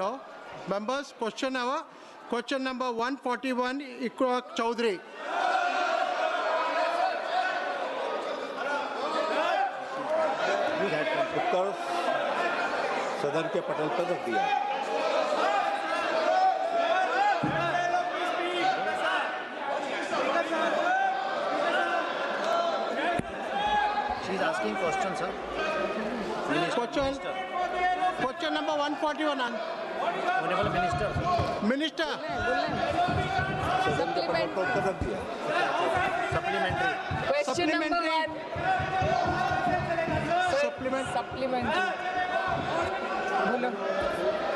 Hello. Members, question hour. Question number 141, Ikra Chaudhary. उत्तर सदन के पटल पर रख दिया। She is asking question, sir. Question number 141. Honorable Minister. Minister. सदन के पटल पर उत्तर रख दिया। Supplementary. Question number one. Supplementary. बोलो।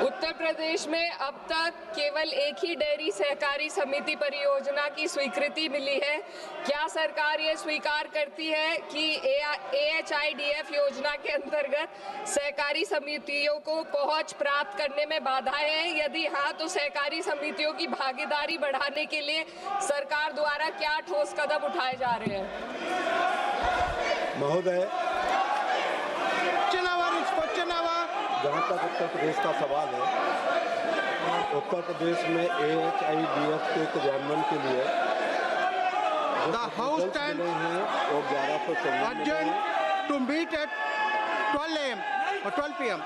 उत्तर प्रदेश में अब तक केवल एक ही डेयरी सहकारी समिति परियोजना की स्वीकृति मिली है। क्या सरकार ये स्वीकार करती है कि AHIDF योजना के अंतर्गत सहकारी समितियों को पहुंच प्राप्त करने में बाधाएं हैं? यदि हाँ, तो सहकारी समितियों की भागीदारी बढ़ाने के लिए सरकार द्वारा क्या ठोस कदम उठाए जा रहे हैं? महोदय, जहाँ तक उत्तर प्रदेश का सवाल है, उत्तर प्रदेश में AHIDF के क्रियान्वयन के लिए The House stands adjourned to meet at 12 a.m. or 12 p.m.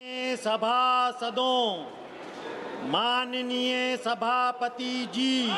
सभासदों, माननीय सभापति जी,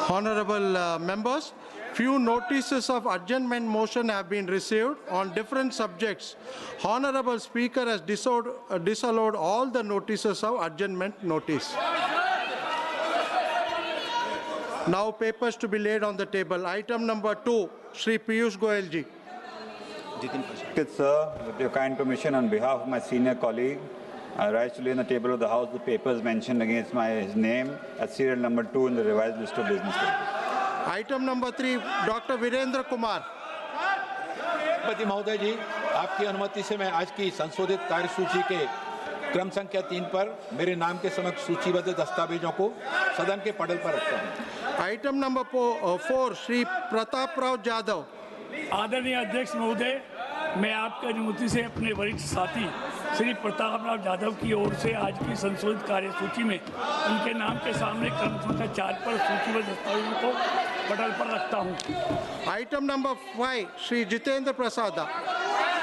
Honorable members, few notices of adjournment motion have been received on different subjects. Honorable Speaker has disallowed all the notices of adjournment notice. Now papers to be laid on the table. Item number 2, Shri Piyush Goyal ji. Sir, with your kind permission, on behalf of my senior colleague, I rise to lay on the table of the House the papers mentioned against his name at serial number 2 in the revised list of business papers. Item number 3, Dr. Virendra Kumar. राष्ट्रपति महोदय जी, आपकी अनुमति से मैं आज की संशोधित कार्यसूची के क्रम संख्या 3 पर मेरे नाम के समक्ष सूचीबद्ध दस्तावेजों को सदन के पटल पर रखता हूं। Item number 4, Shri Pratap Rao Jadhav. आदरणीय अध्यक्ष महोदय, मैं आपकी अनुमति से अपने वरिष्ठ साथी श्री प्रताप राव यादव की ओर से आज की संशोधित कार्यसूची में उनके नाम के सामने क्रम संख्या 4 पर सूचीबद्ध दस्तावेजों को पटल पर रखता हूं। Item number 5, Shri Jitendra Prasada.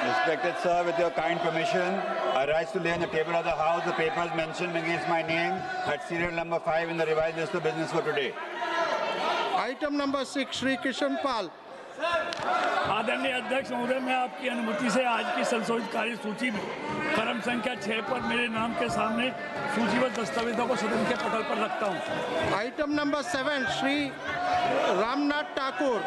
Respected sir, with your kind permission, I rise to lay on the table of the House the papers mentioned against my name at serial number 5 in the revised list of business for today. Item number 6, Shri Kishan Pal. आदरणीय अध्यक्ष महोदय, मैं आपकी अनुमति से आज की संशोधित कार्यसूची में क्रम संख्या 6 पर मेरे नाम के सामने सूचीबद्ध दस्तावेजों को सदन के पटल पर रखता हूं। Item number 7, Shri Ramnath Thakur.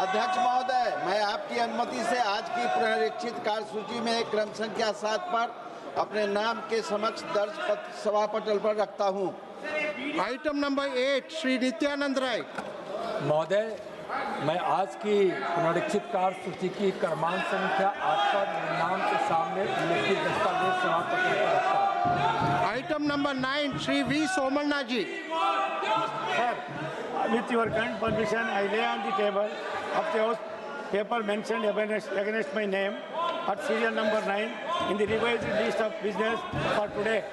अध्यक्ष महोदय, मैं आपकी अनुमति से आज की पुनरीक्षित कार्यसूची में क्रम संख्या 7 पर अपने नाम के समक्ष दर्ज सभा पटल पर रखता हूं। Item number 8, Shri Nityanand Rai. महोदय, मैं आज की पुनरीक्षित कार्यसूची की क्रमांक संख्या 8 पर मेरे नाम के सामने उल्लेखित दस्तावेज सभापति पर रखता हूं। Item number 9, Shri V. Somarna ji. Sir, with your kind permission, I lay on the table of the House paper mentioned against my name at serial number 9 in the revised list of business for today.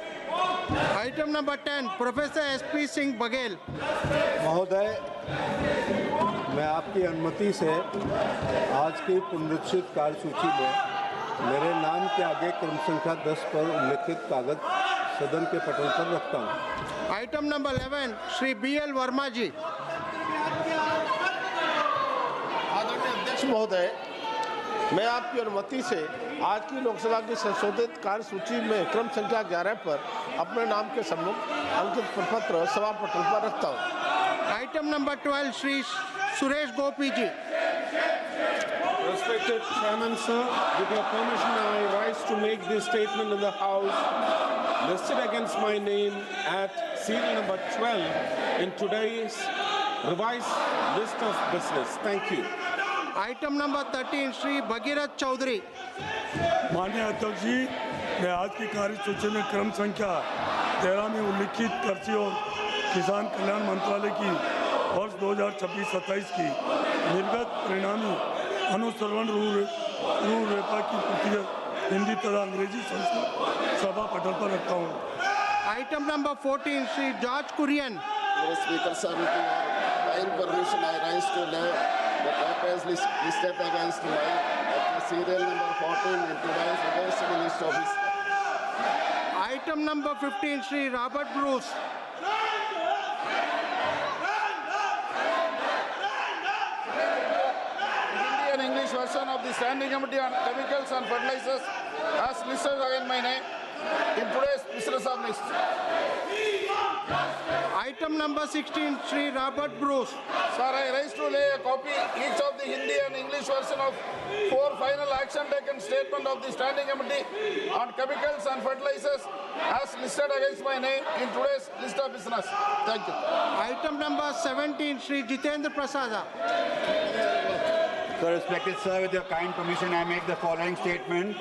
Item number 10, Professor S.P. Singh Baghel. महोदय, मैं आपकी अनुमति से आज की पुनरीक्षित कार्यसूची में मेरे नाम के आगे क्रम संख्या 10 पर उल्लेखित कागज सदन के पटल पर रखता हूं। Item number 11, Shri B.L. Verma ji. आदरणीय अध्यक्ष महोदय, मैं आपकी अनुमति से आज की लोकसभा की संशोधित कार्यसूची में क्रम संख्या 11 पर अपने नाम के सम्मुख अंकित प्रपत्र सभा पटल पर रखता हूं। Item number 12, Shri Suresh Gopi ji. Respected Chairman, sir, with your permission, I rise to make this statement in the House listed against my name at serial number 12 in today's revised list of business. Thank you. Item number 13, Shri Bhagirath Chaudhary. माननीय अध्यक्ष जी, मैं आज की कार्यसूची में क्रम संख्या 13 में उल्लिखित कृषि और किसान कल्याण मंत्रालय की वर्ष 2026-27 की निर्गत परिणामी अनुसरण रूपरेखा की प्रक्रिया हिंदी तथा अंग्रेजी संस्कृत सभा पटल पर रखता हूँ। Item number 14, Shri George Kurian. Speaker sir, with your kind permission, I rise to lay the papers listed against my at serial number 14 in today's revised list of business. Item number 15, Shri Robert Bruce. Hindi and English version of the Standing Committee on Chemicals and Fertilizers as listed against my name in today's business of list. Item number 16, Shri Robert Bruce. Sir, I rise to lay a copy each of the Hindi and English version of 4 final action taken statement of the Standing Committee on Chemicals and Fertilizers as listed against my name in today's list of business. Thank you. Item number 17, Shri Jitendra Prasada. So, respected sir, with your kind permission, I make the following statement.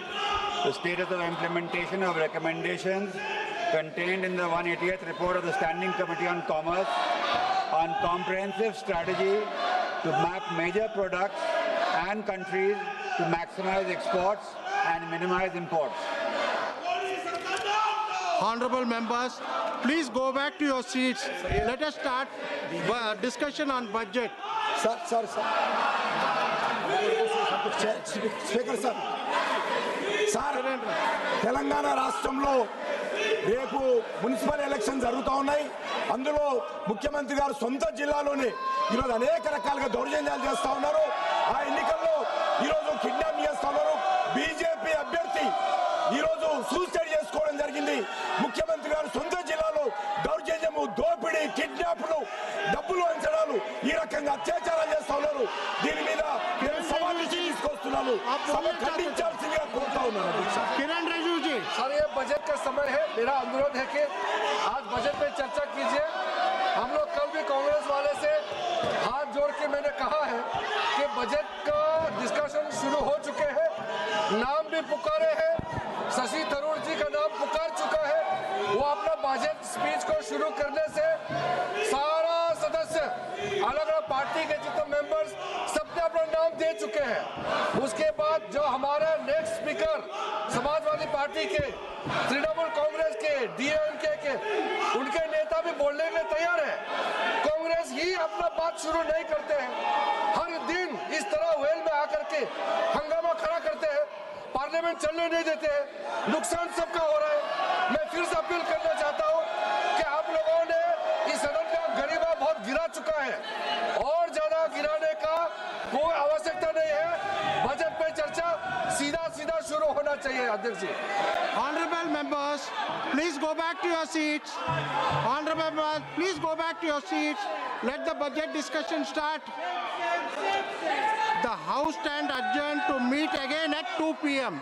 The status of implementation of recommendations contained in the 180th report of the Standing Committee on Commerce on comprehensive strategy to map major products and countries to maximize exports and minimize imports. Honorable members, please go back to your seats. Let us start discussion on budget. Sir. Speaker, sir. Telangana రాష్ట్రంలో రేపు municipal election జరుగుతూ ఉన్నాయి. అందులో ముఖ్యమంత్రి గారు సొంత జిల్లాలోనే ఈరోజు అనేక రకాలుగా దౌర్జన్యాలు చేస్తూ ఉన్నారు. ఆ ఎన్నికల్లో ఈరోజు కిడ్నాప్ చేస్తూ ఉన్నారు. బీజేపీ అభ్యర్థి ఈరోజు సూసైడ్ చేసుకోవడం జరిగింది. ముఖ్యమంత్రి గారు సొంత జిల్లాలో దౌర్జన్యము, దోపిడీ, కిడ్నాప్లు, డబ్బులు అంచడాలు, ఈ రకంగా అత్యాచారాలు చేస్తూ ఉన్నారు. దీని మీద నేను సవాల్ తీసుకొస్తున్నాను. సభ ఖండించాల్సిందిగా కోరుతా ఉన్నాను. किरण रिजिजू जी, सर ये बजट का समय है, मेरा अनुरोध है कि आज बजट पे चर्चा कीजिए। हम लोग कल भी कांग्रेस वाले से हाथ जोड़ के मैंने कहा है कि बजट का डिस्कशन शुरू हो चुके हैं, नाम भी पुकारे हैं, शशि थरूर जी का नाम पुकार चुका है। वो अपना बजट स्पीच को शुरू करने से सारा सदस्य, अलग अलग पार्टी के जितने मेंबर्स, सबने अपना नाम दे चुके हैं। उसके बाद जो हमारे नेक्स्ट स्पीकर समाजवादी पार्टी के, तृणमूल कांग्रेस के, डीएमके के, उनके नेता भी बोलने के लिए तैयार है। कांग्रेस ही अपना बात शुरू नहीं करते हैं, हर दिन इस तरह वेल में आकर के हंगामा खड़ा करते हैं, पार्लियामेंट चलने नहीं देते हैं, नुकसान सबका हो रहा है। मैं फिर से अपील करना चाहता हूं कि आप लोगों ने इस सदन का गरीबा बहुत गिरा चुका है, और ज्यादा गिराने का कोई आवश्यकता नहीं है। बजट पे चर्चा सीधा शुरू होना चाहिए। अध्यक्ष जी, honorable members, please go back to your seats. Honorable members, please go back to your seats. Let the budget discussion start. The House stand adjourned to meet again at 2 p.m.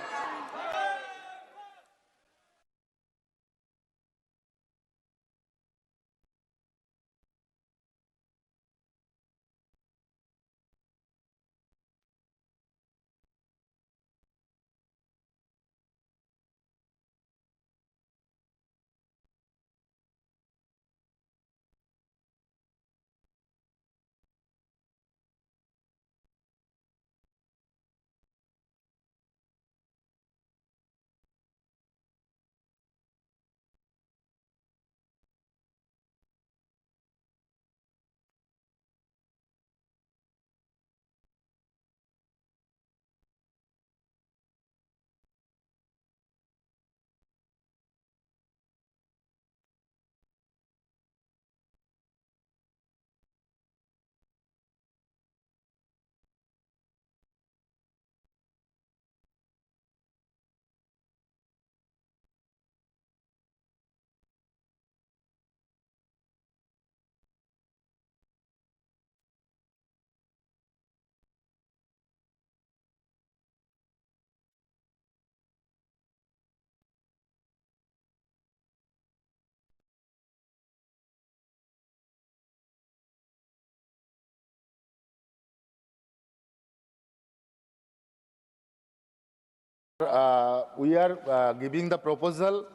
We are giving the proposal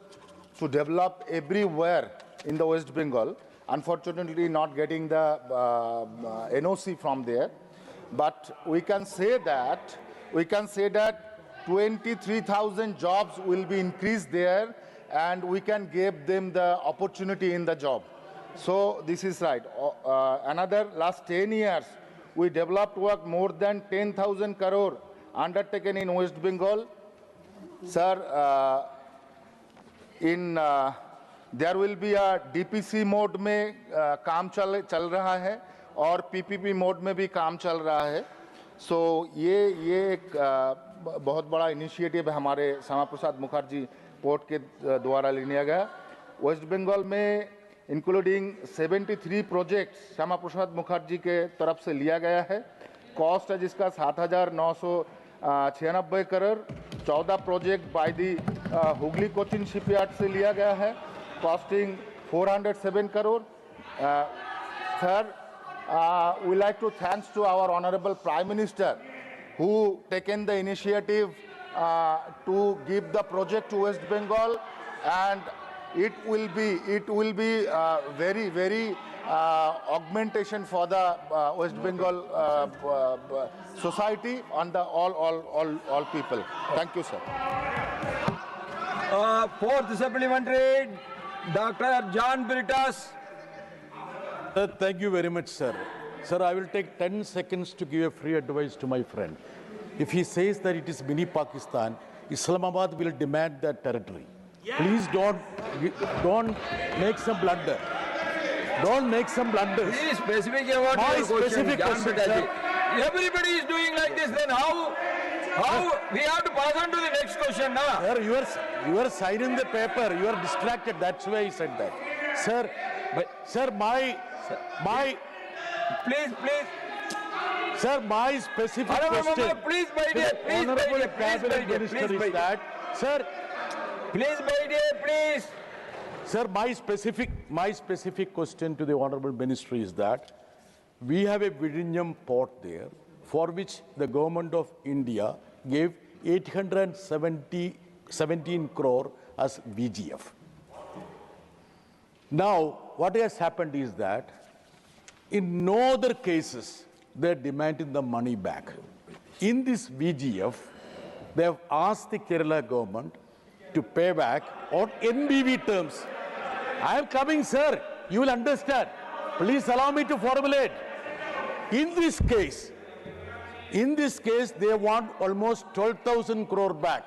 to develop everywhere in the West Bengal. Unfortunately, not getting the NOC from there, but we can say that 23,000 jobs will be increased there, and we can give them the opportunity in the job. So this is right. Another last 10 years, we developed work more than 10,000 crore undertaken in West Bengal. Sir, there will be a DPC mode में काम चल रहा है और PPP mode में भी काम चल रहा है. सो ये एक बहुत बड़ा इनिशिएटिव है हमारे श्यामा प्रसाद मुखर्जी पोर्ट के द्वारा लिया गया. वेस्ट बंगाल में इंक्लूडिंग 73 प्रोजेक्ट्स श्यामा प्रसाद मुखर्जी के तरफ से लिया गया है. कॉस्ट है जिसका 7,996 crore. 14 project by the Hooghly Cochin shipyard से लिया गया है, costing 407 crore. Sir, we like to thanks to our honorable Prime Minister who taken the initiative to give the project to West Bengal, and it will be very augmentation for the West Bengal society and the all people. Thank you, sir. Fourth supplementary, Dr. John Britas. Thank you very much, sir. Sir, I will take 10 seconds to give a free advice to my friend. If he says that it is mini Pakistan, Islamabad will demand that territory. Please don't make some blunder. Don't make some blunders. Be specific about My your question, specific John question, Britas. sir. Everybody is doing like this, then how we have to pass on to the next question now? Sir, you are signing the paper. You are distracted. That's why he said that. Sir, my please. Sir, my specific question. Please, my dear, please, my Honorable dear, please, Cabinet my dear, Minister please, my is dear. that, sir. Please, my dear, please. Sir, my specific question to the Honorable Minister is that we have a Vizhinjam port there, for which the government of India gave 817 crore as VGF. Now, what has happened is that in no other cases they're demanding the money back. In this VGF, they have asked the Kerala government to pay back on NBV terms. I am coming, sir. You will understand. Please allow me to formulate. In this case, they want almost 12,000 crore back.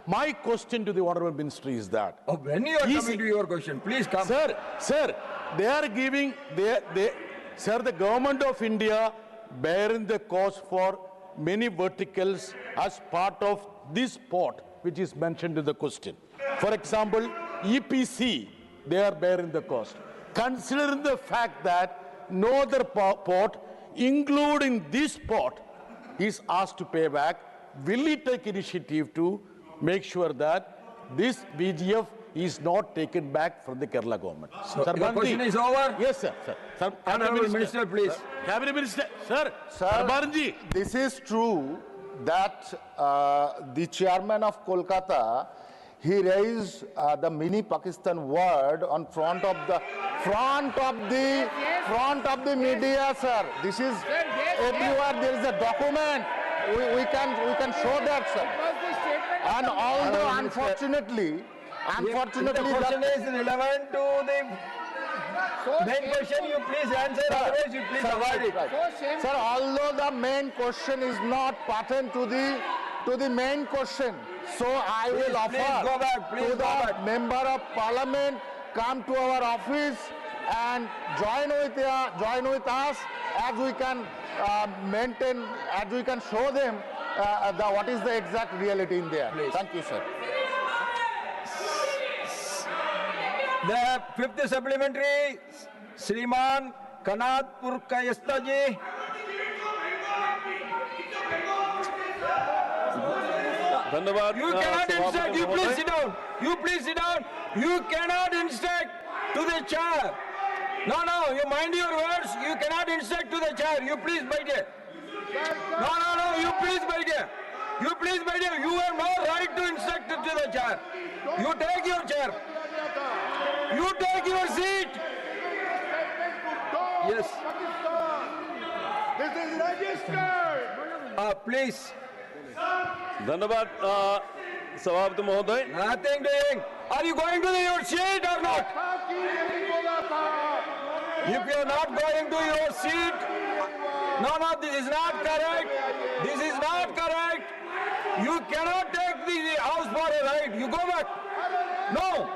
My question to the Honorable Minister is that. When you are coming to your question, please come. Sir, they are giving, sir, the government of India bearing the cost for many verticals as part of this port, which is mentioned in the question. For example, EPC, they are bearing the cost. Considering the fact that no other port, including this port, is asked to pay back, will he take initiative to make sure that this VGF is not taken back from the Kerala government? So, your question is over? Yes, sir. Honorable Minister, please. Cabinet Minister, sir. Sir, this is true that the chairman of Kolkata, he raised the mini Pakistan word on front of the media, sir. This is everywhere. There is a document. We can show that, sir. And although unfortunately, the question is relevant to the main question, you please answer, otherwise you please avoid it. Sir, although the main question is not pertinent to the main question, so I will offer to the member of parliament come to our office and join with us as we can maintain, as we can show them what is the exact reality in there. Please. Thank you, sir. The fifth supplementary, Shriman Kanadpur Kayastaji. You cannot instruct. You please sit down. You please sit down. You cannot instruct to the chair. No, you mind your words. You cannot instruct to the chair. You please wait here. No, you please wait here. You please wait here. You have no right to instruct to the chair. You take your chair. You take your seat. Yes. This is registered. Please. धन्यवाद सभापति महोदय. Nothing doing. Are you going to your seat or not? If you are not going to your seat, no, this is not correct. This is not correct. You cannot take the house for a ride. You go back. No.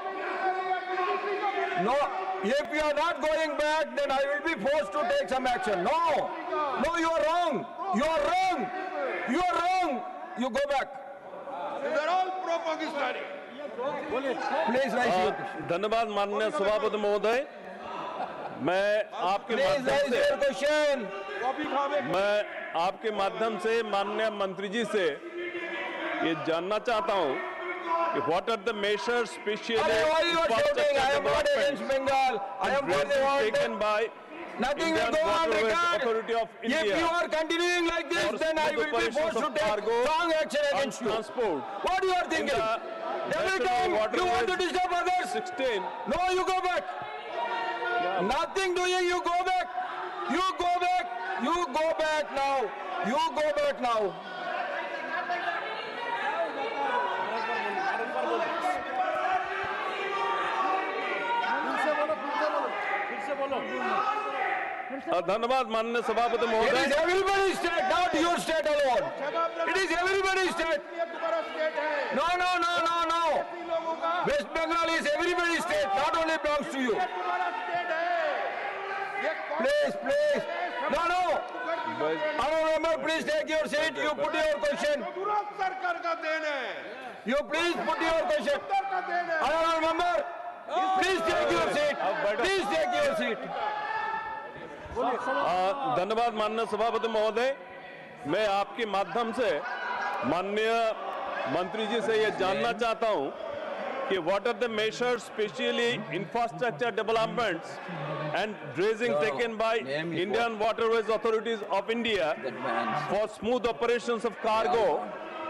If you are not going back, then I will be forced to take some action. No, you are wrong. You are wrong. You are wrong. You go back. They are all pro-Pakistani. Please raise your धन्यवाद माननीय सभापति महोदय. मैं आपके माध्यम से माननीय मंत्री जी से ये जानना चाहता हूं कि what are the measures specially taken by Nothing will go on record. If you are continuing like this, then I will be forced to take strong action against you. What you are thinking? Every time you want to disturb others. 16. No, you go back. Nothing doing, you go back. You go back. You go back now. You go back now. धन्यवाद माननीय सभापति It महोदय। is everybody's state, not your state alone. It is everybody's state. No, no, no, no, no. West Bengal is everybody's state, not only belongs to you. Please, please. No, no. Honorable member, please take your seat. You put your question. You please put your question. Honorable member, please take your seat. Please take your seat. धन्यवाद माननीय सभापति महोदय। मैं आपके माध्यम से माननीय मंत्री जी से ये जानना चाहता हूं कि what are the measures, especially infrastructure developments and dredging taken by Indian Waterways Authorities of India for smooth operations of cargo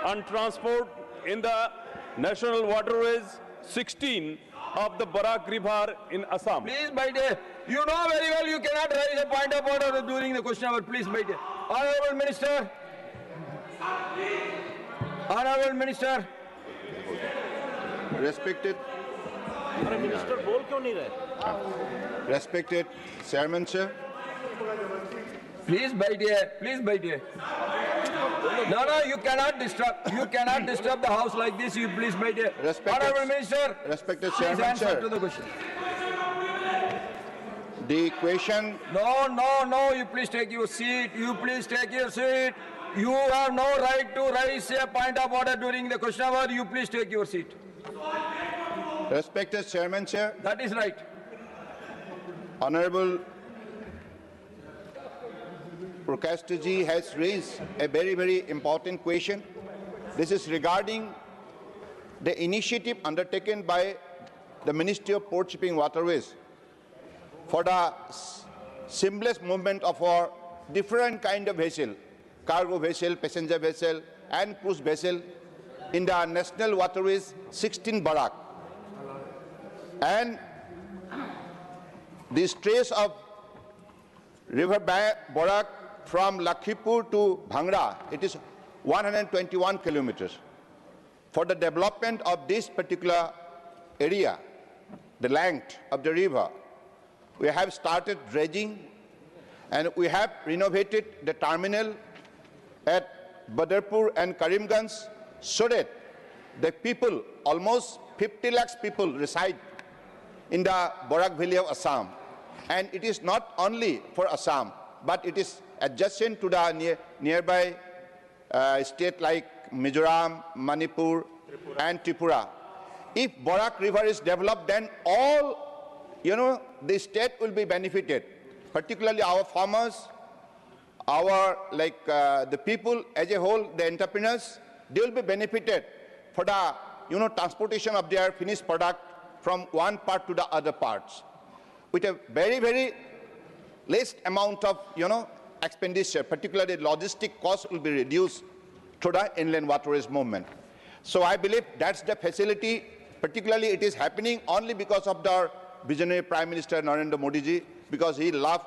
and transport in the National Waterways 16 of the Barak River in Assam. Please, my dear, you know very well you cannot raise a point of order during the question hour. Please, my dear. Honorable Minister. Honorable Minister. Respected Respected Chairman, sir. Please, my dear. Please, my dear. No, no, you cannot disturb. You cannot disturb the house like this. You please, my dear. Honorable Minister. Respected Please Chairman, answer sir. to the question. The question. No, no, no. You please take your seat. You please take your seat. You have no right to raise a point of order during the question hour. You please take your seat. Respected Chairman, sir. That is right. Honorable Prakash ji has raised a very, very important question. This is regarding the initiative undertaken by the Ministry of Port Shipping Waterways for the seamless movement of our different kind of vessel, cargo vessel, passenger vessel, and cruise vessel in the National Waterways 16 Barak. And the stretch of River Barak from Lakhipur to Bhangra, it is 121 kilometers. For the development of this particular area, the length of the river, we have started dredging and we have renovated the terminal at Badarpur and Karimganj so that the people, almost 50 lakhs people reside in the Barak Valley of Assam. And it is not only for Assam, but it is adjacent to the nearby state like Mizoram, Manipur, and Tripura. If Barak River is developed, then all, the state will be benefited, particularly our farmers, our, the people as a whole, the entrepreneurs, they will be benefited for the, transportation of their finished product from one part to the other parts, with a very, very least amount of, expenditure, particularly logistic costs will be reduced through the inland waterways movement. So I believe that's the facility, particularly it is happening only because of the visionary Prime Minister Narendra Modi ji, because he loved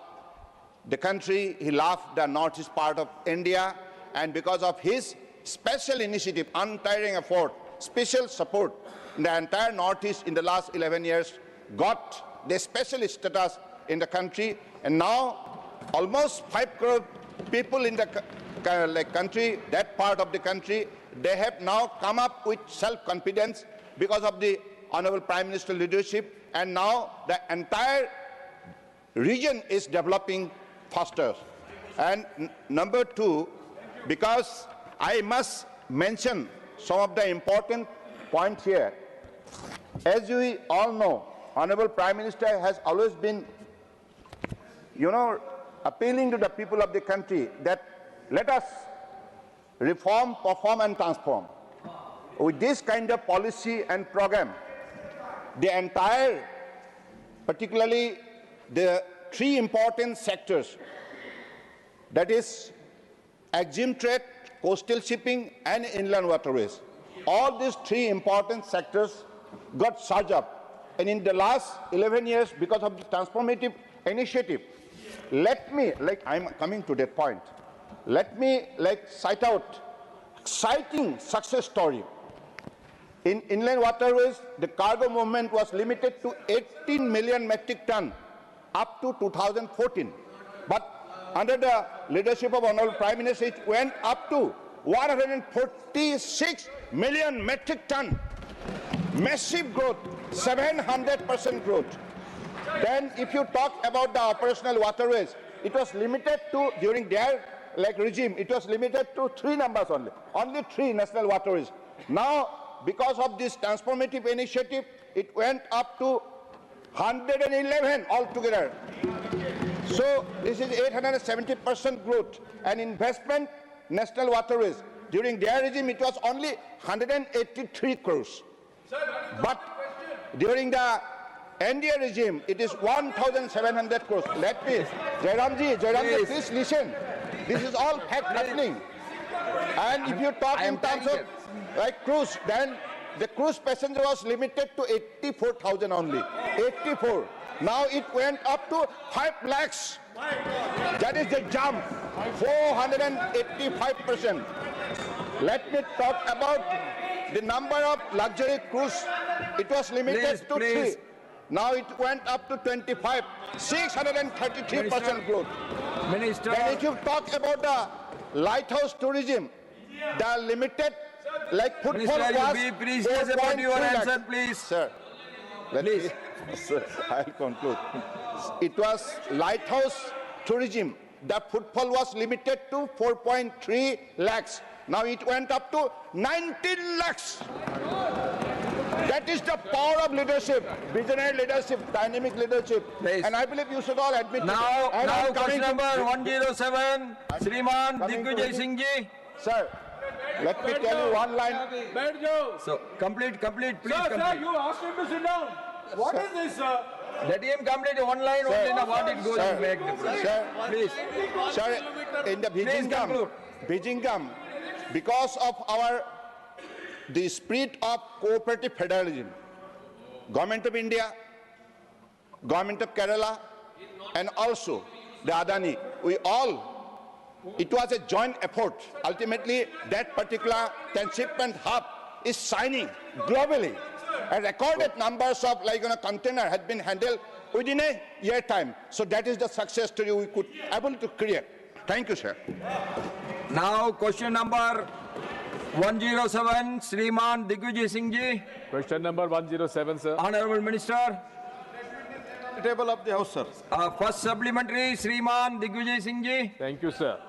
the country, he loved the northeast part of India, and because of his special initiative, untiring effort, special support, the entire northeast in the last 11 years got the special status in the country, and now almost 5 crore people in the country, that part of the country, they have now come up with self-confidence because of the Honorable Prime Minister leadership, and now the entire region is developing faster. And number two, because I must mention some of the important points here. As we all know, Honorable Prime Minister has always been, appealing to the people of the country that let us reform, perform, and transform. With this kind of policy and program, the entire, particularly the 3 important sectors, that is exim trade, coastal shipping, and inland waterways. All these 3 important sectors got surged up. And in the last 11 years, because of the transformative initiative, let me, I'm coming to that point, let me cite out exciting success story. In inland waterways, the cargo movement was limited to 18 million metric ton up to 2014. But under the leadership of Honorable Prime Minister, it went up to 146 million metric ton. Massive growth, 700% growth. Then if you talk about the operational waterways, it was limited to, during their regime, it was limited to 3 numbers only 3 national waterways. Now, because of this transformative initiative, it went up to 111 altogether. So this is 870% growth and investment national waterways. During their regime, it was only 183 crores. But during the NDA regime, it is 1,700 crores. Let me, Jairamji, please listen. This is all fact happening. And if you talk in terms of cruise, then the cruise passenger was limited to 84,000 only. 84. Now it went up to 5 lakhs. That is the jump, 485%. Let me talk about the number of luxury cruise. It was limited to 3. Now it went up to 25, 633% growth. Minister. Then if you talk about the lighthouse tourism, the limited footfall was Be precise about your answer, please. Sir, please. Sir, I'll conclude. It was lighthouse tourism. The footfall was limited to 4.3 lakhs. Now it went up to 19 lakhs. That is the power of leadership, visionary leadership, dynamic leadership. Please. And I believe you should all admit Now, it. now question number 107, Shriman Digvijay Singh ji. Sir, let me tell you one line. So, complete, please Sir, complete. you asked him to sit down. What is this, sir? Let him complete one line only, now what it goes Sir, to make difference. sir, Please. Sir, in the conclude. Bijingam, because of the spirit of cooperative federalism, Government of India, Government of Kerala, and also the Adani, it was a joint effort. Ultimately, that particular transshipment hub is signing globally. A recorded numbers of container had been handled within a year time. So that is the success story we could able to create. Thank you, sir. Now question number 107, Shriman Digvijay Singh ji. Question number 107, sir. Honorable Minister. Table of the House, sir. First supplementary, Shriman Digvijay Singh ji. Thank you, sir.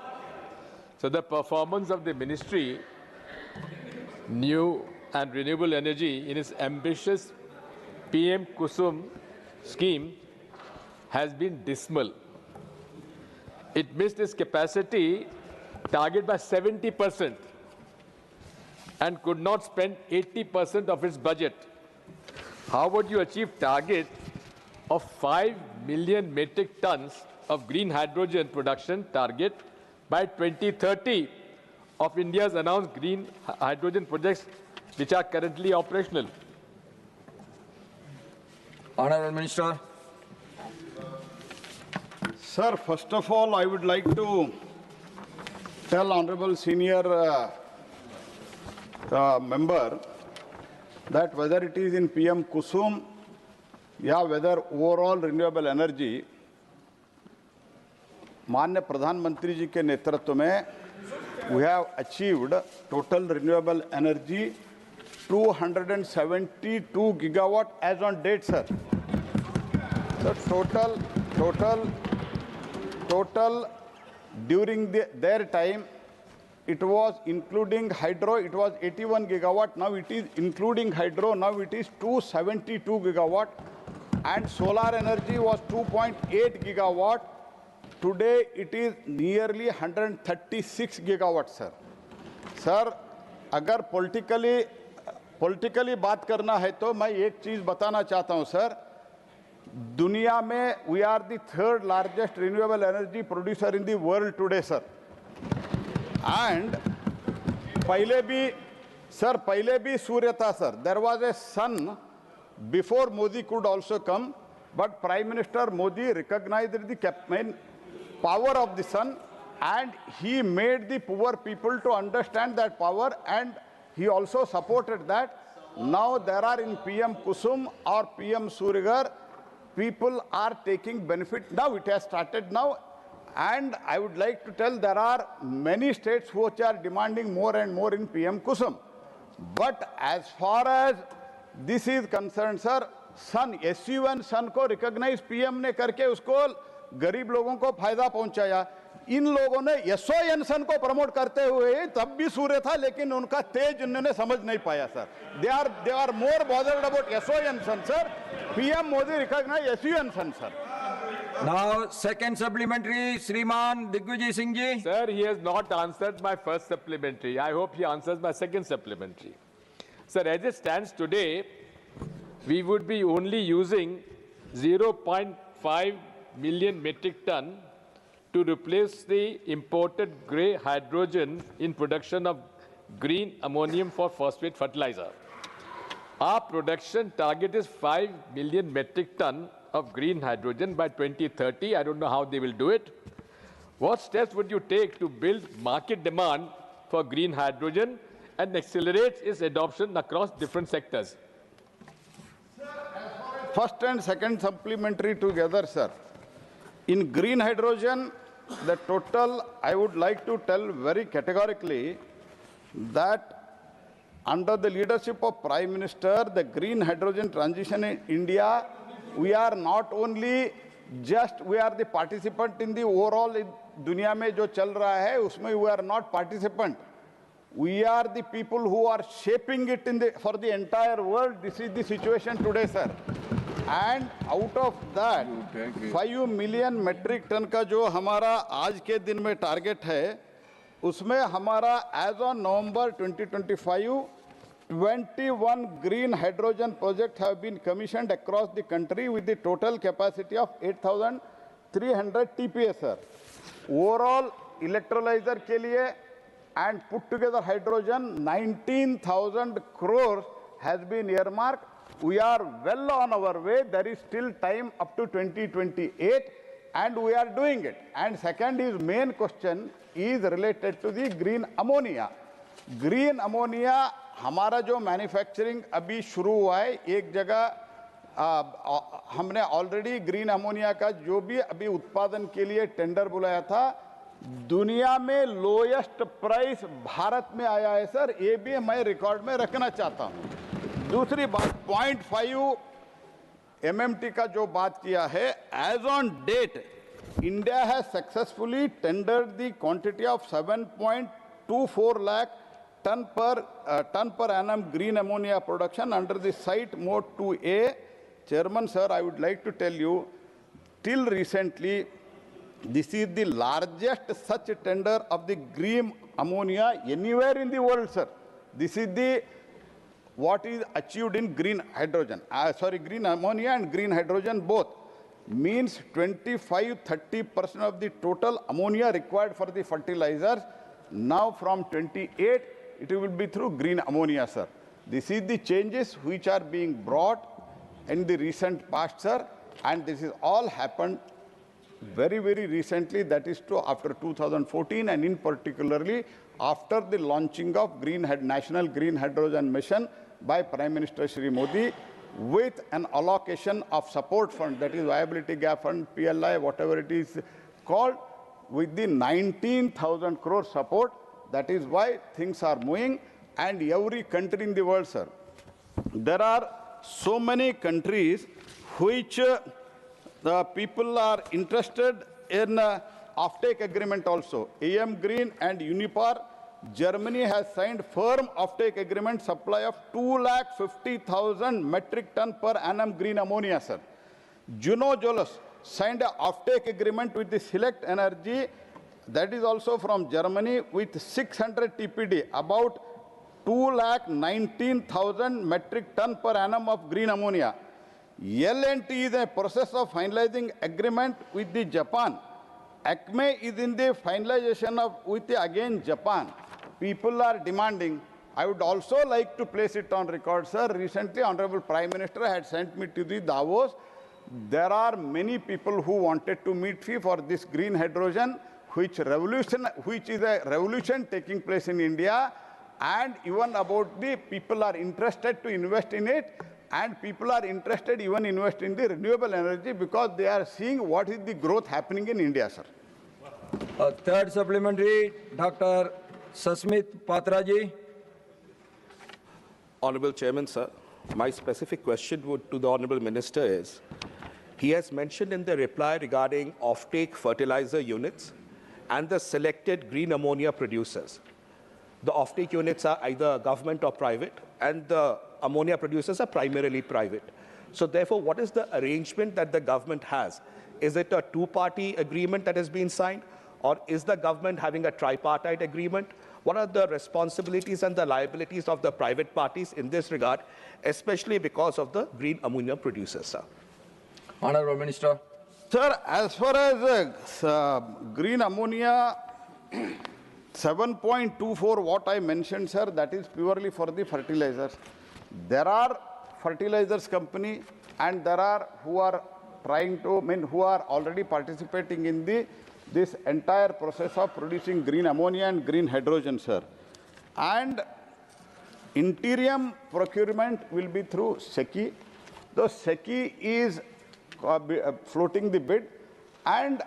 So the performance of the ministry, new and renewable energy in its ambitious PM Kusum scheme has been dismal. It missed its capacity target by 70% and could not spend 80% of its budget. How would you achieve target of 5 million metric tons of green hydrogen production target by 2030 of India's announced green hydrogen projects which are currently operational? Honorable Minister. Sir, first of all, I would like to tell Honorable Senior member that whether it is in PM Kusum, whether overall renewable energy, माननीय प्रधानमंत्री जी के नेतृत्व में we have achieved total renewable energy 272 gigawatt as on date, sir. So total during their time, it was including hydro, it was 81 gigawatt. Now it is including hydro. Now it is 272 gigawatt, and solar energy was 2.8 gigawatt. Today it is nearly 136 gigawatt, sir. Sir, अगर politically बात करना है तो मैं एक चीज बताना चाहता हूं, सर. दुनिया में we are the 3rd largest renewable energy producer in the world today, sir. And पहले भी सूर्य था, sir. There was a sun before Modi could also come, but Prime Minister Modi recognized the power of the sun, and he made the poor people to understand that power, and he also supported that. Now there are in PM Kusum or PM Suryagar, people are taking benefit. Now it has started now, And I would like to tell there are many states which are demanding more and more in PM Kusum. But as far as this is concerned, sir, sun SU1 सन को recognise PM ने करके उसको गरीब लोगों को फायदा पहुंचाया। इन लोगों ने SON सन को प्रमोट करते हुए तब भी सूर्य था, लेकिन उनका तेज उन्होंने समझ नहीं पाया sir. They are more bothered about SON son sir. PM Modi recognise SUN sun sir. Now, second supplementary, Sriman Digvijay Singh ji. Sir, he has not answered my first supplementary. I hope he answers my second supplementary. Sir, as it stands today, we would be only using 0.5 million metric ton to replace the imported grey hydrogen in production of green ammonium for phosphate fertilizer. Our production target is 5 million metric ton of green hydrogen by 2030. I don't know how they will do it. What steps would you take to build market demand for green hydrogen and accelerate its adoption across different sectors? First and second supplementary together, sir. In green hydrogen, the total, I would like to tell very categorically that under the leadership of Prime Minister, the green hydrogen transition in India, we are not only just, we are the participant in the overall दुनिया में जो चल रहा है उसमें we are not participant. We are the people who are shaping it for the entire world. This is the situation today, sir. And out of that, 5 million metric ton का जो हमारा आज के दिन में टारगेट है, उसमें हमारा as on November 2025, 21 green hydrogen projects have been commissioned across the country with the total capacity of 8,300 TPA, sir. Overall, electrolyzer के लिए and put together hydrogen, 19,000 crores has been earmarked. We are well on our way. There is still time up to 2028, and we are doing it. And second is main question is related to the green ammonia. Green ammonia, हमारा जो manufacturing अभी शुरू हुआ है, एक जगह हमने already green ammonia का जो भी अभी उत्पादन के लिए टेंडर बुलाया था, दुनिया में लोएस्ट प्राइस भारत में आया है सर। ये भी मैं रिकॉर्ड में रखना चाहता हूं। दूसरी बात, 0.5 MMT का जो बात किया है, as on date India has successfully tendered the quantity of 7.24 lakh ton per annum green ammonia production under the site mode 2A. Chairman, sir, I would like to tell you, till recently, this is the largest such tender of the green ammonia anywhere in the world, sir. This is what is achieved in green hydrogen. Green ammonia and green hydrogen both. Means 25-30% of the total ammonia required for the fertilizers. Now from 28, it will be through green ammonia, sir. This is the changes which are being brought in the recent past, sir. And this is all happened very, very recently. That is true after 2014, and in particularly after the launching of National Green Hydrogen Mission by Prime Minister Shri Modi, with an allocation of support fund, that is Viability Gap Fund, PLI, whatever it is called, with the 19,000 crore support. That is why things are moving, and every country in the world, sir. There are so many countries which the people are interested in offtake agreement also. AM Green and Unipar. Germany has signed firm offtake agreement supply of 250,000 metric ton per annum green ammonia, sir. Juno Jolos signed an offtake agreement with the Select Energy, that is also from Germany, with 600 TPD, about 219,000 metric ton per annum of green ammonia. L&T is in a process of finalizing agreement with the Japan. ACME is in the finalization with again Japan. People are demanding. I would also like to place it on record, sir. Recently, Honorable Prime Minister had sent me to the Davos. There are many people who wanted to meet me for this green hydrogen, which is a revolution taking place in India, and even about the people are interested to invest in it, and people are interested even invest in the renewable energy because they are seeing what is the growth happening in India, sir. Third supplementary, Dr. Sasmit Patraji. Honorable Chairman, sir, my specific question to the Honorable Minister is, he has mentioned in the reply regarding offtake fertilizer units and the selected green ammonia producers. The offtake units are either government or private, and the ammonia producers are primarily private. So therefore, what is the arrangement that the government has? Is it a two-party agreement that has been signed, or is the government having a tripartite agreement? What are the responsibilities and the liabilities of the private parties in this regard, especially because of the green ammonia producers, sir? Honorable Minister. Sir, as far as green ammonia 7.24, what I mentioned, sir, that is purely for the fertilizers. There are fertilizers company and there are who are trying to, who are already participating in this entire process of producing green ammonia and green hydrogen, sir. And interim procurement will be through SECI. The SECI is floating the bid, and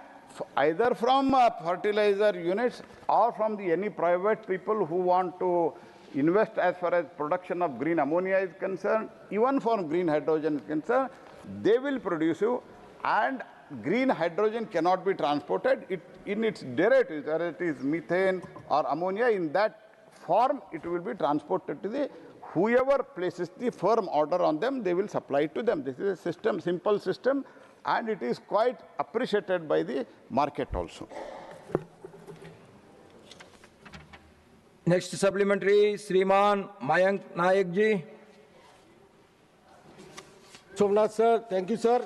either from fertilizer units or from any private people who want to invest as far as production of green ammonia is concerned, even for green hydrogen is concerned, they will produce you, and green hydrogen cannot be transported. In its derivatives, whether it is methane or ammonia, in that form it will be transported to the whoever places the firm order on them, they will supply it to them. This is a system, simple system, and it is quite appreciated by the market also. Next supplementary, Sriman Mayank Nayak ji. Somnath sir, thank you sir.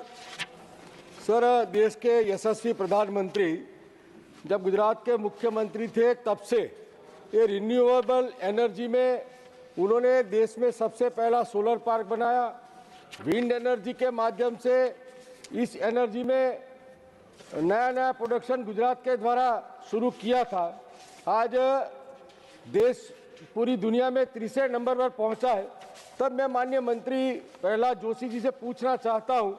Sir, देश के यशस्वी प्रधानमंत्री जब गुजरात के मुख्यमंत्री थे तब से ये रिन्यूएबल एनर्जी में उन्होंने देश में सबसे पहला सोलर पार्क बनाया। विंड एनर्जी के माध्यम से इस एनर्जी में नया प्रोडक्शन गुजरात के द्वारा शुरू किया था। आज देश पूरी दुनिया में तीसरे नंबर पर पहुंचा है। तब मैं माननीय मंत्री प्रहलाद जोशी जी से पूछना चाहता हूं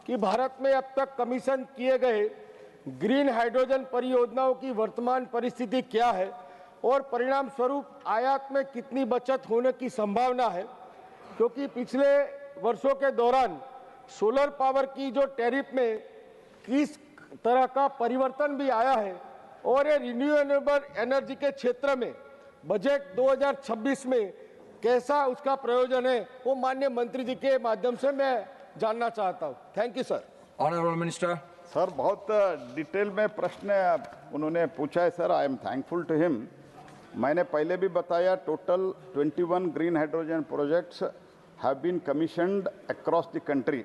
कि भारत में अब तक कमीशन किए गए ग्रीन हाइड्रोजन परियोजनाओं की वर्तमान परिस्थिति क्या है और परिणाम स्वरूप आयात में कितनी बचत होने की संभावना है, क्योंकि पिछले वर्षों के दौरान सोलर पावर की जो टैरिफ में किस तरह का परिवर्तन भी आया है और ये रिन्यूएबल एनर्जी के क्षेत्र में बजट 2026 में कैसा उसका प्रयोजन है, वो माननीय मंत्री जी के माध्यम से मैं जानना चाहता हूं। Thank you sir. Honourable minister. Sir, बहुत डिटेल में प्रश्न उन्होंने पूछा है sir. I am thankful to him. मैंने पहले भी बताया, total 21 green hydrogen projects have been commissioned across the country.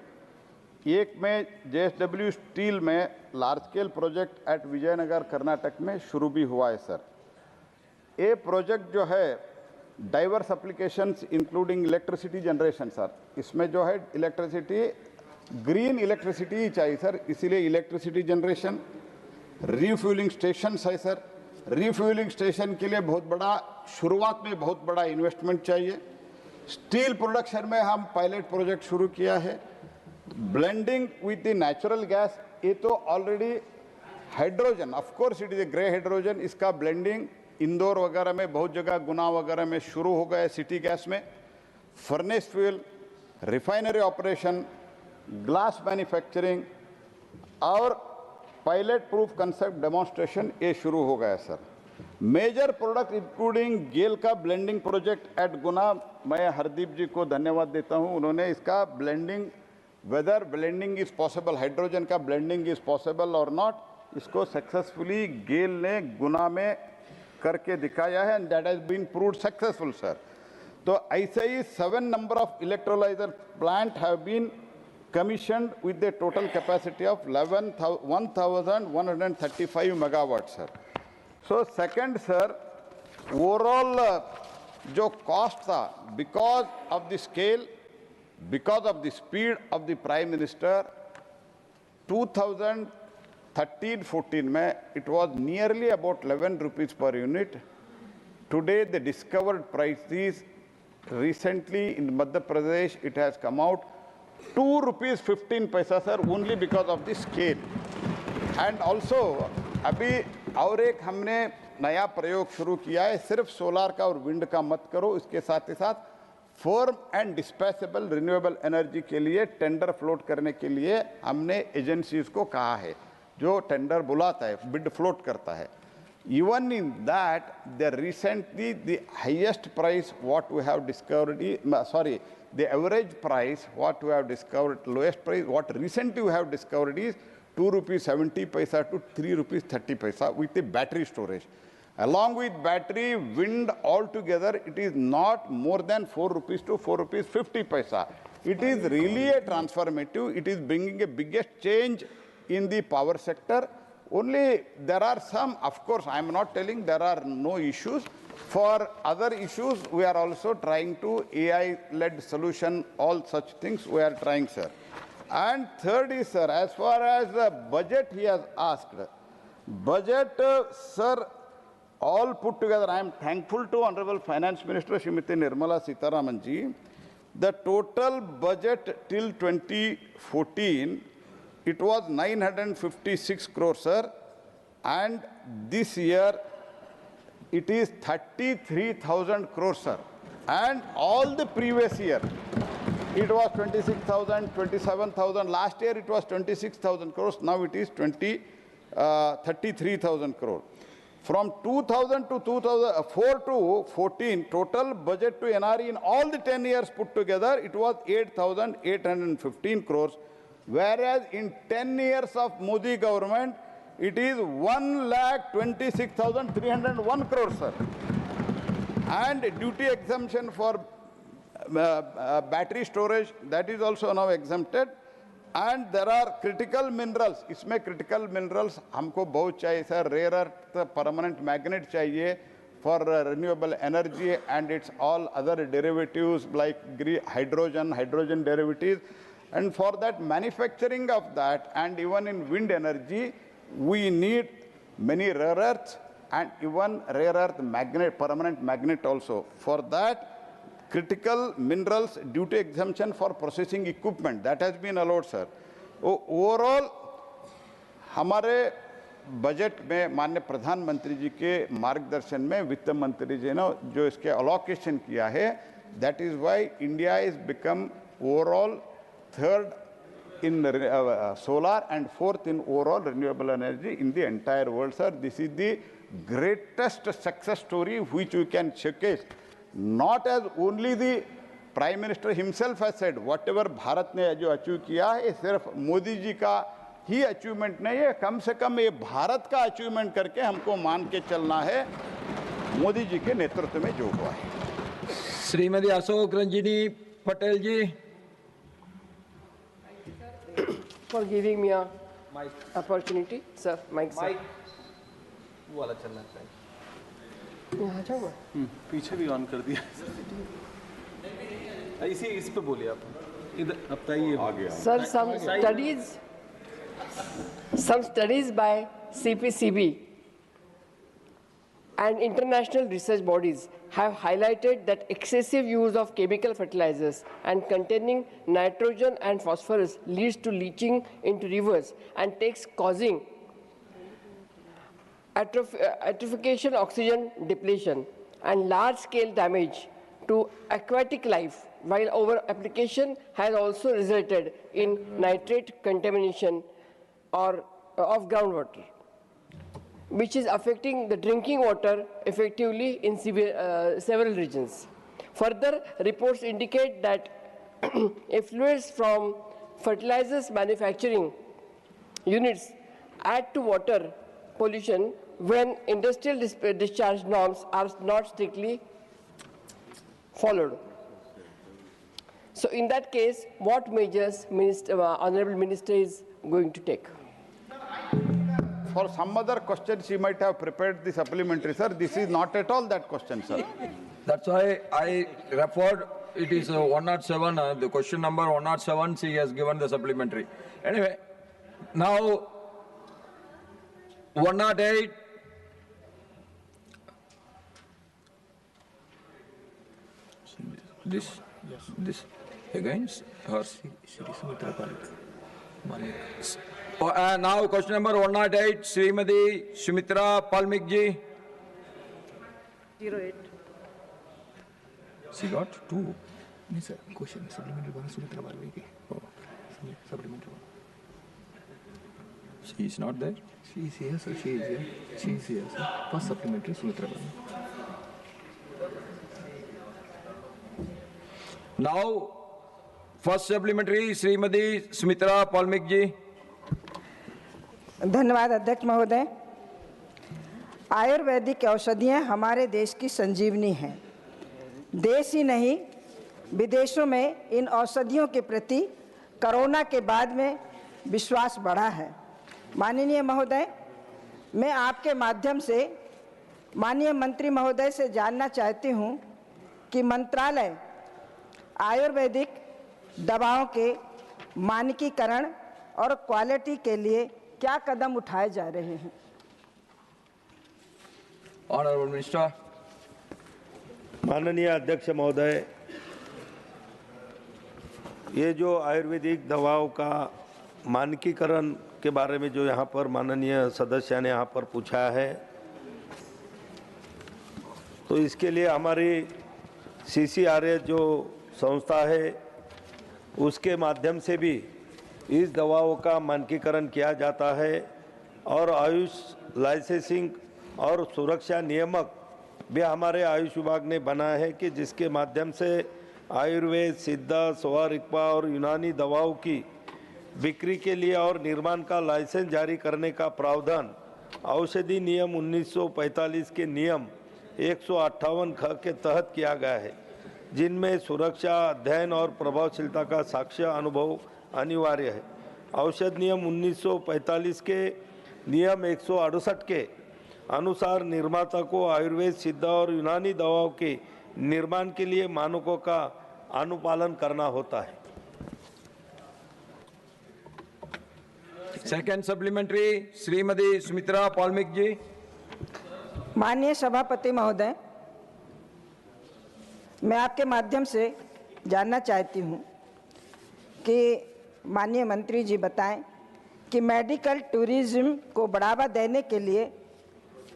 एक में JSW स्टील में large scale project at Vijayanagar Karnataka में शुरू भी हुआ है सर। ये प्रोजेक्ट जो है diverse applications including electricity generation sir, इसमें जो है इलेक्ट्रिसिटी ग्रीन इलेक्ट्रिसिटी ही चाहिए सर, इसीलिए इलेक्ट्रिसिटी जनरेशन, रिफ्यूलिंग स्टेशन है सर। रिफ्यूलिंग स्टेशन के लिए बहुत बड़ा, शुरुआत में बहुत बड़ा इन्वेस्टमेंट चाहिए। स्टील प्रोडक्शन में हम पायलट प्रोजेक्ट शुरू किया है। Blending with the natural gas, ये तो already hydrogen, of course it is a grey hydrogen, इसका ब्लेंडिंग इंदौर वगैरह में, बहुत जगह गुना वगैरह में शुरू हो गया सिटी गैस में। Furnace fuel, refinery operation, glass manufacturing और पायलट प्रूफ कंसेप्ट डेमोन्स्ट्रेशन ये शुरू हो गया सर। मेजर प्रोडक्ट इंक्लूडिंग गेल का ब्लेंडिंग प्रोजेक्ट एट गुना, मैं हरदीप जी को धन्यवाद देता हूं, उन्होंने इसका blending, whether blending is possible, hydrogen का ब्लेंडिंग इज पॉसिबल और नॉट, इसको सक्सेसफुली गेल ने गुना में करके दिखाया है, and that has been proved successful sir. तो ऐसे ही 7 number of electrolyser plant have been commissioned with the total capacity of 1135 megawatt sir. So second sir, overall जो cost था, because of the scale, because of the speed of the Prime Minister, 2013-14 में it was nearly about 11 rupees per unit. Today the discovered price is, recently in Madhya Pradesh it has come out, 2 rupees 15 paisa sir, only because of the scale. And also अभी और एक हमने नया प्रयोग शुरू किया है, सिर्फ सोलार का और विंड का मत करो, इसके साथ ही साथ firm and dispatchable renewable energy के लिए टेंडर फ्लोट करने के लिए हमने एजेंसीज को कहा है, जो टेंडर बुलाता है, बिड फ्लोट करता है. Even in that, recently the highest price what we have discovered, the average price what we have discovered, lowest price what recently we have discovered is 2 rupees 70 paisa to 3 rupees 30 paisa with the battery storage. Along with battery, wind altogether, it is not more than 4 rupees to 4 rupees 50 paisa. It is really a transformative. It is bringing a biggest change in the power sector. Only there are some, of course, I am not telling there are no issues. For other issues, we are also trying to AI-led solution, all such things we are trying, sir. And third is, sir, as far as the budget he has asked, budget, sir, all put together, I am thankful to Honorable Finance Minister Srimati Nirmala Sitharaman ji. The total budget till 2014, it was 956 crores, sir, and this year it is 33,000 crores, sir. And all the previous year, it was 26,000, 27,000. Last year it was 26,000 crores. Now it is 33,000 crores. From 2000 to 2004 to 14, total budget to NRE in all the 10 years put together, it was 8,815 crores. Whereas in 10 years of Modi government, it is 1,26,301 crores, sir. And duty exemption for battery storage, that is also now exempted. And there are critical minerals. इसमें critical minerals हमको बहुत चाहिए, sir. Rare earth permanent magnet चाहिए for renewable energy and its all other derivatives like hydrogen derivatives. And for that manufacturing of that, and even in wind energy, we need many rare earths and even rare earth magnet, permanent magnet also. For that, critical minerals duty exemption for processing equipment, that has been allowed, sir. Overall, हमारे budget में माननीय प्रधानमंत्री जी के मार्गदर्शन में वित्त मंत्री जी ने जो इसके allocation किया है, that is why India is become overall third in solar and fourth in overall renewable energy in the entire world, sir. This is the greatest success story which we can showcase. Not as only the Prime Minister himself has said, whatever Bharat ने जो achieve किया है, सिर्फ मोदी जी का ही achievement नहीं है, कम से कम ये भारत का अचीवमेंट करके हमको मान के चलना है, मोदी जी के नेतृत्व में जो हुआ है. श्रीमती अशोक रंजनी पटेल जी. For giving me a opportunity, sir. Mike, sir. वो वाला चलना चाहिए. यहाँ जाऊँगा. पीछे भी ऑन कर दिया. इस पे बोलिए आप. इधर अब ताइए आ गया. Sir, some studies by CPCB and international research bodies have highlighted that excessive use of chemical fertilizers and containing nitrogen and phosphorus leads to leaching into rivers and causing atrophication, oxygen depletion, and large-scale damage to aquatic life, while over-application has also resulted in nitrate contamination of groundwater, which is affecting the drinking water effectively in several regions. Further, reports indicate that effluents from fertilizers manufacturing units add to water pollution when industrial discharge norms are not strictly followed. So in that case, what measures Honorable Minister is going to take? For some other questions, she might have prepared the supplementary, sir. This is not at all that question, sir. That's why I referred, it is 107, the question number 107, she has given the supplementary. Anyway, now 108. This against her. Now question number 108, Srimati Sumitra Palmik ji. 08. She got two. Question supplementary one, Sumitra Palmik. Supplementary one. She is not there. She is here, sir. She is here. She is here, sir. First supplementary, Sumitra Palmik. Now, first supplementary, Srimati Sumitra Palmik ji. धन्यवाद अध्यक्ष महोदय। आयुर्वेदिक औषधियाँ हमारे देश की संजीवनी हैं। देश ही नहीं विदेशों में इन औषधियों के प्रति कोरोना के बाद में विश्वास बढ़ा है। माननीय महोदय, मैं आपके माध्यम से माननीय मंत्री महोदय से जानना चाहती हूँ कि मंत्रालय आयुर्वेदिक दवाओं के मानकीकरण और क्वालिटी के लिए क्या कदम उठाए जा रहे हैं? Honorable Minister. माननीय अध्यक्ष महोदय, ये जो आयुर्वेदिक दवाओं का मानकीकरण के बारे में जो यहाँ पर माननीय सदस्य ने यहाँ पर पूछा है, तो इसके लिए हमारी CCRA जो संस्था है उसके माध्यम से भी इस दवाओं का मानकीकरण किया जाता है और आयुष लाइसेंसिंग और सुरक्षा नियामक भी हमारे आयुष विभाग ने बना है कि जिसके माध्यम से आयुर्वेद, सिद्ध, स्वरिक्पा और यूनानी दवाओं की बिक्री के लिए और निर्माण का लाइसेंस जारी करने का प्रावधान औषधि नियम 1945 के नियम 158 ख के तहत किया गया है, जिनमें सुरक्षा, अध्ययन और प्रभावशीलता का साक्ष्य अनुभव अनिवार्य है। औषध नियम 1945 के नियम 168 के अनुसार निर्माता को आयुर्वेद, सिद्ध और यूनानी दवाओं के निर्माण के लिए मानकों का अनुपालन करना होता है। सेकंड सप्लीमेंट्री, श्रीमती सुमित्रा पाल्मिक जी। माननीय सभापति महोदय, मैं आपके माध्यम से जानना चाहती हूँ कि माननीय मंत्री जी बताएं कि मेडिकल टूरिज्म को बढ़ावा देने के लिए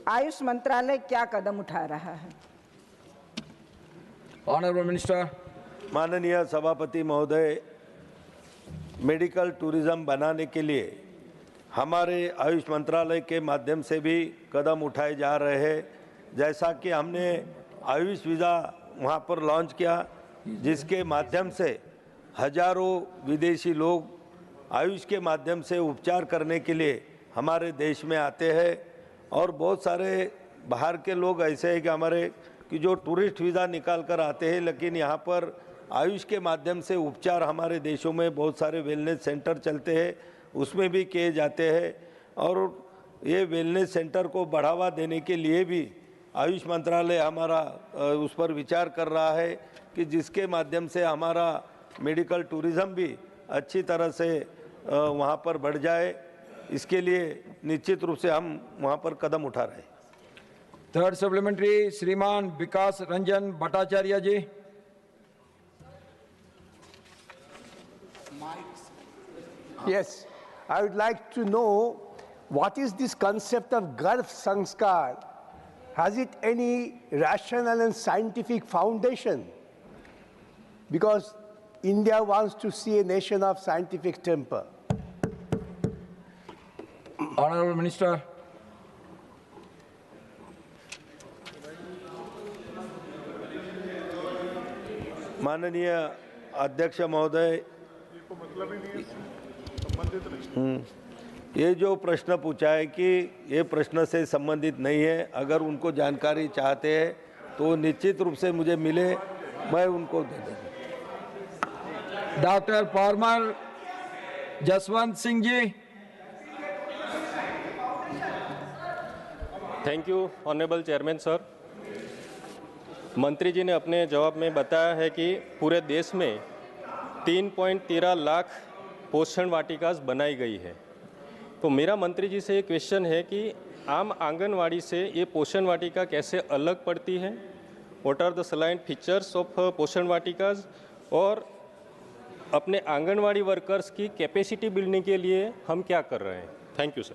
आयुष मंत्रालय क्या कदम उठा रहा है? Honourable minister. माननीय सभापति महोदय, मेडिकल टूरिज्म बनाने के लिए हमारे आयुष मंत्रालय के माध्यम से भी कदम उठाए जा रहे हैं। जैसा कि हमने आयुष वीज़ा वहाँ पर लॉन्च किया, जिसके माध्यम से हजारों विदेशी लोग आयुष के माध्यम से उपचार करने के लिए हमारे देश में आते हैं और बहुत सारे बाहर के लोग ऐसे हैं कि हमारे कि जो टूरिस्ट वीज़ा निकाल कर आते हैं, लेकिन यहाँ पर आयुष के माध्यम से उपचार हमारे देशों में बहुत सारे वेलनेस सेंटर चलते हैं, उसमें भी किए जाते हैं और ये वेलनेस सेंटर को बढ़ावा देने के लिए भी आयुष मंत्रालय हमारा उस पर विचार कर रहा है कि जिसके माध्यम से हमारा मेडिकल टूरिज्म भी अच्छी तरह से वहाँ पर बढ़ जाए। इसके लिए निश्चित रूप से हम वहाँ पर कदम उठा रहे हैं। थर्ड सप्लीमेंट्री, श्रीमान विकास रंजन भट्टाचार्य जी। Yes, I would like to know what is this concept of Garv Sanskar? Has it any rational and scientific foundation? Because India wants to see a nation of scientific temper. Honorable Minister. माननीय अध्यक्ष महोदय, ये जो प्रश्न पूछा है कि ये प्रश्न से संबंधित नहीं है, अगर उनको जानकारी चाहते हैं तो निश्चित रूप से मुझे मिले, मैं उनको दे दूँगा। Doctor Parmar Jaswant Singh ji. Thank you honourable chairman sir. मंत्री जी ने अपने जवाब में बताया है कि पूरे देश में 3.13 लाख पोषण वाटिकास बनाई गई है। तो मेरा मंत्री जी से ये क्वेश्चन है कि आम आंगनवाड़ी से ये पोषण वाटिका कैसे अलग पड़ती है? What are the salient features of पोषण वाटिकास? और अपने आंगनवाड़ी वर्कर्स की कैपेसिटी बिल्डिंग के लिए हम क्या कर रहे हैं? Thank you sir.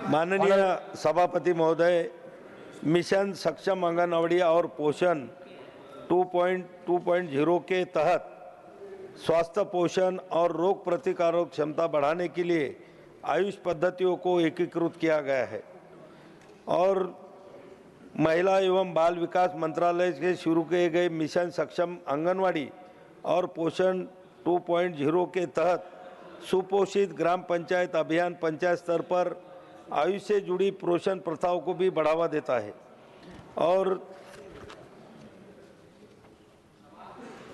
माननीय सभापति महोदय, मिशन सक्षम आंगनवाड़ी और पोषण 2.0 के तहत स्वास्थ्य पोषण और रोग प्रतिकारक क्षमता बढ़ाने के लिए आयुष पद्धतियों को एकीकृत किया गया है और महिला एवं बाल विकास मंत्रालय से शुरू किए गए मिशन सक्षम आंगनवाड़ी और पोषण 2.0 के तहत सुपोषित ग्राम पंचायत अभियान पंचायत स्तर पर आयुष से जुड़ी पोषण प्रथाओं को भी बढ़ावा देता है और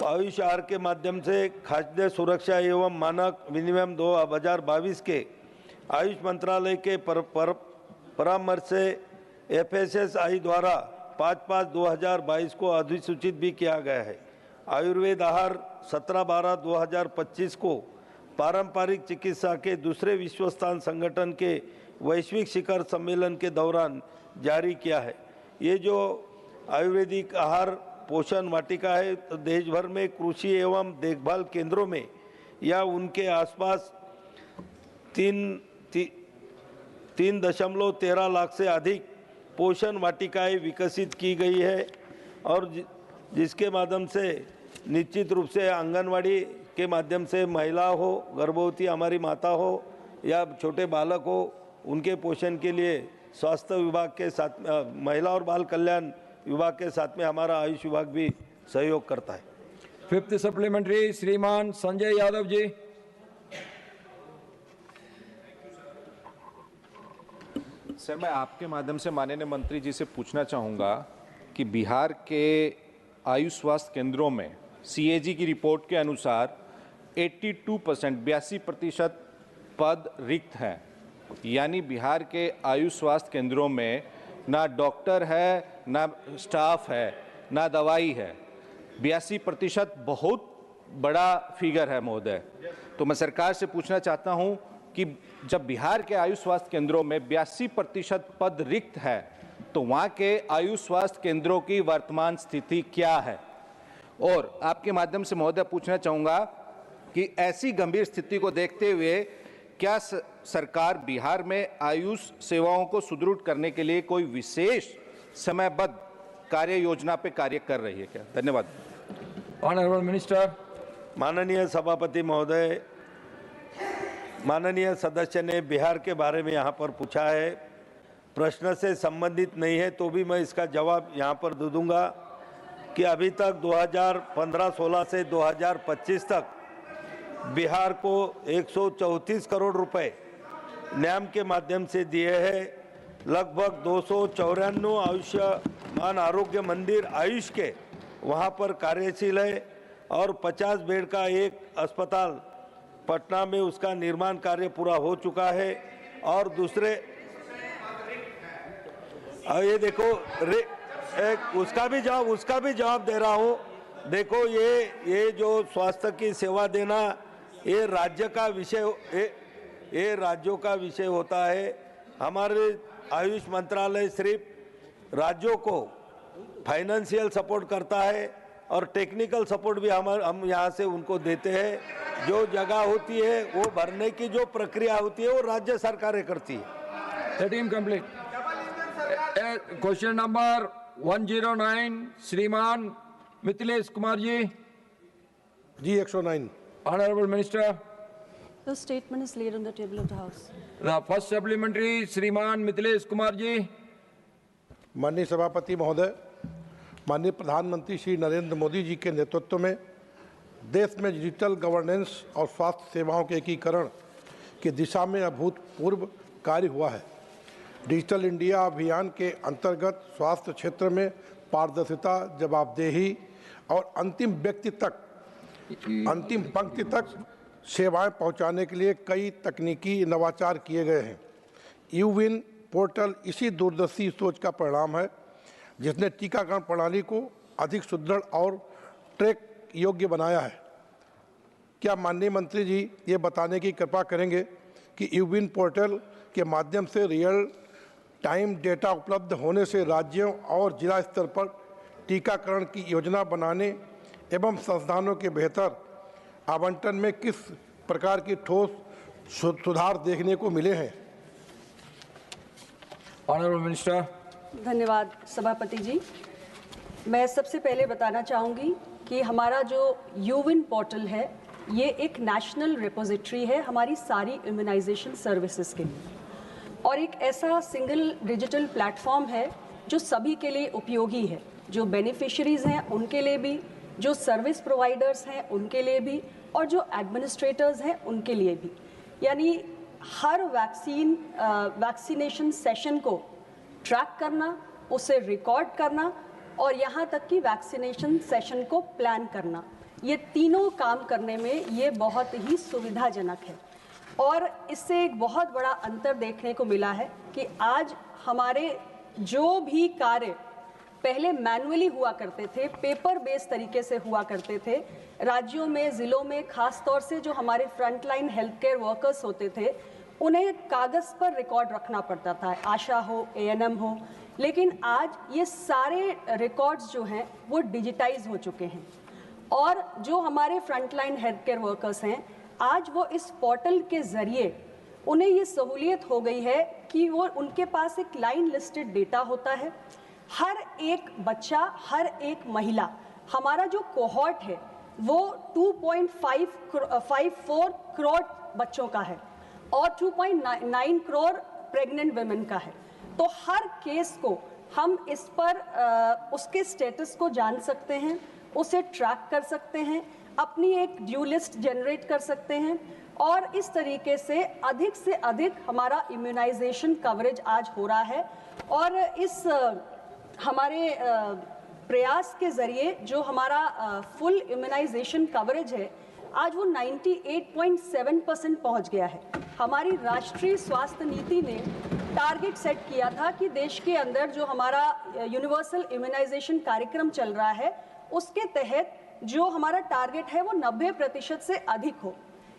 आयुष आहार के माध्यम से खाद्य सुरक्षा एवं मानक विनियम 2022 के आयुष मंत्रालय के परामर्श से FSSAI द्वारा 5/5/2022 को अधिसूचित भी किया गया है। आयुर्वेद आहार 17/12/2025 को पारंपरिक चिकित्सा के दूसरे विश्व स्थान संगठन के वैश्विक शिखर सम्मेलन के दौरान जारी किया है। ये जो आयुर्वेदिक आहार पोषण वाटिका है तो देश भर में कृषि एवं देखभाल केंद्रों में या उनके आसपास 3.13 लाख से अधिक पोषण वाटिकाएं विकसित की गई है और जिसके माध्यम से निश्चित रूप से आंगनवाड़ी के माध्यम से महिला हो, गर्भवती हमारी माता हो या छोटे बालक हो, उनके पोषण के लिए स्वास्थ्य विभाग के साथ महिला और बाल कल्याण विभाग के साथ में हमारा आयुष विभाग भी सहयोग करता है। 5th सप्लीमेंट्री श्रीमान संजय यादव जी। सर, मैं आपके माध्यम से माननीय मंत्री जी से पूछना चाहूँगा कि बिहार के आयुष स्वास्थ्य केंद्रों में CAG की रिपोर्ट के अनुसार 82% पद रिक्त हैं, यानी बिहार के आयुष स्वास्थ्य केंद्रों में ना डॉक्टर है, ना स्टाफ है, ना दवाई है। 82% बहुत बड़ा फिगर है महोदय। तो मैं सरकार से पूछना चाहता हूं कि जब बिहार के आयुष स्वास्थ्य केंद्रों में 82% पद रिक्त है तो वहां के आयुष स्वास्थ्य केंद्रों की वर्तमान स्थिति क्या है? और आपके माध्यम से महोदय पूछना चाहूँगा कि ऐसी गंभीर स्थिति को देखते हुए क्या सरकार बिहार में आयुष सेवाओं को सुदृढ़ करने के लिए कोई विशेष समयबद्ध कार्य योजना पे कार्य कर रही है क्या? धन्यवाद। Honourable minister. माननीय सभापति महोदय, माननीय सदस्य ने बिहार के बारे में यहाँ पर पूछा है, प्रश्न से संबंधित नहीं है तो भी मैं इसका जवाब यहाँ पर दे दूँगा कि अभी तक 2015-16 से 2025 तक बिहार को 134 करोड़ रुपए न्याम के माध्यम से दिए हैं। लगभग 294 आयुष्मान आरोग्य मंदिर आयुष के वहाँ पर कार्यशील है और 50 बेड का एक अस्पताल पटना में उसका निर्माण कार्य पूरा हो चुका है और दूसरे ये देखो उसका भी जवाब दे रहा हूँ। देखो ये जो स्वास्थ्य की सेवा देना ये राज्य का विषय, ये राज्यों का विषय होता है। हमारे आयुष मंत्रालय सिर्फ राज्यों को फाइनेंशियल सपोर्ट करता है और टेक्निकल सपोर्ट भी हम यहाँ से उनको देते हैं। जो जगह होती है वो भरने की जो प्रक्रिया होती है वो राज्य सरकारें करती है। Team complete. क्वेश्चन नंबर 109 श्रीमान मिथिलेश कुमार जी। जी 109। Honorable Minister. The statement is laid on the table of the House. The first supplementary, Shriman Mithilesh Kumar जी। माननीय सभापति महोदय, माननीय प्रधानमंत्री श्री नरेंद्र मोदी जी के नेतृत्व में देश में डिजिटल गवर्नेंस और स्वास्थ्य सेवाओं के एकीकरण की दिशा में अभूतपूर्व कार्य हुआ है। डिजिटल इंडिया अभियान के अंतर्गत स्वास्थ्य क्षेत्र में पारदर्शिता, जवाबदेही और अंतिम पंक्ति तक सेवाएं पहुंचाने के लिए कई तकनीकी नवाचार किए गए हैं। यूविन पोर्टल इसी दूरदर्शी सोच का परिणाम है जिसने टीकाकरण प्रणाली को अधिक सुदृढ़ और ट्रैक योग्य बनाया है। क्या माननीय मंत्री जी ये बताने की कृपा करेंगे कि यूविन पोर्टल के माध्यम से रियल टाइम डेटा उपलब्ध होने से राज्यों और जिला स्तर पर टीकाकरण की योजना बनाने एवं संस्थानों के बेहतर आवंटन में किस प्रकार की ठोस सुधार देखने को मिले हैं? Honourable minister. धन्यवाद सभापति जी। मैं सबसे पहले बताना चाहूँगी कि हमारा जो यूविन पोर्टल है ये एक नेशनल रिपोजिटरी है हमारी सारी इम्यूनाइजेशन सर्विसेज के लिए, और एक ऐसा सिंगल डिजिटल प्लेटफॉर्म है जो सभी के लिए उपयोगी है, जो बेनिफिशरीज़ हैं उनके लिए भी, जो सर्विस प्रोवाइडर्स हैं उनके लिए भी, और जो एडमिनिस्ट्रेटर्स हैं उनके लिए भी। यानी हर वैक्सीनेशन सेशन को ट्रैक करना, उसे रिकॉर्ड करना और यहाँ तक कि वैक्सीनेशन सेशन को प्लान करना, ये तीनों काम करने में ये बहुत ही सुविधाजनक है। और इससे एक बहुत बड़ा अंतर देखने को मिला है कि आज हमारे जो भी कार्य पहले मैनुअली हुआ करते थे, पेपर बेस्ड तरीके से हुआ करते थे, राज्यों में, ज़िलों में, खास तौर से जो हमारे फ्रंटलाइन हेल्थ केयर वर्कर्स होते थे उन्हें कागज़ पर रिकॉर्ड रखना पड़ता था, आशा हो, एएनएम हो, लेकिन आज ये सारे रिकॉर्ड्स जो हैं वो डिजिटाइज हो चुके हैं। और जो हमारे फ्रंटलाइन हेल्थ केयर वर्कर्स हैं आज वो इस पोर्टल के ज़रिए उन्हें ये सहूलियत हो गई है कि वो उनके पास एक लाइन लिस्टेड डेटा होता है। हर एक बच्चा, हर एक महिला, हमारा जो कोहॉर्ट है वो 2.54 करोड़ बच्चों का है और 2.9 करोड़ प्रेग्नेंट वुमेन का है। तो हर केस को हम इस पर उसके स्टेटस को जान सकते हैं, उसे ट्रैक कर सकते हैं, अपनी एक ड्यू लिस्ट जनरेट कर सकते हैं और इस तरीके से अधिक हमारा इम्यूनाइजेशन कवरेज आज हो रहा है। और इस हमारे प्रयास के ज़रिए जो हमारा फुल इम्यूनाइजेशन कवरेज है आज वो 98.7% पहुंच गया है। हमारी राष्ट्रीय स्वास्थ्य नीति ने टारगेट सेट किया था कि देश के अंदर जो हमारा यूनिवर्सल इम्यूनाइजेशन कार्यक्रम चल रहा है उसके तहत जो हमारा टारगेट है वो 90% से अधिक हो।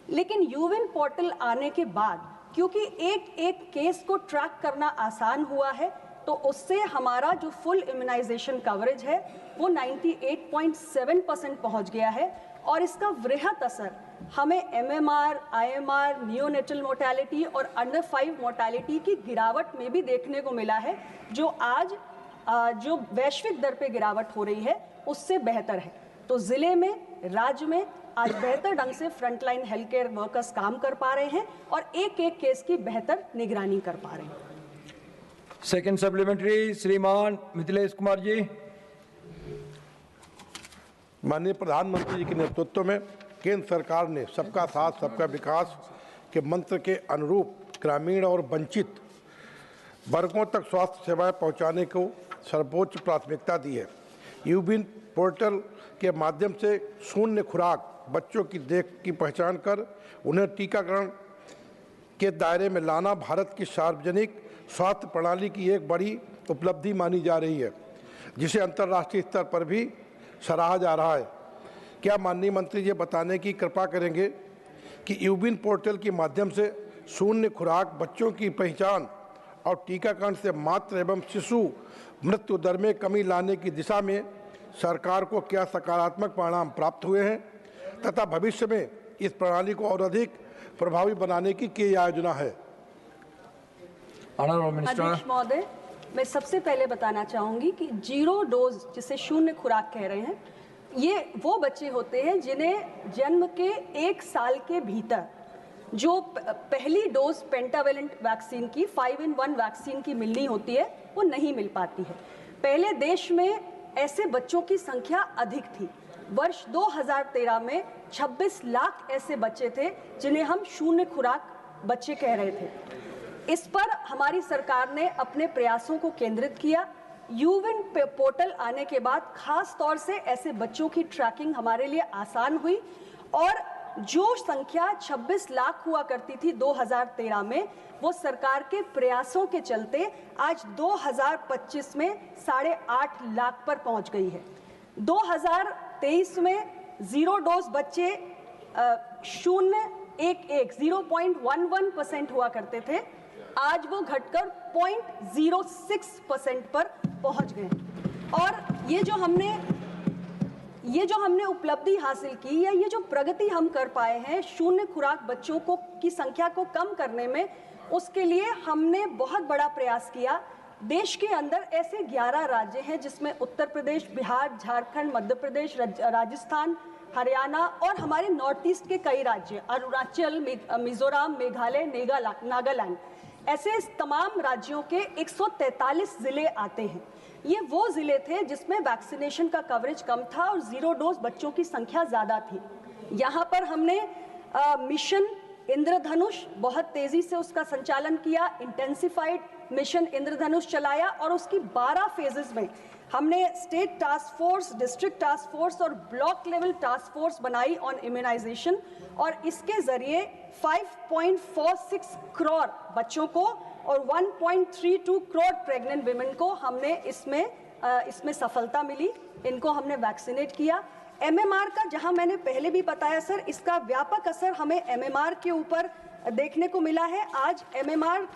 लेकिन यूविन पोर्टल आने के बाद क्योंकि एक केस को ट्रैक करना आसान हुआ है तो उससे हमारा जो फुल इम्यूनाइजेशन कवरेज है वो 98.7% पहुंच गया है। और इसका वृहत असर हमें MMR, IMR, नियोनेटल मोर्टेलिटी और अंडर 5 मोर्टेलिटी की गिरावट में भी देखने को मिला है, जो आज जो वैश्विक दर पे गिरावट हो रही है उससे बेहतर है। तो ज़िले में, राज्य में आज बेहतर ढंग से फ्रंटलाइन हेल्थ केयर वर्कर्स काम कर पा रहे हैं और एक केस की बेहतर निगरानी कर पा रहे हैं। सेकंड सप्लीमेंट्री श्रीमान मिथिलेश कुमार जी। माननीय प्रधानमंत्री जी के नेतृत्व में केंद्र सरकार ने सबका साथ सबका विकास के मंत्र के अनुरूप ग्रामीण और वंचित वर्गों तक स्वास्थ्य सेवाएं पहुंचाने को सर्वोच्च प्राथमिकता दी है। यूविन पोर्टल के माध्यम से शून्य खुराक बच्चों की पहचान कर उन्हें टीकाकरण के दायरे में लाना भारत की सार्वजनिक स्वास्थ्य प्रणाली की एक बड़ी उपलब्धि मानी जा रही है, जिसे अंतर्राष्ट्रीय स्तर पर भी सराहा जा रहा है। क्या माननीय मंत्री जी बताने की कृपा करेंगे कि यूविन पोर्टल के माध्यम से शून्य खुराक बच्चों की पहचान और टीकाकरण से मातृ एवं शिशु मृत्यु दर में कमी लाने की दिशा में सरकार को क्या सकारात्मक परिणाम प्राप्त हुए हैं तथा भविष्य में इस प्रणाली को और अधिक प्रभावी बनाने की क्या योजना है? अध्यक्ष महोदय, मैं सबसे पहले बताना चाहूँगी कि 0 डोज जिसे शून्य खुराक कह रहे हैं, ये वो बच्चे होते हैं जिन्हें जन्म के 1 साल के भीतर जो पहली डोज पेंटावेलेंट वैक्सीन की 5-in-1 वैक्सीन की मिलनी होती है वो नहीं मिल पाती है। पहले देश में ऐसे बच्चों की संख्या अधिक थी। वर्ष 2013 में 26 लाख ऐसे बच्चे थे जिन्हें हम शून्य खुराक बच्चे कह रहे थे। इस पर हमारी सरकार ने अपने प्रयासों को केंद्रित किया। यूविन पोर्टल आने के बाद खास तौर से ऐसे बच्चों की ट्रैकिंग हमारे लिए आसान हुई और जो संख्या 26 लाख हुआ करती थी 2013 में, वो सरकार के प्रयासों के चलते आज 2025 में 8.5 लाख पर पहुंच गई है। 2023 में 0 डोज बच्चे 0.11% हुआ करते थे, आज वो घटकर 0.06% पर पहुंच गए। और ये ये जो हमने उपलब्धि हासिल की या ये जो प्रगति हम कर पाए हैं शून्य खुराक बच्चों को की संख्या को कम करने में, उसके लिए हमने बहुत बड़ा प्रयास किया। देश के अंदर ऐसे 11 राज्य हैं जिसमें उत्तर प्रदेश, बिहार, झारखंड, मध्य प्रदेश, राजस्थान, हरियाणा और हमारे नॉर्थ ईस्ट के कई राज्य, अरुणाचल, मिजोरम, मेघालय, नागालैंड, ऐसे तमाम राज्यों के 143 जिले आते हैं। ये वो जिले थे जिसमें वैक्सीनेशन का कवरेज कम था और 0 डोज बच्चों की संख्या ज़्यादा थी। यहाँ पर हमने मिशन इंद्रधनुष बहुत तेज़ी से उसका संचालन किया, इंटेंसिफाइड मिशन इंद्रधनुष चलाया और उसकी 12 फेजेस में हमने state task force, district task force और ब्लॉक लेवल टास्क फोर्स बनाई ऑन इम्यूनाइजेशन और इसके ज़रिए 5.46 करोड़ बच्चों को और 1.32 करोड़ प्रेग्नेंट विमेन को हमने इसमें सफलता मिली, इनको हमने वैक्सीनेट किया। एमएमआर का, जहां मैंने पहले भी बताया सर, इसका व्यापक असर हमें एमएमआर के ऊपर देखने को मिला है। आज एमएमआर,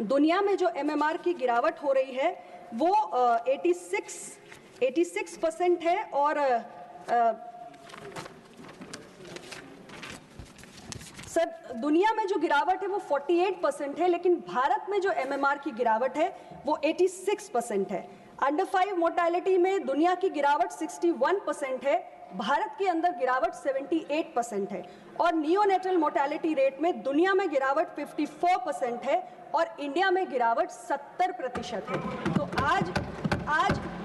दुनिया में जो एमएमआर की गिरावट हो रही है वो 86% है और सर दुनिया में जो गिरावट है वो 48% है, लेकिन भारत में जो एमएमआर की गिरावट है वो 86% है। अंडर 5 मोर्टेलिटी में दुनिया की गिरावट 61% है, भारत के अंदर गिरावट 78% है और नियोनेटल मोर्टेलिटी रेट में दुनिया में गिरावट 54% है और इंडिया में गिरावट 70% है। तो आज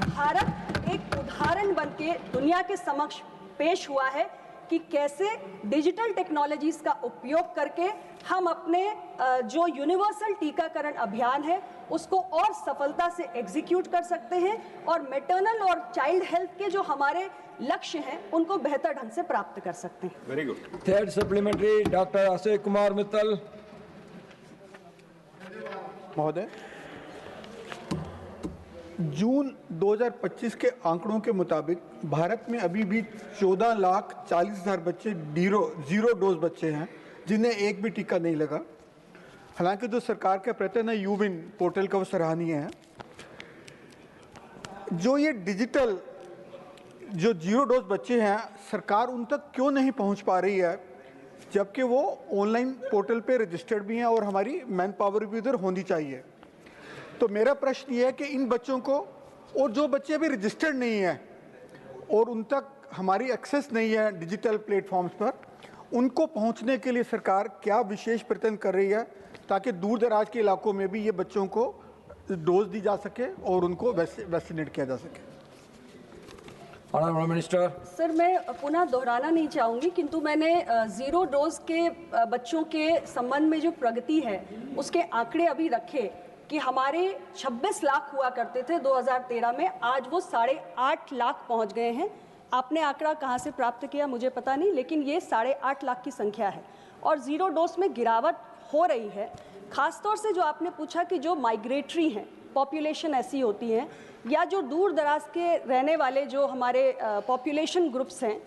भारत एक उदाहरण बनके दुनिया के समक्ष पेश हुआ है कि कैसे डिजिटल टेक्नोलॉजीज का उपयोग करके हम अपने जो यूनिवर्सल टीकाकरण अभियान है उसको और सफलता से एग्जीक्यूट कर सकते हैं और मैटरनल और चाइल्ड हेल्थ के जो हमारे लक्ष्य हैं उनको बेहतर ढंग से प्राप्त कर सकते हैं। Very good. Third supplementary doctor Akshay Kumar Mittal महोदय, जून 2025 के आंकड़ों के मुताबिक भारत में अभी भी 14,40,000 बच्चे जीरो डोज बच्चे हैं जिन्हें एक भी टीका नहीं लगा। हालांकि जो सरकार का प्रयत्न है यूविन पोर्टल का वो सराहनीय है। जो ये डिजिटल जो 0 डोज बच्चे हैं सरकार उन तक क्यों नहीं पहुंच पा रही है, जबकि वो ऑनलाइन पोर्टल पे रजिस्टर्ड भी हैं और हमारी मैन पावर भी उधर होनी चाहिए। तो मेरा प्रश्न ये है कि इन बच्चों को, और जो बच्चे अभी रजिस्टर्ड नहीं हैं और उन तक हमारी एक्सेस नहीं है डिजिटल प्लेटफॉर्म्स पर, उनको पहुंचने के लिए सरकार क्या विशेष प्रयत्न कर रही है ताकि दूर दराज के इलाकों में भी ये बच्चों को डोज दी जा सके और उनको वैक्सीनेट किया जा सके। Honourable minister. सर मैं पुनः दोहराना नहीं चाहूँगी, किंतु मैंने 0 डोज के बच्चों के संबंध में जो प्रगति है उसके आंकड़े अभी रखे कि हमारे 26 लाख हुआ करते थे 2013 में, आज वो 8.5 लाख पहुंच गए हैं। आपने आंकड़ा कहां से प्राप्त किया मुझे पता नहीं, लेकिन ये 8.5 लाख की संख्या है और 0 डोज में गिरावट हो रही है। खासतौर से जो आपने पूछा कि जो माइग्रेटरी हैं, पॉपुलेशन ऐसी होती है या जो दूर दराज के रहने वाले जो हमारे पॉपुलेशन ग्रुप्स हैं,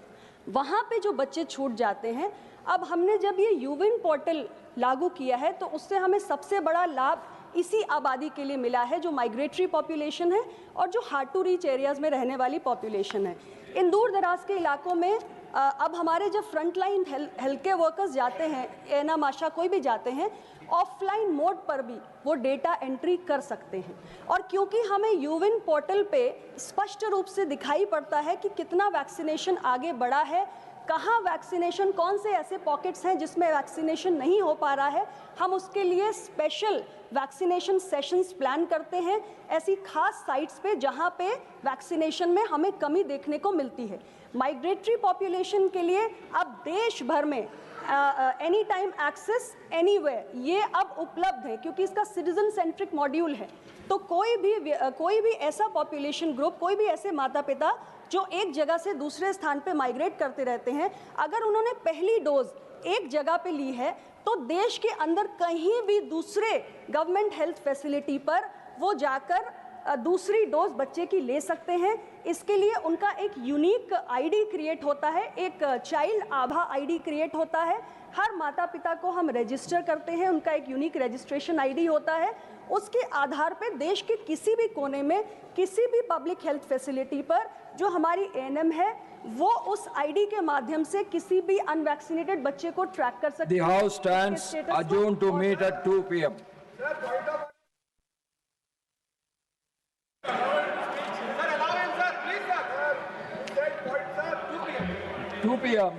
वहाँ पे जो बच्चे छूट जाते हैं। अब हमने जब ये यूविन पोर्टल लागू किया है तो उससे हमें सबसे बड़ा लाभ इसी आबादी के लिए मिला है जो माइग्रेटरी पॉपुलेशन है और जो हार्ड टू रीच एरियाज़ में रहने वाली पॉपुलेशन है। इन दूर दराज के इलाकों में अब हमारे जब फ्रंटलाइन हेल्थ केयर वर्कर्स जाते हैं, एना माशा कोई भी जाते हैं, ऑफलाइन मोड पर भी वो डेटा एंट्री कर सकते हैं और क्योंकि हमें यूविन पोर्टल पे स्पष्ट रूप से दिखाई पड़ता है कि कितना वैक्सीनेशन आगे बढ़ा है, कहाँ वैक्सीनेशन, कौन से ऐसे पॉकेट्स हैं जिसमें वैक्सीनेशन नहीं हो पा रहा है, हम उसके लिए स्पेशल वैक्सीनेशन सेशंस प्लान करते हैं ऐसी खास साइट्स पे जहाँ पे वैक्सीनेशन में हमें कमी देखने को मिलती है। माइग्रेटरी पॉपुलेशन के लिए अब देश भर में एनी टाइम एक्सेस एनीवेयर ये अब उपलब्ध है क्योंकि इसका सिटीजन सेंट्रिक मॉड्यूल है। तो कोई भी ऐसा पॉपुलेशन ग्रुप, कोई भी ऐसे माता पिता जो एक जगह से दूसरे स्थान पे माइग्रेट करते रहते हैं, अगर उन्होंने पहली डोज एक जगह पे ली है तो देश के अंदर कहीं भी दूसरे गवर्नमेंट हेल्थ फैसिलिटी पर वो जाकर दूसरी डोज बच्चे की ले सकते हैं। इसके लिए उनका एक यूनिक आईडी क्रिएट होता है, एक चाइल्ड आभा आईडी क्रिएट होता है। हर माता पिता को हम रजिस्टर करते हैं, उनका एक यूनिक रजिस्ट्रेशन आईडी होता है। उसके आधार पर देश के किसी भी कोने में किसी भी पब्लिक हेल्थ फैसिलिटी पर जो हमारी एएनएम है वो उस आईडी के माध्यम से किसी भी अनवैक्सीनेटेड बच्चे को ट्रैक कर सकते The हैं। House stands adjourned to meet at 2 p.m. 2 p.m.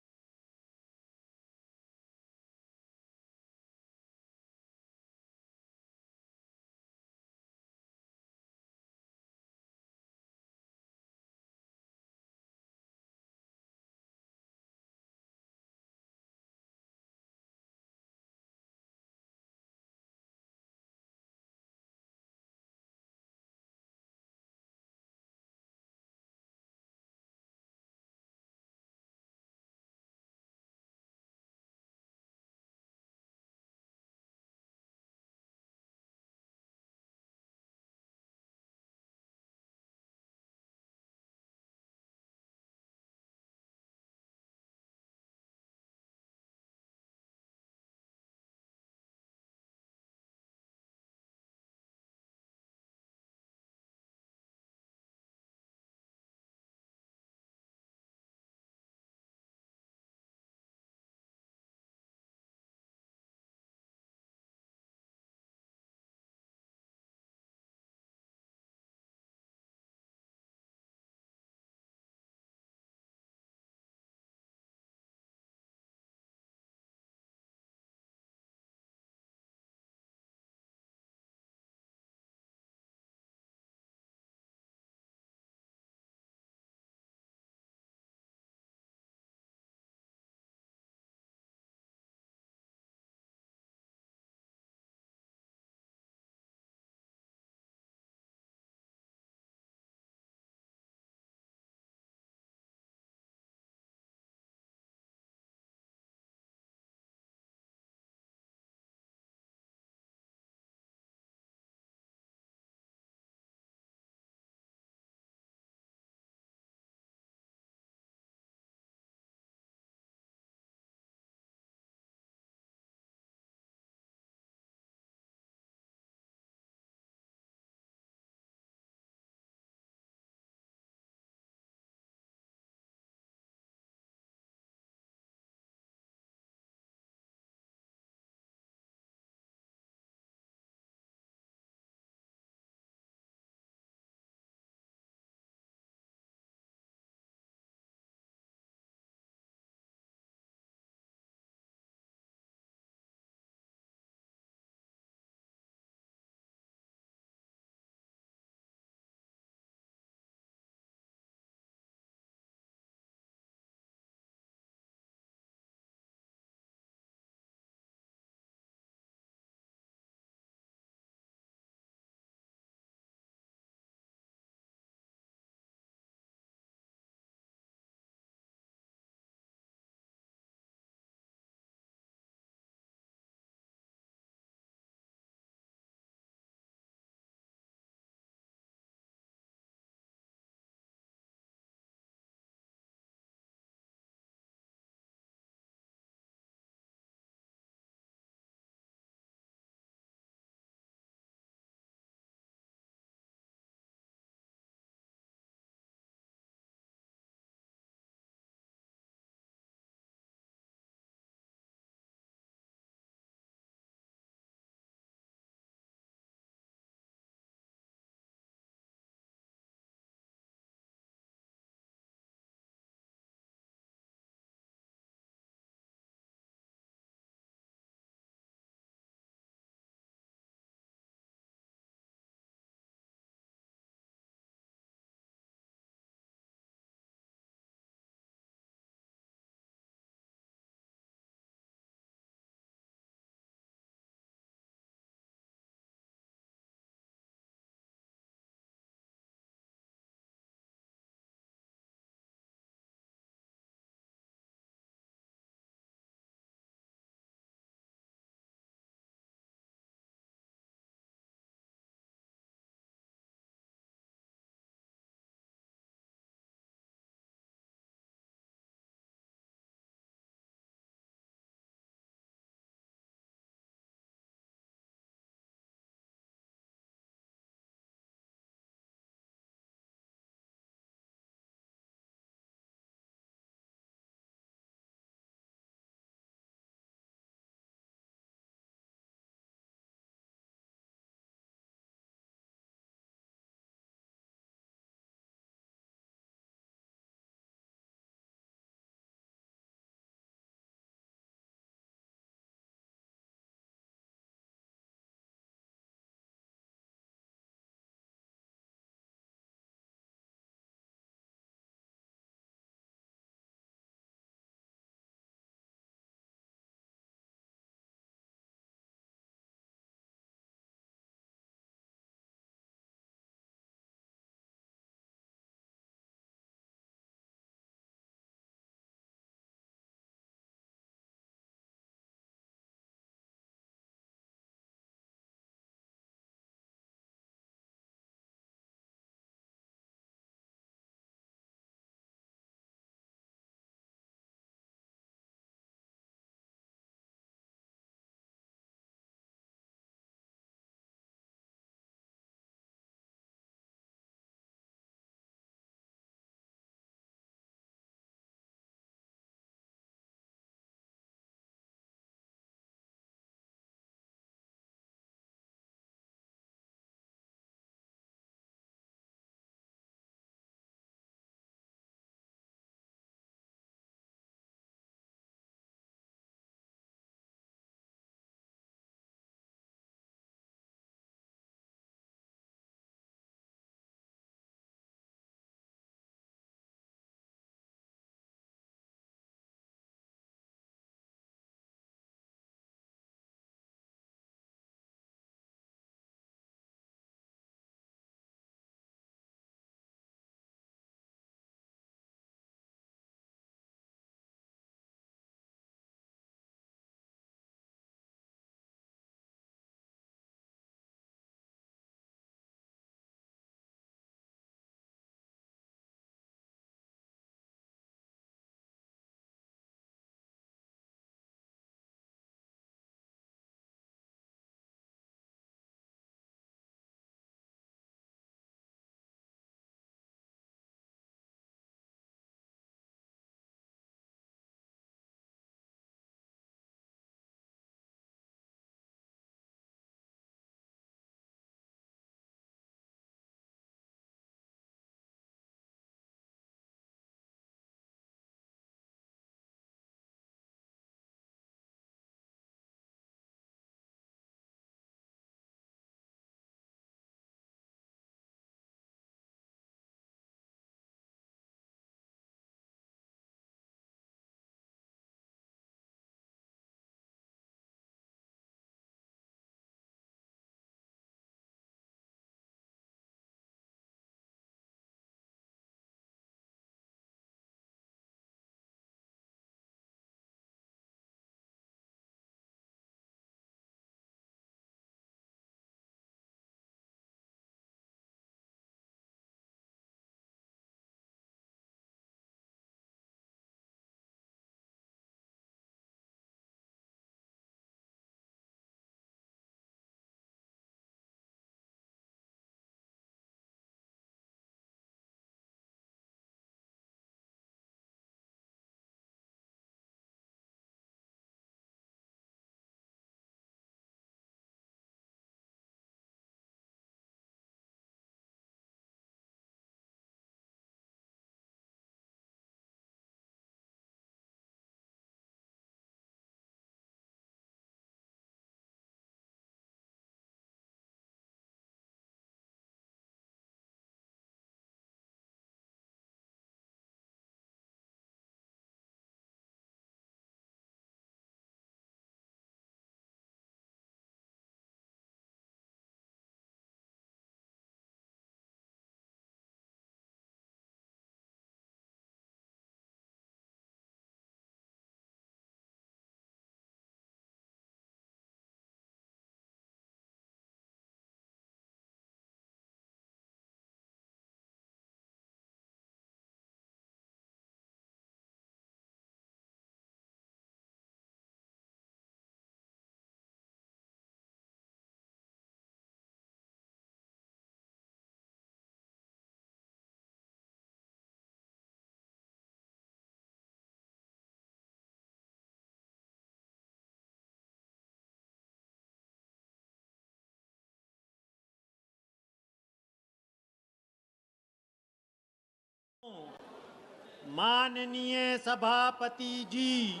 माननीय सभापति जी,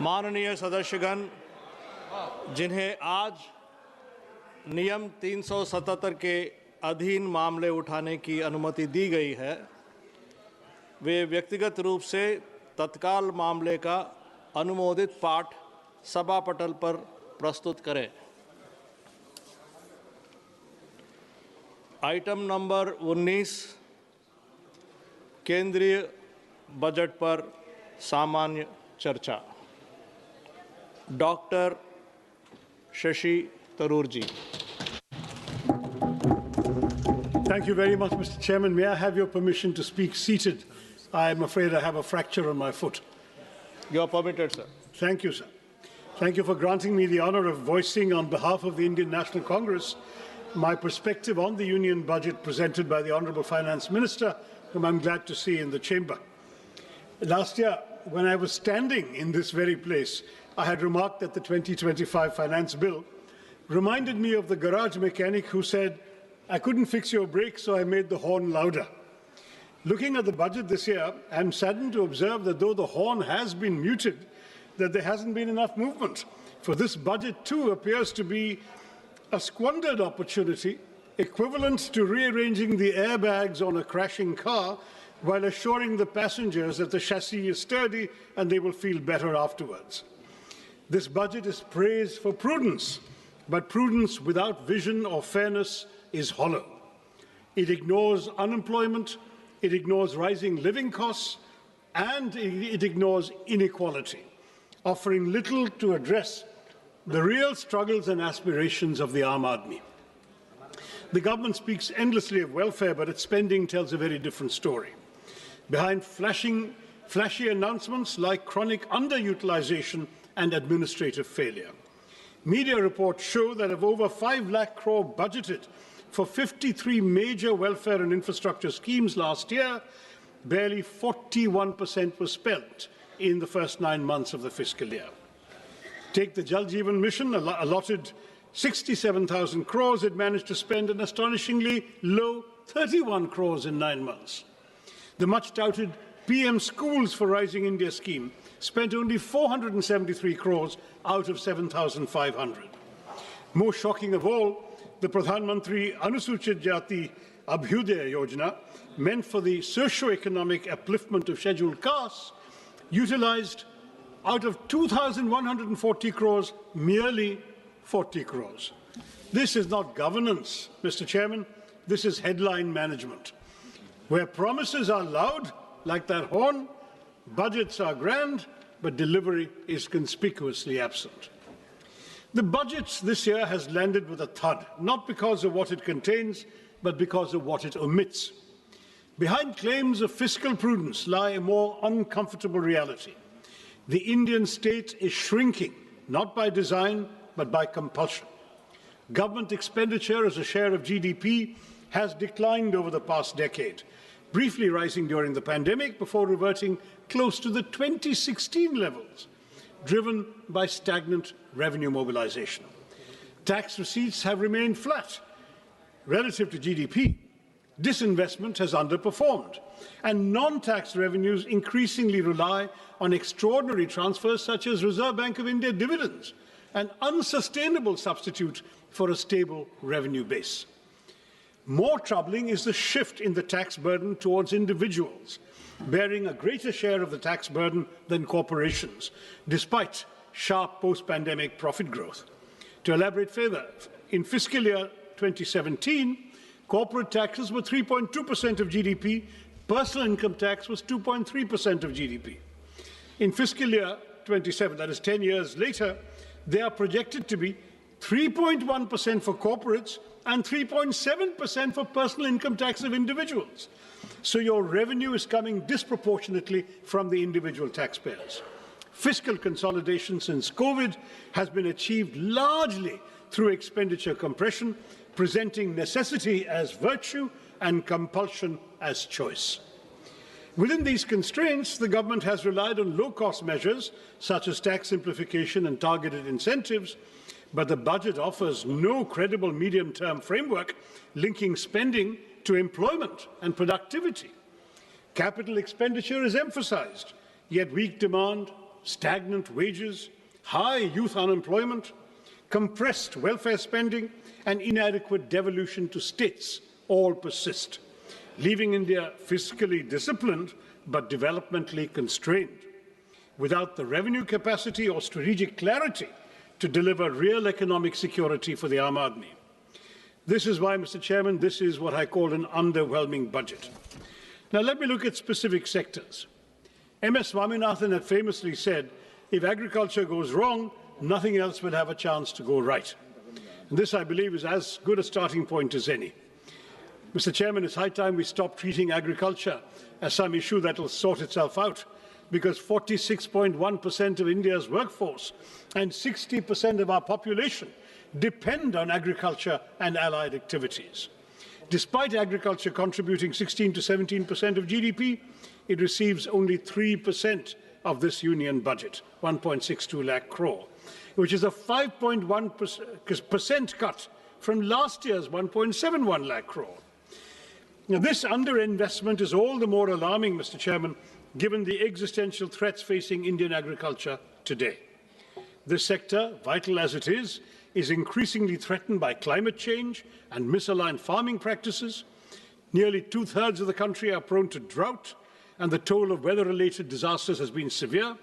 माननीय सदस्यगण, जिन्हें आज नियम 377 के अधीन मामले उठाने की अनुमति दी गई है, वे व्यक्तिगत रूप से तत्काल मामले का अनुमोदित पाठ सभा पटल पर प्रस्तुत करें। आइटम नंबर 19, केंद्रीय बजट पर सामान्य चर्चा। Doctor Shashi Tharoor ji. Thank you very much, Mr. Chairman. May I have your permission to speak seated? I am afraid I have a fracture on my foot. You are permitted, sir. Thank you, sir. Thank you for granting me the honor of voicing on behalf of the Indian National Congress my perspective on the Union budget presented by the Honourable Finance Minister, whom I'm glad to see in the chamber. Last year, when I was standing in this very place, I had remarked that the 2025 Finance Bill reminded me of the garage mechanic who said, "I couldn't fix your brakes, so I made the horn louder." Looking at the budget this year, I'm saddened to observe that though the horn has been muted, that there hasn't been enough movement. For this budget too appears to be a squandered opportunity, equivalent to rearranging the airbags on a crashing car while assuring the passengers that the chassis is sturdy and they will feel better afterwards. This budget is praised for prudence, but prudence without vision or fairness is hollow. It ignores unemployment, it ignores rising living costs, and it ignores inequality, offering little to address the real struggles and aspirations of the Aam Aadmi. The government speaks endlessly of welfare, but its spending tells a very different story. Behind flashy announcements like chronic underutilization and administrative failure. Media reports show that of over 5 lakh crore budgeted for 53 major welfare and infrastructure schemes last year, barely 41% was spent in the first 9 months of the fiscal year. Take the Jal Jeevan Mission, allotted 67,000 crores, it managed to spend an astonishingly low 31 crores in 9 months. The much-touted PM Schools for Rising India scheme spent only 473 crores out of 7,500. More shocking of all, the Pradhan Mantri Anusuchit Jati Abhyudaya Yojana, meant for the socio-economic upliftment of scheduled castes, utilized out of 2,140 crores, merely 40 crores. This is not governance, Mr. Chairman. This is headline management. Where promises are loud, like that horn, budgets are grand, but delivery is conspicuously absent. The budget this year has landed with a thud, not because of what it contains, but because of what it omits. Behind claims of fiscal prudence lie a more uncomfortable reality. The Indian state is shrinking, not by design, but by compulsion. Government expenditure as a share of GDP has declined over the past decade, briefly rising during the pandemic before reverting close to the 2016 levels, driven by stagnant revenue mobilization. Tax receipts have remained flat relative to GDP. Disinvestment has underperformed, and non-tax revenues increasingly rely on extraordinary transfers such as Reserve Bank of India dividends, an unsustainable substitute for a stable revenue base. More troubling is the shift in the tax burden towards individuals, bearing a greater share of the tax burden than corporations, despite sharp post-pandemic profit growth. To elaborate further, in fiscal year 2017, corporate taxes were 3.2% of GDP, personal income tax was 2.3% of GDP. In fiscal year 27, that is 10 years later, they are projected to be 3.1% for corporates and 3.7% for personal income tax of individuals. So your revenue is coming disproportionately from the individual taxpayers. Fiscal consolidation since COVID has been achieved largely through expenditure compression, presenting necessity as virtue and compulsion as choice. Within these constraints, the government has relied on low-cost measures such as tax simplification and targeted incentives, but the budget offers no credible medium-term framework linking spending to employment and productivity. Capital expenditure is emphasized, yet weak demand, stagnant wages, high youth unemployment, compressed welfare spending, and inadequate devolution to states all persist, leaving India fiscally disciplined but developmentally constrained, without the revenue capacity or strategic clarity to deliver real economic security for the Aam Aadmi. This is why, Mr. Chairman, this is what I call an underwhelming budget. Now, let me look at specific sectors. M.S. Swaminathan had famously said, if agriculture goes wrong, nothing else would have a chance to go right. And this, I believe, is as good a starting point as any. Mr. Chairman, it's high time we stop treating agriculture as some issue that will sort itself out, because 46.1% of India's workforce and 60% of our population depend on agriculture and allied activities. Despite agriculture contributing 16 to 17% of GDP, it receives only 3% of this union budget, 1.62 lakh crore, which is a 5.1% cut from last year's 1.71 lakh crore. Now, this underinvestment is all the more alarming, Mr. Chairman, given the existential threats facing Indian agriculture today. This sector, vital as it is increasingly threatened by climate change and misaligned farming practices. Nearly two-thirds of the country are prone to drought, and the toll of weather-related disasters has been severe.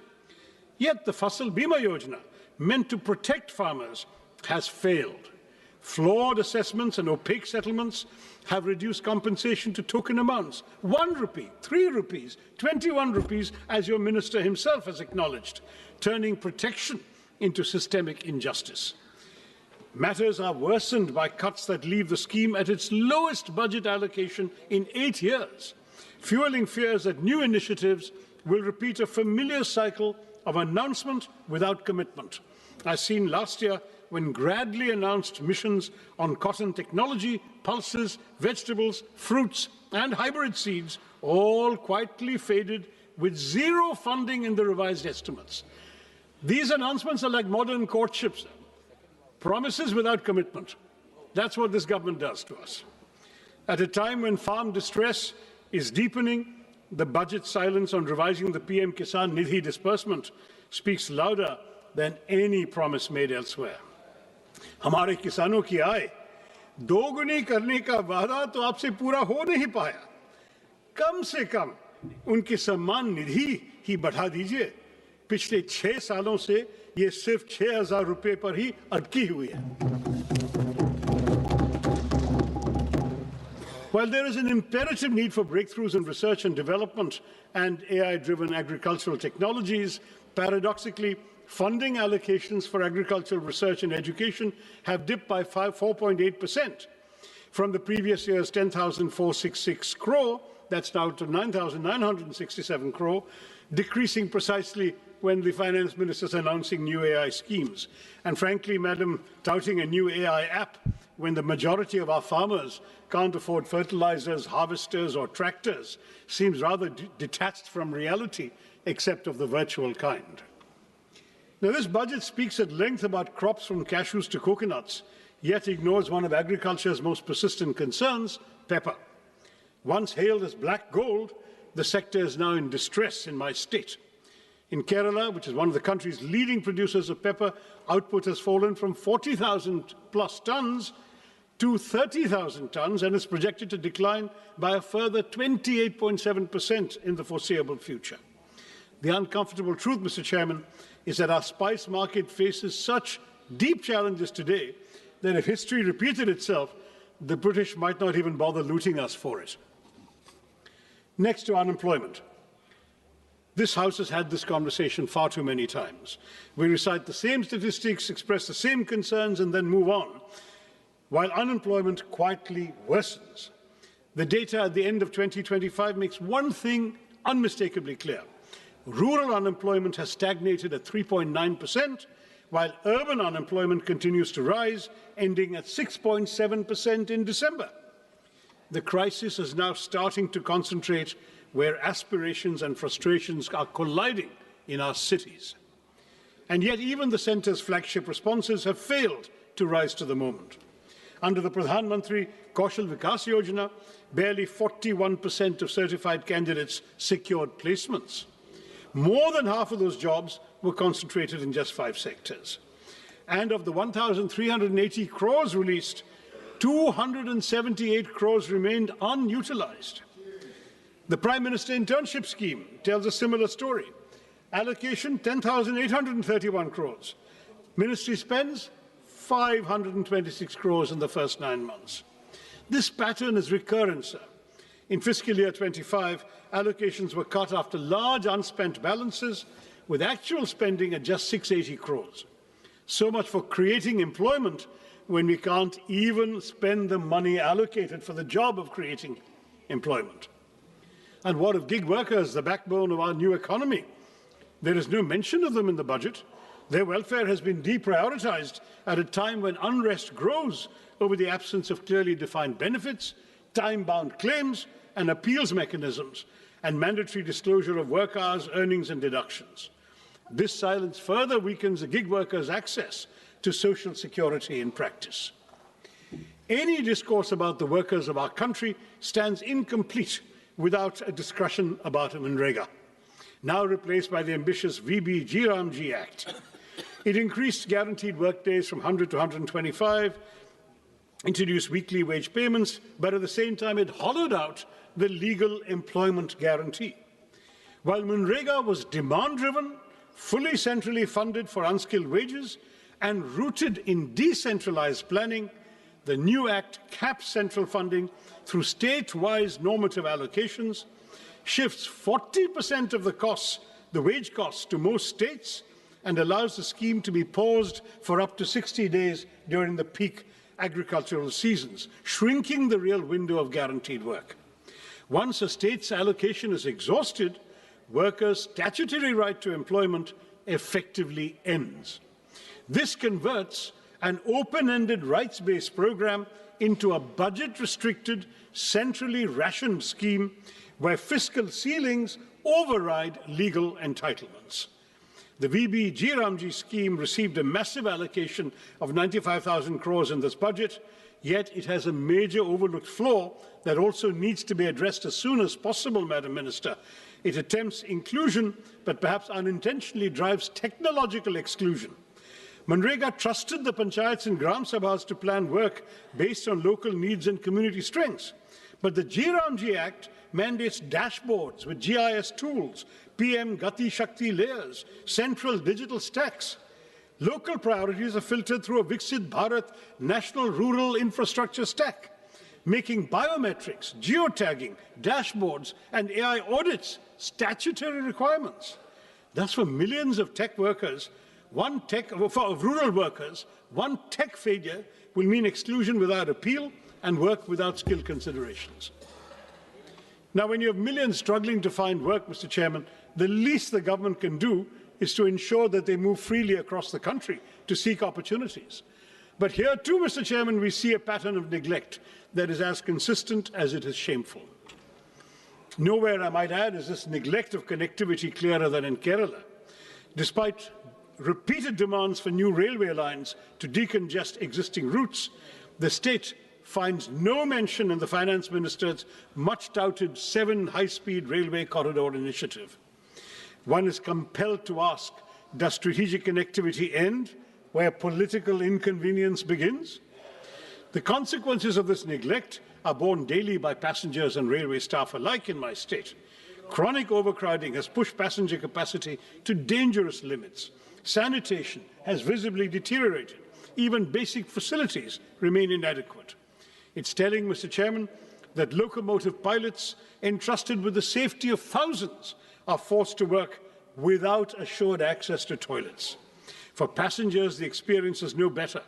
Yet the Fasal Bima Yojana, meant to protect farmers, has failed. Flawed assessments and opaque settlements have reduced compensation to token amounts, 1 rupee, 3 rupees, 21 rupees, as your minister himself has acknowledged, turning protection into systemic injustice. Matters are worsened by cuts that leave the scheme at its lowest budget allocation in 8 years, fueling fears that new initiatives will repeat a familiar cycle of announcement without commitment, as seen last year when Gradley announced missions on cotton technology, pulses, vegetables, fruits, and hybrid seeds, all quietly faded with zero funding in the revised estimates. These announcements are like modern courtships. Promises without commitment. That's what this government does to us. At a time when farm distress is deepening, the budget silence on revising the PM Kisan Nidhi disbursement speaks louder than any promise made elsewhere. हमारे किसानों की आय दोगुनी करने का वादा तो आपसे पूरा हो नहीं पाया। कम से कम उनकी सम्मान निधि ही बढ़ा दीजिए। पिछले 6 सालों से ये सिर्फ 6,000 रुपए पर ही अटकी हुई है। While there is an imperative need for breakthroughs in research and development and AI-driven agricultural technologies, paradoxically, funding allocations for agricultural research and education have dipped by 4.8% from the previous year's 10,466 crore, that's now to 9,967 crore, decreasing precisely when the finance minister is announcing new AI schemes. And frankly, Madam, touting a new AI app when the majority of our farmers can't afford fertilizers, harvesters, or tractors seems rather detached from reality, except of the virtual kind. Now, this budget speaks at length about crops from cashews to coconuts, yet ignores one of agriculture's most persistent concerns, pepper. Once hailed as black gold, the sector is now in distress in my state. In Kerala, which is one of the country's leading producers of pepper, output has fallen from 40,000 plus tons to 30,000 tons and is projected to decline by a further 28.7% in the foreseeable future. The uncomfortable truth, Mr. Chairman, is that our spice market faces such deep challenges today that if history repeated itself, the British might not even bother looting us for it. Next to unemployment. This House has had this conversation far too many times. We recite the same statistics, express the same concerns, and then move on, while unemployment quietly worsens. The data at the end of 2025 makes one thing unmistakably clear. Rural unemployment has stagnated at 3.9%, while urban unemployment continues to rise, ending at 6.7% in December. The crisis is now starting to concentrate where aspirations and frustrations are colliding in our cities. And yet even the centre's flagship responses have failed to rise to the moment. Under the Pradhan Mantri Kaushal Vikas Yojana, barely 41% of certified candidates secured placements. More than half of those jobs were concentrated in just 5 sectors. And of the 1,380 crores released, 278 crores remained unutilized. The Prime Minister Internship Scheme tells a similar story. Allocation 10,831 crores. Ministry spends 526 crores in the first 9 months. This pattern is recurrent, sir. In fiscal year 25, allocations were cut after large unspent balances, with actual spending at just 680 crores. So much for creating employment when we can't even spend the money allocated for the job of creating employment. And what of gig workers, the backbone of our new economy? There is no mention of them in the budget. Their welfare has been deprioritized at a time when unrest grows over the absence of clearly defined benefits, time-bound claims and appeals mechanisms, and mandatory disclosure of work hours, earnings and deductions. This silence further weakens the gig workers' access to social security in practice. Any discourse about the workers of our country stands incomplete without a discussion about Manrega, now replaced by the ambitious VBG Ramji Act. It increased guaranteed work days from 100 to 125, introduced weekly wage payments, but at the same time it hollowed out the legal employment guarantee. While Manrega was demand-driven, fully centrally funded for unskilled wages, and rooted in decentralized planning, the new Act caps central funding through state-wise normative allocations, shifts 40% of the costs, the wage costs, to most states, and allows the scheme to be paused for up to 60 days during the peak agricultural seasons, shrinking the real window of guaranteed work. Once a state's allocation is exhausted, workers' statutory right to employment effectively ends. This converts an open-ended rights-based program into a budget-restricted, centrally rationed scheme where fiscal ceilings override legal entitlements. The VBG Ramji scheme received a massive allocation of 95,000 crores in this budget, yet it has a major overlooked flaw that also needs to be addressed as soon as possible, Madam Minister. It attempts inclusion, but perhaps unintentionally drives technological exclusion. Manrega trusted the panchayats and gram sabhas to plan work based on local needs and community strengths. But the GRAMG Act mandates dashboards with GIS tools, PM Gati Shakti layers, central digital stacks. Local priorities are filtered through a Viksit Bharat National Rural Infrastructure Stack, making biometrics, geotagging, dashboards, and AI audits statutory requirements. Thus, for millions of tech workers, rural workers, one tech failure will mean exclusion without appeal and work without skill considerations. Now, when you have millions struggling to find work, Mr. Chairman, the least the government can do is to ensure that they move freely across the country to seek opportunities. But here too, Mr. Chairman, we see a pattern of neglect that is as consistent as it is shameful. Nowhere, I might add, is this neglect of connectivity clearer than in Kerala. Despite repeated demands for new railway lines to decongest existing routes, the state finds no mention in the Finance Minister's much-touted 7 high-speed railway corridor initiative. One is compelled to ask, does strategic connectivity end where political inconvenience begins? The consequences of this neglect are borne daily by passengers and railway staff alike in my state. Chronic overcrowding has pushed passenger capacity to dangerous limits. Sanitation has visibly deteriorated. Even basic facilities remain inadequate. It's telling, Mr. Chairman, that locomotive pilots entrusted with the safety of thousands are forced to work without assured access to toilets. For passengers, the experience is no better.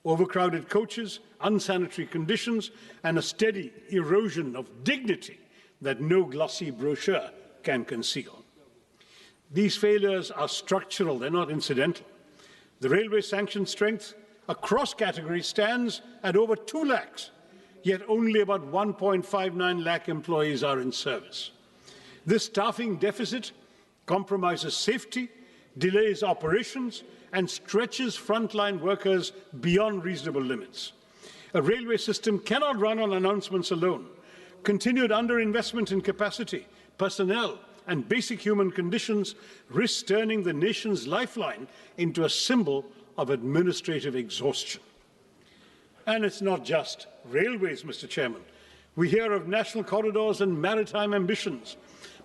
Overcrowded coaches, unsanitary conditions, and a steady erosion of dignity that no glossy brochure can conceal. These failures are structural, they're not incidental. The railway sanction strength across categories stands at over 2 lakhs, yet only about 1.59 lakh employees are in service. This staffing deficit compromises safety, delays operations, and stretches frontline workers beyond reasonable limits. A railway system cannot run on announcements alone. Continued underinvestment in capacity, personnel, and basic human conditions risks turning the nation's lifeline into a symbol of administrative exhaustion. And it's not just railways, Mr. Chairman. We hear of national corridors and maritime ambitions,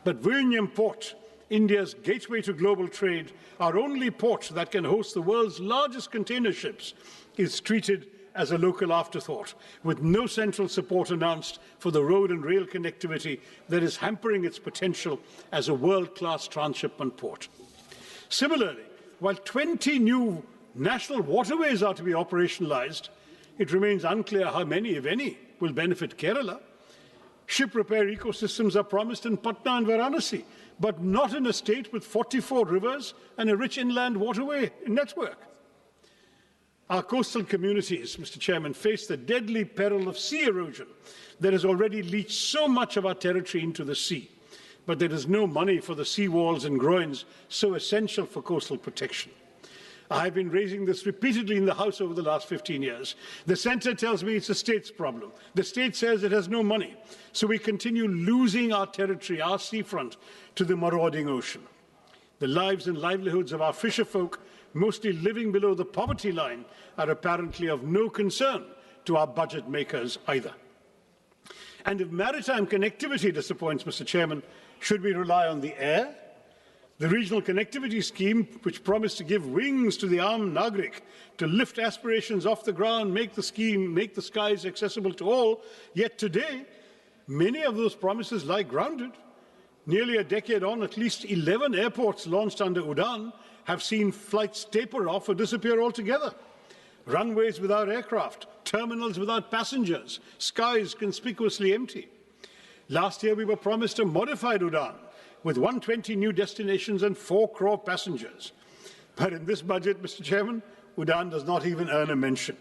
but Vizhinjam Port, India's gateway to global trade, our only port that can host the world's largest container ships, is treated as a local afterthought, with no central support announced for the road and rail connectivity that is hampering its potential as a world-class transshipment port. Similarly, while 20 new national waterways are to be operationalized, it remains unclear how many, if any, will benefit Kerala. Ship repair ecosystems are promised in Patna and Varanasi, but not in a state with 44 rivers and a rich inland waterway network. Our coastal communities, Mr. Chairman, face the deadly peril of sea erosion that has already leached so much of our territory into the sea. But there is no money for the sea walls and groins so essential for coastal protection. I have been raising this repeatedly in the House over the last 15 years. The centre tells me it's the state's problem. The state says it has no money. So we continue losing our territory, our seafront, to the marauding ocean. The lives and livelihoods of our fisherfolk, mostly living below the poverty line, are apparently of no concern to our budget makers either. And if maritime connectivity disappoints, Mr. Chairman, should we rely on the air? The regional connectivity scheme, which promised to give wings to the armed Nagrik to lift aspirations off the ground, make the skies accessible to all, yet today, many of those promises lie grounded. Nearly a decade on, at least 11 airports launched under UDAN have seen flights taper off or disappear altogether. Runways without aircraft, terminals without passengers, skies conspicuously empty. Last year, we were promised a modified UDAN with 120 new destinations and 4 crore passengers. But in this budget, Mr. Chairman, UDAN does not even earn a mention.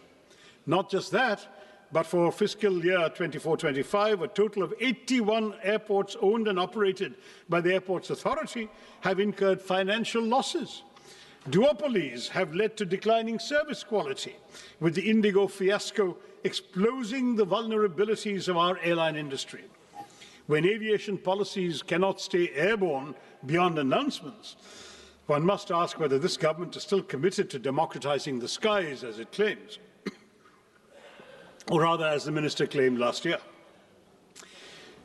Not just that, but for fiscal year 24-25, a total of 81 airports owned and operated by the Airports Authority have incurred financial losses. Duopolies have led to declining service quality, with the Indigo fiasco exposing the vulnerabilities of our airline industry. When aviation policies cannot stay airborne beyond announcements, one must ask whether this government is still committed to democratizing the skies, as it claims, or rather, as the minister claimed last year.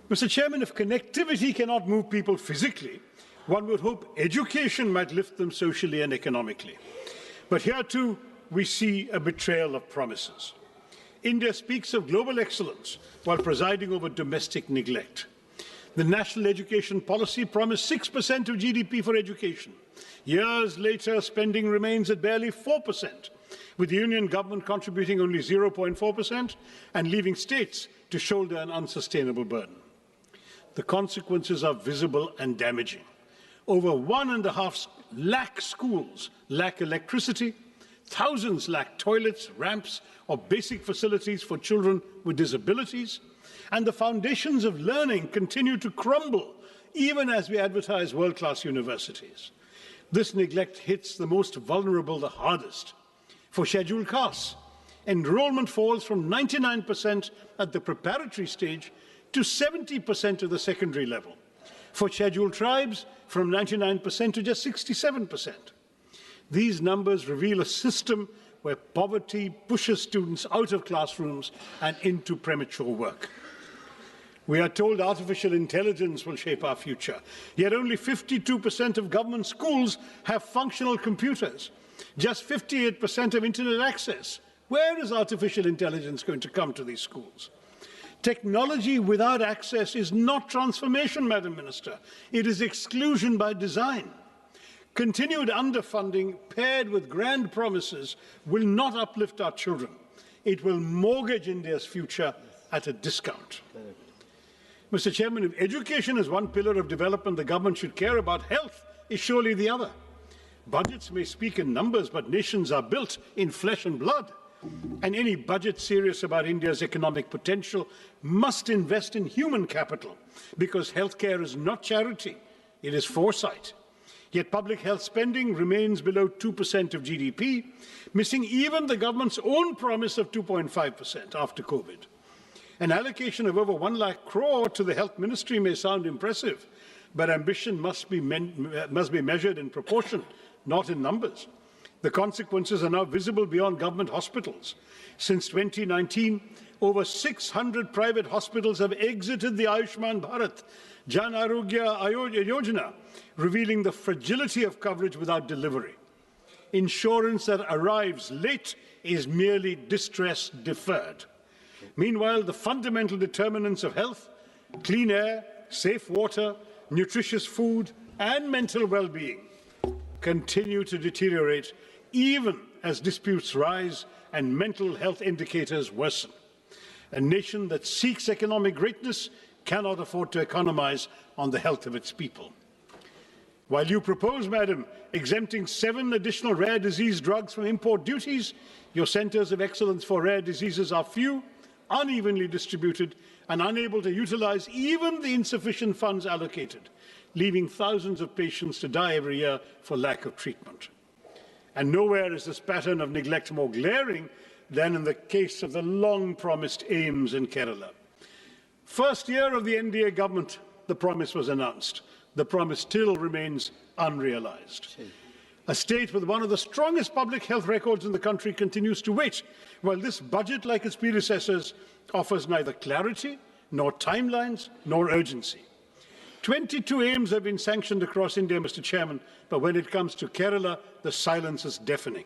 Mr. Chairman, if connectivity cannot move people physically, one would hope education might lift them socially and economically. But here too, we see a betrayal of promises. India speaks of global excellence while presiding over domestic neglect. The national education policy promised 6% of GDP for education. Years later, spending remains at barely 4%, with the union government contributing only 0.4% and leaving states to shoulder an unsustainable burden. The consequences are visible and damaging. Over 1.5 lakh schools lack electricity, thousands lack toilets, ramps, or basic facilities for children with disabilities, and the foundations of learning continue to crumble even as we advertise world-class universities. This neglect hits the most vulnerable the hardest. For scheduled castes, enrollment falls from 99% at the preparatory stage to 70% at the secondary level. For scheduled tribes, from 99% to just 67%. These numbers reveal a system where poverty pushes students out of classrooms and into premature work. We are told artificial intelligence will shape our future, yet only 52% of government schools have functional computers, just 58% have internet access. Where is artificial intelligence going to come to these schools? Technology without access is not transformation, Madam Minister. It is exclusion by design. Continued underfunding paired with grand promises will not uplift our children. It will mortgage India's future at a discount. Mr. Chairman, if education is one pillar of development the government should care about, health is surely the other. Budgets may speak in numbers, but nations are built in flesh and blood. And any budget serious about India's economic potential must invest in human capital, because healthcare is not charity, it is foresight. Yet public health spending remains below 2% of GDP, missing even the government's own promise of 2.5% after COVID. An allocation of over 1 lakh crore to the health ministry may sound impressive, but ambition must be measured in proportion, not in numbers. The consequences are now visible beyond government hospitals. Since 2019, over 600 private hospitals have exited the Ayushman Bharat Jan Arogya Yojana, revealing the fragility of coverage without delivery. Insurance that arrives late is merely distress deferred. Meanwhile, the fundamental determinants of health, clean air, safe water, nutritious food, and mental well-being continue to deteriorate even as disputes rise and mental health indicators worsen. A nation that seeks economic greatness cannot afford to economize on the health of its people. While you propose, Madam, exempting 7 additional rare disease drugs from import duties, your centres of excellence for rare diseases are few, unevenly distributed, and unable to utilize even the insufficient funds allocated, leaving thousands of patients to die every year for lack of treatment. And nowhere is this pattern of neglect more glaring than in the case of the long-promised AIMS in Kerala. First year of the NDA government, the promise was announced. The promise still remains unrealized. A state with one of the strongest public health records in the country continues to wait, while this budget, like its predecessors, offers neither clarity, nor timelines, nor urgency. 22 AIMS have been sanctioned across India, Mr. Chairman, but when it comes to Kerala, the silence is deafening.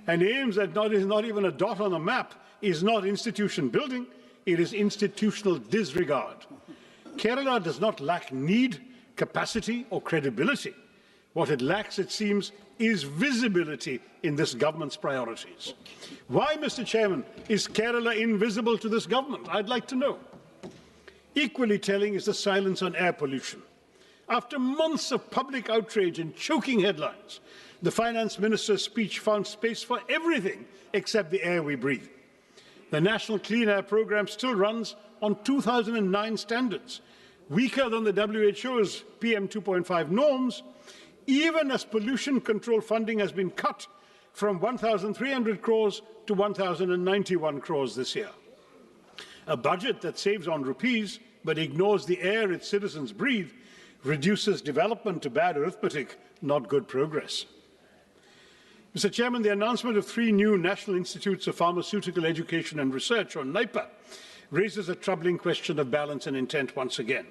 And AIMS that is not even a dot on a map is not institution building, it is institutional disregard. Kerala does not lack need, capacity, or credibility. What it lacks, it seems, is visibility in this government's priorities. Why, Mr. Chairman, is Kerala invisible to this government? I'd like to know. Equally telling is the silence on air pollution. After months of public outrage and choking headlines, the finance minister's speech found space for everything except the air we breathe. The National Clean Air Programme still runs on 2009 standards, weaker than the WHO's PM 2.5 norms, even as pollution control funding has been cut from 1,300 crores to 1,091 crores this year. A budget that saves on rupees but ignores the air its citizens breathe reduces development to bad arithmetic, not good progress. Mr. Chairman, the announcement of 3 new National Institutes of Pharmaceutical Education and Research, or NIPA, raises a troubling question of balance and intent once again.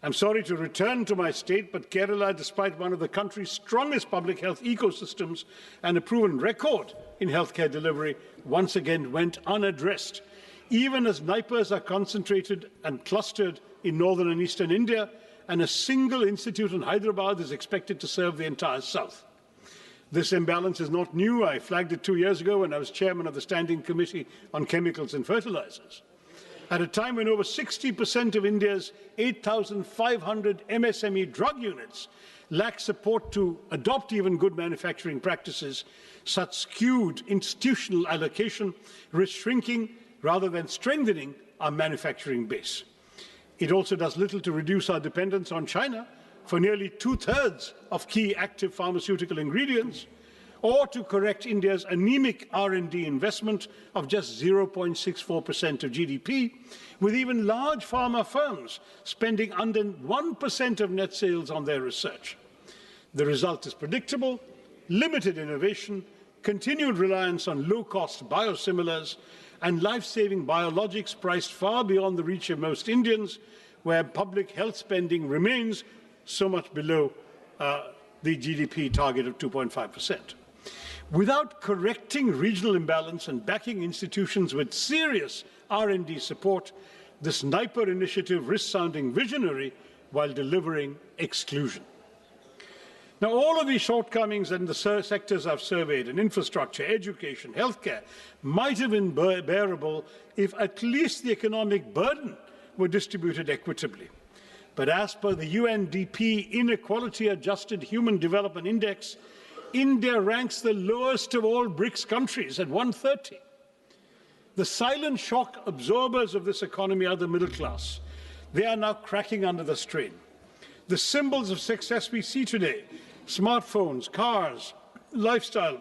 I'm sorry to return to my state, but Kerala, despite one of the country's strongest public health ecosystems and a proven record in healthcare delivery, once again went unaddressed. Even as NIPAs are concentrated and clustered in northern and eastern India, and a single institute in Hyderabad is expected to serve the entire south. This imbalance is not new. I flagged it 2 years ago when I was chairman of the Standing Committee on Chemicals and Fertilizers. At a time when over 60% of India's 8,500 MSME drug units lack support to adopt even good manufacturing practices, such skewed institutional allocation risks shrinking rather than strengthening our manufacturing base. It also does little to reduce our dependence on China for nearly 2/3 of key active pharmaceutical ingredients, or to correct India's anemic R&D investment of just 0.64% of GDP, with even large pharma firms spending under 1% of net sales on their research. The result is predictable: limited innovation, continued reliance on low-cost biosimilars, and life-saving biologics priced far beyond the reach of most Indians, where public health spending remains so much below the GDP target of 2.5%. Without correcting regional imbalance and backing institutions with serious R&D support, this NIPER initiative risks sounding visionary while delivering exclusion. Now, all of these shortcomings in the sectors I've surveyed, in infrastructure, education, healthcare, might have been bearable if at least the economic burden were distributed equitably. But as per the UNDP Inequality Adjusted Human Development Index, India ranks the lowest of all BRICS countries at 130. The silent shock absorbers of this economy are the middle class. They are now cracking under the strain. The symbols of success we see today, smartphones, cars, lifestyle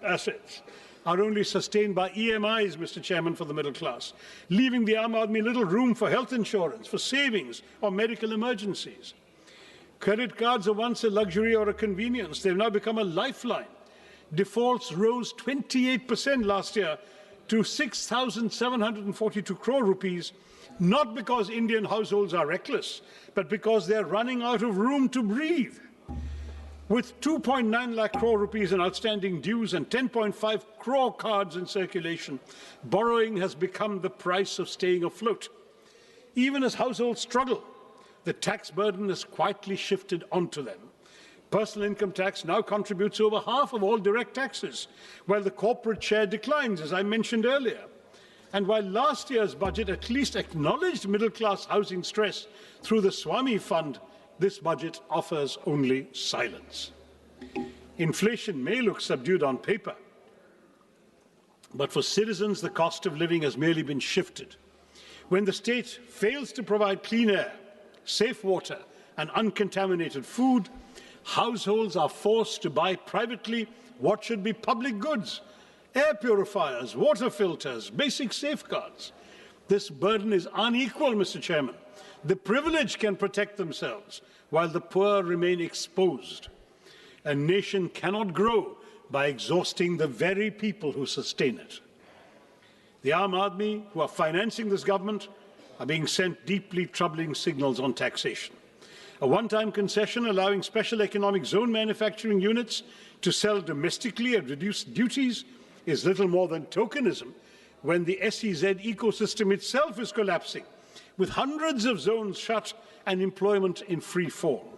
assets, are only sustained by EMIs, Mr. Chairman, for the middle class, leaving the Aam Aadmi little room for health insurance, for savings or medical emergencies. Credit cards are once a luxury or a convenience. They've now become a lifeline. Defaults rose 28% last year to 6,742 crore rupees, not because Indian households are reckless, but because they're running out of room to breathe. With 2.9 lakh crore rupees in outstanding dues and 10.5 crore cards in circulation, borrowing has become the price of staying afloat. Even as households struggle, the tax burden has quietly shifted onto them. Personal income tax now contributes over half of all direct taxes, while the corporate share declines, as I mentioned earlier. And while last year's budget at least acknowledged middle-class housing stress through the Swami Fund, this budget offers only silence. Inflation may look subdued on paper, but for citizens, the cost of living has merely been shifted. When the state fails to provide clean air, safe water, and uncontaminated food, households are forced to buy privately what should be public goods: air purifiers, water filters, basic safeguards. This burden is unequal, Mr. Chairman. The privileged can protect themselves, while the poor remain exposed. A nation cannot grow by exhausting the very people who sustain it. The Aam Aadmi, who are financing this government, are being sent deeply troubling signals on taxation. A one-time concession allowing special economic zone manufacturing units to sell domestically at reduced duties is little more than tokenism when the SEZ ecosystem itself is collapsing, with hundreds of zones shut and employment in free fall.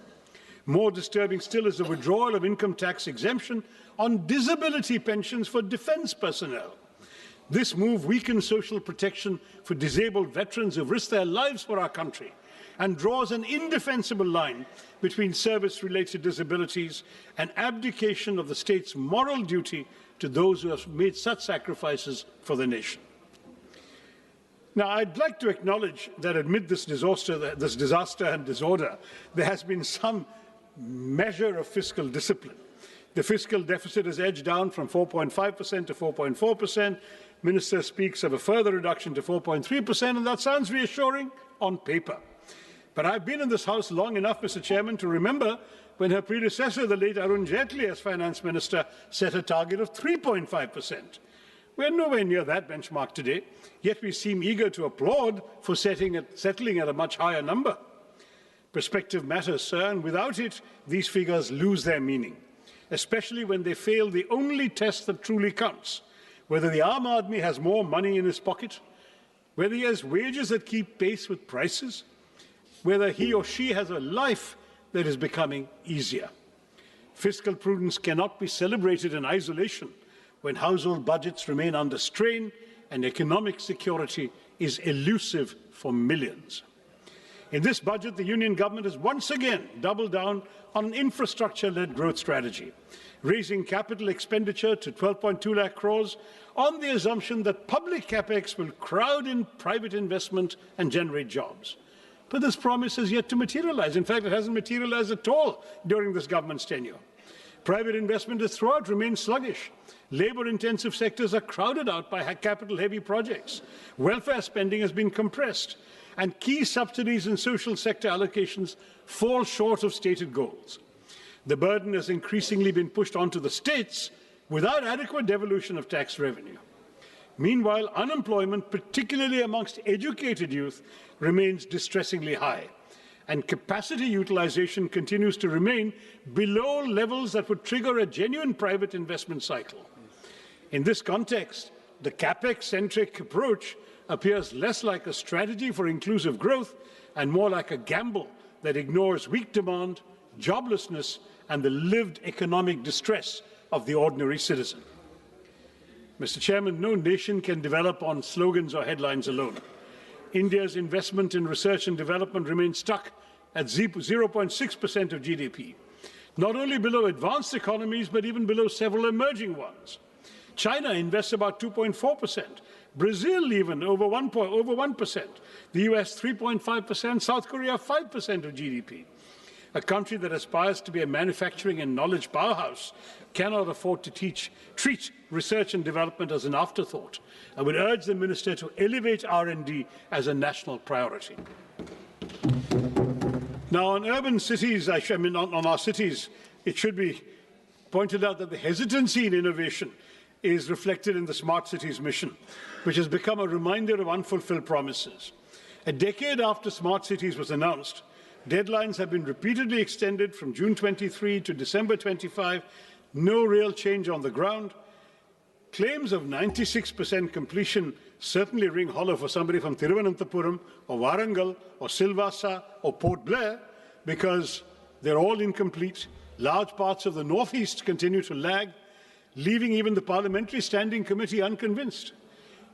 More disturbing still is the withdrawal of income tax exemption on disability pensions for defence personnel. This move weakens social protection for disabled veterans who've risked their lives for our country and draws an indefensible line between service-related disabilities and abdication of the state's moral duty to those who have made such sacrifices for the nation. Now, I'd like to acknowledge that amid this disaster and disorder, there has been some measure of fiscal discipline. The fiscal deficit has edged down from 4.5% to 4.4%. Minister speaks of a further reduction to 4.3%, and that sounds reassuring on paper. But I've been in this House long enough, Mr. Chairman, to remember when her predecessor, the late Arun Jaitley, as Finance Minister, set a target of 3.5%. We're nowhere near that benchmark today, yet we seem eager to applaud for settling at a much higher number. Perspective matters, sir, and without it, these figures lose their meaning, especially when they fail the only test that truly counts: whether the Aam Aadmi has more money in his pocket, whether he has wages that keep pace with prices, whether he or she has a life that is becoming easier. Fiscal prudence cannot be celebrated in isolation when household budgets remain under strain and economic security is elusive for millions. In this budget, the Union government has once again doubled down on an infrastructure-led growth strategy, raising capital expenditure to 12.2 lakh crores on the assumption that public capex will crowd in private investment and generate jobs. But this promise has yet to materialize. In fact, it hasn't materialized at all during this government's tenure. Private investment has throughout remained sluggish. Labor-intensive sectors are crowded out by capital-heavy projects. Welfare spending has been compressed, and key subsidies and social sector allocations fall short of stated goals. The burden has increasingly been pushed onto the states without adequate devolution of tax revenue. Meanwhile, unemployment, particularly amongst educated youth, remains distressingly high, and capacity utilization continues to remain below levels that would trigger a genuine private investment cycle. In this context, the capex-centric approach appears less like a strategy for inclusive growth and more like a gamble that ignores weak demand, joblessness, and the lived economic distress of the ordinary citizen. Mr. Chairman, no nation can develop on slogans or headlines alone. India's investment in research and development remains stuck at 0.6% of GDP. not only below advanced economies, but even below several emerging ones. China invests about 2.4%, Brazil even over 1%, the US 3.5%, South Korea 5% of GDP. A country that aspires to be a manufacturing and knowledge powerhouse cannot afford to treat research and development as an afterthought. I would urge the Minister to elevate R&D as a national priority. Now, on urban cities, on our cities, it should be pointed out that the hesitancy in innovation is reflected in the Smart Cities mission, which has become a reminder of unfulfilled promises. A decade after Smart Cities was announced, deadlines have been repeatedly extended from June 23 to December 25, no real change on the ground. Claims of 96% completion certainly ring hollow for somebody from Thiruvananthapuram or Warangal or Silvassa or Port Blair, because they're all incomplete. Large parts of the Northeast continue to lag, leaving even the Parliamentary Standing Committee unconvinced.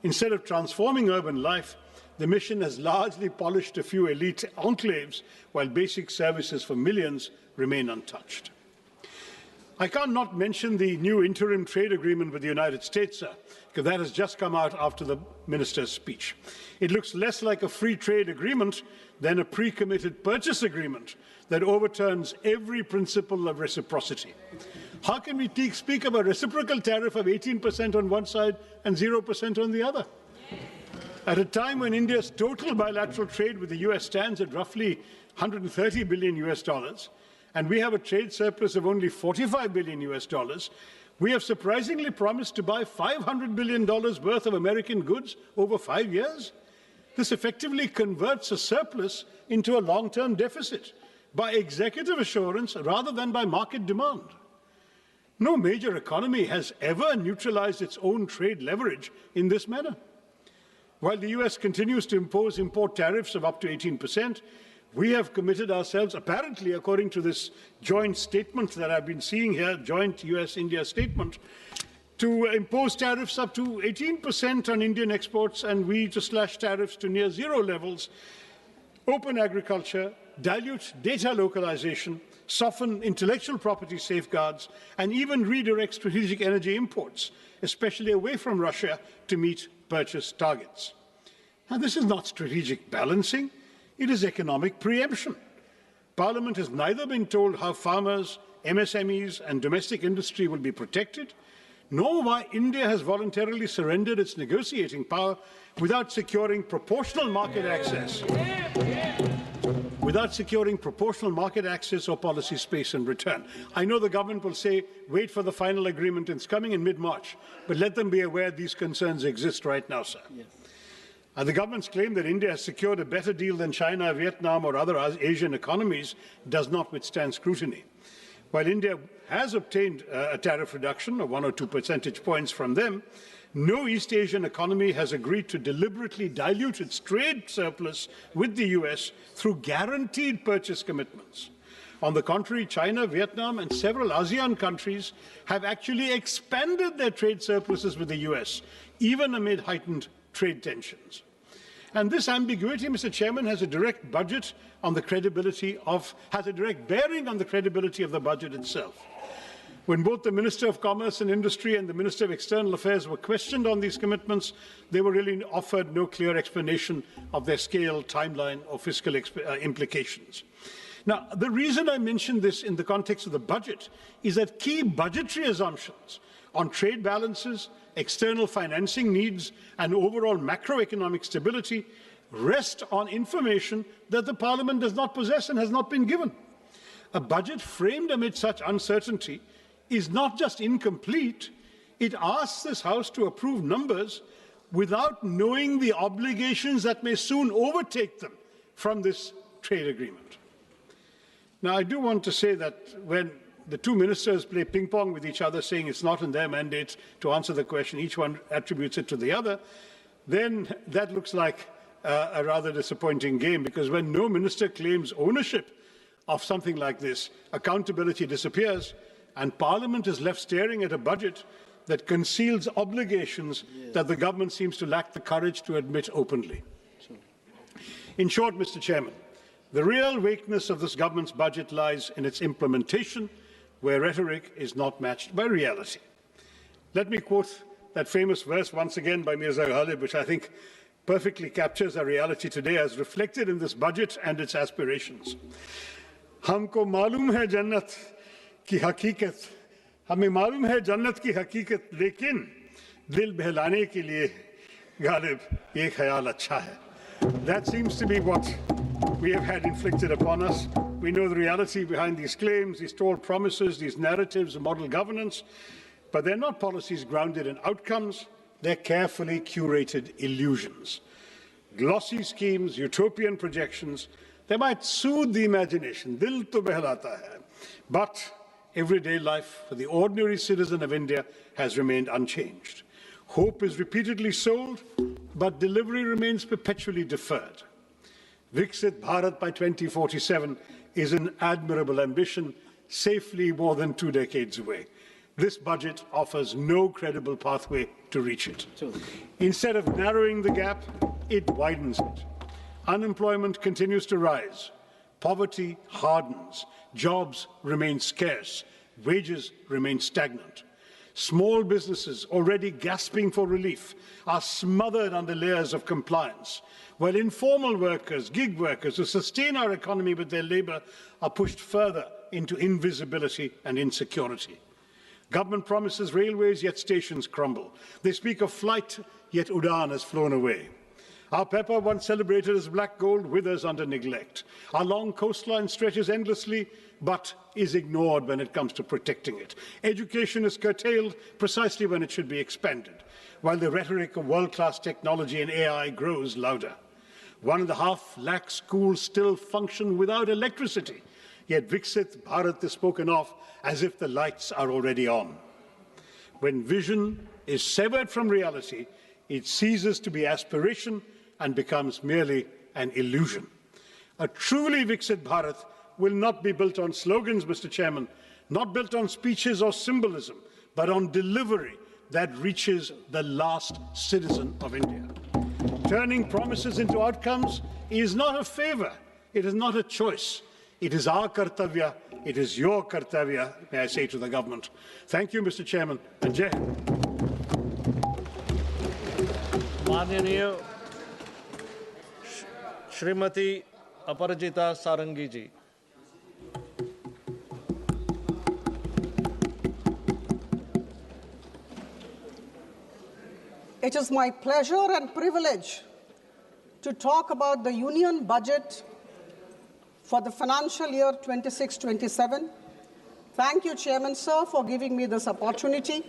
Instead of transforming urban life, the mission has largely polished a few elite enclaves, while basic services for millions remain untouched. I can't not mention the new interim trade agreement with the United States, because that has just come out after the minister's speech. It looks less like a free trade agreement than a pre-committed purchase agreement that overturns every principle of reciprocity. How can we speak of a reciprocal tariff of 18% on one side and 0% on the other? At a time when India's total bilateral trade with the US stands at roughly $130 billion, and we have a trade surplus of only $45 billion, we have surprisingly promised to buy $500 billion worth of American goods over 5 years. This effectively converts a surplus into a long-term deficit by executive assurance rather than by market demand. No major economy has ever neutralized its own trade leverage in this manner. While the US continues to impose import tariffs of up to 18%, we have committed ourselves, apparently according to this joint statement that I've been seeing here, joint US-India statement, to impose tariffs up to 18% on Indian exports, and we to slash tariffs to near zero levels, open agriculture, dilute data localization, soften intellectual property safeguards, and even redirect strategic energy imports, especially away from Russia, to meet purchase targets. Now, this is not strategic balancing, it is economic preemption. Parliament has neither been told how farmers, MSMEs, and domestic industry will be protected, nor why India has voluntarily surrendered its negotiating power without securing proportional market access. Without securing proportional market access or policy space in return. I know the government will say, wait for the final agreement, it's coming in mid-March, but let them be aware these concerns exist right now, sir. Yes. The government's claim that India has secured a better deal than China, Vietnam, or other Asian economies does not withstand scrutiny. While India has obtained a tariff reduction of 1 or 2 percentage points from them, no East Asian economy has agreed to deliberately dilute its trade surplus with the US through guaranteed purchase commitments. On the contrary, China, Vietnam, and several ASEAN countries have actually expanded their trade surpluses with the US, even amid heightened trade tensions. And this ambiguity, Mr. Chairman, has a direct bearing on the credibility of the budget itself. When both the Minister of Commerce and Industry and the Minister of External Affairs were questioned on these commitments, they were really offered no clear explanation of their scale, timeline, or fiscal implications. Now, the reason I mention this in the context of the budget is that key budgetary assumptions on trade balances, external financing needs, and overall macroeconomic stability rest on information that the Parliament does not possess and has not been given. A budget framed amid such uncertainty is not just incomplete, it asks this House to approve numbers without knowing the obligations that may soon overtake them from this trade agreement. Now, I do want to say that when the two ministers play ping-pong with each other, saying it's not in their mandate to answer the question, each one attributes it to the other, then that looks like a rather disappointing game, because when no minister claims ownership of something like this, accountability disappears, and Parliament is left staring at a budget that conceals obligations that the government seems to lack the courage to admit openly. In short, Mr. Chairman, the real weakness of this government's budget lies in its implementation where rhetoric is not matched by reality. Let me quote that famous verse once again by Mirza Ghalib, which I think perfectly captures our reality today as reflected in this budget and its aspirations. हमको मालूम है जन्नत की हकीकत, हमें मालूम है जन्नत की हकीकत, लेकिन दिल बहलाने के लिए गालिब ये ख्याल अच्छा है. That seems to be what we have had inflicted upon us. We know the reality behind these claims, these tall promises, these narratives of model governance, but they're not policies grounded in outcomes. They're carefully curated illusions. Glossy schemes, utopian projections, they might soothe the imagination, dil to behlata hai. But everyday life for the ordinary citizen of India has remained unchanged. Hope is repeatedly sold, but delivery remains perpetually deferred. Viksit Bharat by 2047 is an admirable ambition, safely more than 2 decades away. This budget offers no credible pathway to reach it. Instead of narrowing the gap, it widens it. Unemployment continues to rise. Poverty hardens. Jobs remain scarce. Wages remain stagnant. Small businesses, already gasping for relief, are smothered under layers of compliance, while informal workers, gig workers who sustain our economy with their labor are pushed further into invisibility and insecurity. Government promises railways, yet stations crumble. They speak of flight, yet Udan has flown away. Our pepper, once celebrated as black gold, withers under neglect. Our long coastline stretches endlessly, but is ignored when it comes to protecting it. Education is curtailed precisely when it should be expanded, while the rhetoric of world-class technology and AI grows louder. 1.5 lakh schools still function without electricity, yet Viksit Bharat is spoken of as if the lights are already on. When vision is severed from reality, it ceases to be aspiration and becomes merely an illusion. A truly Viksit Bharat will not be built on slogans, Mr. Chairman, not built on speeches or symbolism, but on delivery that reaches the last citizen of India. Turning promises into outcomes is not a favor, it is not a choice. It is our kartavya, it is your kartavya, may I say to the government. Thank you, Mr. Chairman, and Jai Hind. माननीय श्रीमती अपराजिता सारंगी जी. It is my pleasure and privilege to talk about the Union Budget for the financial year 26-27. Thank you, Chairman, sir, for giving me this opportunity.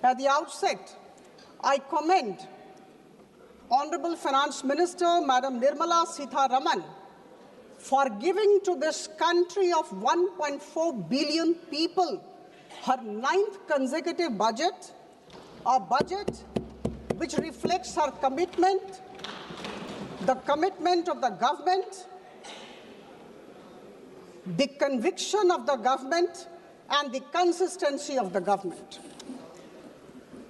At the outset, I commend Honorable Finance Minister, Madam Nirmala Sitharaman, for giving to this country of 1.4 billion people her 9th consecutive budget, a budget which reflects her commitment, the commitment of the government, the conviction of the government, and the consistency of the government.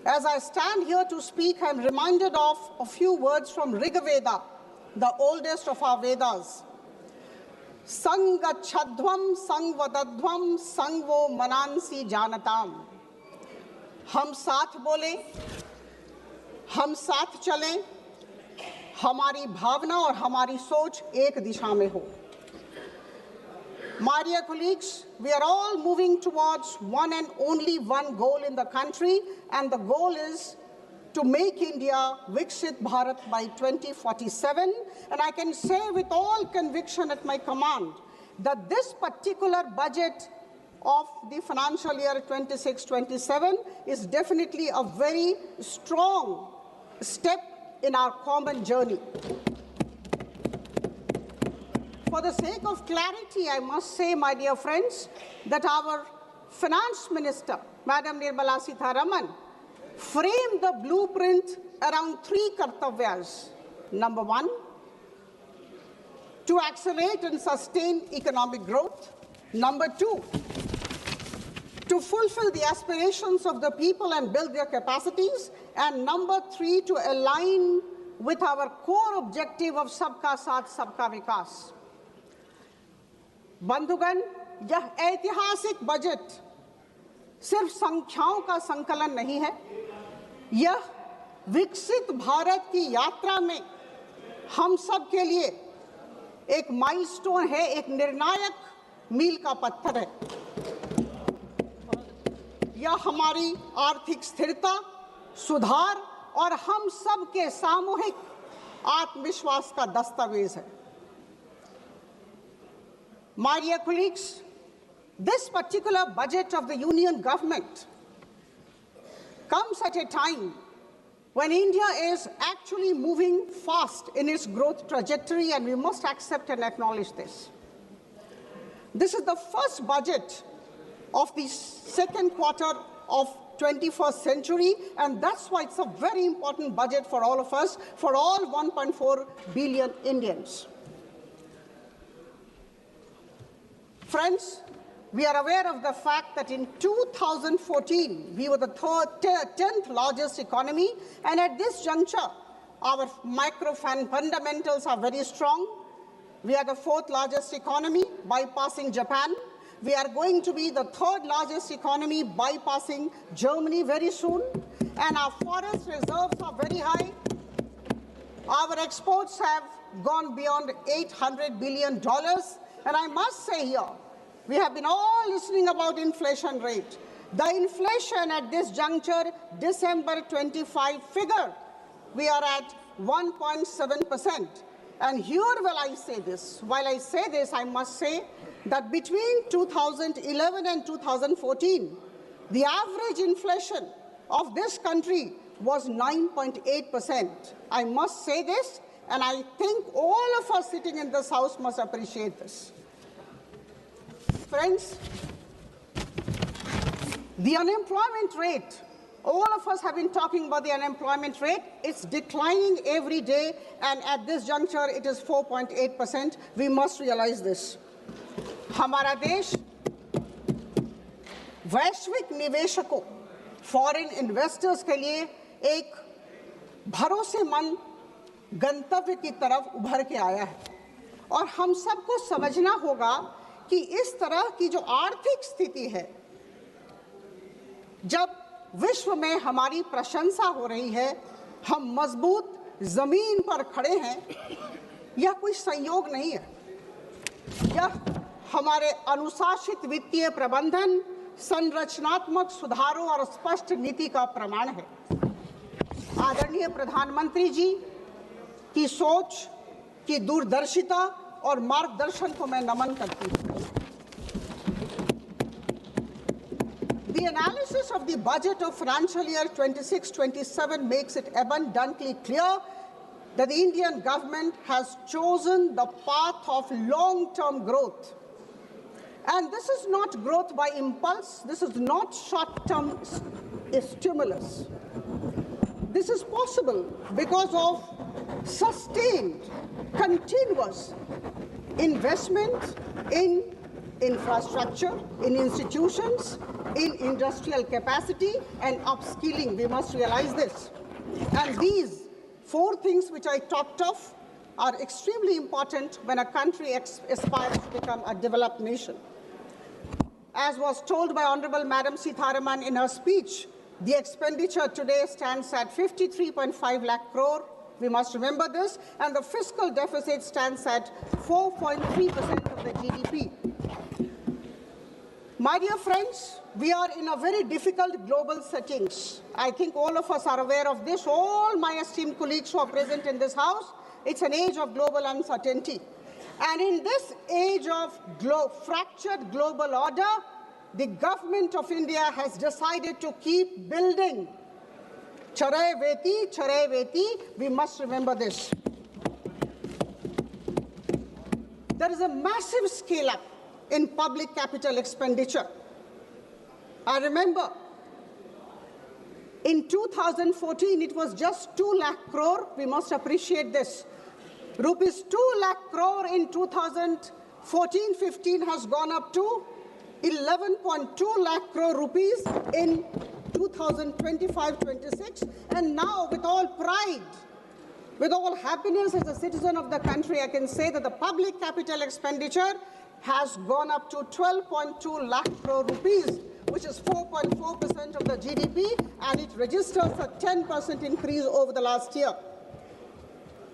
As I stand here to speak, I am reminded of a few words from Rigveda, the oldest of our Vedas. Sangachadhvam sangvadadhvam sangvo manansi janatam. हम साथ बोले, हम साथ चलें, हमारी भावना और हमारी सोच एक दिशा में हो. My dear colleagues, we are all moving towards one and only one goal in the country, and the goal is to make India Viksit Bharat by 2047. And I can say with all conviction at my command that this particular budget of the financial year 26-27 is definitely a very strong step in our common journey. For the sake of clarity, I must say, my dear friends, that our Finance Minister, Madam Nirmala Sitharaman, framed the blueprint around 3 kartavyas. Number 1, to accelerate and sustain economic growth. Number 2, to fulfill the aspirations of the people and build their capacities. And number 3, to align with our core objective of Sabka Saath, Sabka Vikas. Bandhugan, यह ऐतिहासिक budget सिर्फ संख्याओं का संकलन नहीं है, यह विकसित भारत की यात्रा में हम सब के लिए एक माइलस्टोन है, एक निर्णायक मील का पत्थर है। यह हमारी आर्थिक स्थिरता, सुधार और हम सब के सामूहिक आत्मविश्वास का दस्तावेज है। My dear colleagues, this particular budget of the union government comes at a time when India is actually moving fast in its growth trajectory, and we must accept and acknowledge this. This is the first budget of the second quarter of 21st century, and that's why it's a very important budget for all of us, for all 1.4 billion Indians. Friends, we are aware of the fact that in 2014, we were the 10th largest economy, and at this juncture, our micro fundamentals are very strong. We are the 4th largest economy, bypassing Japan. We are going to be the 3rd largest economy, bypassing Germany very soon, and our forest reserves are very high. Our exports have gone beyond $800 billion, and I must say here, we have been all listening about inflation rate. The inflation at this juncture, December 25 figure, we are at 1.7%. And here while I say this, I must say that between 2011 and 2014, the average inflation of this country was 9.8%. I must say this, and I think all of us sitting in this house must appreciate this. Friends, the unemployment rate, all of us have been talking about the unemployment rate. It's declining every day, and at this juncture, it is 4.8%. We must realize this. हमारा देश वैश्विक निवेशकों, foreign investors के लिए एक भरोसेमंद गंतव्य की तरफ उभर के आया है, और हम सबको समझना होगा कि इस तरह की जो आर्थिक स्थिति है, जब विश्व में हमारी प्रशंसा हो रही है, हम मजबूत जमीन पर खड़े हैं, यह कोई संयोग नहीं है। यह हमारे अनुशासित वित्तीय प्रबंधन, संरचनात्मक सुधारों और स्पष्ट नीति का प्रमाण है। आदरणीय प्रधानमंत्री जी की सोच, की दूरदर्शिता और मार्गदर्शन को मैं नमन करती हूँ। The analysis of the budget of financial year 26-27 makes it abundantly clear that the Indian government has chosen the path of long-term growth. And this is not growth by impulse. This is not short-term stimulus. This is possible because of sustained, continuous investment in infrastructure, in institutions, in industrial capacity and upskilling. We must realize this. And these 4 things which I talked of are extremely important when a country aspires to become a developed nation. As was told by Honorable Madam Sitharaman in her speech, the expenditure today stands at 53.5 lakh crore. We must remember this. And the fiscal deficit stands at 4.3% of the GDP. My dear friends, we are in a very difficult global settings. I think all of us are aware of this. All my esteemed colleagues who are present in this house, it's an age of global uncertainty. And in this age of fractured global order, the government of India has decided to keep building. Charai veti, we must remember this. There is a massive scale-up in public capital expenditure. I remember in 2014, it was just 2 lakh crore. We must appreciate this. Rupees 2 lakh crore in 2014-15 has gone up to 11.2 lakh crore rupees in 2025-26. And now, with all pride, with all happiness as a citizen of the country, I can say that the public capital expenditure has gone up to 12.2 lakh crore rupees, which is 4.4% of the GDP, and it registers a 10% increase over the last year.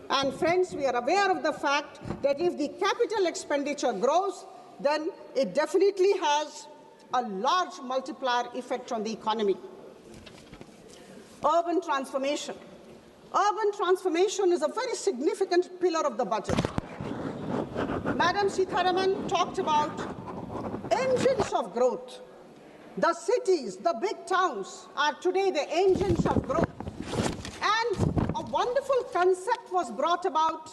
And friends, we are aware of the fact that if the capital expenditure grows, then it definitely has a large multiplier effect on the economy. Urban transformation. Urban transformation is a very significant pillar of the budget. Madam Sitharaman talked about engines of growth. The cities, the big towns are today the engines of growth. And a wonderful concept was brought about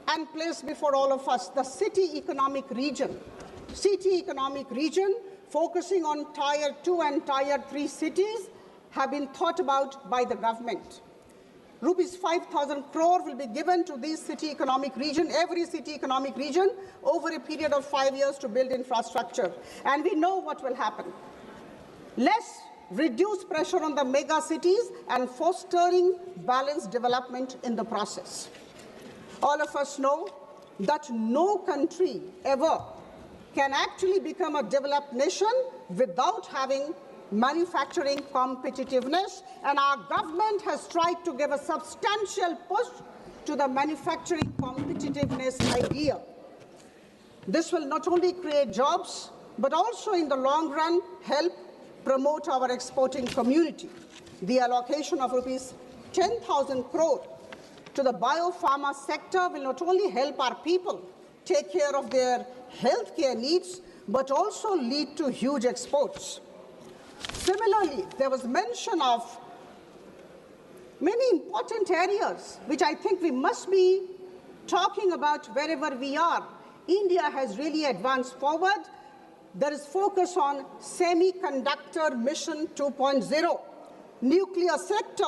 and placed before all of us, the city economic region. City economic region focusing on Tier 2 and Tier 3 cities have been thought about by the government. Rupees 5,000 crore will be given to this city economic region, every city economic region, over a period of 5 years to build infrastructure. And we know what will happen. Less reduced pressure on the mega cities and fostering balanced development in the process. All of us know that no country ever can actually become a developed nation without having manufacturing competitiveness, and our government has tried to give a substantial push to the manufacturing competitiveness idea. This will not only create jobs, but also in the long run help promote our exporting community. The allocation of rupees 10,000 crore to the biopharma sector will not only help our people take care of their healthcare needs, but also lead to huge exports. Similarly, there was mention of many important areas which I think we must be talking about wherever we are. India has really advanced forward. There is focus on semiconductor mission 2.0, nuclear sector,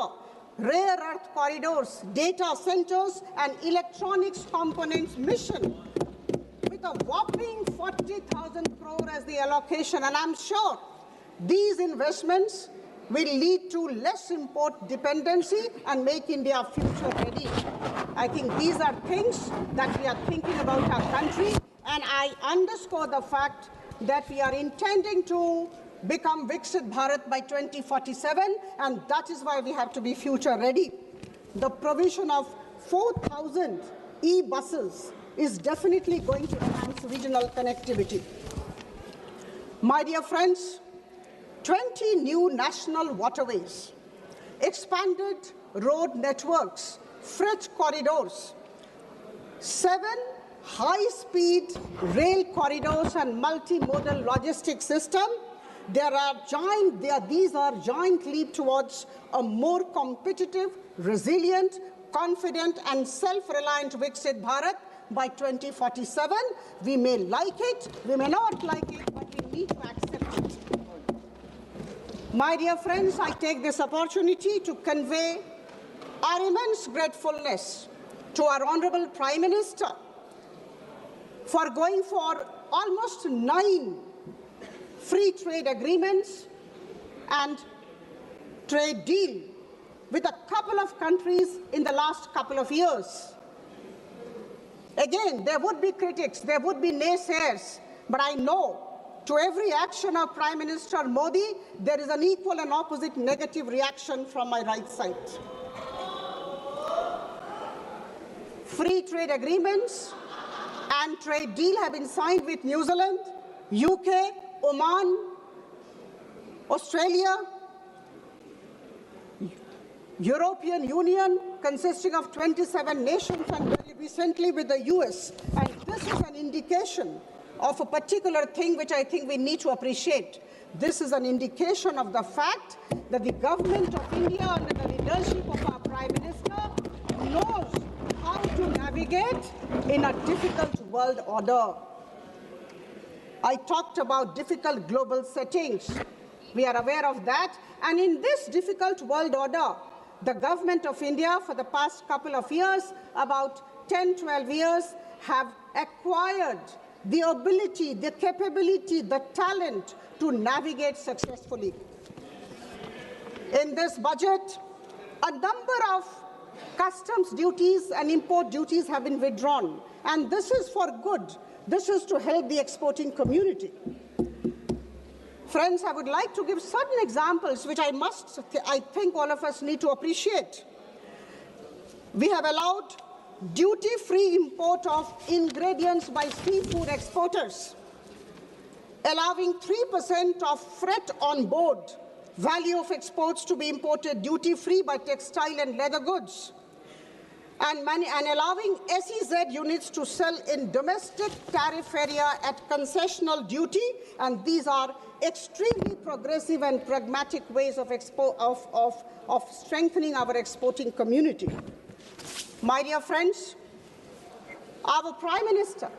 rare earth corridors, data centers, and electronics components mission, with a whopping 40,000 crore as the allocation. And I'm sure these investments will lead to less import dependency and make India future ready. I think these are things that we are thinking about our country, and I underscore the fact that we are intending to become Viksit Bharat by 2047, and that is why we have to be future ready. The provision of 4,000 e-buses is definitely going to enhance regional connectivity. My dear friends, 20 new national waterways, expanded road networks, freight corridors, 7 high-speed rail corridors and multimodal logistics system. These are giant leap towards a more competitive, resilient, confident, and self-reliant Viksit Bharat by 2047. We may like it, we may not like it, but we need to accept it. My dear friends, I take this opportunity to convey our immense gratefulness to our Honorable Prime Minister for going for almost 9 free trade agreements and trade deal with a couple of countries in the last couple of years. Again, there would be critics, there would be naysayers, but I know to every action of Prime Minister Modi, there is an equal and opposite negative reaction from my right side. Free trade agreements and trade deal have been signed with New Zealand, UK, Oman, Australia, European Union, consisting of 27 nations, and very recently with the US. And this is an indication of a particular thing which I think we need to appreciate. This is an indication of the fact that the government of India, under the leadership of our Prime Minister, knows how to navigate in a difficult world order. I talked about difficult global settings. We are aware of that. And in this difficult world order, the government of India for the past couple of years, about 10, 12 years, have acquired the ability, the capability, the talent to navigate successfully. In this budget, a number of customs duties and import duties have been withdrawn. And this is for good This is to help the exporting community. Friends, I would like to give certain examples which I think all of us need to appreciate. We have allowed duty-free import of ingredients by seafood exporters, allowing 3% of freight on board value of exports to be imported duty-free by textile and leather goods, and allowing SEZ units to sell in domestic tariff area at concessional duty, and these are extremely progressive and pragmatic ways of strengthening our exporting community. My dear friends, our Prime Minister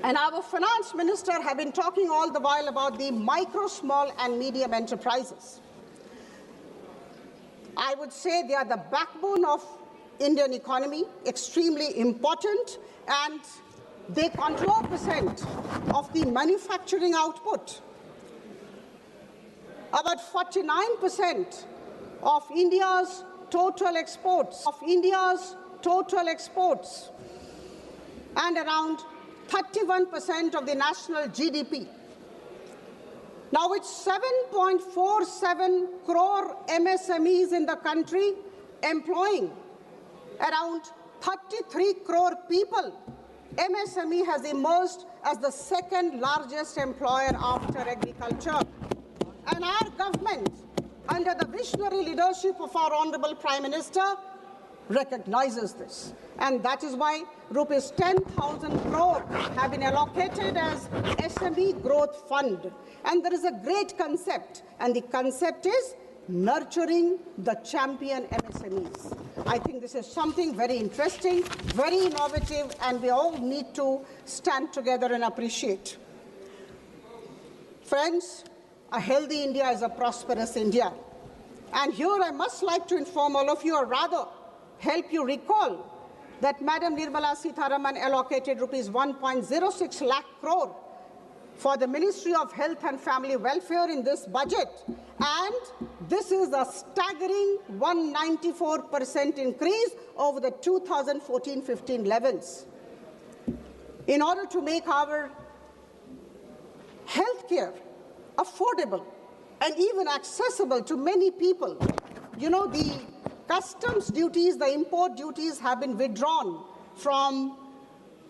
and our Finance Minister have been talking all the while about the micro, small and medium enterprises. I would say they are the backbone of Indian economy, extremely important, and they control 4% of the manufacturing output. About 49% of India's total exports, and around 31% of the national GDP. Now, with 7.47 crore MSMEs in the country, employing around 33 crore people, MSME has emerged as the second largest employer after agriculture. And our government, under the visionary leadership of our Honorable Prime Minister, recognizes this. And that is why rupees 10,000 crore have been allocated as SME Growth Fund. And there is a great concept, and the concept is nurturing the champion MSMEs. I think this is something very interesting, very innovative, and we all need to stand together and appreciate. Friends, a healthy India is a prosperous India. And here I must like to inform all of you, or rather help you recall, that Madam Nirmala Sitharaman allocated rupees 1.06 lakh crore for the Ministry of Health and Family Welfare in this budget. And this is a staggering 194% increase over the 2014-15 levels. In order to make our healthcare affordable and even accessible to many people, you know, the customs duties, the import duties have been withdrawn from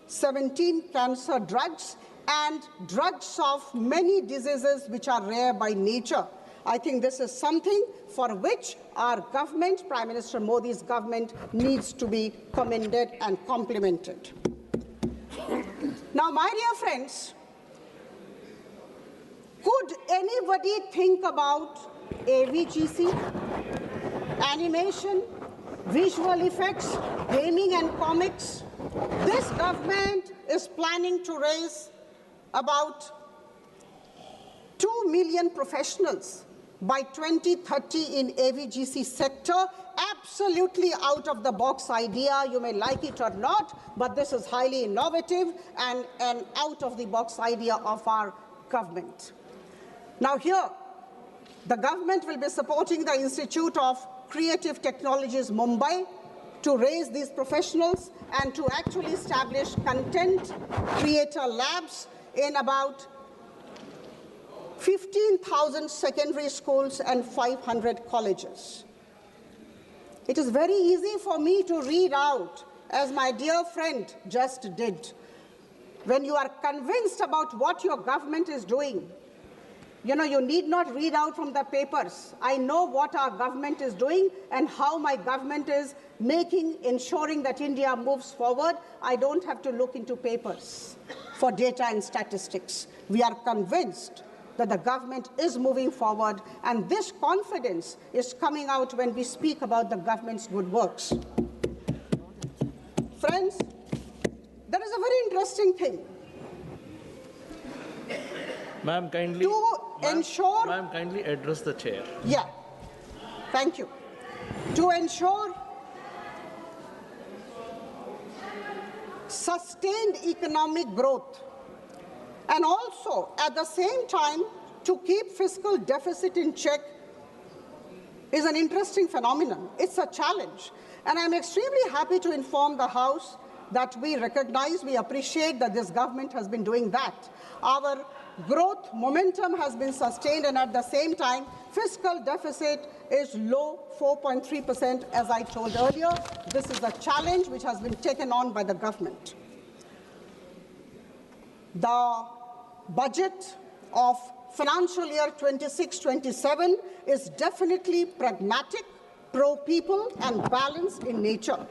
17 cancer drugs and drugs of many diseases which are rare by nature. I think this is something for which our government, Prime Minister Modi's government, needs to be commended and complimented. Now, my dear friends, could anybody think about AVGC, animation, visual effects, gaming and comics? This government is planning to raise about 2 million professionals by 2030 in AVGC sector. Absolutely out of the box idea, you may like it or not, but this is highly innovative and an out of the box idea of our government. Now here, the government will be supporting the Institute of Creative Technologies Mumbai to raise these professionals and to actually establish content creator labs in about 15,000 secondary schools and 500 colleges. It is very easy for me to read out, as my dear friend just did. When you are convinced about what your government is doing, you know, you need not read out from the papers. I know what our government is doing and how my government is ensuring that India moves forward. I don't have to look into papers for data and statistics. We are convinced that the government is moving forward, and this confidence is coming out when we speak about the government's good works. Friends, there is a very interesting thing. Ma'am, kindly address the chair. Yeah, thank you. To ensure sustained economic growth, and also at the same time to keep fiscal deficit in check, is an interesting phenomenon. It's a challenge. And I'm extremely happy to inform the House that we recognize, we appreciate that this government has been doing that. Our growth momentum has been sustained, and at the same time, fiscal deficit is low, 4.3%, as I told earlier. This is a challenge which has been taken on by the government. The budget of financial year 26-27 is definitely pragmatic, pro-people and balanced in nature.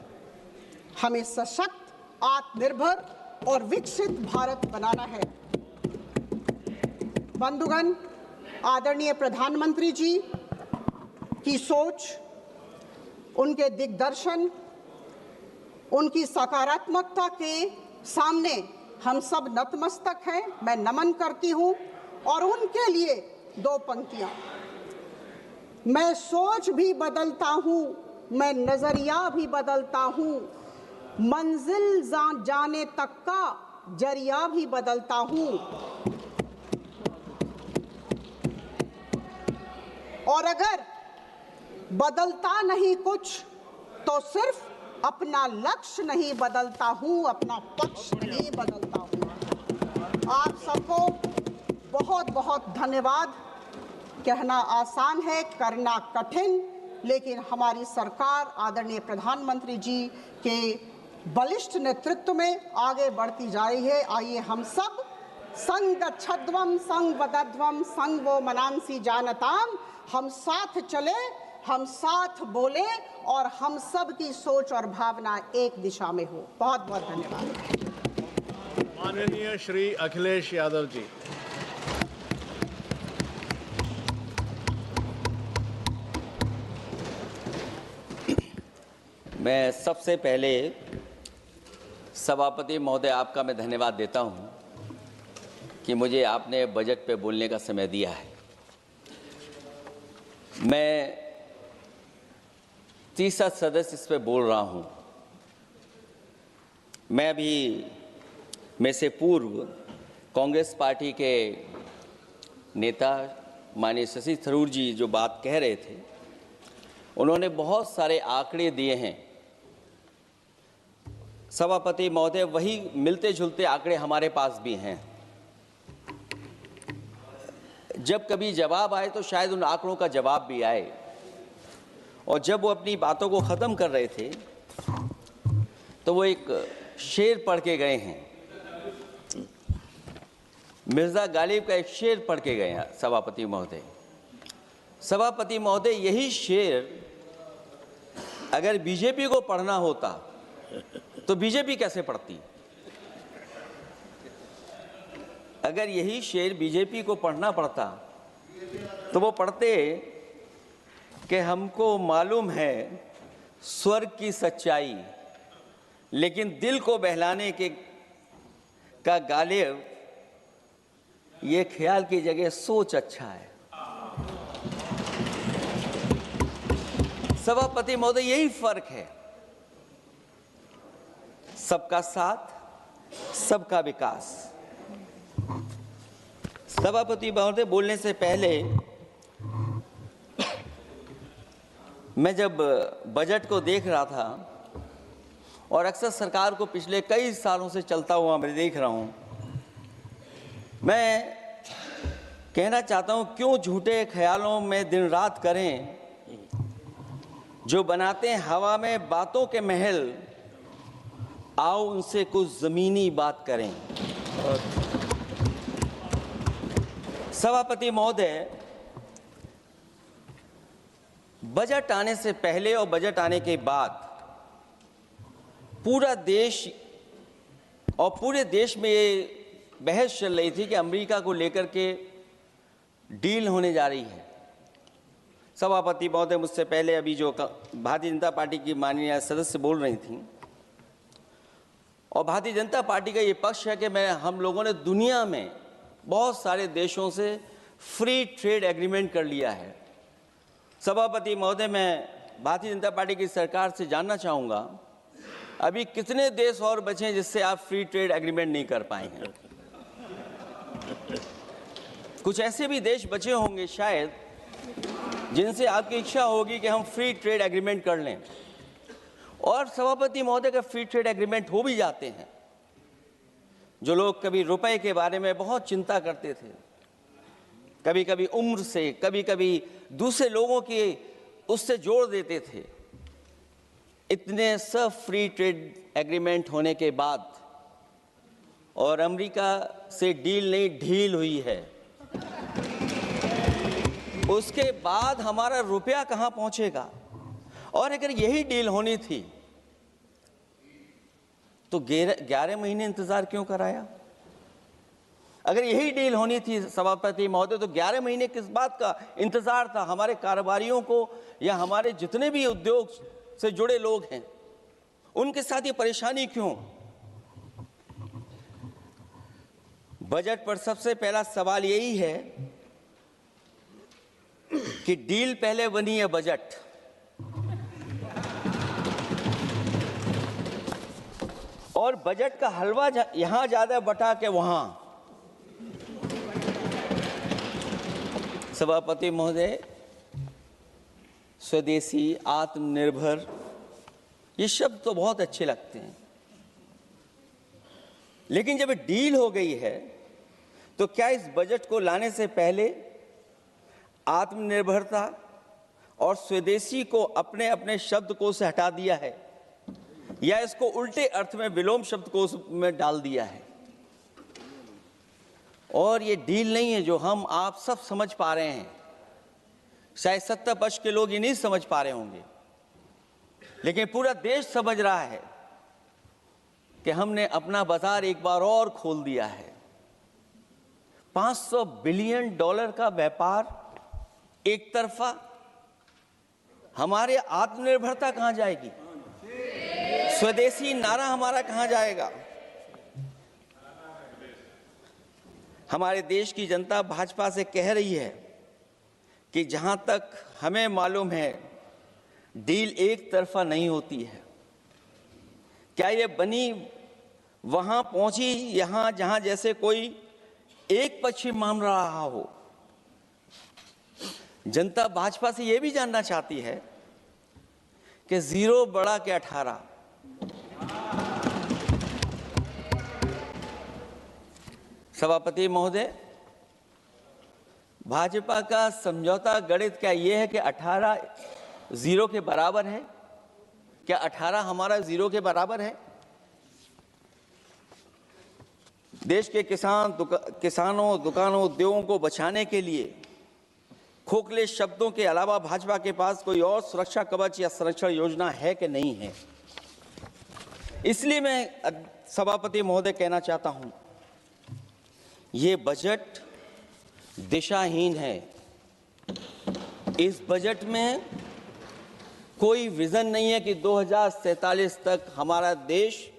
हमें सशक्त, आत्मनिर्भर और विकसित भारत बनाना है। बंधुगण, आदरणीय प्रधानमंत्री जी की सोच, उनके दिग्दर्शन, उनकी सकारात्मकता के सामने हम सब नतमस्तक हैं। मैं नमन करती हूं और उनके लिए दो पंक्तियां। मैं सोच भी बदलता हूं, मैं नजरिया भी बदलता हूं, मंजिल जाने तक का जरिया भी बदलता हूं। और अगर बदलता नहीं कुछ तो सिर्फ अपना लक्ष्य नहीं बदलता हूं, अपना पक्ष नहीं बदलता हूं। आप सबको बहुत बहुत धन्यवाद। कहना आसान है, करना कठिन, लेकिन हमारी सरकार आदरणीय प्रधानमंत्री जी के बलिष्ठ नेतृत्व में आगे बढ़ती जा रही है। आइए हम सब संग गच्छध्वम संग वदध्वम संग वो मनांसी जानताम, हम साथ चले, हम साथ बोले और हम सब की सोच और भावना एक दिशा में हो। बहुत बहुत धन्यवाद। माननीय श्री अखिलेश यादव जी। मैं सबसे पहले सभापति महोदय आपका मैं धन्यवाद देता हूं कि मुझे आपने बजट पे बोलने का समय दिया है। मैं तीसरा सदस्य इस पे बोल रहा हूं। मैं अभी में से पूर्व कांग्रेस पार्टी के नेता माननीय शशि थरूर जी जो बात कह रहे थे, उन्होंने बहुत सारे आंकड़े दिए हैं। सभापति महोदय, वही मिलते जुलते आंकड़े हमारे पास भी हैं। जब कभी जवाब आए तो शायद उन आंकड़ों का जवाब भी आए। और जब वो अपनी बातों को ख़त्म कर रहे थे तो वो एक शेर पढ़ के गए हैं। मिर्ज़ा गालिब का एक शेर पढ़ के गए हैं सभापति महोदय। सभापति महोदय, यही शेर अगर बीजेपी को पढ़ना होता तो बीजेपी कैसे पढ़ती? अगर यही शेर बीजेपी को पढ़ना पड़ता तो वो पढ़ते कि हमको मालूम है स्वर्ग की सच्चाई, लेकिन दिल को बहलाने के का गालिब ये ख्याल की जगह सोच अच्छा है। सभापति महोदय, यही फर्क है। सबका साथ, सबका विकास। सभापति महोदय, बोलने से पहले मैं जब बजट को देख रहा था और अक्सर सरकार को पिछले कई सालों से चलता हुआ मैं देख रहा हूं, मैं कहना चाहता हूं, क्यों झूठे ख्यालों में दिन रात करें, जो बनाते हैं हवा में बातों के महल, आओ उनसे कुछ जमीनी बात करें। सभापति महोदय, बजट आने से पहले और बजट आने के बाद पूरा देश और पूरे देश में ये बहस चल रही थी कि अमेरिका को लेकर के डील होने जा रही है। सभापति महोदय, मुझसे पहले अभी जो भारतीय जनता पार्टी की माननीय सदस्य बोल रही थी, और भारतीय जनता पार्टी का ये पक्ष है कि हम लोगों ने दुनिया में बहुत सारे देशों से फ्री ट्रेड एग्रीमेंट कर लिया है। सभापति महोदय, मैं भारतीय जनता पार्टी की सरकार से जानना चाहूँगा, अभी कितने देश और बचे हैं जिससे आप फ्री ट्रेड एग्रीमेंट नहीं कर पाए हैं? कुछ ऐसे भी देश बचे होंगे शायद जिनसे आपकी इच्छा होगी कि हम फ्री ट्रेड एग्रीमेंट कर लें। और सभापति महोदय का फ्री ट्रेड एग्रीमेंट हो भी जाते हैं, जो लोग कभी रुपए के बारे में बहुत चिंता करते थे, कभी कभी उम्र से, कभी कभी दूसरे लोगों के उससे जोड़ देते थे, इतने सब फ्री ट्रेड एग्रीमेंट होने के बाद और अमेरिका से डील नहीं ढील हुई है, उसके बाद हमारा रुपया कहां पहुंचेगा? और अगर यही डील होनी थी तो 11 महीने इंतजार क्यों कराया? अगर यही डील होनी थी सभापति महोदय तो 11 महीने किस बात का इंतजार था? हमारे कारोबारियों को या हमारे जितने भी उद्योग से जुड़े लोग हैं उनके साथ ये परेशानी क्यों? बजट पर सबसे पहला सवाल यही है कि डील पहले बनी है बजट। और बजट का हलवा यहां ज्यादा बटा के वहां। सभापति महोदय, स्वदेशी, आत्मनिर्भर, ये शब्द तो बहुत अच्छे लगते हैं, लेकिन जब डील हो गई है तो क्या इस बजट को लाने से पहले आत्मनिर्भरता और स्वदेशी को अपने अपने शब्दकोश से हटा दिया है या इसको उल्टे अर्थ में विलोम शब्दकोश में डाल दिया है? और ये डील नहीं है जो हम आप सब समझ पा रहे हैं, शायद 70 वर्ष के लोग ये नहीं समझ पा रहे होंगे, लेकिन पूरा देश समझ रहा है कि हमने अपना बाजार एक बार और खोल दिया है। $500 बिलियन का व्यापार एक तरफा, हमारे आत्मनिर्भरता कहां जाएगी? स्वदेशी नारा हमारा कहां जाएगा? हमारे देश की जनता भाजपा से कह रही है कि जहां तक हमें मालूम है डील एक तरफा नहीं होती है। क्या ये बनी वहां पहुंची यहां जहां जैसे कोई एक पक्ष मान रहा हो? जनता भाजपा से यह भी जानना चाहती है कि 0 बड़ा के 18। सभापति महोदय, भाजपा का समझौता गणित क्या यह है कि 18 0 के बराबर है? क्या 18 हमारा 0 के बराबर है? देश के किसानों, दुकानों, उद्योगों को बचाने के लिए खोखले शब्दों के अलावा भाजपा के पास कोई और सुरक्षा कवच या संरक्षण योजना है कि नहीं है? इसलिए मैं सभापति महोदय कहना चाहता हूं, ये बजट दिशाहीन है। इस बजट में कोई विजन नहीं है कि 2047 तक हमारा देश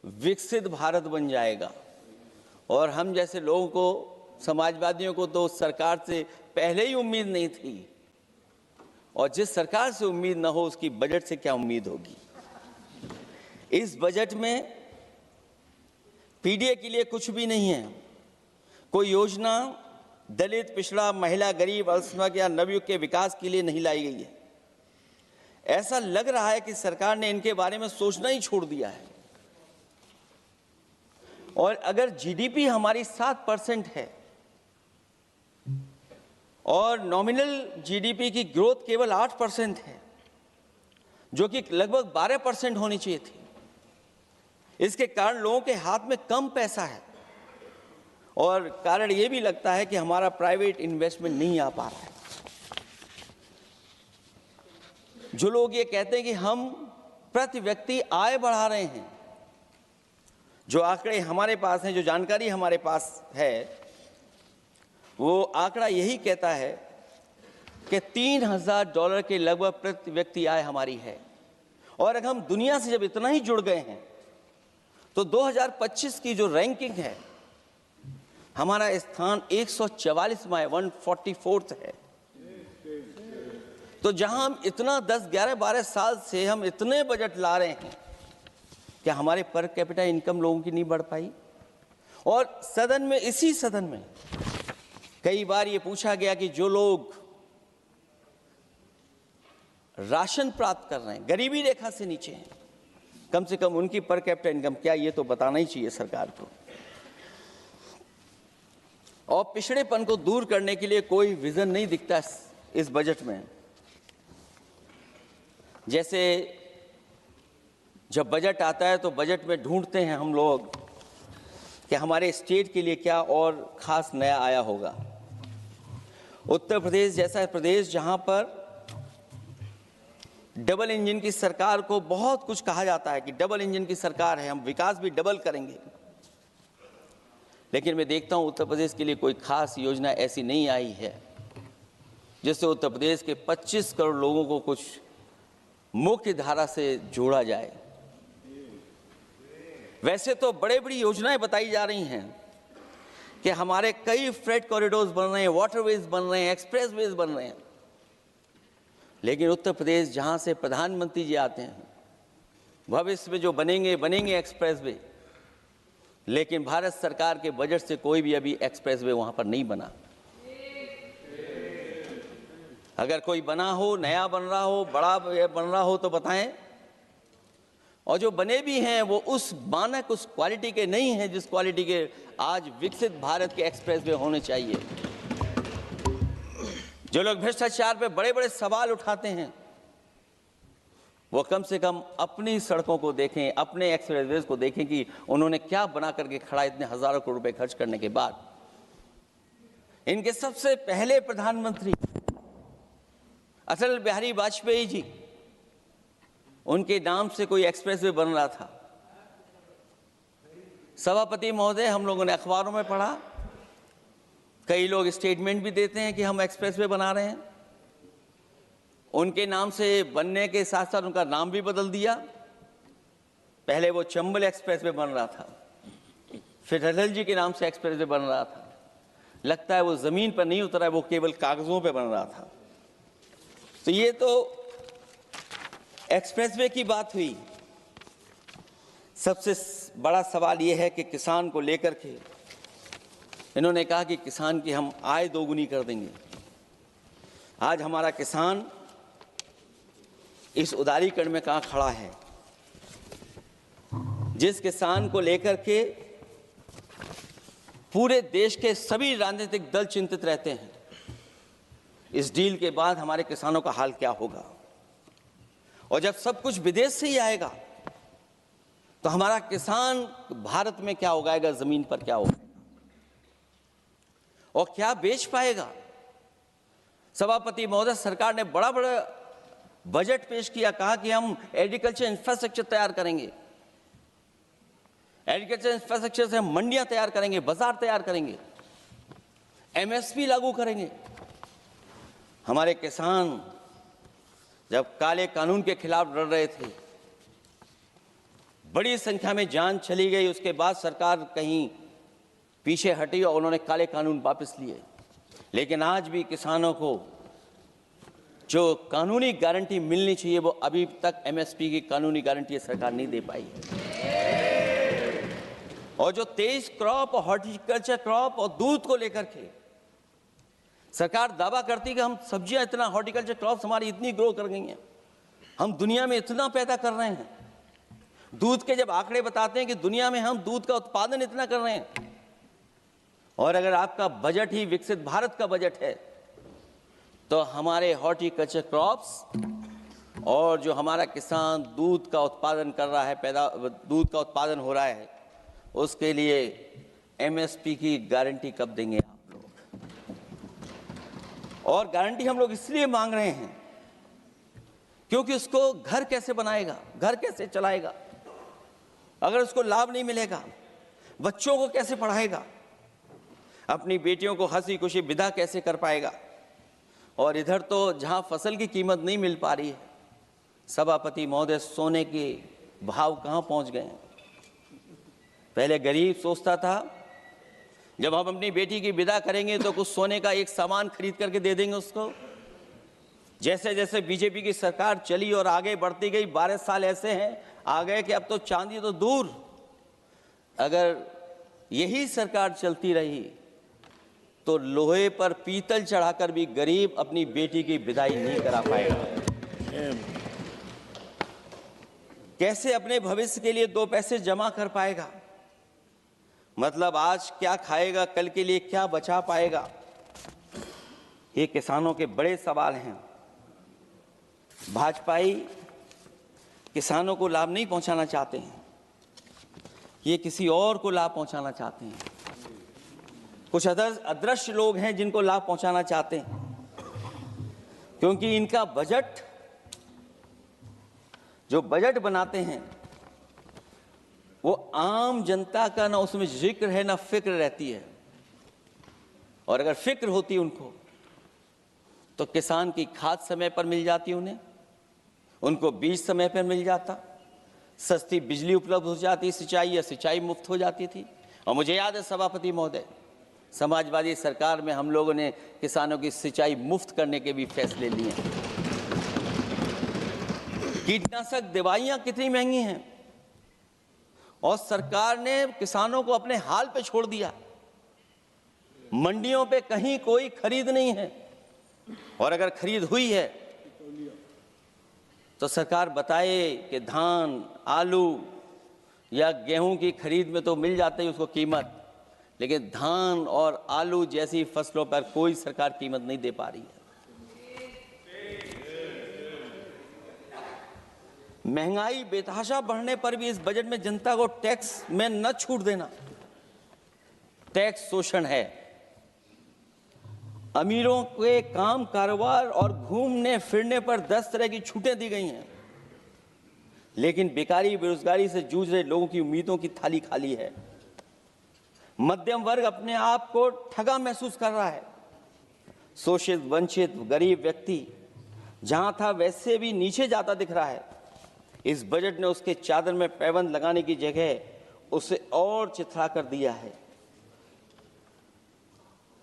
विकसित भारत बन जाएगा। और हम जैसे लोगों को, समाजवादियों को तो सरकार से पहले ही उम्मीद नहीं थी, और जिस सरकार से उम्मीद ना हो उसकी बजट से क्या उम्मीद होगी? इस बजट में पीडीए के लिए कुछ भी नहीं है। कोई योजना दलित, पिछड़ा, महिला, गरीब, अल्पसंख्यक या नवयुवक के विकास के लिए नहीं लाई गई है। ऐसा लग रहा है कि सरकार ने इनके बारे में सोचना ही छोड़ दिया है। और अगर जीडीपी हमारी 7% है और नॉमिनल जीडीपी की ग्रोथ केवल 8% है, जो कि लगभग 12% होनी चाहिए थी, इसके कारण लोगों के हाथ में कम पैसा है और कारण यह भी लगता है कि हमारा प्राइवेट इन्वेस्टमेंट नहीं आ पा रहा है। जो लोग ये कहते हैं कि हम प्रति व्यक्ति आय बढ़ा रहे हैं, जो आंकड़े हमारे पास हैं, जो जानकारी हमारे पास है, वो आंकड़ा यही कहता है कि $3000 के लगभग प्रति व्यक्ति आय हमारी है। और अगर हम दुनिया से जब इतना ही जुड़ गए हैं तो 2025 की जो रैंकिंग है, हमारा स्थान 144वां है, 144th है। तो जहां हम इतना 10, 11, 12 साल से हम इतने बजट ला रहे हैं, क्या हमारे पर कैपिटा इनकम लोगों की नहीं बढ़ पाई? और सदन में, इसी सदन में कई बार ये पूछा गया कि जो लोग राशन प्राप्त कर रहे हैं, गरीबी रेखा से नीचे हैं, कम से कम उनकी पर कैपिटा इनकम क्या, ये तो बताना ही चाहिए सरकार को। और पिछड़ेपन को दूर करने के लिए कोई विजन नहीं दिखता इस बजट में। जैसे जब बजट आता है तो बजट में ढूंढते हैं हम लोग कि हमारे स्टेट के लिए क्या और खास नया आया होगा। उत्तर प्रदेश जैसा प्रदेश जहां पर डबल इंजन की सरकार को बहुत कुछ कहा जाता है कि डबल इंजन की सरकार है, हम विकास भी डबल करेंगे, लेकिन मैं देखता हूं उत्तर प्रदेश के लिए कोई खास योजना ऐसी नहीं आई है जिससे उत्तर प्रदेश के 25 करोड़ लोगों को कुछ मुख्य धारा से जोड़ा जाए। वैसे तो बड़ी बड़ी योजनाएं बताई जा रही हैं कि हमारे कई फ्रेट कॉरिडोर्स बन रहे हैं, वाटरवेज बन रहे हैं, एक्सप्रेसवेज बन रहे हैं, लेकिन उत्तर प्रदेश जहां से प्रधानमंत्री जी आते हैं, भविष्य में जो बनेंगे एक्सप्रेसवे, लेकिन भारत सरकार के बजट से कोई भी अभी एक्सप्रेसवे वहां पर नहीं बना। अगर कोई बना हो, नया बन रहा हो, बड़ा बन रहा हो तो बताएं। और जो बने भी हैं वो उस मानक, उस क्वालिटी के नहीं हैं जिस क्वालिटी के आज विकसित भारत के एक्सप्रेसवे होने चाहिए। जो लोग भ्रष्टाचार पे बड़े बड़े सवाल उठाते हैं वो कम से कम अपनी सड़कों को देखें, अपने एक्सप्रेसवेज को देखें कि उन्होंने क्या बना करके खड़ा इतने हजारों करोड़ रुपए खर्च करने के बाद। इनके सबसे पहले प्रधानमंत्री अटल बिहारी वाजपेयी जी, उनके नाम से कोई एक्सप्रेसवे बन रहा था। सभापति महोदय, हम लोगों ने अखबारों में पढ़ा, कई लोग स्टेटमेंट भी देते हैं कि हम एक्सप्रेसवे बना रहे हैं। उनके नाम से बनने के साथ साथ उनका नाम भी बदल दिया। पहले वो चंबल एक्सप्रेसवे बन रहा था, फिर अटल जी के नाम से एक्सप्रेसवे बन रहा था। लगता है वो जमीन पर नहीं उतरा है, वो केवल कागजों पे बन रहा था। तो ये तो एक्सप्रेसवे की बात हुई। सबसे बड़ा सवाल ये है कि किसान को लेकर के इन्होंने कहा कि किसान की हम आय दोगुनी कर देंगे। आज हमारा किसान इस उदारीकरण में कहां खड़ा है? जिस किसान को लेकर के पूरे देश के सभी राजनीतिक दल चिंतित रहते हैं, इस डील के बाद हमारे किसानों का हाल क्या होगा? और जब सब कुछ विदेश से ही आएगा तो हमारा किसान भारत में क्या उगाएगा, जमीन पर क्या उगाएगा और क्या बेच पाएगा? सभापति महोदय, सरकार ने बड़ा बजट पेश किया, कहा कि हम एग्रीकल्चर इंफ्रास्ट्रक्चर तैयार करेंगे, एग्रीकल्चर इंफ्रास्ट्रक्चर से हम मंडियां तैयार करेंगे, बाजार तैयार करेंगे, एमएसपी लागू करेंगे। हमारे किसान जब काले कानून के खिलाफ लड़ रहे थे, बड़ी संख्या में जान चली गई, उसके बाद सरकार कहीं पीछे हटी और उन्होंने काले कानून वापस लिए। लेकिन आज भी किसानों को जो कानूनी गारंटी मिलनी चाहिए वो अभी तक एमएसपी की कानूनी गारंटी सरकार नहीं दे पाई है। और जो तेज क्रॉप और हॉर्टिकल्चर क्रॉप और दूध को लेकर के सरकार दावा करती है कि हम सब्जियां इतना, हॉर्टिकल्चर क्रॉप्स हमारी इतनी ग्रो कर गई हैं, हम दुनिया में इतना पैदा कर रहे हैं। दूध के जब आंकड़े बताते हैं कि दुनिया में हम दूध का उत्पादन इतना कर रहे हैं, और अगर आपका बजट ही विकसित भारत का बजट है तो हमारे हॉर्टिकल्चर क्रॉप्स और जो हमारा किसान दूध का उत्पादन कर रहा है, दूध का उत्पादन हो रहा है, उसके लिए एमएसपी की गारंटी कब देंगे आप लोग? और गारंटी हम लोग इसलिए मांग रहे हैं क्योंकि उसको घर कैसे बनाएगा, घर कैसे चलाएगा, अगर उसको लाभ नहीं मिलेगा, बच्चों को कैसे पढ़ाएगा, अपनी बेटियों को हंसी खुशी विदा कैसे कर पाएगा? और इधर तो जहां फसल की कीमत नहीं मिल पा रही है, सभापति महोदय, सोने के भाव कहां पहुंच गए हैं? पहले गरीब सोचता था जब हम अपनी बेटी की विदा करेंगे तो कुछ सोने का एक सामान खरीद करके दे देंगे उसको। जैसे जैसे बीजेपी की सरकार चली और आगे बढ़ती गई, 12 साल ऐसे हैं आ गए कि अब तो चांदी तो दूर, अगर यही सरकार चलती रही तो लोहे पर पीतल चढ़ाकर भी गरीब अपनी बेटी की विदाई नहीं करा पाएगा। कैसे अपने भविष्य के लिए 2 पैसे जमा कर पाएगा? मतलब आज क्या खाएगा, कल के लिए क्या बचा पाएगा? ये किसानों के बड़े सवाल हैं। भाजपाई किसानों को लाभ नहीं पहुंचाना चाहते हैं, ये किसी और को लाभ पहुंचाना चाहते हैं। कुछ अदृश्य लोग हैं जिनको लाभ पहुंचाना चाहते हैं, क्योंकि इनका बजट, जो बजट बनाते हैं, वो आम जनता का ना उसमें जिक्र है ना फिक्र रहती है। और अगर फिक्र होती उनको तो किसान की खाद समय पर मिल जाती उन्हें, उनको बीज समय पर मिल जाता, सस्ती बिजली उपलब्ध हो जाती, सिंचाई या सिंचाई मुफ्त हो जाती थी। और मुझे याद है सभापति महोदय, समाजवादी सरकार में हम लोगों ने किसानों की सिंचाई मुफ्त करने के भी फैसले लिए। कीटनाशक दवाइयां कितनी महंगी हैं और सरकार ने किसानों को अपने हाल पे छोड़ दिया। मंडियों पे कहीं कोई खरीद नहीं है, और अगर खरीद हुई है तो सरकार बताए कि धान, आलू या गेहूं की खरीद में तो मिल जाती है उसको कीमत, लेकिन धान और आलू जैसी फसलों पर कोई सरकार कीमत नहीं दे पा रही है। महंगाई बेतहाशा बढ़ने पर भी इस बजट में जनता को टैक्स में न छूट देना टैक्स शोषण है। अमीरों के काम, कारोबार और घूमने फिरने पर 10 तरह की छूटें दी गई हैं, लेकिन बेकारी, बेरोजगारी से जूझ रहे लोगों की उम्मीदों की थाली खाली है। मध्यम वर्ग अपने आप को ठगा महसूस कर रहा है। शोषित, वंचित, गरीब व्यक्ति जहां था वैसे भी नीचे जाता दिख रहा है। इस बजट ने उसके चादर में पैबंद लगाने की जगह उसे और चिथड़ा कर दिया है,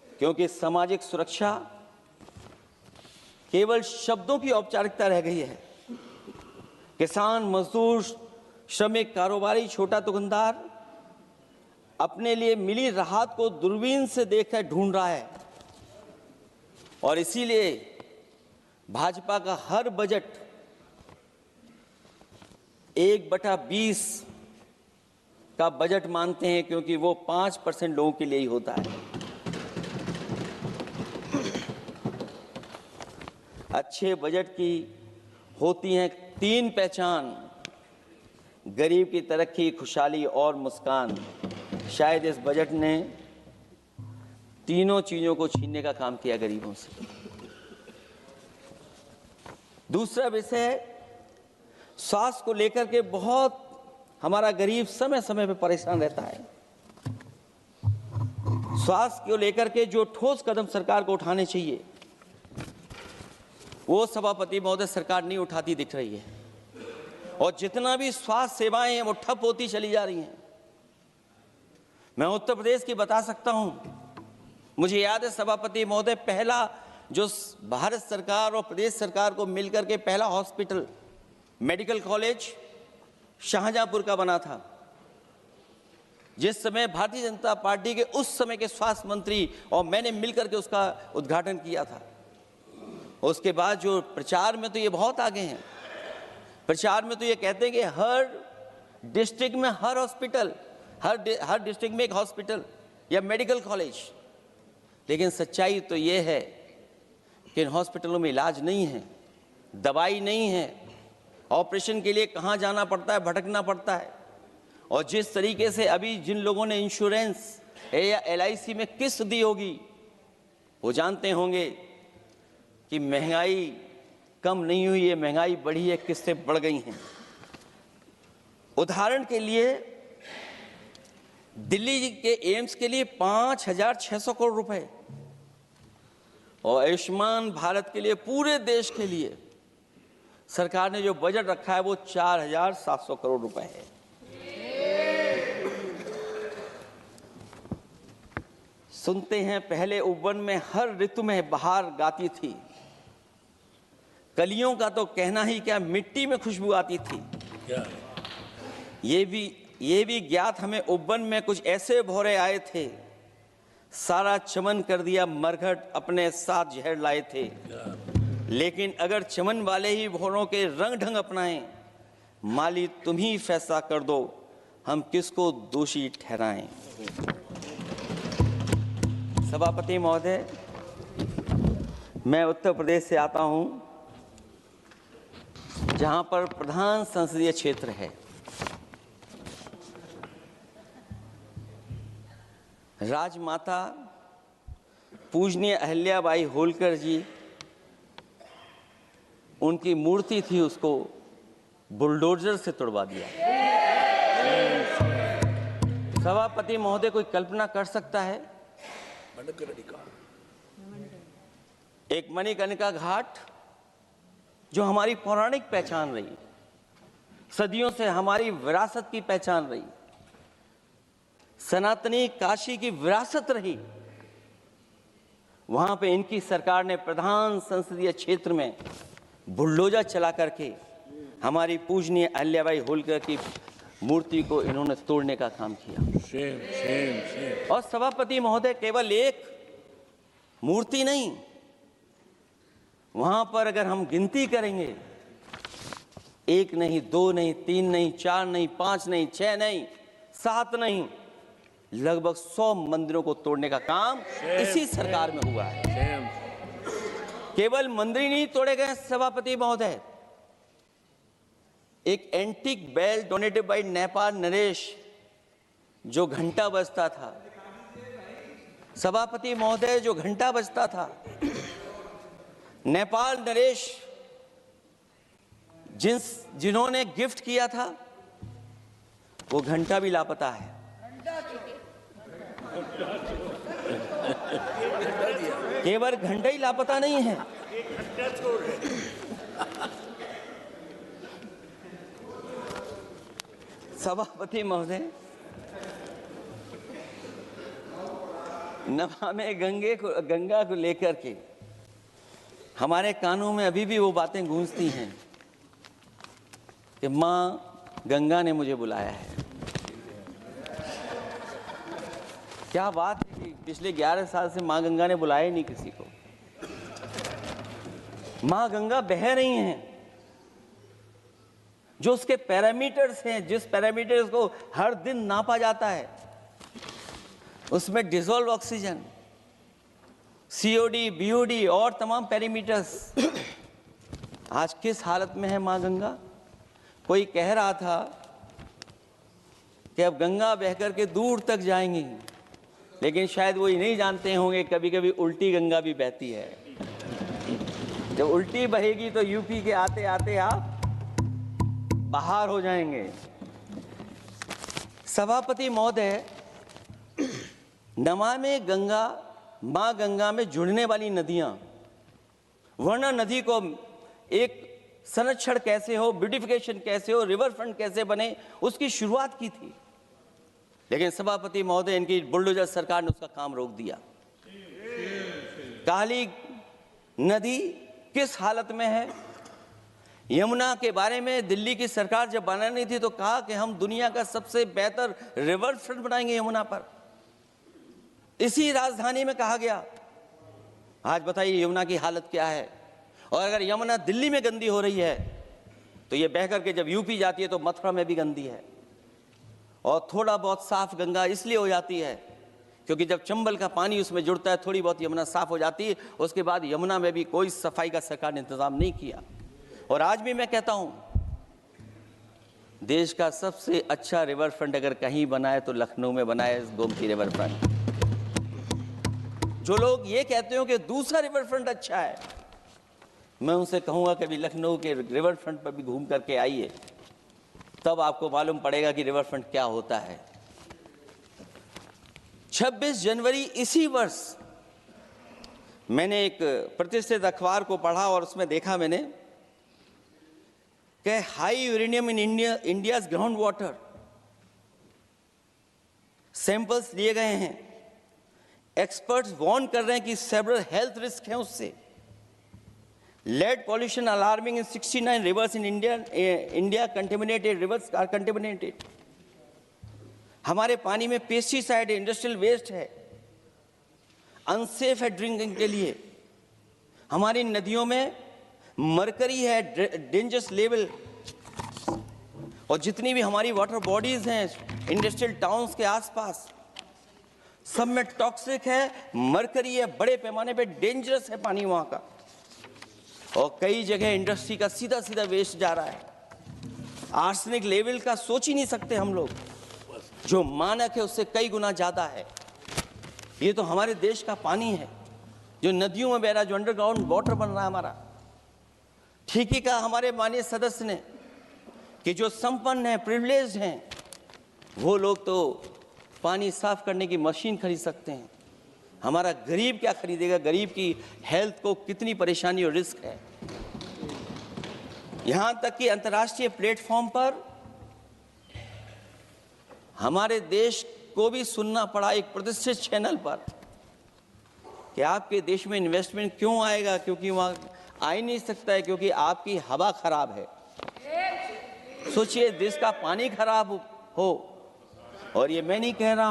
क्योंकि सामाजिक सुरक्षा केवल शब्दों की औपचारिकता रह गई है। किसान, मजदूर, श्रमिक, कारोबारी, छोटा दुकानदार अपने लिए मिली राहत को दूरबीन से देखकर ढूंढ रहा है, और इसीलिए भाजपा का हर बजट 1/20 का बजट मानते हैं, क्योंकि वो 5% लोगों के लिए ही होता है। अच्छे बजट की होती हैं 3 पहचान: गरीब की तरक्की, खुशहाली और मुस्कान। शायद इस बजट ने तीनों चीजों को छीनने का काम किया गरीबों से। दूसरा विषय, स्वास्थ्य को लेकर के बहुत हमारा गरीब समय समय पर परेशान रहता है। स्वास्थ्य को लेकर के जो ठोस कदम सरकार को उठाने चाहिए, वो सभापति महोदय सरकार नहीं उठाती दिख रही है, और जितना भी स्वास्थ्य सेवाएं हैं वो ठप होती चली जा रही हैं। मैं उत्तर प्रदेश की बता सकता हूं, मुझे याद है सभापति महोदय, पहला जो भारत सरकार और प्रदेश सरकार को मिलकर के पहला हॉस्पिटल, मेडिकल कॉलेज शाहजहांपुर का बना था, जिस समय भारतीय जनता पार्टी के उस समय के स्वास्थ्य मंत्री और मैंने मिलकर के उसका उद्घाटन किया था। उसके बाद जो प्रचार में तो ये बहुत आगे हैं, प्रचार में तो ये कहते हैं कि हर डिस्ट्रिक्ट में हर हॉस्पिटल, हर डिस्ट्रिक्ट में एक हॉस्पिटल या मेडिकल कॉलेज, लेकिन सच्चाई तो ये है कि इन हॉस्पिटलों में इलाज नहीं है, दवाई नहीं है, ऑपरेशन के लिए कहाँ जाना पड़ता है, भटकना पड़ता है। और जिस तरीके से अभी जिन लोगों ने इंश्योरेंस या LIC में किस्त दी होगी, वो जानते होंगे कि महंगाई कम नहीं हुई है, महंगाई बढ़ी है, किस्तें बढ़ गई हैं। उदाहरण के लिए दिल्ली के एम्स के लिए 5,600 करोड़ रुपए, और आयुष्मान भारत के लिए पूरे देश के लिए सरकार ने जो बजट रखा है वो 4,700 करोड़ रुपए है। सुनते हैं पहले उपवन में हर ऋतु में बहार गाती थी, कलियों का तो कहना ही क्या, मिट्टी में खुशबू आती थी। ये भी ज्ञात हमें उपवन में कुछ ऐसे भौरे आए थे, सारा चमन कर दिया मरघट, अपने साथ जहर लाए थे। लेकिन अगर चमन वाले ही भौरों के रंग ढंग अपनाएं, माली तुम ही फैसला कर दो हम किसको दोषी ठहराएं। सभापति महोदय, मैं उत्तर प्रदेश से आता हूं, जहां पर प्रधान संसदीय क्षेत्र है। राजमाता पूजनीय अहिल्याबाई होलकर जी, उनकी मूर्ति थी, उसको बुलडोजर से तोड़वा दिया। सभापति महोदय, कोई कल्पना कर सकता है एक मणिकर्णिका घाट जो हमारी पौराणिक पहचान रही, सदियों से हमारी विरासत की पहचान रही, सनातनी काशी की विरासत रही, वहां पे इनकी सरकार ने प्रधान संसदीय क्षेत्र में बुलडोजर चला करके हमारी पूजनीय अहिल्याबाई होलकर की मूर्ति को इन्होंने तोड़ने का काम किया। और सभापति महोदय, केवल एक मूर्ति नहीं, वहां पर अगर हम गिनती करेंगे, 1 नहीं, 2 नहीं, 3 नहीं, 4 नहीं, 5 नहीं, 6 नहीं, 7 नहीं, लगभग 100 मंदिरों को तोड़ने का काम इसी सरकार में हुआ है। केवल मंदिर नहीं तोड़े गए सभापति महोदय, एक antique bell donated by Nepal नरेश, जो घंटा बजता था, सभापति महोदय, जो घंटा बजता था, नेपाल नरेश जिन्होंने गिफ्ट किया था, वो घंटा भी लापता है। केवल घंटा ही लापता नहीं है, सभापति महोदय, नमामि गंगा को लेकर के हमारे कानों में अभी भी वो बातें गूंजती हैं कि मां गंगा ने मुझे बुलाया है। क्या बात है कि पिछले 11 साल से मां गंगा ने बुलाया ही नहीं किसी को। मां गंगा बह रही हैं, जो उसके पैरामीटर्स हैं, जिस पैरामीटर्स को हर दिन नापा जाता है, उसमें डिसॉल्व ऑक्सीजन, सीओडी, बीओडी और तमाम पैरामीटर्स, आज किस हालत में है मां गंगा। कोई कह रहा था कि अब गंगा बहकर के दूर तक जाएंगी, लेकिन शायद वो ये नहीं जानते होंगे कभी कभी उल्टी गंगा भी बहती है। जब उल्टी बहेगी तो यूपी के आते आते आप बाहर हो जाएंगे। सभापति महोदय, नमामि गंगा, मां गंगा में जुड़ने वाली नदियां, वरना नदी को एक संरक्षण कैसे हो, ब्यूटिफिकेशन कैसे हो, रिवर फ्रंट कैसे बने, उसकी शुरुआत की थी। लेकिन सभापति महोदय, इनकी बुलडोजर सरकार ने उसका काम रोक दिया। काली नदी किस हालत में है। यमुना के बारे में दिल्ली की सरकार जब बनानी थी तो कहा कि हम दुनिया का सबसे बेहतर रिवर फ्रंट बनाएंगे यमुना पर, इसी राजधानी में कहा गया। आज बताइए यमुना की हालत क्या है। और अगर यमुना दिल्ली में गंदी हो रही है तो ये बह करके जब यूपी जाती है तो मथुरा में भी गंदी है। और थोड़ा बहुत साफ गंगा इसलिए हो जाती है क्योंकि जब चंबल का पानी उसमें जुड़ता है, थोड़ी बहुत यमुना साफ हो जाती है। उसके बाद यमुना में भी कोई सफाई का सरकार ने इंतजाम नहीं किया। और आज भी मैं कहता हूं, देश का सबसे अच्छा रिवर फ्रंट अगर कहीं बना है तो लखनऊ में बना है, गोमती रिवर फ्रंट। जो लोग ये कहते हो कि दूसरा रिवर फ्रंट अच्छा है, मैं उनसे कहूंगा कि अभी लखनऊ के रिवर फ्रंट पर भी घूम करके आइए, तब आपको मालूम पड़ेगा कि रिवर फ्रंट क्या होता है। 26 जनवरी इसी वर्ष मैंने एक प्रतिष्ठित अखबार को पढ़ा और उसमें देखा मैंने कि high uranium in India's ground water samples लिए गए हैं। एक्सपर्ट्स वार्न कर रहे हैं कि सेवरल हेल्थ रिस्क हैं उससे। Lead pollution alarming in 69 rivers in India contaminated, rivers are contaminated. हमारे पानी में पेस्टिसाइड है, इंडस्ट्रियल वेस्ट है, अनसेफ है ड्रिंकिंग के लिए। हमारी नदियों में मरकरी है, डेंजरस लेवल। और जितनी भी हमारी वाटर बॉडीज हैं इंडस्ट्रियल टाउन्स के आसपास, सब में टॉक्सिक है, मरकरी है, बड़े पैमाने पे डेंजरस है पानी वहां का। और कई जगह इंडस्ट्री का सीधा सीधा वेस्ट जा रहा है। आर्सेनिक लेवल का सोच ही नहीं सकते हम लोग, जो मानक है उससे कई गुना ज्यादा है। ये तो हमारे देश का पानी है जो नदियों में बह रहा है, जो अंडरग्राउंड वाटर बन रहा है हमारा। ठीक ही कहा हमारे माननीय सदस्य ने कि जो संपन्न हैं, प्रिविलेज्ड हैं, वो लोग तो पानी साफ करने की मशीन खरीद सकते हैं। हमारा गरीब क्या खरीदेगा? गरीब की हेल्थ को कितनी परेशानी और रिस्क है। यहां तक कि अंतर्राष्ट्रीय प्लेटफॉर्म पर हमारे देश को भी सुनना पड़ा एक प्रतिष्ठित चैनल पर कि आपके देश में इन्वेस्टमेंट क्यों आएगा, क्योंकि वहां आ ही नहीं सकता है, क्योंकि आपकी हवा खराब है। सोचिए, देश का पानी खराब हो, और ये मैं नहीं कह रहा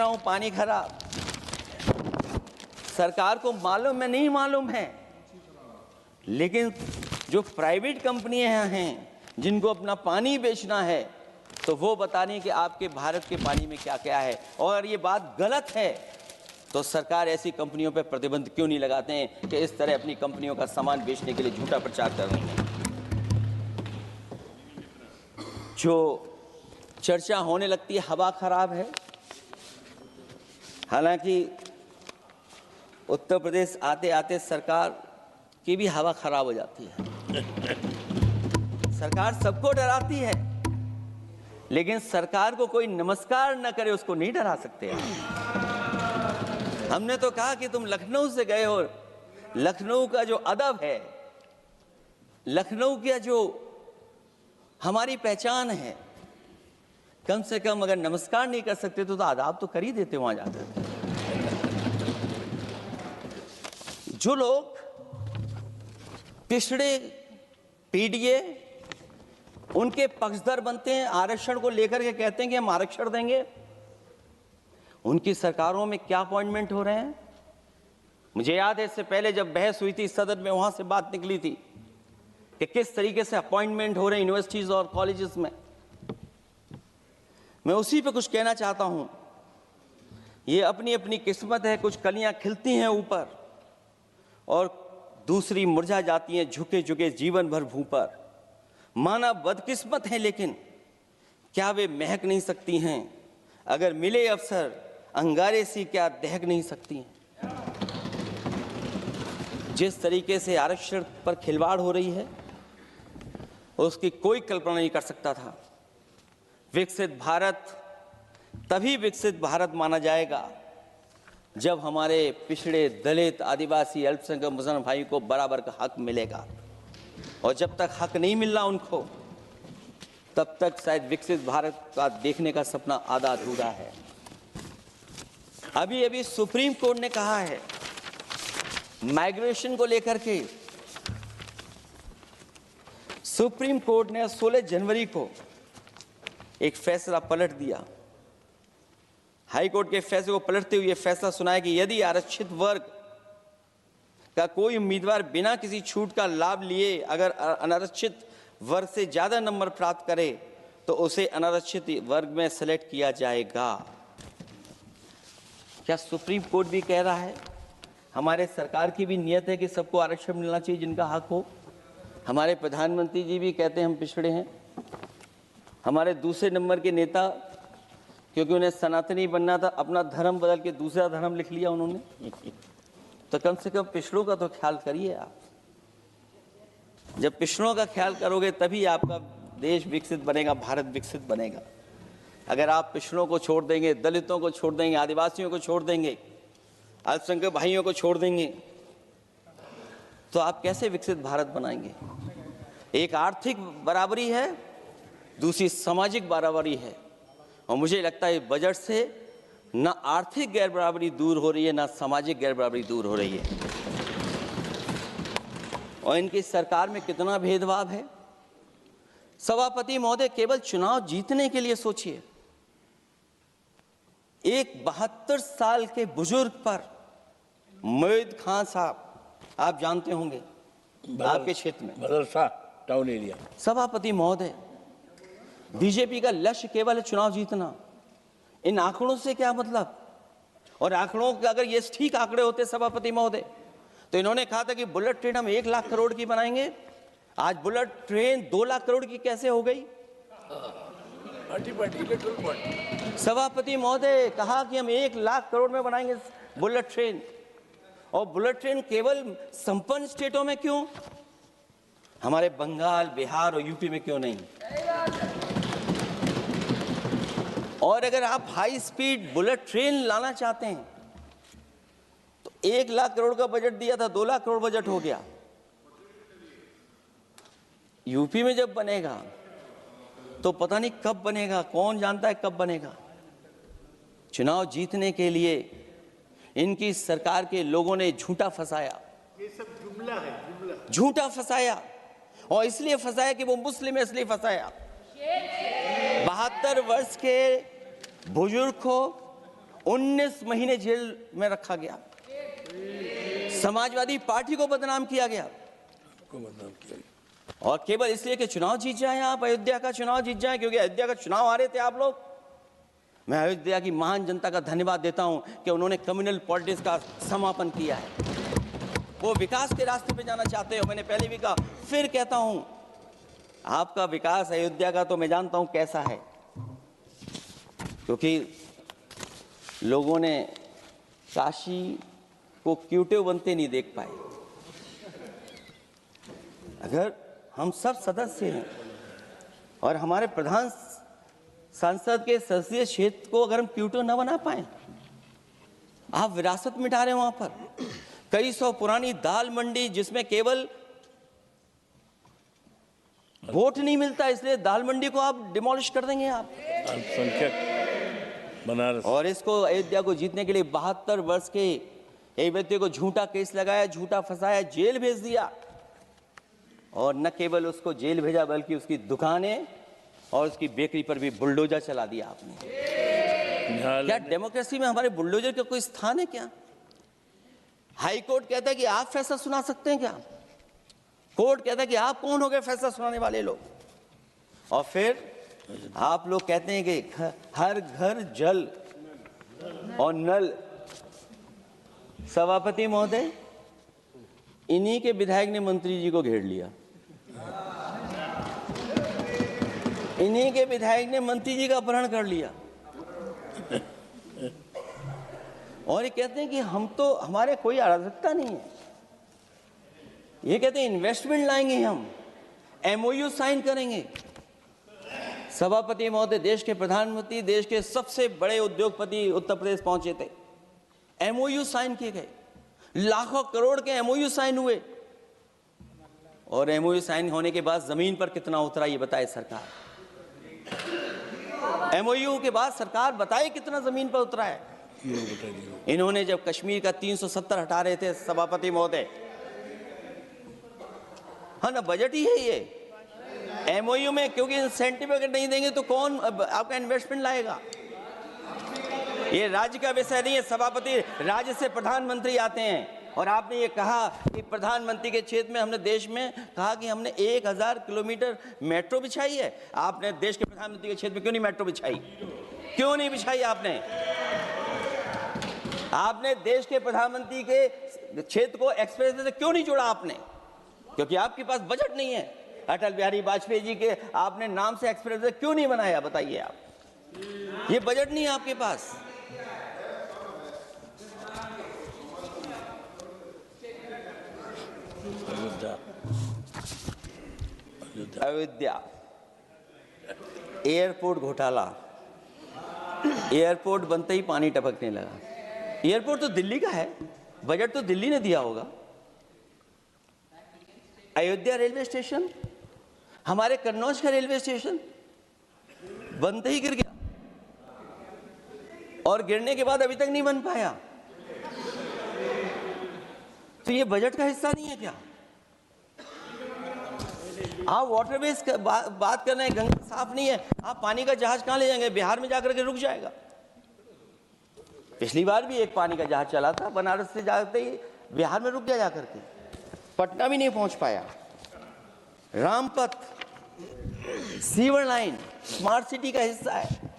हूं, पानी खराब सरकार को मालूम है, नहीं मालूम है, लेकिन जो प्राइवेट कंपनियां हैं जिनको अपना पानी बेचना है, तो वो बता रही है कि आपके भारत के पानी में क्या क्या है। और ये बात गलत है तो सरकार ऐसी कंपनियों पर प्रतिबंध क्यों नहीं लगाते हैं कि इस तरह अपनी कंपनियों का सामान बेचने के लिए झूठा प्रचार कर रही हैं। जो चर्चा होने लगती है हवा खराब है, हालांकि उत्तर प्रदेश आते आते सरकार की भी हवा खराब हो जाती है। सरकार सबको डराती है, लेकिन सरकार को कोई नमस्कार न करे उसको नहीं डरा सकते। हमने तो कहा कि तुम लखनऊ से गए हो, लखनऊ का जो अदब है, लखनऊ का जो हमारी पहचान है, कम से कम अगर नमस्कार नहीं कर सकते तो आदाब तो कर ही देते वहां जाकर। जो लोग पिछड़े पीडीए उनके पक्षधर बनते हैं, आरक्षण को लेकर के कहते हैं कि हम आरक्षण देंगे, उनकी सरकारों में क्या अपॉइंटमेंट हो रहे हैं। मुझे याद है इससे पहले जब बहस हुई थी सदन में, वहां से बात निकली थी कि किस तरीके से अपॉइंटमेंट हो रहे हैं यूनिवर्सिटीज और कॉलेजेस में। मैं उसी पे कुछ कहना चाहता हूं। ये अपनी अपनी किस्मत है, कुछ कलियां खिलती हैं ऊपर और दूसरी मुरझा जाती हैं झुके झुके जीवन भर भूं पर। माना बदकिस्मत है, लेकिन क्या वे महक नहीं सकती हैं? अगर मिले अवसर अंगारे सी क्या दहक नहीं सकती हैं? जिस तरीके से आरक्षण पर खिलवाड़ हो रही है उसकी कोई कल्पना नहीं कर सकता था। विकसित भारत तभी विकसित भारत माना जाएगा जब हमारे पिछड़े, दलित, आदिवासी, अल्पसंख्यक मुसलमान भाई को बराबर का हक मिलेगा। और जब तक हक नहीं मिल रहा उनको, तब तक शायद विकसित भारत का देखने का सपना आधा अधूरा है। अभी अभी सुप्रीम कोर्ट ने कहा है माइग्रेशन को लेकर के, सुप्रीम कोर्ट ने 16 जनवरी को एक फैसला पलट दिया। हाई कोर्ट के फैसले को पलटते हुए फैसला सुनाया कि यदि आरक्षित वर्ग का कोई उम्मीदवार बिना किसी छूट का लाभ लिए अगर अनारक्षित वर्ग से ज्यादा नंबर प्राप्त करे तो उसे अनारक्षित वर्ग में सेलेक्ट किया जाएगा। क्या सुप्रीम कोर्ट भी कह रहा है? हमारे सरकार की भी नियत है कि सबको आरक्षण मिलना चाहिए जिनका हक हो। हमारे प्रधानमंत्री जी भी कहते हैं हम पिछड़े हैं। हमारे दूसरे नंबर के नेता, क्योंकि उन्हें सनातनी बनना था, अपना धर्म बदल के दूसरा धर्म लिख लिया उन्होंने। तो कम से कम पिछड़ों का तो ख्याल करिए आप। जब पिछड़ों का ख्याल करोगे तभी आपका देश विकसित बनेगा, भारत विकसित बनेगा। अगर आप पिछड़ों को छोड़ देंगे, दलितों को छोड़ देंगे, आदिवासियों को छोड़ देंगे, अल्पसंख्यक भाइयों को छोड़ देंगे, तो आप कैसे विकसित भारत बनाएंगे? एक आर्थिक बराबरी है, दूसरी सामाजिक बराबरी है। और मुझे लगता है बजट से न आर्थिक गैर बराबरी दूर हो रही है, न सामाजिक गैर बराबरी दूर हो रही है। और इनकी सरकार में कितना भेदभाव है। सभापति महोदय, केवल चुनाव जीतने के लिए सोचिए, एक 72 साल के बुजुर्ग पर मोहित खान साहब, आप जानते होंगे आपके क्षेत्र में, टाउन एरिया। सभापति महोदय, बीजेपी का लक्ष्य केवल है चुनाव जीतना। इन आंकड़ों से क्या मतलब? और आंकड़ों के अगर ये ठीक आंकड़े होते सभापति महोदय, तो इन्होंने कहा था कि बुलेट ट्रेन हम 1 लाख करोड़ की बनाएंगे। आज बुलेट ट्रेन 2 लाख करोड़ की कैसे हो गई? सभापति महोदय कहा कि हम 1 लाख करोड़ में बनाएंगे बुलेट ट्रेन, और बुलेट ट्रेन केवल संपन्न स्टेटों में क्यों? हमारे बंगाल, बिहार और यूपी में क्यों नहीं? और अगर आप हाई स्पीड बुलेट ट्रेन लाना चाहते हैं तो 1 लाख करोड़ का बजट दिया था, 2 लाख करोड़ बजट हो गया। यूपी में जब बनेगा तो पता नहीं कब बनेगा, कौन जानता है कब बनेगा। चुनाव जीतने के लिए इनकी सरकार के लोगों ने झूठा फंसाया, ये सब जुमला है, जुमला। झूठा फंसाया, और इसलिए फंसाया कि वो मुस्लिम है, इसलिए फंसाया। 72 वर्ष के बुजुर्ग को 19 महीने जेल में रखा गया। समाजवादी पार्टी को बदनाम किया गया, और केवल इसलिए कि चुनाव जीत जाए आप, अयोध्या का चुनाव जीत जाए, क्योंकि अयोध्या का चुनाव हारे थे आप लोग। मैं अयोध्या की महान जनता का धन्यवाद देता हूं कि उन्होंने कम्युनल पॉलिटिक्स का समापन किया है। वो विकास के रास्ते पे जाना चाहते हो। मैंने पहले भी कहा, फिर कहता हूं, आपका विकास अयोध्या का तो मैं जानता हूं कैसा है, क्योंकि लोगों ने काशी को क्यूटिव बनते नहीं देख पाए। अगर हम सब सदस्य हैं और हमारे प्रधान सांसद के संसदीय क्षेत्र को अगर हम क्यूटिव न बना पाए, आप विरासत मिटा रहे हैं। वहां पर कई सौ पुरानी दाल मंडी, जिसमें केवल वोट नहीं मिलता, इसलिए दाल मंडी को आप डिमोलिश कर देंगे आप। अल्पसंख्यक बनारस। और इसको अयोध्या को जीतने के लिए 72 वर्ष के एक व्यक्ति को झूठा केस लगाया, झूठा फंसाया, जेल भेज दिया। और न केवल उसको जेल भेजा, बल्कि उसकी दुकानें और उसकी बेकरी पर भी बुलडोजर चला दिया आपने। क्या डेमोक्रेसी में हमारे बुलडोजर का कोई स्थान है क्या? हाई कोर्ट कहता है कि आप फैसला सुना सकते हैं क्या? कोर्ट कहता है कि आप कौन हो गए फैसला सुनाने वाले लोग? और फिर आप लोग कहते हैं कि हर घर जल और नल। सभापति महोदय, इन्हीं के विधायक ने मंत्री जी को घेर लिया, इन्हीं के विधायक ने मंत्री जी का अपहरण कर लिया, और ये कहते हैं कि हम तो, हमारे कोई अराजकता नहीं है। ये कहते हैं इन्वेस्टमेंट लाएंगे, हम एमओयू साइन करेंगे। सभापति महोदय, देश के प्रधानमंत्री, देश के सबसे बड़े उद्योगपति उत्तर प्रदेश पहुंचे थे, एमओयू साइन किए गए, लाखों करोड़ के एमओयू साइन हुए, और एमओयू साइन होने के बाद जमीन पर कितना उतरा ये बताए सरकार। एमओयू के बाद सरकार बताए कितना जमीन पर उतरा है। इन्होंने जब कश्मीर का 370 हटा रहे थे सभापति महोदय, हाँ ना, बजट ही है ये एमओयू में, क्योंकि इंसेंटिव अगर नहीं देंगे तो कौन आपका इन्वेस्टमेंट लाएगा? ये राज्य का विषय नहीं है सभापति, राज्य से प्रधानमंत्री आते हैं। और आपने ये कहा कि प्रधानमंत्री के क्षेत्र में हमने देश में कहा कि हमने 1000 किलोमीटर मेट्रो बिछाई है। आपने देश के प्रधानमंत्री के क्षेत्र में क्यों नहीं मेट्रो बिछाई? क्यों नहीं बिछाई आपने? आपने देश के प्रधानमंत्री के क्षेत्र को एक्सप्रेस वे से क्यों नहीं जोड़ा आपने? क्योंकि आपके पास बजट नहीं है। अटल बिहारी वाजपेयी जी के आपने नाम से एक्सप्रेस वे क्यों नहीं बनाया? बताइए आप, ये बजट नहीं है आपके पास। अयोध्या एयरपोर्ट घोटाला, एयरपोर्ट बनते ही पानी टपकने लगा। एयरपोर्ट तो दिल्ली का है, बजट तो दिल्ली ने दिया होगा। अयोध्या रेलवे स्टेशन, हमारे कन्नौज का रेलवे स्टेशन बनते ही गिर गया, और गिरने के बाद अभी तक नहीं बन पाया। तो ये बजट का हिस्सा नहीं है क्या? आप वाटरवेज बात कर रहे हैं, गंगा साफ नहीं है, आप पानी का जहाज कहां ले जाएंगे? बिहार में जाकर के रुक जाएगा। पिछली बार भी एक पानी का जहाज चला था, बनारस से जाते ही बिहार में रुक गया, जाकर के पटना भी नहीं पहुंच पाया। Rampath, sewer line smart city का हिस्सा है।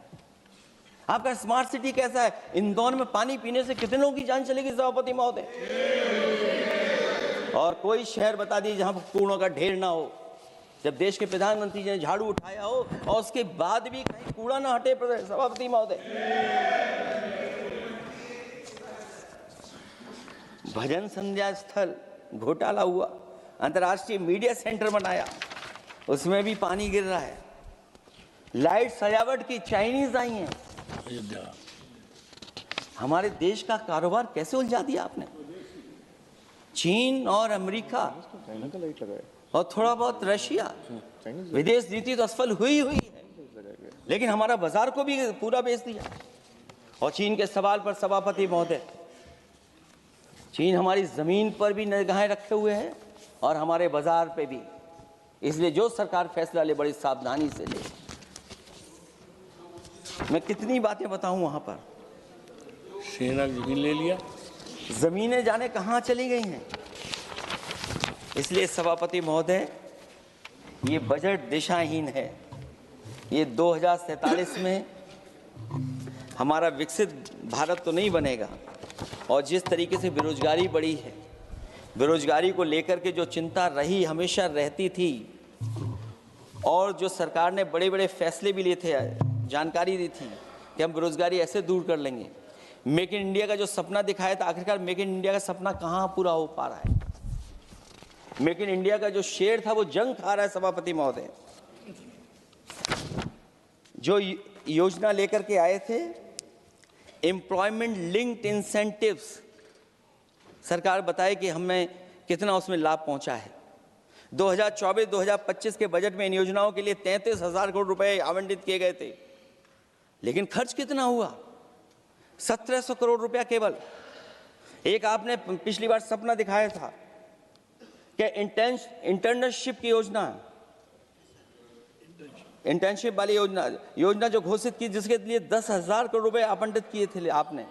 आपका स्मार्ट सिटी कैसा है? इंदौर में पानी पीने से कितने लोगों की जान चलेगी सभापति महोदय? और कोई शहर बता दीजिए जहां कूड़ों का ढेर ना हो। जब देश के प्रधानमंत्री जी ने झाड़ू उठाया हो और उसके बाद भी कहीं कूड़ा ना हटे सभापति महोदय। भजन संध्या स्थल घोटाला हुआ, अंतर्राष्ट्रीय मीडिया सेंटर बनाया, उसमें भी पानी गिर रहा है। लाइट सजावट की चाइनीज आई हैं। हमारे देश का कारोबार कैसे उलझा दिया आपने? चीन और अमेरिका और थोड़ा बहुत रशिया, विदेश नीति तो असफल हुई है, लेकिन हमारा बाजार को भी पूरा बेच दिया। और चीन के सवाल पर सभापति महोदय, चीन हमारी जमीन पर भी निगाहें रखे हुए है और हमारे बाजार पे भी। इसलिए जो सरकार फैसला ले बड़ी सावधानी से ले। मैं कितनी बातें बताऊं वहां पर। सेना जमीन ले लिया, जमीनें जाने कहां चली गई हैं। इसलिए सभापति महोदय, ये बजट दिशाहीन है। ये 2047 में हमारा विकसित भारत तो नहीं बनेगा। और जिस तरीके से बेरोजगारी बढ़ी है, बेरोजगारी को लेकर के जो चिंता रही, हमेशा रहती थी, और जो सरकार ने बड़े बड़े फैसले भी लिए थे, जानकारी दी थी कि हम बेरोजगारी ऐसे दूर कर लेंगे। मेक इन इंडिया का जो सपना दिखाया था, आखिरकार मेक इन इंडिया का सपना कहाँ पूरा हो पा रहा है? मेक इन इंडिया का जो शेर था वो जंग खा रहा है सभापति महोदय। जो योजना लेकर के आए थे, एम्प्लॉयमेंट लिंक्ड इंसेंटिव्स, सरकार बताए कि हमें कितना उसमें लाभ पहुंचा है। 2024-2025 के बजट में इन योजनाओं के लिए 33,000 करोड़ रुपए आवंटित किए गए थे, लेकिन खर्च कितना हुआ? 1,700 करोड़ रुपया केवल। एक आपने पिछली बार सपना दिखाया था कि इंटर्नशिप की योजना, इंटर्नशिप वाली योजना जो घोषित की, जिसके लिए 10,000 करोड़ रुपए आवंटित किए थे आपने,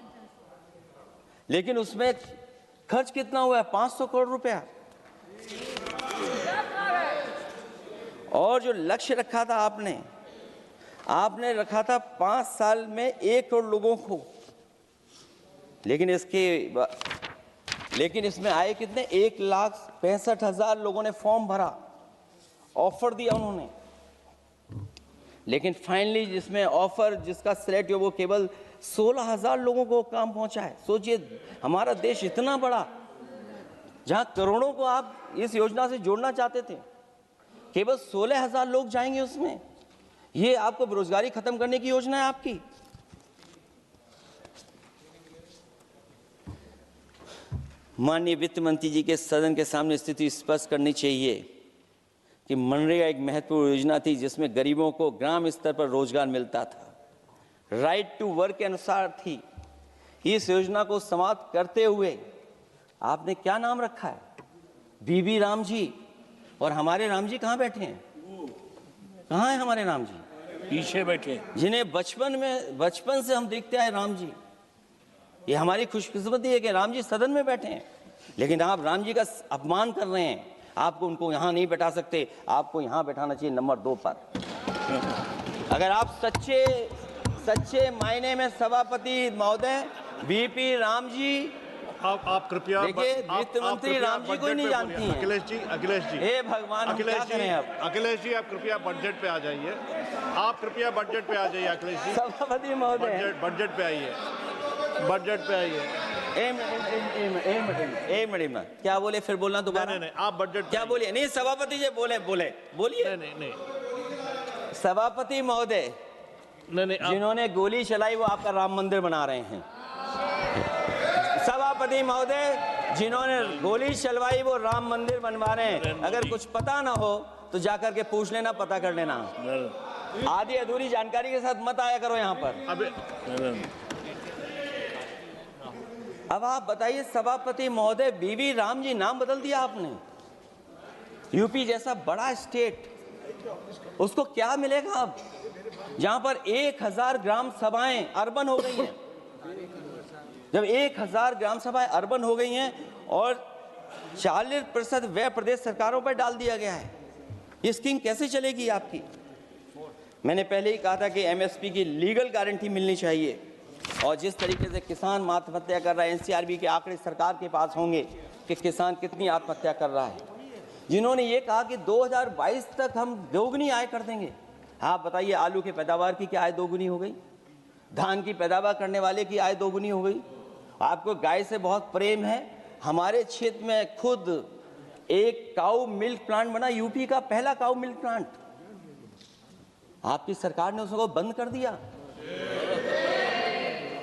लेकिन उसमें खर्च कितना हुआ है? 500 करोड़ रुपया। और जो लक्ष्य रखा था आपने रखा था 5 साल में 1 करोड़ लोगों को, लेकिन इसमें आए कितने? 1,65,000 लोगों ने फॉर्म भरा, ऑफर दिया उन्होंने, लेकिन फाइनली जिसमें ऑफर जिसका सिलेक्ट हो वो केवल 16,000 लोगों को काम पहुंचा है। सोचिए, हमारा देश इतना बड़ा, जहां करोड़ों को आप इस योजना से जोड़ना चाहते थे, केवल 16,000 लोग जाएंगे उसमें। ये आपको बेरोजगारी खत्म करने की योजना है आपकी? माननीय वित्त मंत्री जी के सदन के सामने स्थिति स्पष्ट करनी चाहिए कि मनरेगा एक महत्वपूर्ण योजना थी जिसमें गरीबों को ग्राम स्तर पर रोजगार मिलता था, राइट टू वर्क के अनुसार थी। इस योजना को समाप्त करते हुए आपने क्या नाम रखा है? बीबी राम जी। और हमारे राम जी कहाँ बैठे हैं? कहाँ है हमारे राम जी? पीछे बैठे, जिन्हें बचपन से हम देखते आए राम जी। ये हमारी खुशकिस्मती है कि राम जी सदन में बैठे हैं, लेकिन आप राम जी का अपमान कर रहे हैं। आपको उनको यहाँ नहीं बैठा सकते, आपको यहाँ बैठाना चाहिए नंबर 2 पर। अगर आप सच्चे मायने में सभापति महोदय, बीपी राम जी, आप कृपया, देखिए वित्त मंत्री राम जी को ही नहीं जानती हैं। अखिलेश जी, हे भगवान, अखिलेश जी आप कृपया बजट पे आ जाइए। आप कृपया बजट पे आ जाइए अखिलेश जी। सभापति महोदय, बजट पे आइए, बजट पे आइए। एक मिनट, क्या बोले? फिर बोलना दोबारा। नहीं, आप बजट क्या बोलिए? नहीं, सभापति जी बोलिए। नहीं, सभापति महोदय, जिन्होंने गोली चलाई वो आपका राम मंदिर बना रहे हैं। सभापति महोदय, जिन्होंने गोली चलवाई वो राम मंदिर बनवा रहे हैं। अगर कुछ पता ना हो तो जाकर के पूछ लेना, पता कर लेना। आधी अधूरी जानकारी के साथ मत आया करो यहाँ पर। अब आप बताइए सभापति महोदय, बीबी राम जी नाम बदल दिया आपने। यूपी जैसा बड़ा स्टेट, उसको क्या मिलेगा अब, जहां पर 1,000 ग्राम सभाएं अर्बन हो गई हैं। जब 1,000 ग्राम सभाएं अर्बन हो गई हैं और 40% व्यय प्रदेश सरकारों पर डाल दिया गया है, ये स्कीम कैसे चलेगी आपकी? मैंने पहले ही कहा था कि एमएसपी की लीगल गारंटी मिलनी चाहिए, और जिस तरीके से किसान आत्महत्या कर रहा है, एनसीआरबी के आंकड़े सरकार के पास होंगे कि किसान कितनी आत्महत्या कर रहा है। जिन्होंने ये कहा कि 2022 तक हम दोगुनी आय कर देंगे। आप बताइए, आलू की पैदावार की क्या आय दोगुनी हो गई? धान की पैदावार करने वाले की आय दोगुनी हो गई। आपको गाय से बहुत प्रेम है। हमारे क्षेत्र में खुद एक काऊ मिल्क प्लांट बना, यूपी का पहला काऊ मिल्क प्लांट। आपकी सरकार ने उसको बंद कर दिया।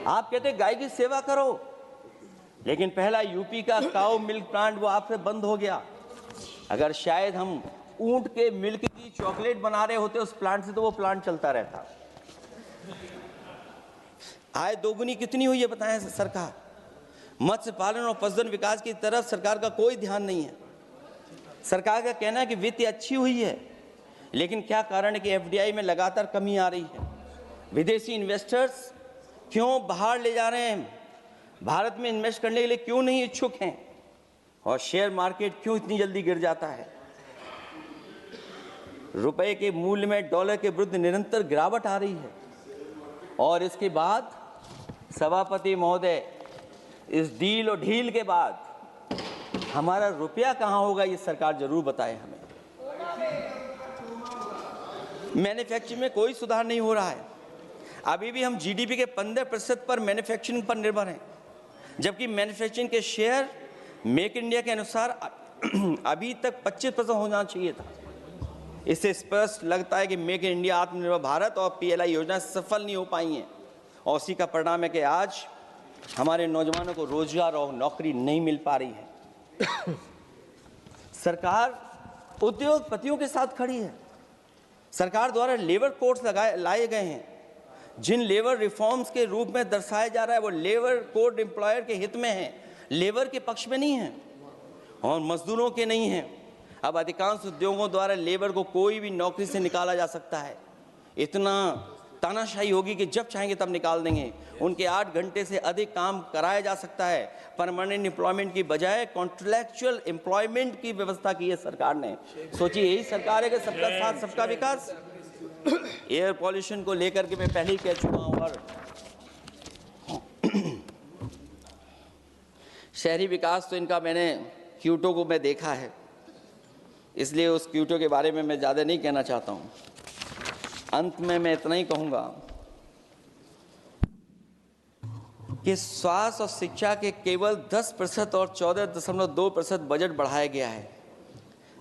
आप कहते गाय की सेवा करो, लेकिन पहला यूपी का काऊ मिल्क प्लांट वो आपसे बंद हो गया। अगर शायद हम ऊंट के मिल्क की चॉकलेट बना रहे होते उस प्लांट से, तो वो प्लांट चलता रहता। आय दोगुनी कितनी हुई है बताएं सरकार? मत्स्य पालन और पशुधन विकास की तरफ सरकार का कोई ध्यान नहीं है। सरकार का कहना है कि वित्त अच्छी हुई है, लेकिन क्या कारण है कि एफडीआई में लगातार कमी आ रही है? विदेशी इन्वेस्टर्स क्यों बाहर ले जा रहे हैं? भारत में इन्वेस्ट करने के लिए क्यों नहीं इच्छुक हैं? और शेयर मार्केट क्यों इतनी जल्दी गिर जाता है? रुपए के मूल्य में डॉलर के विरुद्ध निरंतर गिरावट आ रही है। और इसके बाद सभापति महोदय, इस डील और ढील के बाद हमारा रुपया कहां होगा, ये सरकार जरूर बताए हमें। मैन्युफैक्चरिंग में कोई सुधार नहीं हो रहा है। अभी भी हम जीडीपी के 15% पर मैन्युफैक्चरिंग पर निर्भर हैं, जबकि मैन्युफैक्चरिंग के शेयर मेक इंडिया के अनुसार अभी तक 25% होना चाहिए था। इससे स्पष्ट लगता है कि मेक इन इंडिया, आत्मनिर्भर भारत और पीएलआई योजना सफल नहीं हो पाई हैं, और उसी का परिणाम है कि आज हमारे नौजवानों को रोजगार और नौकरी नहीं मिल पा रही है। सरकार उद्योगपतियों के साथ खड़ी है। सरकार द्वारा लेबर कोड्स लाए गए हैं, जिन लेबर रिफॉर्म्स के रूप में दर्शाया जा रहा है वो लेबर कोड एम्प्लॉयर के हित में है, लेबर के पक्ष में नहीं है और मजदूरों के नहीं है। अब अधिकांश उद्योगों द्वारा लेबर को कोई भी नौकरी से निकाला जा सकता है। इतना तानाशाही होगी कि जब चाहेंगे तब निकाल देंगे। उनके 8 घंटे से अधिक काम कराया जा सकता है। परमानेंट एम्प्लॉयमेंट की बजाय कॉन्ट्रैक्चुअल एम्प्लॉयमेंट की व्यवस्था की है सरकार ने। सोचिए, यही सरकार है कि सबका साथ सबका विकास। एयर पॉल्यूशन को लेकर के मैं पहले ही कह चुका हूँ, और शहरी विकास तो इनका मैंने क्यूटो को मैं देखा है, इसलिए उस क्यूटो के बारे में मैं ज़्यादा नहीं कहना चाहता हूँ। अंत में मैं इतना ही कहूँगा कि स्वास्थ्य और शिक्षा के केवल 10% और 14.2% बजट बढ़ाया गया है,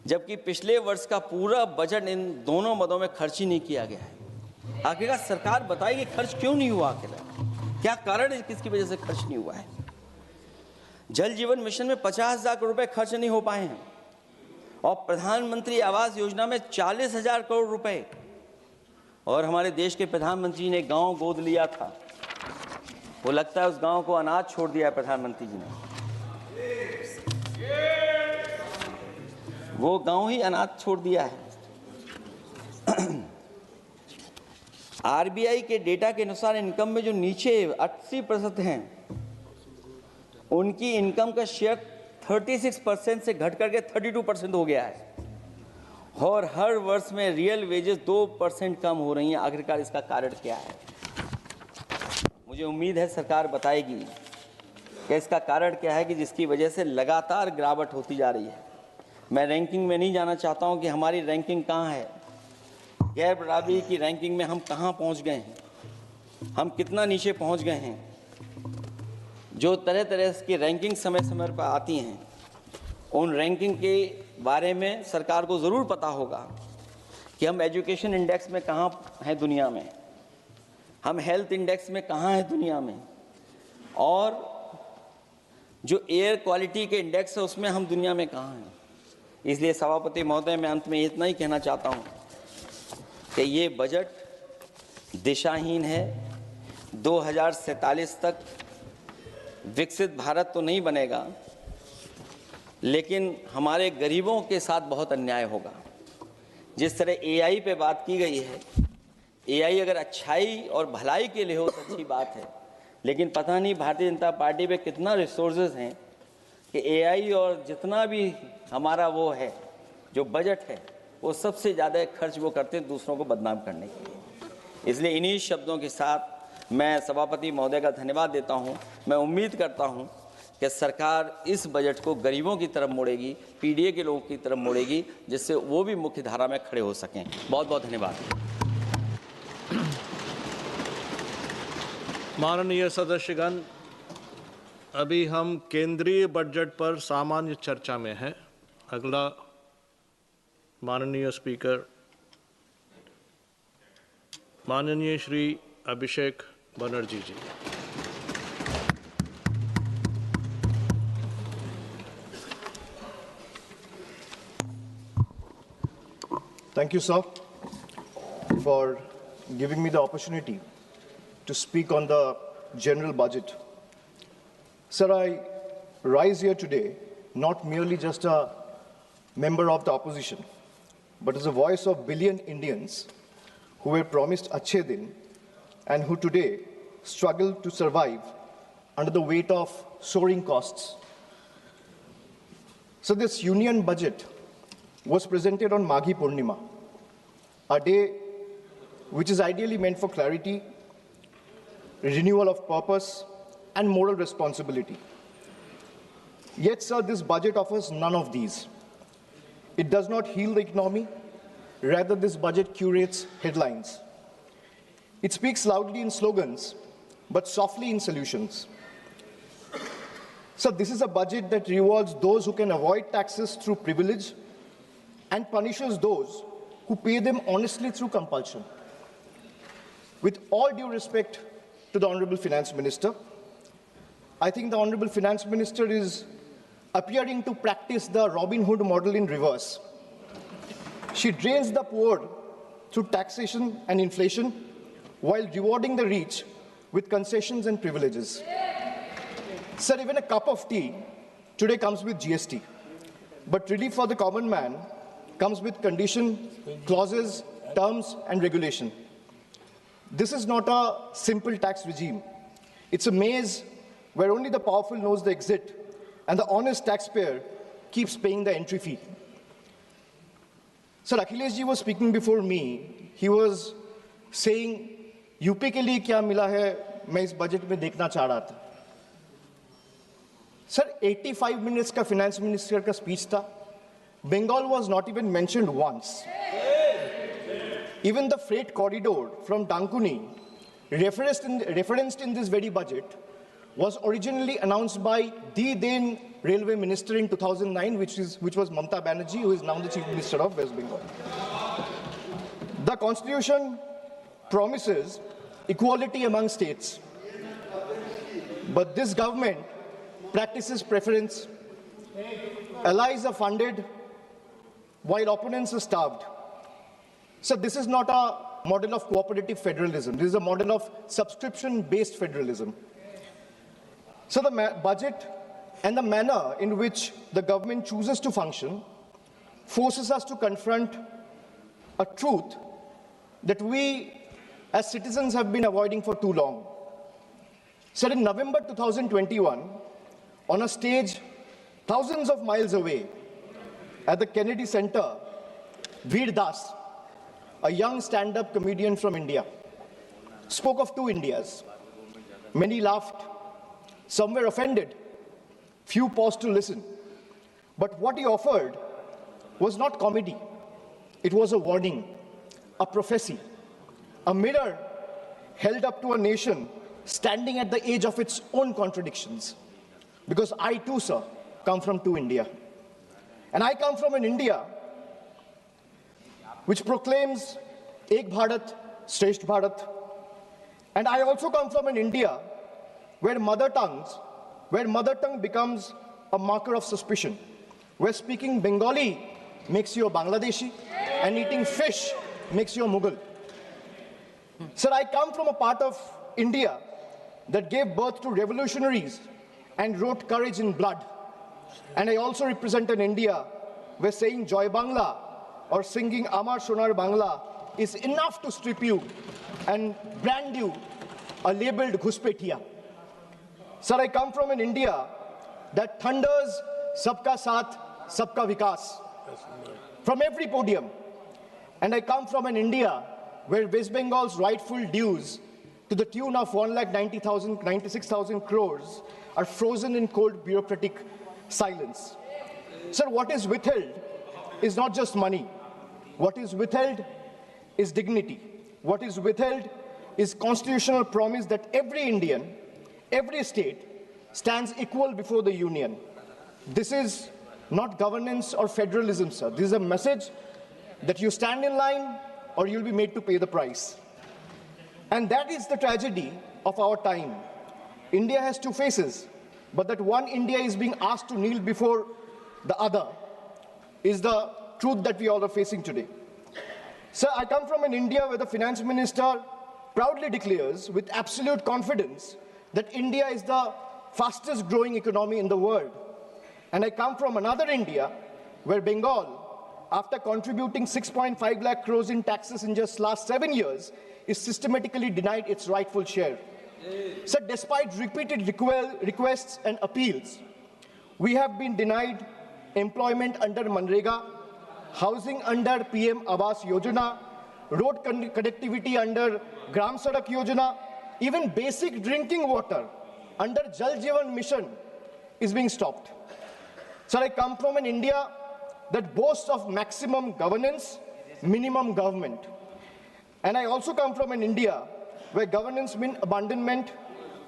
जबकि पिछले वर्ष का पूरा बजट इन दोनों मदों में खर्च ही नहीं किया गया है। आखिरकार सरकार बताएगी खर्च क्यों नहीं हुआ, आखिर क्या कारण है, किसकी वजह से खर्च नहीं हुआ है? जल जीवन मिशन में 50,000 करोड़ रुपए खर्च नहीं हो पाए हैं, और प्रधानमंत्री आवास योजना में 40,000 करोड़ रुपए। और हमारे देश के प्रधानमंत्री ने गांव गोद लिया था, वो लगता है उस गांव को अनाथ छोड़ दिया है प्रधानमंत्री जी ने। वो गांव ही अनाथ छोड़ दिया है। आरबीआई के डेटा के अनुसार इनकम में जो नीचे 80% हैं, उनकी इनकम का शेयर 36% से घट करके 32% हो गया है, और हर वर्ष में रियल वेजेस 2% कम हो रही हैं। आखिरकार इसका कारण क्या है? मुझे उम्मीद है सरकार बताएगी कि इसका कारण क्या है कि जिसकी वजह से लगातार गिरावट होती जा रही है। मैं रैंकिंग में नहीं जाना चाहता हूं कि हमारी रैंकिंग कहां है, गैर बराबरी की रैंकिंग में हम कहां पहुंच गए हैं, हम कितना नीचे पहुंच गए हैं। जो तरह तरह की रैंकिंग समय समय पर आती हैं, उन रैंकिंग के बारे में सरकार को ज़रूर पता होगा कि हम एजुकेशन इंडेक्स में कहाँ हैं दुनिया में, हम हेल्थ इंडेक्स में कहाँ हैं दुनिया में, और जो एयर क्वालिटी के इंडेक्स है उसमें हम दुनिया में कहाँ हैं। इसलिए सभापति महोदय, मैं अंत में इतना ही कहना चाहता हूँ कि ये बजट दिशाहीन है। 2047 तक विकसित भारत तो नहीं बनेगा, लेकिन हमारे गरीबों के साथ बहुत अन्याय होगा। जिस तरह एआई पे बात की गई है, एआई अगर अच्छाई और भलाई के लिए हो तो अच्छी बात है, लेकिन पता नहीं भारतीय जनता पार्टी पे कितना रिसोर्सेज हैं कि एआई और जितना भी हमारा वो है जो बजट है वो सबसे ज़्यादा खर्च वो करते हैं दूसरों को बदनाम करने के लिए। इसलिए इन्हीं शब्दों के साथ मैं सभापति महोदय का धन्यवाद देता हूं। मैं उम्मीद करता हूं कि सरकार इस बजट को गरीबों की तरफ मोड़ेगी, पीडीए के लोगों की तरफ मोड़ेगी, जिससे वो भी मुख्य धारा में खड़े हो सकें। बहुत बहुत धन्यवाद। माननीय सदस्यगण, अभी हम केंद्रीय बजट पर सामान्य चर्चा में हैं। अगला माननीय स्पीकर माननीय श्री अभिषेक बनर्जी जी। Thank you, sir, for giving me the opportunity to speak on the general budget. Sir, I rise here today not merely just a member of the opposition, but as a voice of billion Indians who were promised Achhe Din and who today struggle to survive under the weight of soaring costs. So this union budget was presented on Maghi Purnima, a day which is ideally meant for clarity, renewal of purpose, and moral responsibility. Yet, sir, this budget offers none of these. It does not heal the economy. Rather, this budget curates headlines. It speaks loudly in slogans, but softly in solutions. So this is a budget that rewards those who can avoid taxes through privilege and punishes those who pay them honestly through compulsion. With all due respect to the Honorable Finance Minister, I think the Honorable Finance Minister is appearing to practice the Robin Hood model in reverse. She drains the poor through taxation and inflation while rewarding the rich with concessions and privileges. Sir, even a cup of tea today comes with GST, but relief for the common man comes with condition, clauses, terms, and regulation. This is not a simple tax regime. It's a maze where only the powerful knows the exit and the honest taxpayer keeps paying the entry fee. Sir, Akhilesh ji was speaking before me. He was saying, UP के लिए क्या मिला है मैं इस budget में देखना चाह रहा था. सर 85 minutes का finance minister का speech था. Bengal was not even mentioned once. Even the freight corridor from Dankuni, referenced in this very budget, was originally announced by the then railway minister in 2009, which was Mamata Banerjee, who is now the chief minister of West Bengal. The constitution promises equality among states, but this government practices preference. Allies are funded while opponents are starved. So this is not a model of cooperative federalism. This is a model of subscription-based federalism. So the budget and the manner in which the government chooses to function forces us to confront a truth that we as citizens have been avoiding for too long. So in November 2021, on a stage thousands of miles away at the Kennedy Center, Veer Das, a young stand-up comedian from India, spoke of two Indias. Many laughed, some were offended, few paused to listen. But what he offered was not comedy. It was a warning, a prophecy, a mirror held up to a nation standing at the edge of its own contradictions. Because I too, sir, come from India. And I come from an India which proclaims Ek Bharat, Shresth Bharat. And I also come from an India where mother tongue becomes a marker of suspicion, where speaking Bengali makes you a Bangladeshi and eating fish makes you a Mughal. Sir, I come from a part of India that gave birth to revolutionaries and wrote courage in blood. And I also represent an India where saying Joy Bangla or singing Amar Sonar Bangla is enough to strip you and brand you a labeled Ghuspetia. Sir, I come from an India that thunders Sabka Saath, Sabka Vikas. From every podium, And I come from an India where West Bengal's rightful dues to the tune of 1,96,000 crores are frozen in cold bureaucratic silence. Sir, what is withheld is not just money. What is withheld is dignity. What is withheld is constitutional promise that every Indian, every state, stands equal before the union. This is not governance or federalism, sir. This is a message that you stand in line or you'll be made to pay the price. And that is the tragedy of our time. India has two faces, but that one India is being asked to kneel before the other is the truth that we all are facing today. Sir, I come from an India where the finance minister proudly declares with absolute confidence that India is the fastest growing economy in the world. And I come from another India where Bengal, after contributing 6.5 lakh crores in taxes in just last 7 years, is systematically denied its rightful share. So despite repeated requests and appeals, we have been denied employment under Manrega, housing under PM Awas Yojana, road connectivity under Gram Sadak Yojana, even basic drinking water under Jal Jeevan Mission is being stopped. So I come from an India that boasts of maximum governance, minimum government. And I also come from an India where governance means abandonment,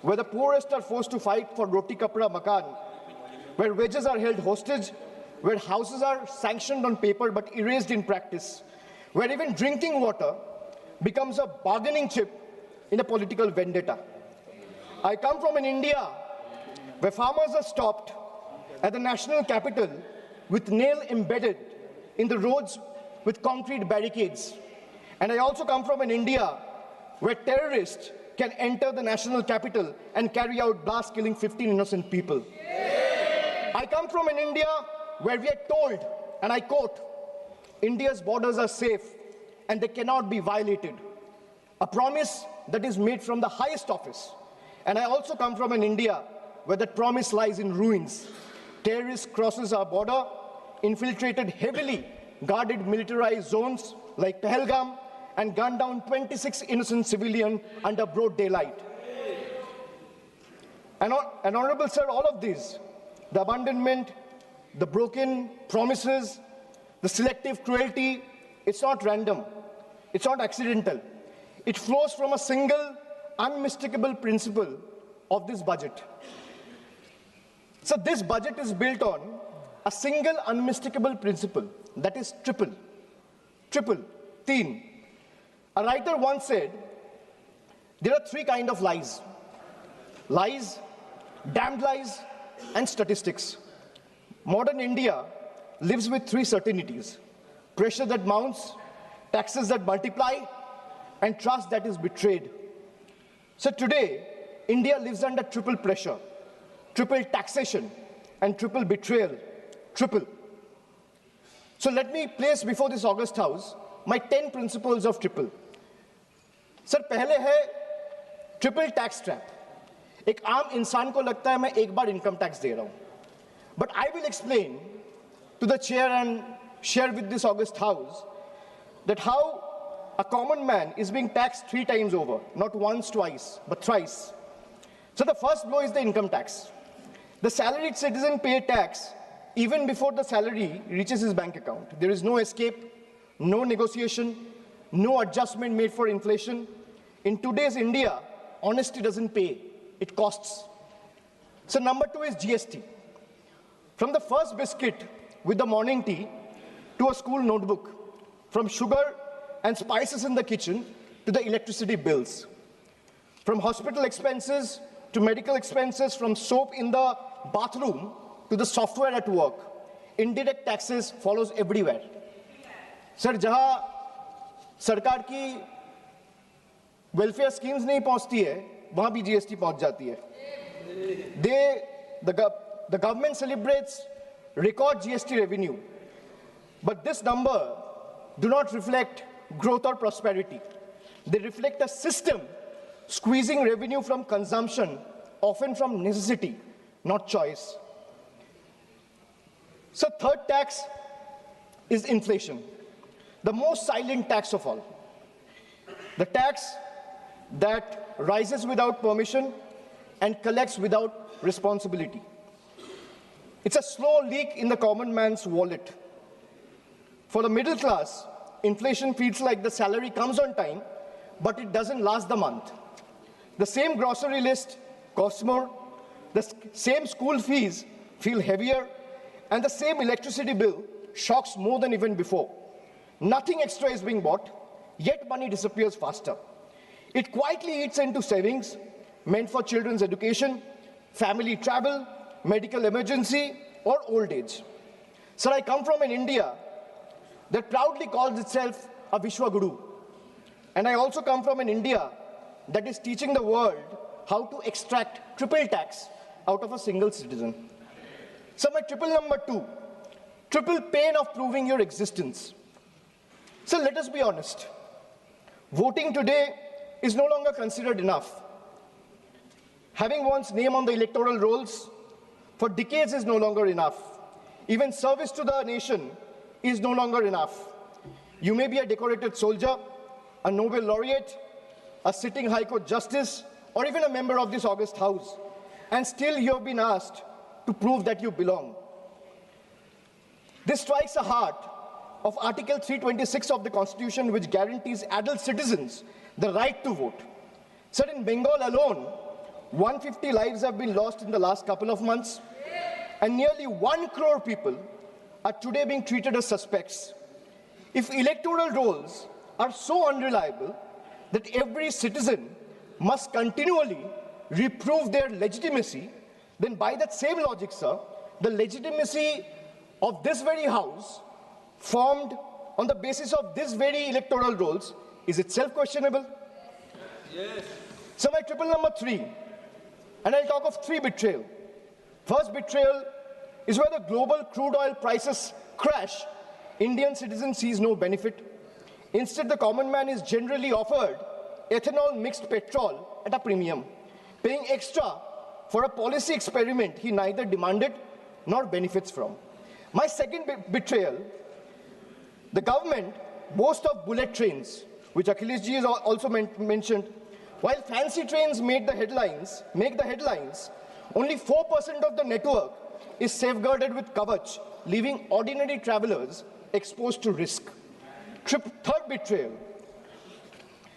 where the poorest are forced to fight for roti kapra makan, where wages are held hostage, where houses are sanctioned on paper but erased in practice, where even drinking water becomes a bargaining chip in a political vendetta. I come from an India where farmers are stopped at the national capital with nail embedded in the roads with concrete barricades. And I also come from an India where terrorists can enter the national capital and carry out blasts killing 15 innocent people. I come from an India where we are told, and I quote, India's borders are safe and they cannot be violated. A promise that is made from the highest office. And I also come from an India where that promise lies in ruins. Terrorists crosses our border, infiltrated heavily guarded militarized zones like Pahalgam, and gunned down 26 innocent civilians under broad daylight. And Honorable Sir, all of these, the abandonment, the broken promises, the selective cruelty, it's not random, it's not accidental. It flows from a single, unmistakable principle of this budget. So this budget is built on a single unmistakable principle, that is triple, teen. A writer once said, there are three kinds of lies: lies, damned lies, and statistics. Modern India lives with three certainties: pressure that mounts, taxes that multiply, and trust that is betrayed. So today, India lives under triple pressure, triple taxation, and triple betrayal, triple. So let me place before this August House my 10 principles of triple. Sir पहले है triple tax trap. एक आम इंसान को लगता है मैं एक बार इनकम टैक्स दे रहा हूं, but I will explain to the chair and share with this august house that how a common man is being taxed 3 times over, not once, twice, but thrice. So the first blow is the income tax. The salaried citizen pays tax even before the salary reaches his bank account. There is no escape, no negotiation, no adjustment made for inflation. In today's India, honesty doesn't pay, it costs. So number 2 is GST. From the first biscuit with the morning tea to a school notebook, from sugar and spices in the kitchen to the electricity bills, from hospital expenses to medical expenses, from soap in the bathroom to the software at work, indirect taxes follows everywhere. Sir, जहां सरकार की welfare schemes नहीं पहुंचती है, वहां भी GST पहुंच जाती है. The government celebrates record GST revenue, but this number do not reflect growth or prosperity. They reflect a system squeezing revenue from consumption, often from necessity, not choice. So third tax is inflation. the most silent tax of all. The tax that rises without permission and collects without responsibility. It's a slow leak in the common man's wallet. For the middle class, inflation feels like the salary comes on time, but it doesn't last the month. The same grocery list costs more, the same school fees feel heavier, and the same electricity bill shocks more than even before. Nothing extra is being bought, yet money disappears faster. It quietly eats into savings meant for children's education, family travel, medical emergency, or old age. Sir, I come from an India that proudly calls itself a Vishwaguru. And I also come from an India that is teaching the world how to extract triple tax out of a single citizen. So my triple number 2, triple pain of proving your existence. So let us be honest. Voting today is no longer considered enough. Having one's name on the electoral rolls for decades is no longer enough. Even service to the nation is no longer enough. You may be a decorated soldier, a Nobel laureate, a sitting High Court justice, or even a member of this august house, and still you have been asked to prove that you belong. This strikes the heart of Article 326 of the Constitution, which guarantees adult citizens the right to vote. Sir, in Bengal alone, 150 lives have been lost in the last couple of months, and nearly 1 crore people are today being treated as suspects. If electoral rolls are so unreliable that every citizen must continually reprove their legitimacy, then by that same logic, sir, the legitimacy of this very house, formed on the basis of this very electoral rolls, is itself questionable. Yes. So my triple number 3, and I'll talk of 3 betrayal. First betrayal is where the global crude oil prices crash. Indian citizen sees no benefit. Instead, the common man is generally offered ethanol mixed petrol at a premium, paying extra for a policy experiment he neither demanded nor benefits from. My second betrayal, the government boasts of bullet trains, which Akhilesh ji has also mentioned. While fancy trains make the headlines, only 4% of the network is safeguarded with Kavach, leaving ordinary travelers exposed to risk. Third betrayal.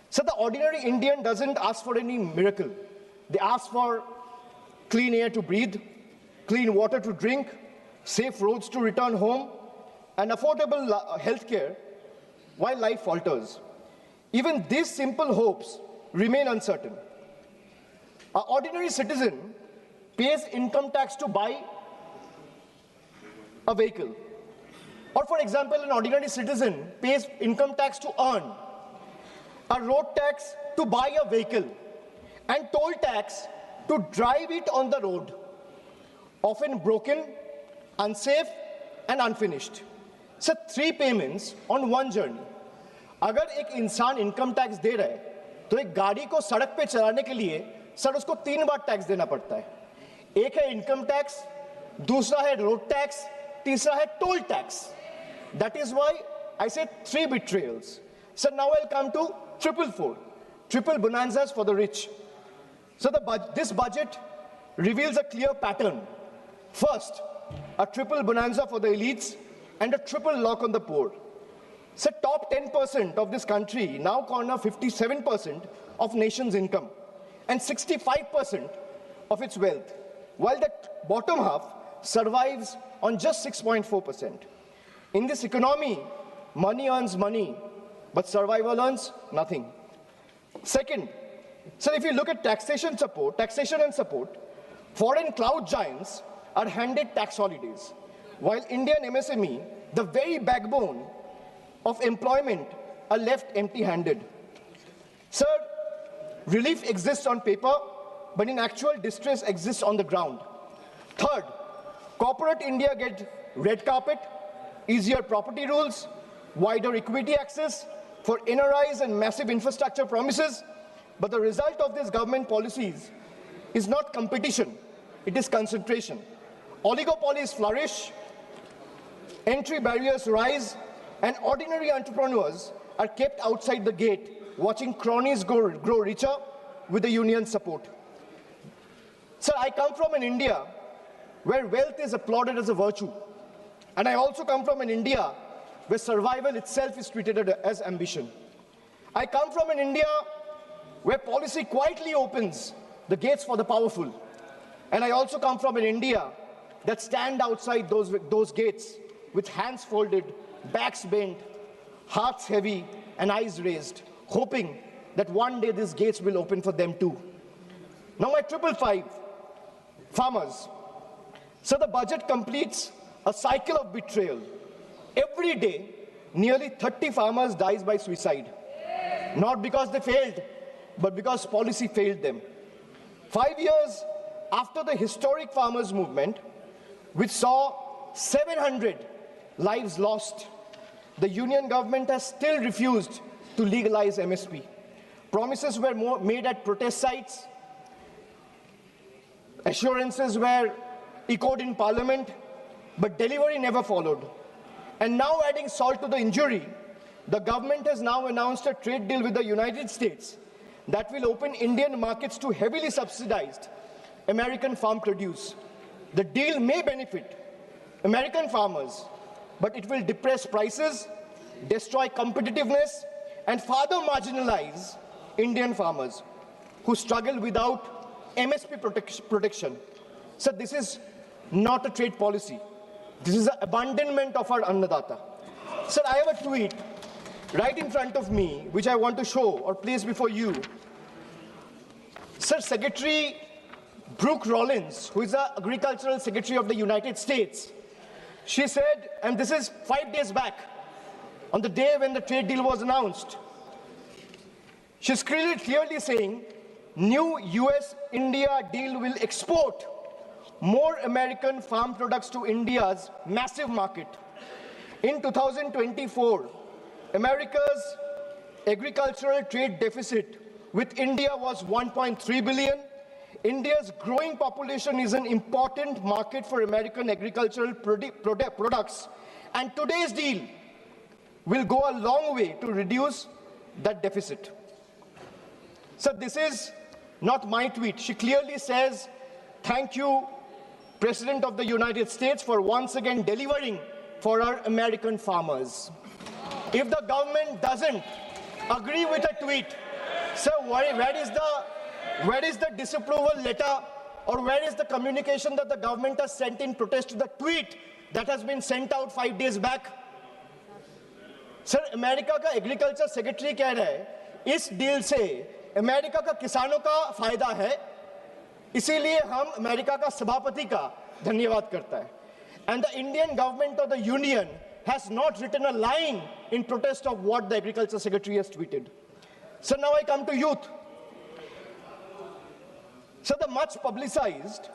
So the ordinary Indian doesn't ask for any miracle. They ask for clean air to breathe, clean water to drink, safe roads to return home, and affordable health care while life falters. Even these simple hopes remain uncertain. An ordinary citizen pays income tax to buy a vehicle. Or for example, an ordinary citizen pays income tax to earn, a road tax to buy a vehicle, and toll tax to drive it on the road, often broken, unsafe, and unfinished. So 3 payments on one journey. अगर एक इंसान income tax दे रहा है, तो एक गाड़ी को सड़क पे चलाने के लिए सर उसको 3 बार टैक्स देना पड़ता है. एक है इनकम टैक्स, दूसरा है रोड टैक्स, तीसरा है toll tax. That is why I said 3 betrayals. So now I'll come to triple bonanzas for the rich. So this budget reveals a clear pattern. First, a triple bonanza for the elites and a triple lock on the poor. So top 10% of this country now corner 57% of nation's income and 65% of its wealth, while the bottom half survives on just 6.4%. In this economy, money earns money, but survival earns nothing. Second, so if you look at taxation and support, foreign cloud giants are handed tax holidays, while Indian MSME, the very backbone of employment, are left empty-handed. Sir, relief exists on paper, but in actual distress exists on the ground. Third, corporate India gets red carpet, easier property rules, wider equity access for NRIs and massive infrastructure promises, but the result of these government policies is not competition, it is concentration. Oligopolies flourish, entry barriers rise, and ordinary entrepreneurs are kept outside the gate, watching cronies grow richer with the union's support. Sir, I come from an India where wealth is applauded as a virtue. And I also come from an India where survival itself is treated as ambition. I come from an India where policy quietly opens the gates for the powerful. And I also come from an India that stand outside those gates with hands folded, backs bent, hearts heavy, and eyes raised, hoping that one day these gates will open for them too. Now my 555, farmers. So the budget completes a cycle of betrayal. Every day, nearly 30 farmers dies by suicide. Not because they failed, but because policy failed them. 5 years after the historic farmers' movement, which saw 700 lives lost, the union government has still refused to legalize MSP. Promises were made at protest sites, assurances were echoed in parliament, but delivery never followed. And now, adding salt to the injury, the government has now announced a trade deal with the United States that will open Indian markets to heavily subsidized American farm produce. The deal may benefit American farmers, but it will depress prices, destroy competitiveness, and further marginalize Indian farmers who struggle without MSP protection. So this is not a trade policy. This is an abandonment of our Annadata. Sir, I have a tweet right in front of me, which I want to show or place before you. Sir, Secretary Brooke Rollins, who is the Agricultural Secretary of the United States, she said, and this is 5 days back, on the day when the trade deal was announced, she's clearly saying, new US-India deal will export more American farm products to India's massive market. In 2024, America's agricultural trade deficit with India was 1.3 billion. India's growing population is an important market for American agricultural products, and today's deal will go a long way to reduce that deficit. So this is not my tweet. She clearly says, thank you, President of the United States, for once again delivering for our American farmers. If the government doesn't agree with a tweet, so where is the disapproval letter, or where is the communication that the government has sent in protest to the tweet that has been sent out 5 days back? Sir, America का agriculture secretary कह रहे हैं इस deal से America का किसानों का फायदा है, इसीलिए हम अमेरिका का सभापति का धन्यवाद करता है. And the Indian government of the union has not written a line in protest of what the agriculture secretary has tweeted. So now I come to youth. So the much publicized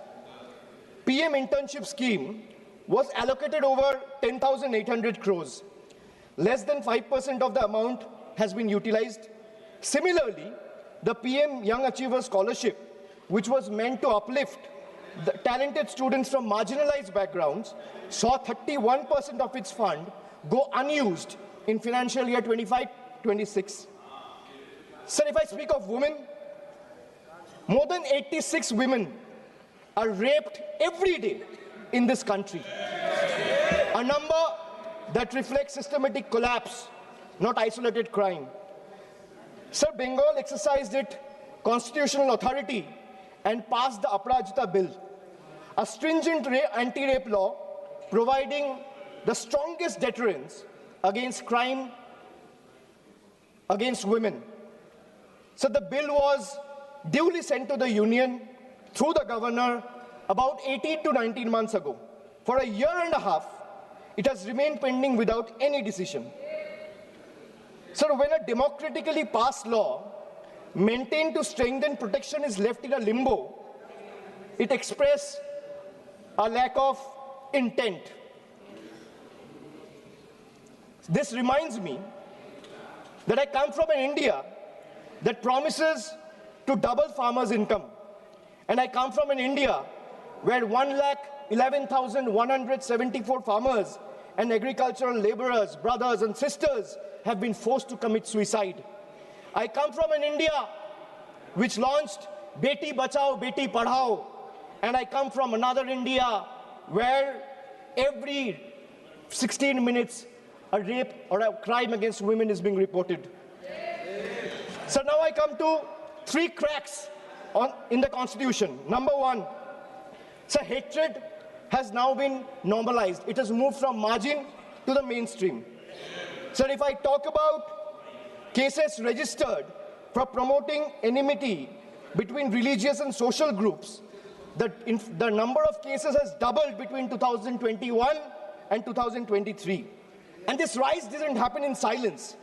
PM internship scheme was allocated over 10,800 crores. Less than 5% of the amount has been utilized. Similarly, the PM Young Achiever Scholarship, which was meant to uplift the talented students from marginalized backgrounds, saw 31% of its fund go unused in financial year 25-26. Sir, if I speak of women, more than 86 women are raped every day in this country. A number that reflects systematic collapse, not isolated crime. Sir, Bengal exercised its constitutional authority and passed the Aparajita Bill, a stringent anti-rape law providing the strongest deterrence against crime against women. So the bill was duly sent to the union through the governor about 18 to 19 months ago. For a year and a half, it has remained pending without any decision. So when a democratically passed law maintained to strengthen protection is left in a limbo, it expresses a lack of intent. This reminds me that I come from an India that promises to double farmers' income. And I come from an India where 1,11,174 farmers and agricultural laborers, brothers and sisters have been forced to commit suicide. I come from an India which launched Beti Bachao, Beti Padhao, and I come from another India where every 16 minutes a rape or a crime against women is being reported. So now I come to 3 cracks in the Constitution. Number 1, so hatred has now been normalized. It has moved from margin to the mainstream. So if I talk about cases registered for promoting enmity between religious and social groups, the number of cases has doubled between 2021 and 2023. And this rise didn't happen in silence.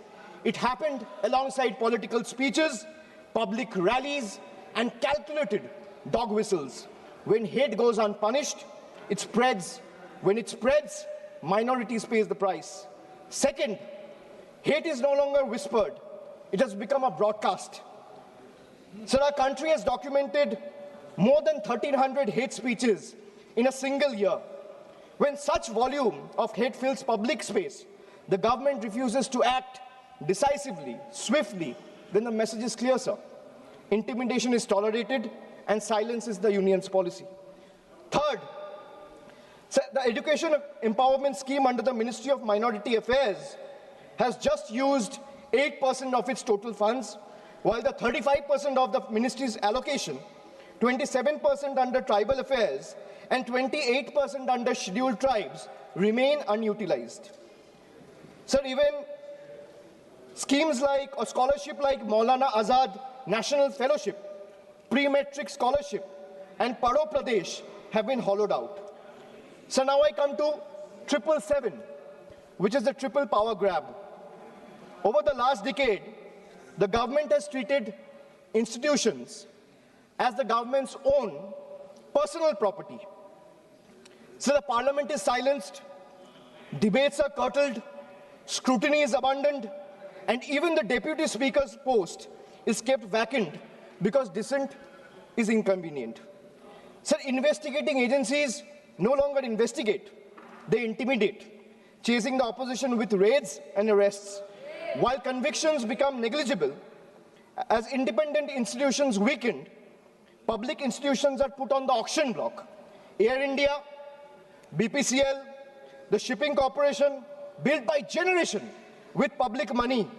It happened alongside political speeches, public rallies, and calculated dog whistles. When hate goes unpunished, it spreads. When it spreads, minorities pay the price. Second, hate is no longer whispered. It has become a broadcast. So our country has documented more than 1,300 hate speeches in a single year. When such volume of hate fills public space, the government refuses to act decisively, swiftly, then the message is clear, sir. Intimidation is tolerated and silence is the union's policy. Third, sir, the education empowerment scheme under the Ministry of Minority Affairs has just used 8% of its total funds, while the 35% of the ministry's allocation, 27% under tribal affairs, and 28% under scheduled tribes remain unutilized. Sir, even schemes like or scholarship like Maulana Azad National Fellowship, Pre-Metric Scholarship, and Paro Pradesh have been hollowed out. So now I come to 777, which is the triple power grab. Over the last decade, the government has treated institutions as the government's own personal property. So the parliament is silenced, debates are curtailed, scrutiny is abandoned, and even the deputy speaker's post is kept vacant because dissent is inconvenient. So investigating agencies no longer investigate, they intimidate, chasing the opposition with raids and arrests. While convictions become negligible, as independent institutions weakened, public institutions are put on the auction block. Air India, BPCL, the shipping corporation, built by generation with public money,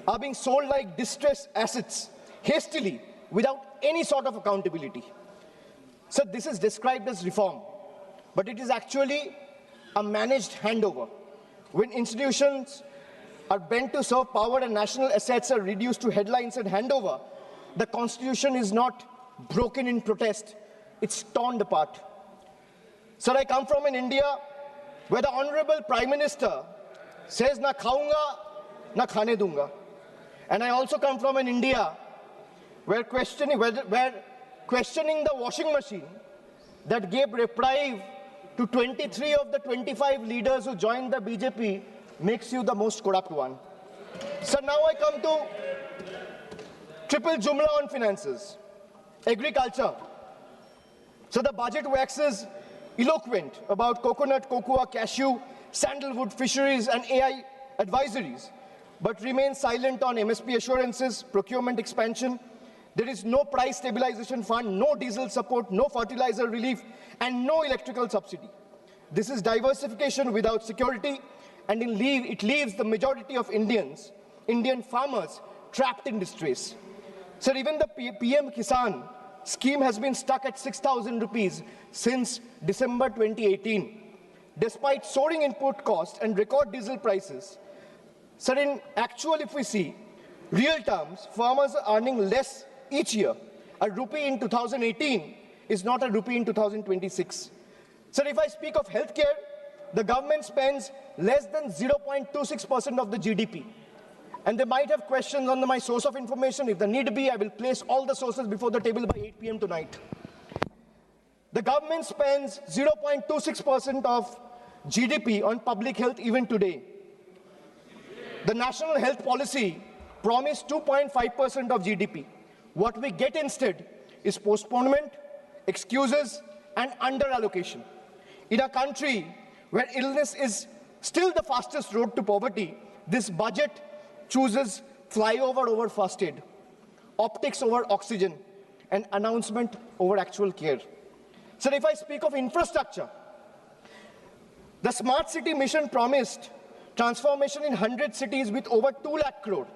are being sold like distressed assets, hastily, without any sort of accountability. So this is described as reform, but it is actually a managed handover. When institutions are bent to serve power and national assets are reduced to headlines and handover, the Constitution is not broken in protest, it's torn apart. Sir, I come from an India where the Honorable Prime Minister says, na khaunga, na khane dunga. And I also come from an India where questioning the washing machine that gave reprieve to 23 of the 25 leaders who joined the BJP makes you the most corrupt one. So now I come to triple jumla on finances, agriculture. So the budget waxes eloquent about coconut, cocoa, cashew, sandalwood, fisheries and AI advisories, but remains silent on MSP assurances, procurement expansion. There is no price stabilization fund, no diesel support, no fertilizer relief, and no electrical subsidy. This is diversification without security, and it leaves the majority of Indian farmers trapped in distress. So even the PM Kisan scheme has been stuck at 6,000 rupees since December 2018. Despite soaring input costs and record diesel prices, so in actual, if we see, real terms, farmers are earning less each year. A rupee in 2018 is not a rupee in 2026. So if I speak of healthcare, the government spends less than 0.26% of the GDP. And they might have questions on my source of information. If the need be, I will place all the sources before the table by 8 p.m. tonight. The government spends 0.26% of GDP on public health even today. The national health policy promised 2.5% of GDP. What we get instead is postponement, excuses, and under-allocation. In a country where illness is still the fastest road to poverty, this budget chooses flyover over first aid, optics over oxygen, and announcement over actual care. So if I speak of infrastructure, the smart city mission promised transformation in 100 cities with over 2 lakh crore.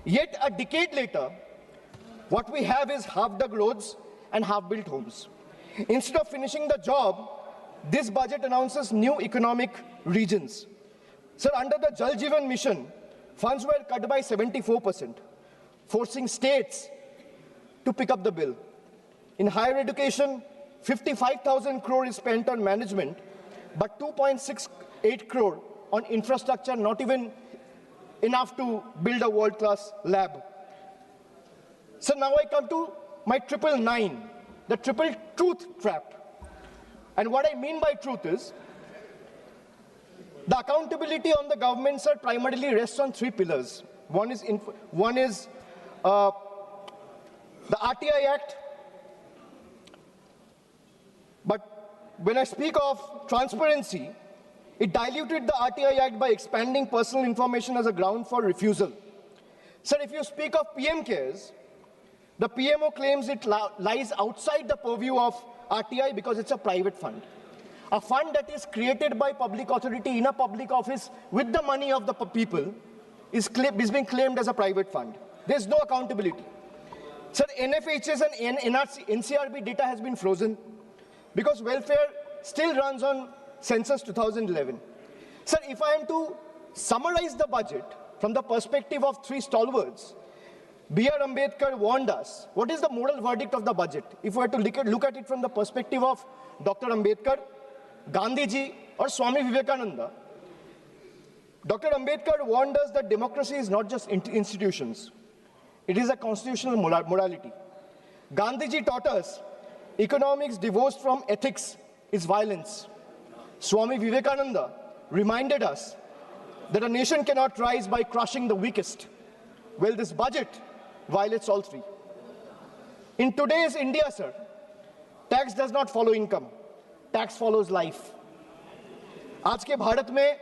Yet a decade later, what we have is half-dug roads and half-built homes. Instead of finishing the job, this budget announces new economic regions. Sir, under the Jal Jeevan mission, funds were cut by 74%, forcing states to pick up the bill. In higher education, 55,000 crore is spent on management, but 2.68 crore on infrastructure, not even enough to build a world-class lab. So now I come to my 999, the triple truth trap. And what I mean by truth is, the accountability on the government, sir, primarily rests on 3 pillars. One is the RTI Act. But when I speak of transparency, it diluted the RTI Act by expanding personal information as a ground for refusal. Sir, if you speak of PM Cares, the PMO claims it lies outside the purview of RTI because it's a private fund. A fund that is created by public authority in a public office with the money of the people is being claimed as a private fund. There's no accountability. Sir, NFHS and NCRB data has been frozen because welfare still runs on census 2011. Sir, if I am to summarize the budget from the perspective of 3 stalwarts, B.R. Ambedkar warned us. What is the moral verdict of the budget? If we were to look at it from the perspective of Dr. Ambedkar, Gandhiji, or Swami Vivekananda, Dr. Ambedkar warned us that democracy is not just institutions. It is a constitutional morality. Gandhiji taught us economics divorced from ethics is violence. Swami Vivekananda reminded us that a nation cannot rise by crushing the weakest. Well, this budget violates all 3. In today's India, sir, tax does not follow income. Tax follows life. आज के भारत में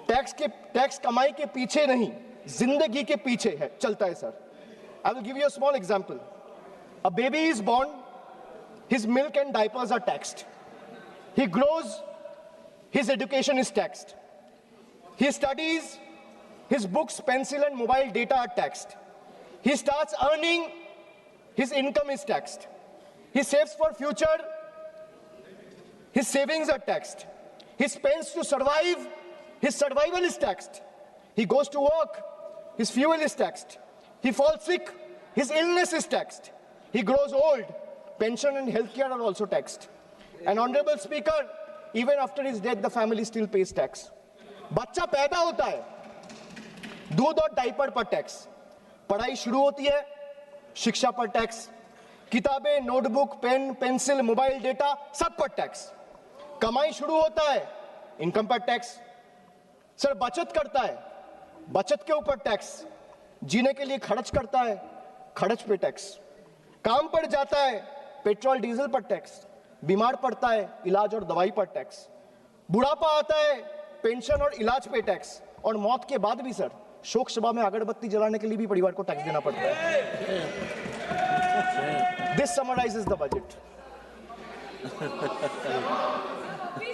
tax कमाई के पीछे नहीं, जिंदगी के पीछे है, चलता है sir. I will give you a small example. A baby is born, his milk and diapers are taxed. He grows, his education is taxed. He studies, his books, pencil and mobile data are taxed. He starts earning, his income is taxed. He saves for future, his savings are taxed. He spends to survive, his survival is taxed. He goes to work, his fuel is taxed. He falls sick, his illness is taxed. He grows old, pension and healthcare are also taxed. And Honorable Speaker, even after his death, the family still pays tax. बच्चा पैदा होता है, दूध और diaper पर tax, पढ़ाई शुरू होती है, शिक्षा पर टैक्स, किताबें, notebook, pen, pencil, mobile data, सब पर टैक्स, कमाई शुरू होता है, इनकम पर टैक्स, सर बचत करता है, बचत के ऊपर टैक्स, जीने के लिए खर्च करता है, खर्च पे टैक्स, काम पर जाता है, पेट्रोल डीजल पर टैक्स, बीमार पड़ता है, इलाज और दवाई पर टैक्स, बुढ़ापा आता है, पेंशन और इलाज पे टैक्स, और मौत के बाद भी सर शोक सभा में अगरबत्ती जलाने के लिए भी परिवार को टैक्स देना पड़ता है. This summarizes the budget.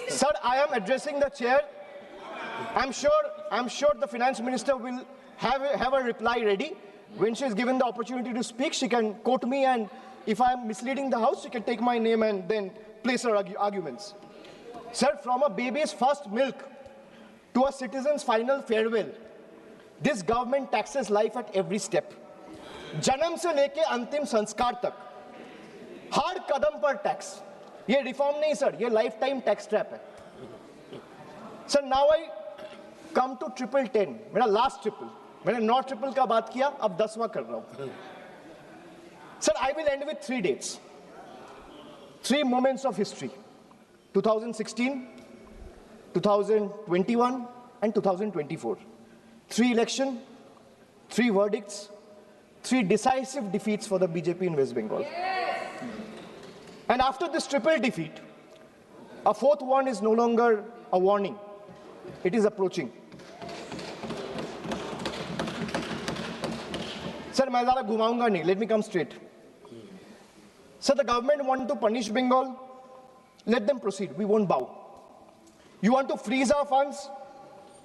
Sir, I am addressing the chair. I'm sure the finance minister will have a reply ready. When she is given the opportunity to speak, she can quote me, and if I am misleading the house, she can take my name and then place her arguments. Sir, from a baby's first milk to a citizen's final farewell, this government taxes life at every step. जन्म से लेके अंतिम संस्कार तक हर कदम पर tax. ये reform नहीं sir, ये लाइफ टाइम टैक्स ट्रैप है. Sir, now I come to 1010, मेरा लास्ट ट्रिपल. मैंने 9 ट्रिपल का बात किया, अब 10वां कर रहा हूं. Sir, I will and with 3 dates, 3 moments of history: 2016, 2021 and 2024. 3 elections, 3 verdicts, 3 decisive defeats for the BJP in West Bengal. And after this triple defeat, A fourth one is no longer a warning. It is approaching. Sir, मैं ज़्यादा घुमाऊंगा नहीं. Let me come straight. Sir, the government want to punish Bengal. Let them proceed. We won't bow. You want to freeze our funds?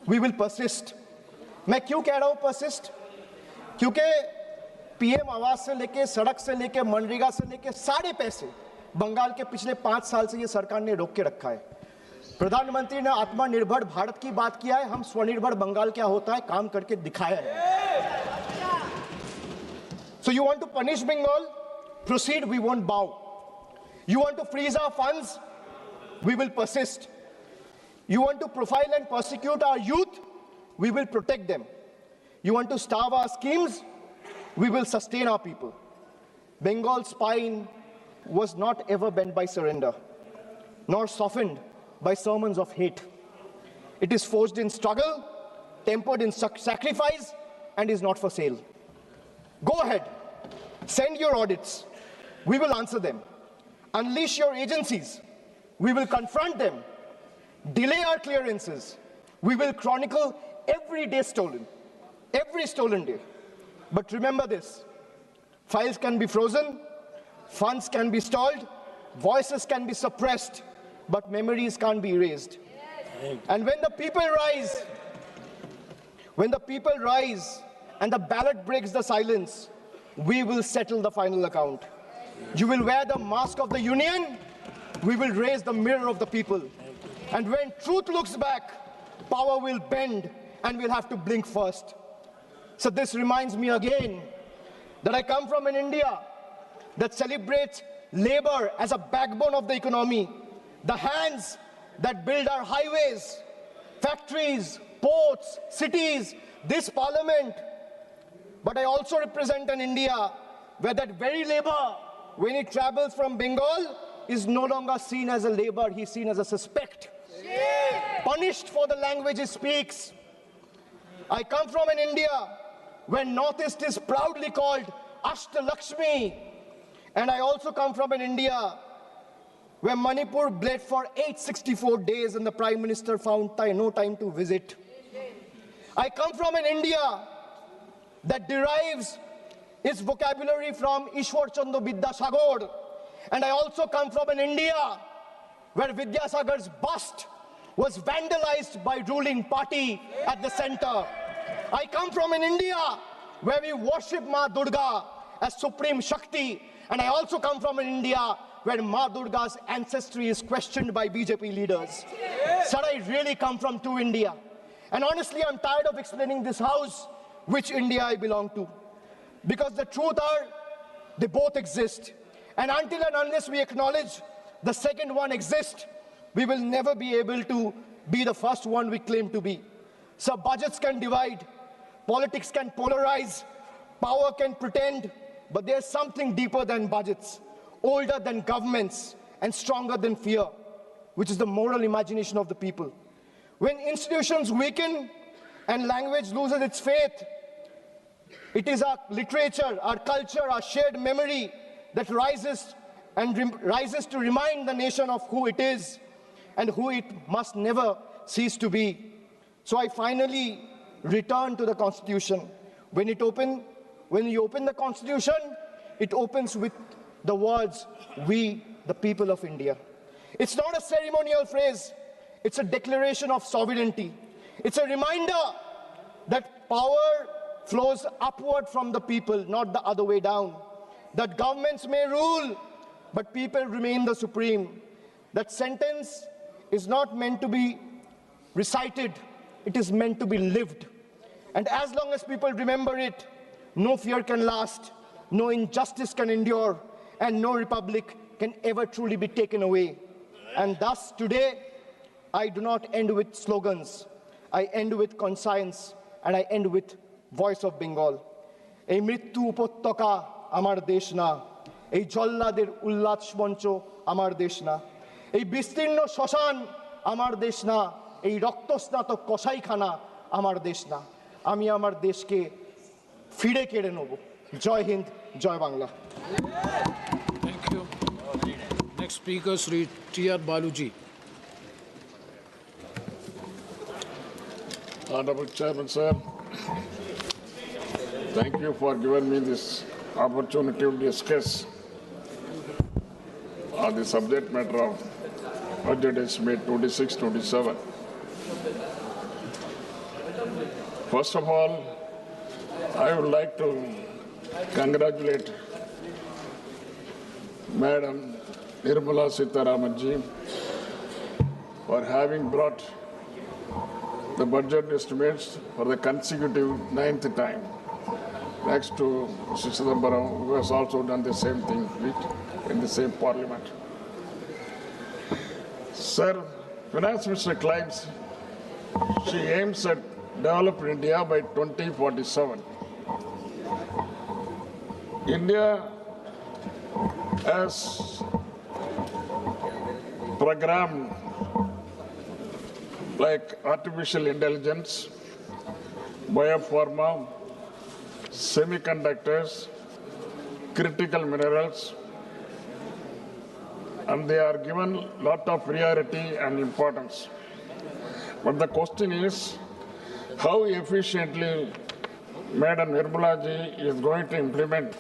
We will persist. मैं क्यों कह रहा हूँ persist? क्योंकि पीएम आवास से लेके, सड़क से लेके, मनरेगा से लेके सारे पैसे बंगाल के पिछले 5 साल से ये सरकार ने रोक के रखा है. प्रधानमंत्री ने आत्मनिर्भर भारत की बात किया है. हम स्वनिर्भर बंगाल क्या होता है काम करके दिखाया है. So you want to punish Bengal? Proceed, we won't bow. You want to freeze our funds? We will persist. You want to profile and persecute our youth? We will protect them. You want to starve our schemes? We will sustain our people. Bengal's spine was not ever bent by surrender, nor softened by sermons of hate. It is forged in struggle, tempered in sacrifice, and is not for sale. Go ahead, send your audits. We will answer them. Unleash your agencies. We will confront them. Delay our clearances. We will chronicle every day stolen, every stolen day. But remember this, files can be frozen, funds can be stalled, voices can be suppressed, but memories can't be erased. And when the people rise, and the ballot breaks the silence, we will settle the final account. You will wear the mask of the union, we will raise the mirror of the people. And when truth looks back, power will bend and we'll have to blink first. So this reminds me again that I come from an India that celebrates labor as a backbone of the economy, the hands that build our highways, factories, ports, cities, this parliament. But I also represent an India where that very labor, when it travels from Bengal, is no longer seen as a labor, he's seen as a suspect. Punished for the language he speaks. I come from an India where Northeast is proudly called Ashtalakshmi. And I also come from an India where Manipur bled for 864 days and the Prime Minister found no time to visit. I come from an India that derives its vocabulary from Ishwar Chandra Vidyasagar. And I also come from an India where Vidyasagar's bust was vandalized by ruling party at the center. I come from an India where we worship Ma Durga as Supreme Shakti. And I also come from an India where Ma Durga's ancestry is questioned by BJP leaders. Sir, I really come from two India. And honestly, I'm tired of explaining this house which India I belong to. Because the truth are, they both exist. And until and unless we acknowledge the second one exists, we will never be able to be the first one we claim to be. So budgets can divide, politics can polarize, power can pretend, but there's something deeper than budgets, older than governments, and stronger than fear, which is the moral imagination of the people. When institutions weaken and language loses its faith, it is our literature, our culture, our shared memory that rises to remind the nation of who it is and who it must never cease to be. So I finally return to the Constitution. When you open the Constitution, it opens with the words, "We, the people of India." It's not a ceremonial phrase. It's a declaration of sovereignty. It's a reminder that power flows upward from the people, not the other way down. That governments may rule, but people remain the supreme. That sentence is not meant to be recited, it is meant to be lived. And as long as people remember it, no fear can last, no injustice can endure, and no republic can ever truly be taken away. And thus today, I do not end with slogans, I end with conscience, and I end with voice of Bengal. এই মৃত্যু উপত্যকা আমার দেশ না, এই জল্লাদের উল্লাস মঞ্চ আমার দেশ না, এই বিস্তীর্ণ শ্মশান আমার দেশ না, এই রক্তস্নাত কসাইখানা আমার দেশ না। আমি আমার দেশকে ফিরে কেড়ে নেব। জয় হিন্দ, জয় Bangla. Thank you. Next speaker, Sri T.R. Baluji. Honorable Chairman, sir, thank you for giving me this opportunity to discuss on the subject matter of budget estimate 26-27. First of all, I would like to congratulate Madam Nirmala Sitharaman ji for having brought the budget estimates for the consecutive 9th time, next to Mr. Chidambaram, who has also done the same thing in the same parliament. Sir, Finance Minister claims she aims at developed India by 2047. India has programmed like artificial intelligence, biopharma, semiconductors, critical minerals, and they are given a lot of priority and importance. But the question is, how efficiently Madam Nirmala ji is going to implement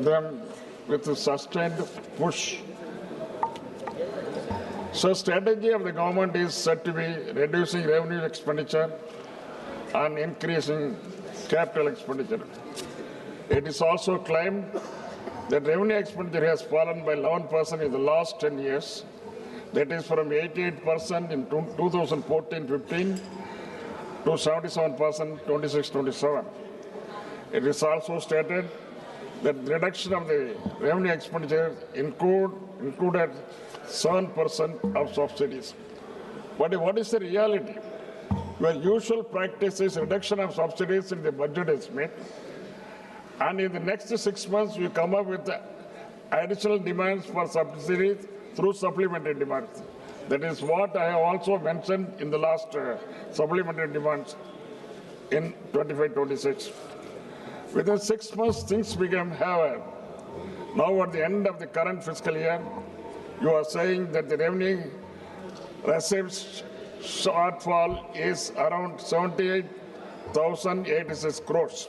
them with a sustained push. So strategy of the government is said to be reducing revenue expenditure and increasing capital expenditure. It is also claimed that revenue expenditure has fallen by 11% in the last 10 years. That is from 88% in 2014-15 to 77% 26-27. It is also stated that the reduction of the revenue expenditure included 7% of subsidies. But what is the reality? Well, usual practice is reduction of subsidies in the budget estimate, and in the next 6 months we come up with additional demands for subsidies through supplementary demands. That is what I have also mentioned in the last supplementary demands in 25-26. Within 6 months, things became haywire. Now at the end of the current fiscal year, you are saying that the revenue receipts shortfall is around 78,086 crores.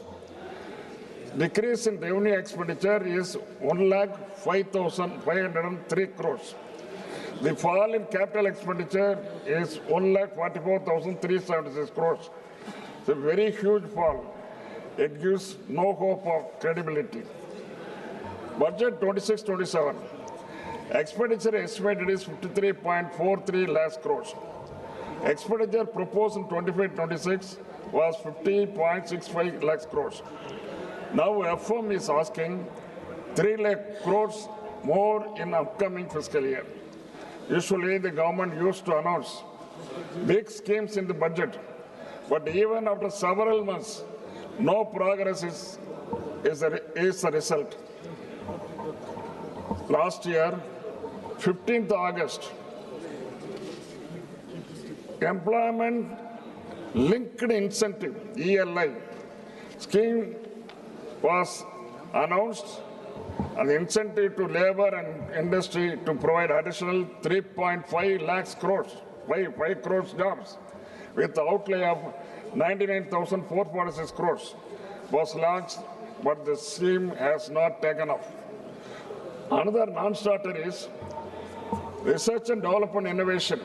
Decrease in revenue expenditure is 1,05,503 crores. The fall in capital expenditure is 1,44,376 crores. It's a very huge fall. It gives no hope of credibility. Budget 26-27. Expenditure estimated is 53.43 lakhs crores. Expenditure proposed in 25-26 was 50.65 lakhs crores. Now FM is asking 3 lakh crores more in upcoming fiscal year. Usually the government used to announce big schemes in the budget, but even after several months, no progress is the result. Last year, 15th August, Employment Linked Incentive, ELI, scheme was announced, and the incentive to labor and industry to provide additional 3.5 lakhs crores, 5 crores jobs, with the outlay of 99,446 crores was launched, but the scheme has not taken off. Another non-starter is Research and Development Innovation,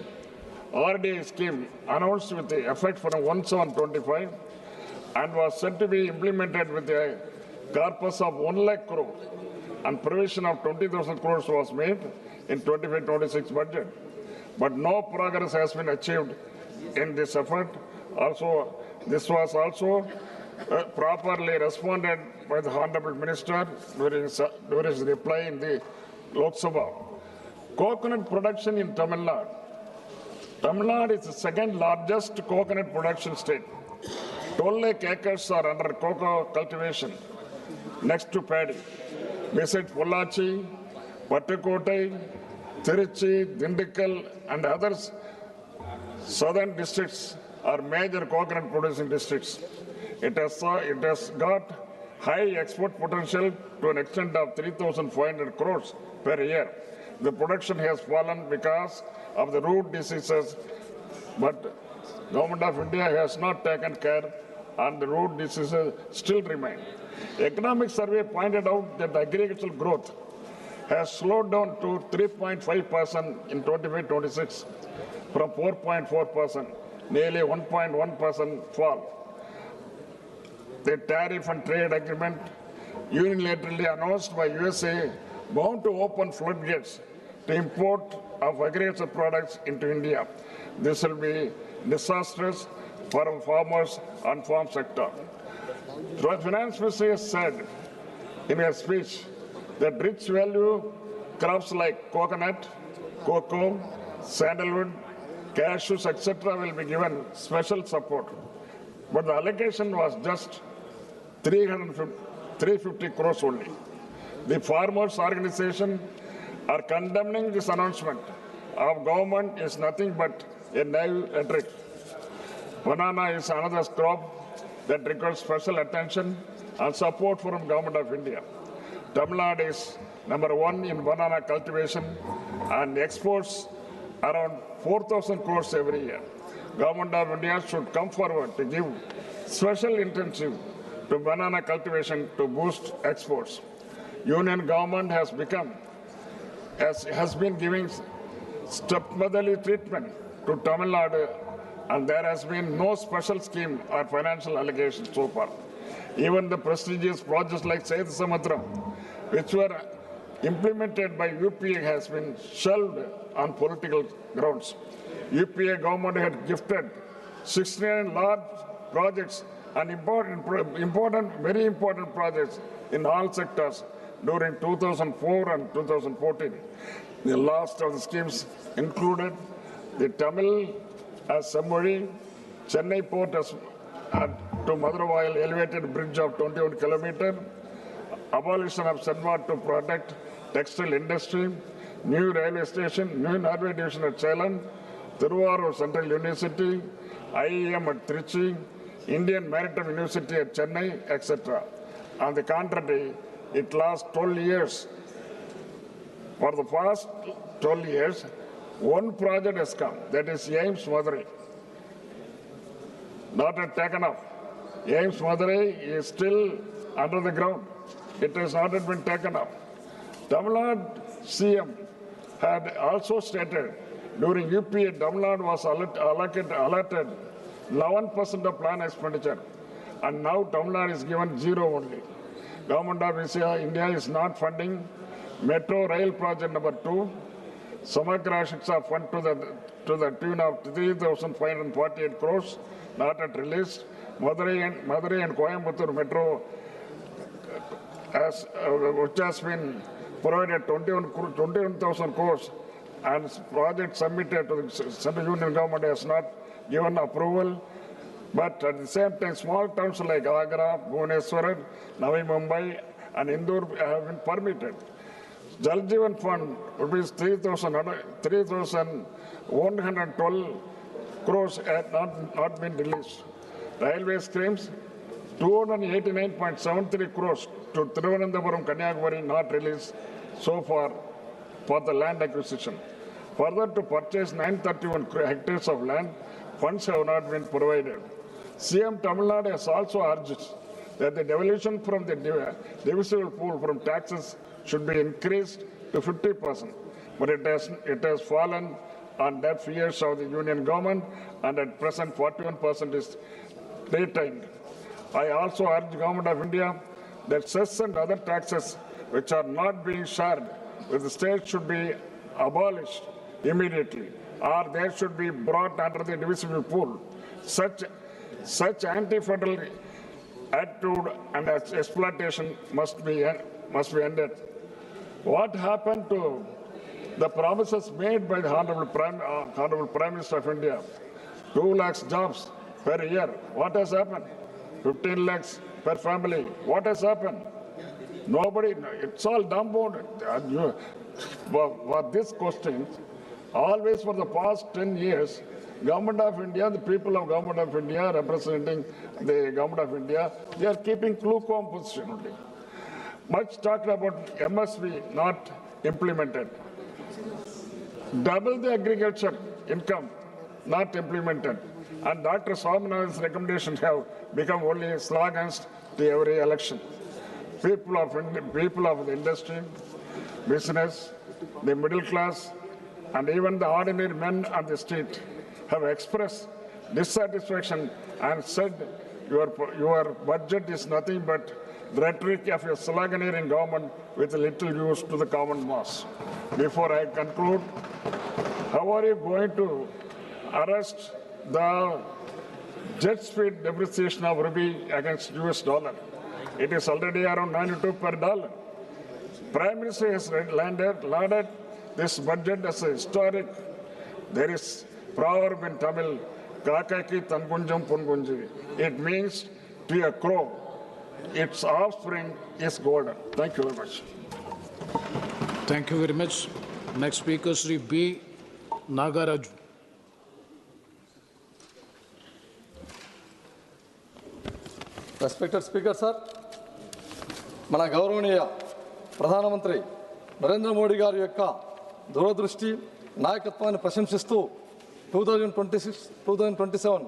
RDI scheme, announced with the effect from 1/7/25 and was said to be implemented with a corpus of 1 lakh crore, and provision of 20,000 crores was made in 25-26 budget. But no progress has been achieved in this effort. Also, this was also properly responded by the Honorable Minister during his reply in the Lok Sabha. Coconut production in Tamil Nadu. Tamil Nadu is the second largest coconut production state. 12 lakh acres are under cocoa cultivation next to paddy. Besides Pollachi, Pattukottai, Tiruchi, Dindigul, and others, southern districts are major coconut producing districts. It has got high export potential to an extent of 3,500 crores per year. The production has fallen because of the root diseases, but Government of India has not taken care and the root diseases still remain. Economic survey pointed out that the agricultural growth has slowed down to 3.5% in 25-26 from 4.4%, nearly 1.1% fall. The tariff and trade agreement unilaterally announced by USA bound to open floodgates to import of agricultural products into India. This will be disastrous for our farmers and farm sector. The finance minister said in her speech that rich value crops like coconut, cocoa, sandalwood, cashews, etc. will be given special support. But the allocation was just 350 crores only. The farmers' organization are condemning this announcement of government is nothing but a naive rhetoric. Banana is another crop that requires special attention and support from Government of India. Tamil Nadu is #1 in banana cultivation and exports around 4,000 crores every year. Government of India should come forward to give special intensive to banana cultivation to boost exports. Union government has been giving stepmotherly treatment to Tamil Nadu, and there has been no special scheme or financial allocation so far. Even the prestigious projects like Setu Samudram, which were implemented by UPA, has been shelved on political grounds. UPA government had gifted 69 large projects and very important projects in all sectors during 2004 and 2014. The last of the schemes included the Tamil as Sammuri, Chennai port as to Madurai elevated bridge of 21 kilometers, abolition of Senva to protect textile industry, new railway station, new railway division at Salem, Thiruvarur Central University, IEM at Trichy, Indian Maritime University at Chennai, etc. On the contrary, it lasts 12 years. For the past 12 years, one project has come, that is AIMS Madurai. Not yet taken up. AIMS Madurai is still under the ground. It has not yet been taken up. Tamil Nadu CM had also stated during UPA, Tamil Nadu was allotted 11% of plan expenditure, and now Tamil Nadu is given 0 only. Government of India is not funding Metro Rail Project #2, Samagra Shiksha Fund to the tune of 3,548 crores, not yet released. Madurai and Coimbatore Metro, which has been provided 21,000 crores, and project submitted to the Central Union Government has not given approval. But at the same time, small towns like Agra, Bhubaneswar, Navi Mumbai, and Indore have been permitted. Jal Jeevan Fund, rupees 3,112 crores had not been released. Railway schemes, 289.73 crores to Thiruvananthapuram, Kanyakumari not released so far for the land acquisition. Further, to purchase 931 hectares of land, funds have not been provided. CM Tamil Nadu has also urged that the devolution from the divisible pool from taxes should be increased to 50%, but it has fallen on deaf ears of the union government, and at present 41% is retained. I also urge the Government of India that cess and other taxes which are not being shared with the state should be abolished immediately, or they should be brought under the divisible pool. Such anti-federal attitude and exploitation must be ended. What happened to the promises made by the Honorable Prime Minister of India? 2 lakhs jobs per year. What has happened? 15 lakhs per family. What has happened? Nobody, it's all dumbfounded. For this question, always for the past 10 years, Government of India, the people of Government of India representing the Government of India, they are keeping lukewarm position only. Much talked about MSP not implemented. Double the agriculture income not implemented. And Dr. Swaminathan's recommendations have become only slogans to every election. People of the industry, business, the middle class, and even the ordinary men on the street have expressed dissatisfaction and said your budget is nothing but rhetoric of a sloganeering government with little use to the common mass. Before I conclude, how are you going to arrest the jet speed depreciation of rupee against US dollar? It is already around 92 per dollar. Prime Minister has lauded this budget as a historic. There is proverb in Tamil, Kakaki Tangunjam Pungunji. It means to a crow, its offspring is golden. Thank you very much. Thank you very much. Next speaker, Sri B. Nagaraju. Respected Speaker, sir. మన గౌరవనీయ ప్రధానమంత్రి నరేంద్ర మోడీ గారి యొక్క దూరదృష్టి నాయకత్వాన్ని ప్రశంసిస్తూ 2026-2027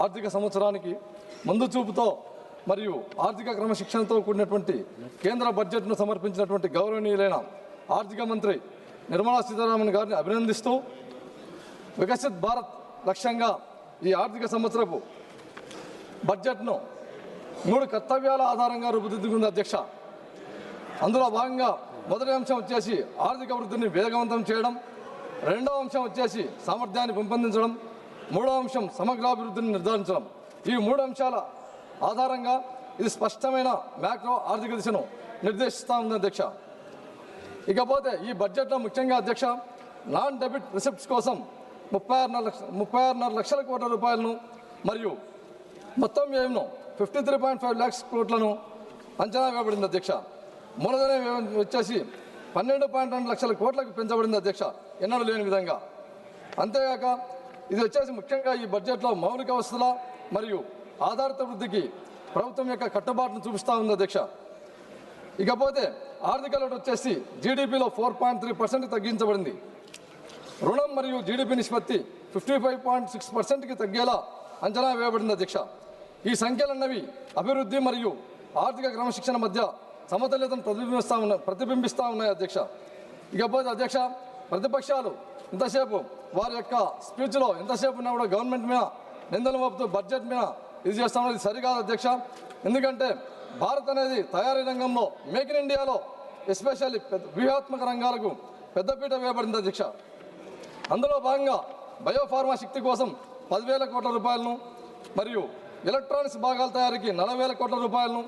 ఆర్థిక సంవత్సరానికి ముందు చూపుతో మరియు ఆర్థిక క్రమశిక్షణతో కూడినటువంటి కేంద్ర బడ్జెట్ను సమర్పించినటువంటి గౌరవనీయులైన ఆర్థిక మంత్రి నిర్మలా సీతారామన్ గారిని అభినందిస్తూ వికసిత్ భారత్ లక్ష్యంగా ఈ ఆర్థిక సంవత్సరపు బడ్జెట్ను 3 కర్తవ్యాల ఆధారంగా రూపుదిద్దుకుంది అధ్యక్ష. అందులో భాగంగా మొదటి అంశం వచ్చేసి ఆర్థిక వృద్ధిని వేగవంతం చేయడం, రెండవ అంశం వచ్చేసి సామర్థ్యాన్ని పెంపొందించడం, మూడవ అంశం సమగ్రాభివృద్ధిని నిర్ధారించడం. ఈ 3 అంశాల ఆధారంగా ఇది స్పష్టమైన మ్యాక్రో ఆర్థిక దిశను నిర్దేశిస్తూ ఉంది అధ్యక్ష. ఇకపోతే ఈ బడ్జెట్లో ముఖ్యంగా అధ్యక్ష నాన్ డెబిట్ రిసిప్ట్స్ కోసం 36.5 లక్షల కోట్ల రూపాయలను మరియు మొత్తం వ్యయంను 53.5 lakhs కోట్లను అంచనా వేయబడింది అధ్యక్ష. మూలధన వ్యయం వచ్చేసి 12.2 లక్షల కోట్లకు పెంచబడింది అధ్యక్ష, ఎన్నడూ లేని విధంగా. అంతేగాక ఇది వచ్చేసి ముఖ్యంగా ఈ బడ్జెట్లో మౌలిక వసతుల మరియు ఆధారిత వృద్ధికి ప్రభుత్వం యొక్క కట్టుబాటును చూపిస్తూ ఉంది అధ్యక్ష. ఇకపోతే ఆర్థిక లోటు వచ్చేసి జీడిపిలో 4.3% తగ్గించబడింది. రుణం మరియు జీడిపి నిష్పత్తి 55.6%కి తగ్గేలా అంచనా వేయబడింది అధ్యక్ష. ఈ సంఖ్యలన్నవి అభివృద్ధి మరియు ఆర్థిక క్రమశిక్షణ మధ్య సమతుల్యతను ప్రతిబింబిస్తూ ఉన్నాయి అధ్యక్ష. ఇకపోతే అధ్యక్ష ప్రతిపక్షాలు ఇంతసేపు వారి యొక్క స్పీచ్లో ఎంతసేపు ఉన్నా కూడా గవర్నమెంట్ మీద నిందలు మోపుతూ బడ్జెట్ మీద ఇది చేస్తా ఉన్నది సరికాదు అధ్యక్ష. ఎందుకంటే భారత్ అనేది తయారీ రంగంలో మేక్ ఇన్ ఇండియాలో ఎస్పెషల్లీ వ్యూహాత్మక రంగాలకు పెద్దపీట వేయబడింది అధ్యక్ష. అందులో భాగంగా బయోఫార్మా శక్తి కోసం 10,000 కోట్ల రూపాయలను మరియు ఎలక్ట్రానిక్స్ భాగాల తయారీకి 40,000 కోట్ల రూపాయలను,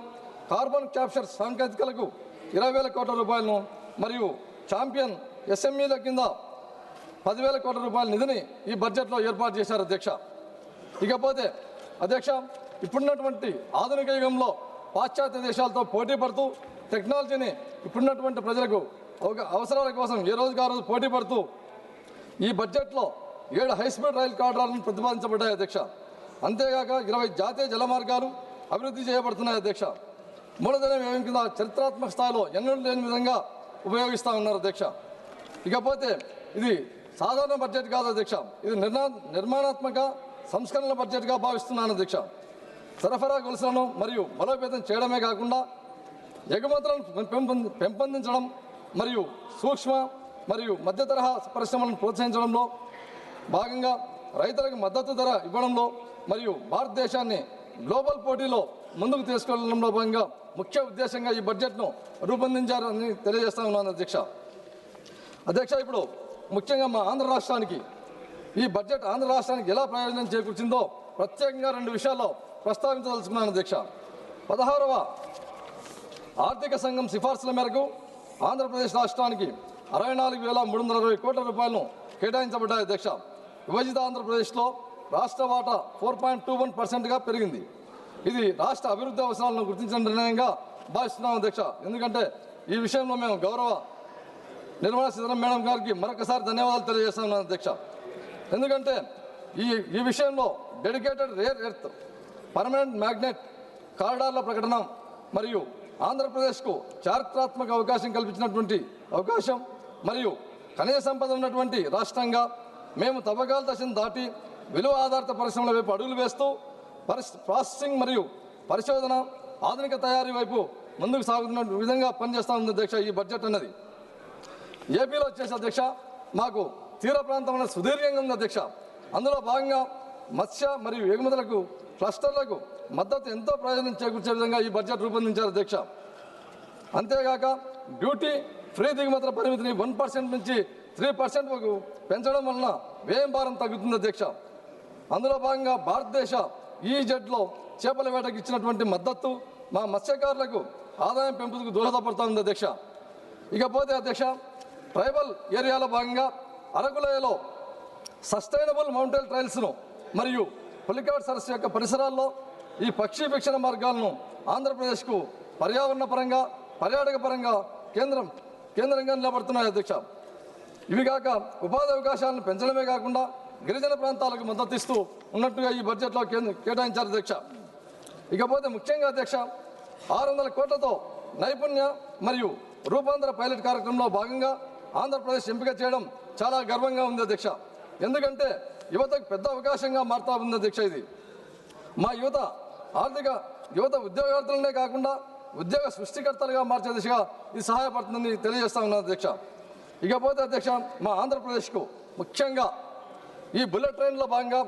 కార్బన్ క్యాప్చర్ సాంకేతికలకు 20,000 కోట్ల రూపాయలను మరియు ఛాంపియన్ ఎస్ఎంఈల కింద 10,000 కోట్ల రూపాయల నిధిని ఈ బడ్జెట్లో ఏర్పాటు చేశారు అధ్యక్ష. ఇకపోతే అధ్యక్ష ఇప్పుడున్నటువంటి ఆధునిక యుగంలో పాశ్చాత్య దేశాలతో పోటీ పడుతూ టెక్నాలజీని ఇప్పుడున్నటువంటి ప్రజలకు అవసరాల కోసం ఏ రోజుకి ఆ రోజు పోటీ పడుతూ ఈ బడ్జెట్లో 7 హైస్పీడ్ రైలు కారిడార్లను ప్రతిపాదించబడ్డాయి అధ్యక్ష. అంతేగాక 20 జాతీయ జలమార్గాలు అభివృద్ధి చేయబడుతున్నాయి అధ్యక్ష. మూలధన వ్యయం కింద చరిత్రాత్మక స్థాయిలో ఎన్నడూ లేని విధంగా ఉపయోగిస్తూ ఉన్నారు అధ్యక్ష. ఇకపోతే ఇది సాధారణ బడ్జెట్ కాదు అధ్యక్ష, ఇది నిర్మాణాత్మక సంస్కరణల బడ్జెట్గా భావిస్తున్నాను అధ్యక్ష. సరఫరా గొలుసులను మరియు బలోపేతం చేయడమే కాకుండా ఎగుమతులను పెంపొందించడం మరియు సూక్ష్మ మరియు మధ్య తరహా పరిశ్రమలను ప్రోత్సహించడంలో భాగంగా రైతులకు మద్దతు ధర ఇవ్వడంలో మరియు భారతదేశాన్ని గ్లోబల్ పోటీలో ముందుకు తీసుకెళ్లడంలో భాగంగా ముఖ్య ఉద్దేశంగా ఈ బడ్జెట్ను రూపొందించారని తెలియజేస్తా ఉన్నాను అధ్యక్ష. అధ్యక్ష ఇప్పుడు ముఖ్యంగా మా ఆంధ్ర రాష్ట్రానికి ఈ బడ్జెట్ ఆంధ్ర రాష్ట్రానికి ఎలా ప్రయోజనం చేకూర్చిందో ప్రత్యేకంగా 2 విషయాల్లో ప్రస్తావించదలుచుకున్నాను అధ్యక్ష. 16వ ఆర్థిక సంఘం సిఫార్సుల మేరకు ఆంధ్రప్రదేశ్ రాష్ట్రానికి 64,320 కోట్ల రూపాయలను కేటాయించబడ్డాయి అధ్యక్ష. విభజిత ఆంధ్రప్రదేశ్లో రాష్ట్ర వాటా 4.21%గా పెరిగింది. ఇది రాష్ట్ర అభివృద్ధి అవసరాలను గుర్తించిన నిర్ణయంగా భావిస్తున్నాం అధ్యక్ష. ఎందుకంటే ఈ విషయంలో మేము గౌరవ నిర్మలా సీతారామన్ మేడం గారికి మరొకసారి ధన్యవాదాలు తెలియజేస్తున్నాను అధ్యక్ష. ఎందుకంటే ఈ విషయంలో dedicated rare earth permanent magnet కారిడార్ల ప్రకటన మరియు ఆంధ్రప్రదేశ్కు చారిత్రాత్మక అవకాశం కల్పించినటువంటి అవకాశం మరియు ఖనిజ సంపద ఉన్నటువంటి రాష్ట్రంగా మేము తవ్వకాల దశను దాటి విలువ ఆధారిత పరిశ్రమల వైపు అడుగులు వేస్తూ ప్రాసెసింగ్ మరియు పరిశోధన ఆధునిక తయారీ వైపు ముందుకు సాగుతున్న విధంగా పనిచేస్తూ ఉంది అధ్యక్ష ఈ బడ్జెట్ అన్నది. ఏపీలో వచ్చేసి అధ్యక్ష మాకు తీర ప్రాంతం అనేది సుదీర్ఘంగా ఉంది అధ్యక్ష. అందులో భాగంగా మత్స్య మరియు ఎగుమతులకు క్లస్టర్లకు మద్దతు ఎంతో ప్రయోజనం చేకూర్చే విధంగా ఈ బడ్జెట్ రూపొందించారు అధ్యక్ష. అంతేగాక డ్యూటీ ఫ్రీ దిగుమతుల పరిమితిని 1% నుంచి 3% వరకు పెంచడం వలన వ్యయం భారం తగ్గుతుంది అధ్యక్ష. అందులో భాగంగా భారతదేశ ఈజెడ్లో చేపల వేటకు ఇచ్చినటువంటి మద్దతు మా మత్స్యకారులకు ఆదాయం పెంపుకు దోహదపడుతుంది అధ్యక్ష. ఇకపోతే అధ్యక్ష ట్రైబల్ ఏరియాలో భాగంగా అరకులోయలో సస్టైనబుల్ మౌంటైన్ ట్రైల్స్ను మరియు పులికాట్ సరస్సు యొక్క పరిసరాల్లో ఈ పక్షి వీక్షణ మార్గాలను ఆంధ్రప్రదేశ్కు పర్యావరణ పరంగా పర్యాటక పరంగా కేంద్రంగా నిలబడుతున్నాయి అధ్యక్ష. ఇవి కాక ఉపాధి అవకాశాలను పెంచడమే కాకుండా గిరిజన ప్రాంతాలకు మద్దతు ఇస్తూ ఉన్నట్టుగా ఈ బడ్జెట్లో కేటాయించారు అధ్యక్ష. ఇకపోతే ముఖ్యంగా అధ్యక్ష 600 కోట్లతో నైపుణ్య మరియు రూపాంతర పైలట్ కార్యక్రమంలో భాగంగా ఆంధ్రప్రదేశ్ ఎంపిక చేయడం చాలా గర్వంగా ఉంది అధ్యక్ష. ఎందుకంటే యువతకు పెద్ద అవకాశంగా మారుతా ఉంది అధ్యక్ష. ఇది మా యువత ఉద్యోగార్థులనే కాకుండా ఉద్యోగ సృష్టికర్తలుగా మార్చే దిశగా ఇది సహాయపడుతుందని తెలియజేస్తా ఉన్నాను అధ్యక్ష. ఇకపోతే అధ్యక్ష మా ఆంధ్రప్రదేశ్కు ముఖ్యంగా ఈ బుల్లెట్ ట్రైన్లో భాగంగా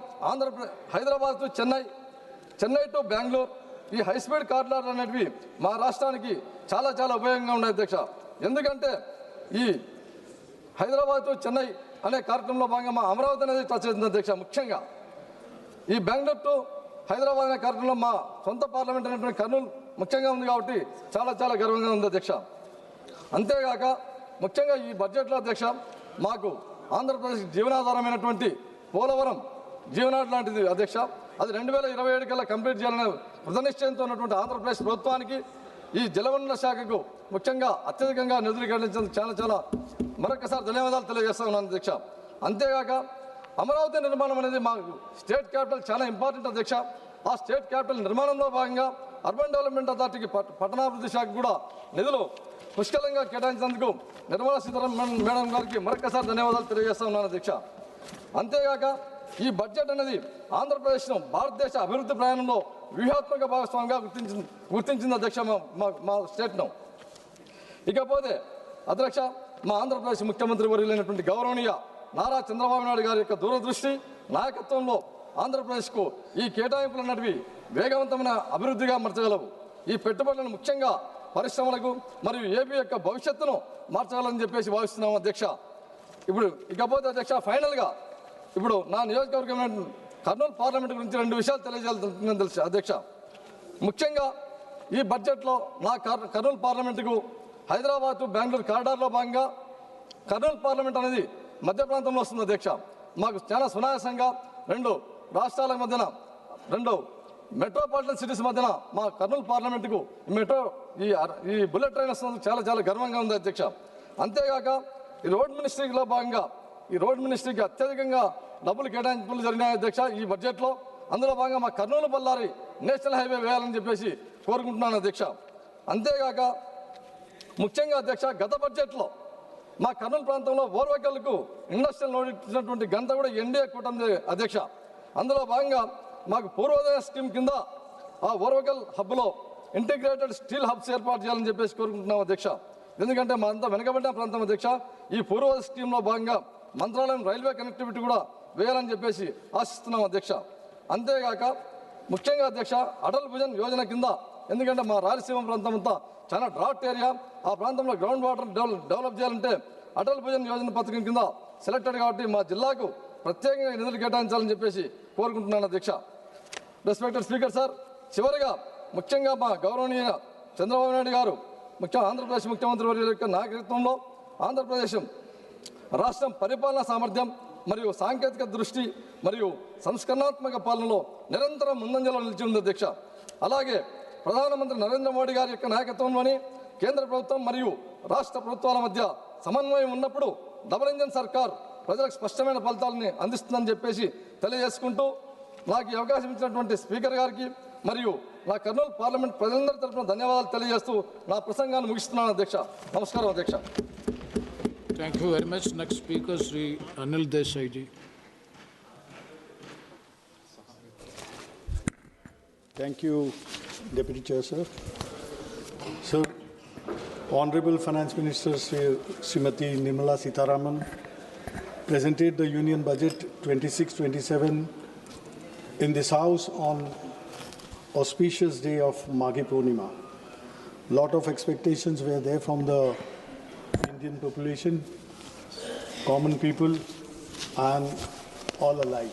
హైదరాబాద్ టు చెన్నై టు బెంగళూరు ఈ హైస్పీడ్ కారిడార్ అనేటివి మా రాష్ట్రానికి చాలా చాలా ఉపయోగంగా ఉన్నాయి అధ్యక్ష. ఎందుకంటే ఈ హైదరాబాద్ టు చెన్నై అనే కార్యక్రమంలో భాగంగా మా అమరావతి అనేది టచ్ అవుతుంది అధ్యక్ష. ముఖ్యంగా ఈ బెంగళూరు టు హైదరాబాద్ అనే కార్యక్రమంలో మా సొంత పార్లమెంట్ అనేటువంటి కర్నూలు ముఖ్యంగా ఉంది కాబట్టి చాలా చాలా గర్వంగా ఉంది అధ్యక్ష. అంతేగాక ముఖ్యంగా ఈ బడ్జెట్లో అధ్యక్ష మాకు ఆంధ్రప్రదేశ్ జీవనాధారమైనటువంటి పోలవరం జీవనాడు లాంటిది అధ్యక్ష. అది 2027 కల్లా కంప్లీట్ చేయాలనే కృతనిశ్చయంతో ఉన్నటువంటి ఆంధ్రప్రదేశ్ ప్రభుత్వానికి ఈ జలవనరుల శాఖకు ముఖ్యంగా అత్యధికంగా నిధులు కేటాయించేందుకు చాలా చాలా మరొకసారి ధన్యవాదాలు తెలియజేస్తా ఉన్నాను అధ్యక్ష. అంతేగాక అమరావతి నిర్మాణం అనేది మాకు స్టేట్ క్యాపిటల్ చాలా ఇంపార్టెంట్ అధ్యక్ష. ఆ స్టేట్ క్యాపిటల్ నిర్మాణంలో భాగంగా అర్బన్ డెవలప్మెంట్ అథారిటీకి పట్టణాభివృద్ధి శాఖ కూడా నిధులు పుష్కలంగా కేటాయించినందుకు నిర్మలా సీతారామన్ మేడం గారికి మరొకసారి ధన్యవాదాలు తెలియజేస్తా ఉన్నాను అధ్యక్ష. అంతేగాక ఈ బడ్జెట్ అనేది ఆంధ్రప్రదేశ్ను భారతదేశ అభివృద్ధి ప్రయాణంలో వ్యూహాత్మక భాగస్వామిగా గుర్తించింది అధ్యక్ష మా స్టేట్ను. ఇకపోతే అధ్యక్ష మా ఆంధ్రప్రదేశ్ ముఖ్యమంత్రి వర్యులైనటువంటి గౌరవనీయ నారా చంద్రబాబు నాయుడు గారి యొక్క దూరదృష్టి నాయకత్వంలో ఆంధ్రప్రదేశ్కు ఈ కేటాయింపులు అన్నటివి వేగవంతమైన అభివృద్ధిగా మార్చగలవు. ఈ పెట్టుబడులను ముఖ్యంగా పరిశ్రమలకు మరియు ఏపీ యొక్క భవిష్యత్తును మార్చగలని చెప్పేసి భావిస్తున్నాం అధ్యక్ష. ఇకపోతే అధ్యక్ష ఫైనల్గా ఇప్పుడు నా నియోజకవర్గం కర్నూలు పార్లమెంట్ గురించి 2 విషయాలు తెలియజేయాలని తెలుసు అధ్యక్ష. ముఖ్యంగా ఈ బడ్జెట్లో నా కర్నూలు పార్లమెంటుకు హైదరాబాద్ టు బెంగళూరు కారిడార్లో భాగంగా కర్నూలు పార్లమెంట్ అనేది మధ్య ప్రాంతంలో వస్తుంది అధ్యక్ష. మాకు చాలా సునాయాసంగా 2 రాష్ట్రాల మధ్యన 2 మెట్రోపాలిటన్ సిటీస్ మధ్యన మా కర్నూలు పార్లమెంటుకు ఈ బుల్లెట్ ట్రైన్ వస్తున్నందుకు చాలా చాలా గర్వంగా ఉంది అధ్యక్ష. అంతేగాక ఈ రోడ్ మినిస్ట్రీలో భాగంగా ఈ రోడ్ మినిస్ట్రీకి అత్యధికంగా డబ్బులు కేటాయింపులు జరిగినాయి అధ్యక్ష ఈ బడ్జెట్లో. అందులో భాగంగా మా కర్నూలు బళ్ళారి నేషనల్ హైవే వేయాలని చెప్పేసి కోరుకుంటున్నాను అధ్యక్ష. అంతేగాక ముఖ్యంగా అధ్యక్ష గత బడ్జెట్లో మా కర్నూలు ప్రాంతంలో ఓర్వకల్కు ఇండస్ట్రియల్ నోడ్ ఇచ్చినటువంటి ఘనత కూడా ఎన్డీఏ కూటమి అధ్యక్ష. అందులో భాగంగా మాకు పూర్వోదయ స్కీమ్ కింద ఆ ఓర్వకల్ హబ్లో ఇంటిగ్రేటెడ్ స్టీల్ హబ్స్ ఏర్పాటు చేయాలని చెప్పేసి కోరుకుంటున్నాం అధ్యక్ష. ఎందుకంటే మా అంతా వెనకబడిన ప్రాంతం అధ్యక్ష. ఈ పూర్వోదయ స్కీమ్లో భాగంగా మంత్రాలయం రైల్వే కనెక్టివిటీ కూడా వేయాలని చెప్పేసి ఆశిస్తున్నాం అధ్యక్ష. అంతేగాక ముఖ్యంగా అధ్యక్ష అటల్ భుజన్ యోజన కింద ఎందుకంటే మా రాయలసీమ ప్రాంతం అంతా చాలా డ్రాట్ ఏరియా, ఆ ప్రాంతంలో గ్రౌండ్ వాటర్ డెవలప్ చేయాలంటే అటల్ భుజన్ యోజన పథకం కింద సెలెక్టెడ్ కాబట్టి మా జిల్లాకు ప్రత్యేకంగా నిధులు కేటాయించాలని చెప్పేసి కోరుకుంటున్నాను అధ్యక్ష. రెస్పెక్టెడ్ స్పీకర్ సార్, చివరిగా ముఖ్యంగా మా గౌరవనీయ చంద్రబాబు నాయుడు గారు ఆంధ్రప్రదేశ్ ముఖ్యమంత్రి వర్యుల యొక్క నాయకత్వంలో ఆంధ్రప్రదేశ్ రాష్ట్రం పరిపాలనా సామర్థ్యం మరియు సాంకేతిక దృష్టి మరియు సంస్కరణాత్మక పాలనలో నిరంతరం ముందంజలో నిలిచి ఉంది అధ్యక్ష. అలాగే ప్రధానమంత్రి నరేంద్ర మోడీ గారి యొక్క నాయకత్వంలోని కేంద్ర ప్రభుత్వం మరియు రాష్ట్ర ప్రభుత్వాల మధ్య సమన్వయం ఉన్నప్పుడు డబుల్ ఇంజన్ సర్కార్ ప్రజలకు స్పష్టమైన ఫలితాలని అందిస్తుందని చెప్పేసి తెలియజేసుకుంటూ నాకు ఈ అవకాశం ఇచ్చినటువంటి స్పీకర్ గారికి మరియు నా కర్నూలు పార్లమెంట్ ప్రజలందరి తరఫున ధన్యవాదాలు తెలియజేస్తూ నా ప్రసంగాన్ని ముగిస్తున్నాను అధ్యక్ష. నమస్కారం అధ్యక్ష. Thank you very much. Next speaker, Sri Anil Desai ji. Thank you, Deputy Chair, sir. Sir, Honorable Finance Minister Srimati Nirmala Sitharaman presented the Union Budget 26-27 in this House on auspicious day of Maghi Purnima. Lot of expectations were there from the Indian population, common people, and all alike.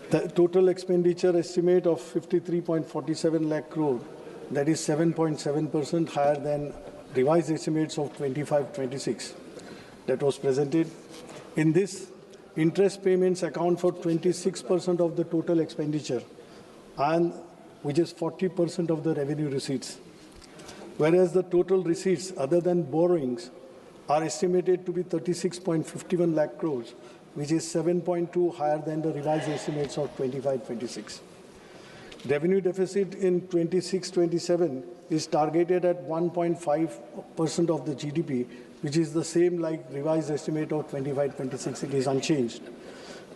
The total expenditure estimate of 53.47 lakh crore, that is 7.7% higher than revised estimates of 25-26 that was presented. In this, interest payments account for 26% of the total expenditure, and which is 40% of the revenue receipts. Whereas the total receipts other than borrowings are estimated to be 36.51 lakh crores, which is 7.2 higher than the revised estimates of 25-26. Revenue deficit in 26-27 is targeted at 1.5% of the GDP, which is the same like revised estimate of 25-26. It is unchanged.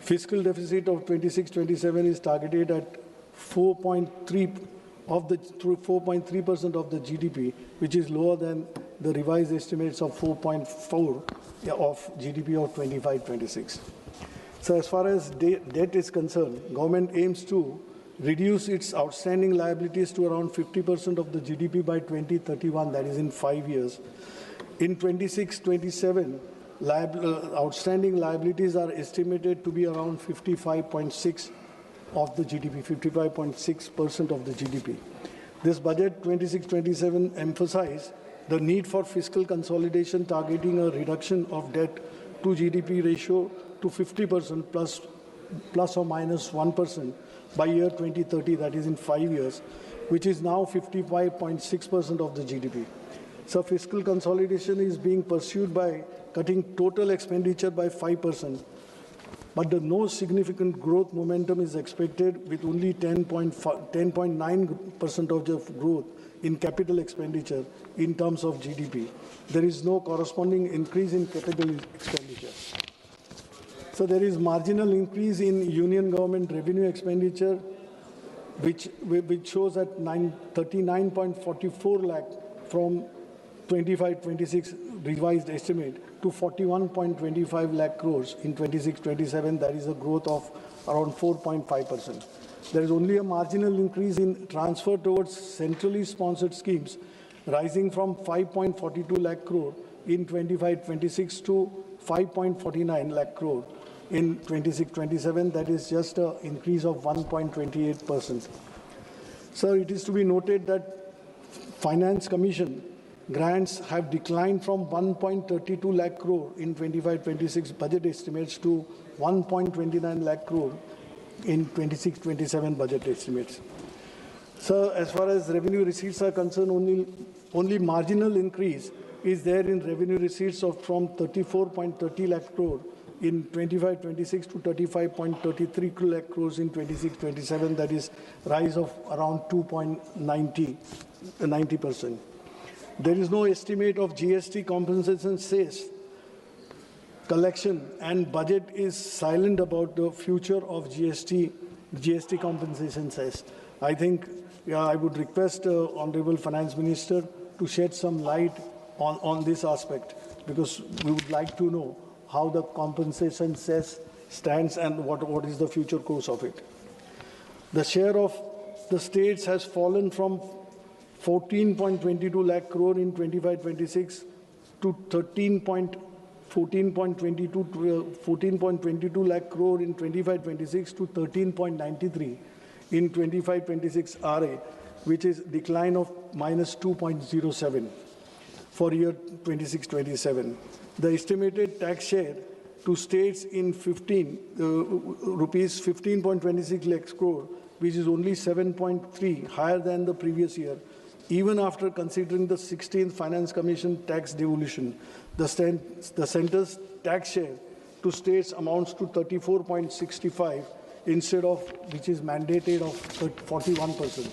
Fiscal deficit of 26-27 is targeted at 4.3% of the GDP, which is lower than the revised estimates of 4.4 of GDP of 25-26. So as far as debt is concerned, government aims to reduce its outstanding liabilities to around 50% of the GDP by 2031, that is in 5 years. In 26-27, outstanding liabilities are estimated to be around 55.6% of the GDP, 55.6% of the GDP. This budget 26-27 emphasized the need for fiscal consolidation, targeting a reduction of debt to GDP ratio to 50% plus or minus 1% by year 2030, that is in 5 years, which is now 55.6% of the GDP. So fiscal consolidation is being pursued by cutting total expenditure by 5%, but no significant growth momentum is expected, with only 10.9% of the growth in capital expenditure in terms of GDP. There is no corresponding increase in capital expenditure. So there is marginal increase in union government revenue expenditure, which shows at 39.44 lakh from 25-26 revised estimate to 41.25 lakh crores in 26-27. That is a growth of around 4.5%. There is only a marginal increase in transfer towards centrally sponsored schemes, rising from 5.42 lakh crore in 25-26 to 5.49 lakh crore in 26-27. That is just an increase of 1.28%. So it is to be noted that Finance Commission grants have declined from 1.32 lakh crore in 25-26 budget estimates to 1.29 lakh crore in 26-27 budget estimates. So as far as revenue receipts are concerned, only marginal increase is there in revenue receipts from 34.30 lakh crore in 25-26 to 35.33 lakh crores in 26-27. That is rise of around 2.90%. There is no estimate of GST compensation cess collection, and budget is silent about the future of GST compensation cess. I think I would request Honorable Finance Minister to shed some light on this aspect, because we would like to know how the compensation cess stands and what is the future course of it. The share of the states has fallen from 14.22 lakh crore in 25-26 to 14.22 lakh crore in 25-26 to 13.93 in 25-26 RA, which is decline of minus 2.07 for year 26-27. The estimated tax share to states in rupees 15.26 lakhs crore, which is only 7.3 higher than the previous year. Even after considering the 16th Finance Commission tax devolution, the centre's tax share to states amounts to 34.65 instead of which is mandated of 41%.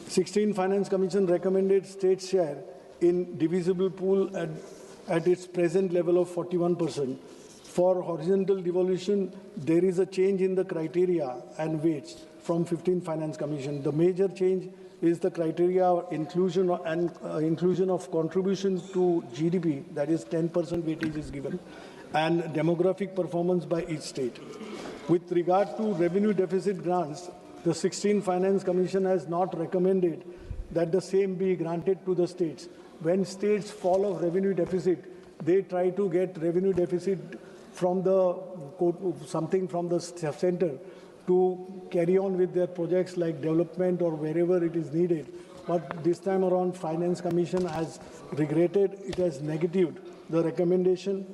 16th Finance Commission recommended state share in divisible pool at its present level of 41%. For horizontal devolution, there is a change in the criteria and weights from 15th Finance Commission. The major change is the criteria inclusion of contribution to GDP, that is 10% weightage is given, and demographic performance by each state. With regard to revenue deficit grants, the 16th Finance Commission has not recommended that the same be granted to the states. When states fall off revenue deficit, they try to get revenue deficit from the something from the center to carry on with their projects like development or wherever it is needed. But this time around, Finance Commission has regretted, it has negatived the recommendation,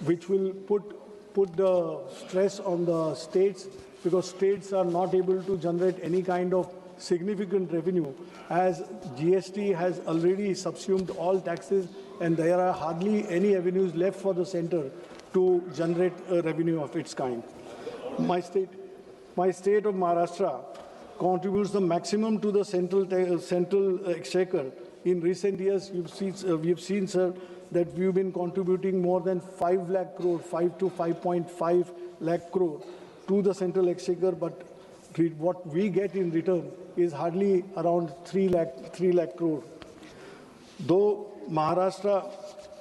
which will put the stress on the states, because states are not able to generate any kind of significant revenue, as GST has already subsumed all taxes and there are hardly any avenues left for the center to generate a revenue of its kind. My state of Maharashtra contributes the maximum to the central exchequer. In recent years, we've seen, sir, that we've been contributing more than 5 lakh crore, 5 to 5.5 lakh crore to the central exchequer, but what we get in return is hardly around 3 lakh crore. Though Maharashtra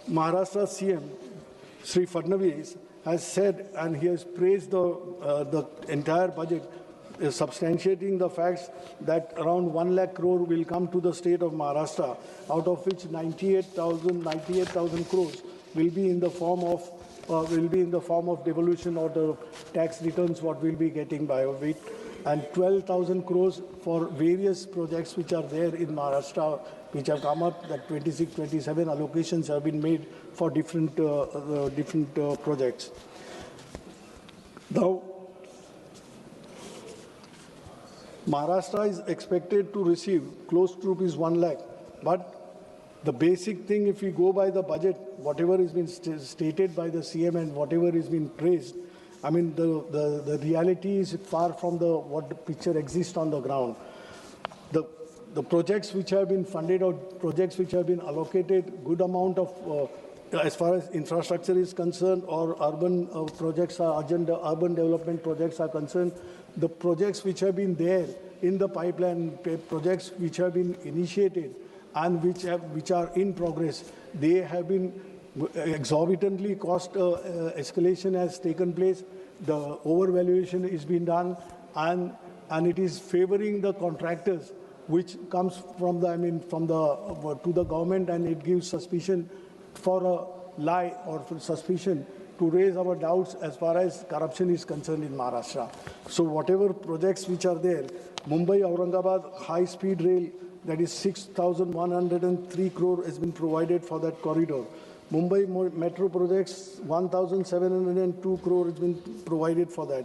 CM, Sri Fadnavis, has said, and he has praised the entire budget, substantiating the facts that around 1 lakh crore will come to the state of Maharashtra, out of which 98,000 crores will be in the form of devolution or the tax returns what we'll be getting by it, and 12,000 crores for various projects which are there in Maharashtra, which have come up, that 26, 27 allocations have been made for different projects. Now, Maharashtra is expected to receive close to ₹1 lakh, but the basic thing, if we go by the budget, whatever has been stated by the CM and whatever has been praised, I mean, the reality is far from what the picture exists on the ground. The projects which have been funded or projects which have been allocated, good amount of, as far as infrastructure is concerned or urban projects are urban development projects are concerned, the projects which have been there in the pipeline, projects which have been initiated and which are in progress, they have been exorbitantly cost escalation has taken place. The overvaluation is being done, and it is favoring the contractors, which comes from to the government, and it gives suspicion for a lie or for suspicion to raise our doubts as far as corruption is concerned in Maharashtra. So whatever projects which are there, Mumbai-Aurangabad high-speed rail, that is 6,103 crore has been provided for that corridor. Mumbai metro projects, 1,702 crore has been provided for that.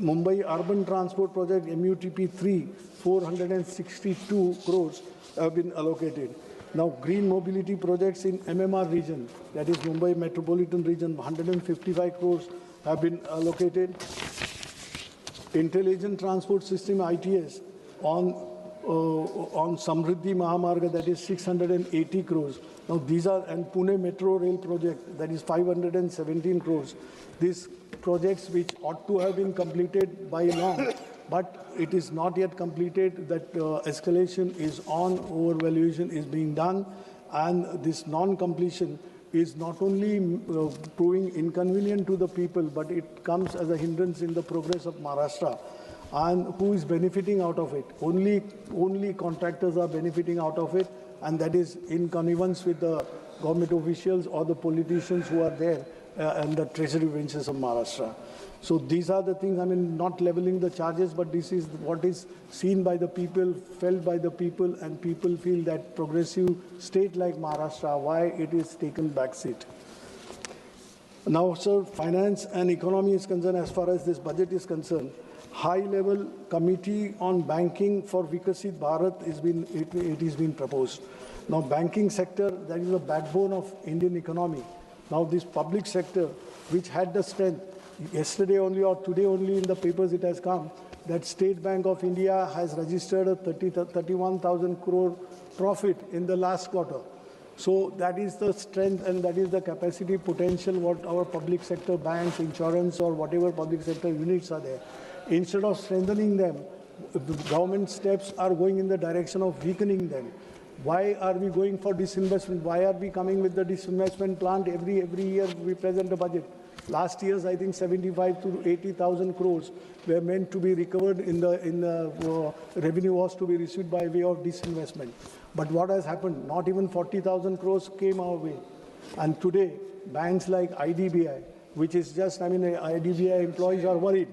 Mumbai urban transport project, MUTP 3, 462 crores have been allocated. Now, green mobility projects in MMR region, that is Mumbai metropolitan region, 155 crores have been allocated. Intelligent transport system ITS on Samriddhi Mahamarga, that is 680 crores. Now these are, and Pune Metro Rail project, that is 517 crores. These projects which ought to have been completed by long, but it is not yet completed, that escalation is on, overvaluation is being done, and this non-completion is not only proving inconvenient to the people, but it comes as a hindrance in the progress of Maharashtra. And who is benefiting out of it? Only contractors are benefiting out of it, and that is in connivance with the government officials or the politicians who are there and the treasury benches of Maharashtra. So these are the things, I mean, not leveling the charges, but this is what is seen by the people, felt by the people, and people feel that progressive state like Maharashtra, why it is taken backseat. Now, sir, finance and economy is concerned, as far as this budget is concerned, high-level committee on banking for Vikasit Bharat is been proposed. Now, banking sector, that is the backbone of Indian economy. Now, this public sector, which had the strength, yesterday only or today only in the papers it has come, that State Bank of India has registered a 31,000 crore profit in the last quarter. So that is the strength and that is the capacity potential what our public sector banks, insurance or whatever public sector units are there. Instead of strengthening them, The government steps are going in the direction of weakening them. Why are we going for disinvestment? Why are we coming with the disinvestment plan? Every year we present a budget. Last year's, I think 75 to 80,000 crores were meant to be recovered in the revenue was to be received by way of disinvestment. But what has happened? Not even 40,000 crores came our way. And today, banks like IDBI, which is just, IDBI employees are worried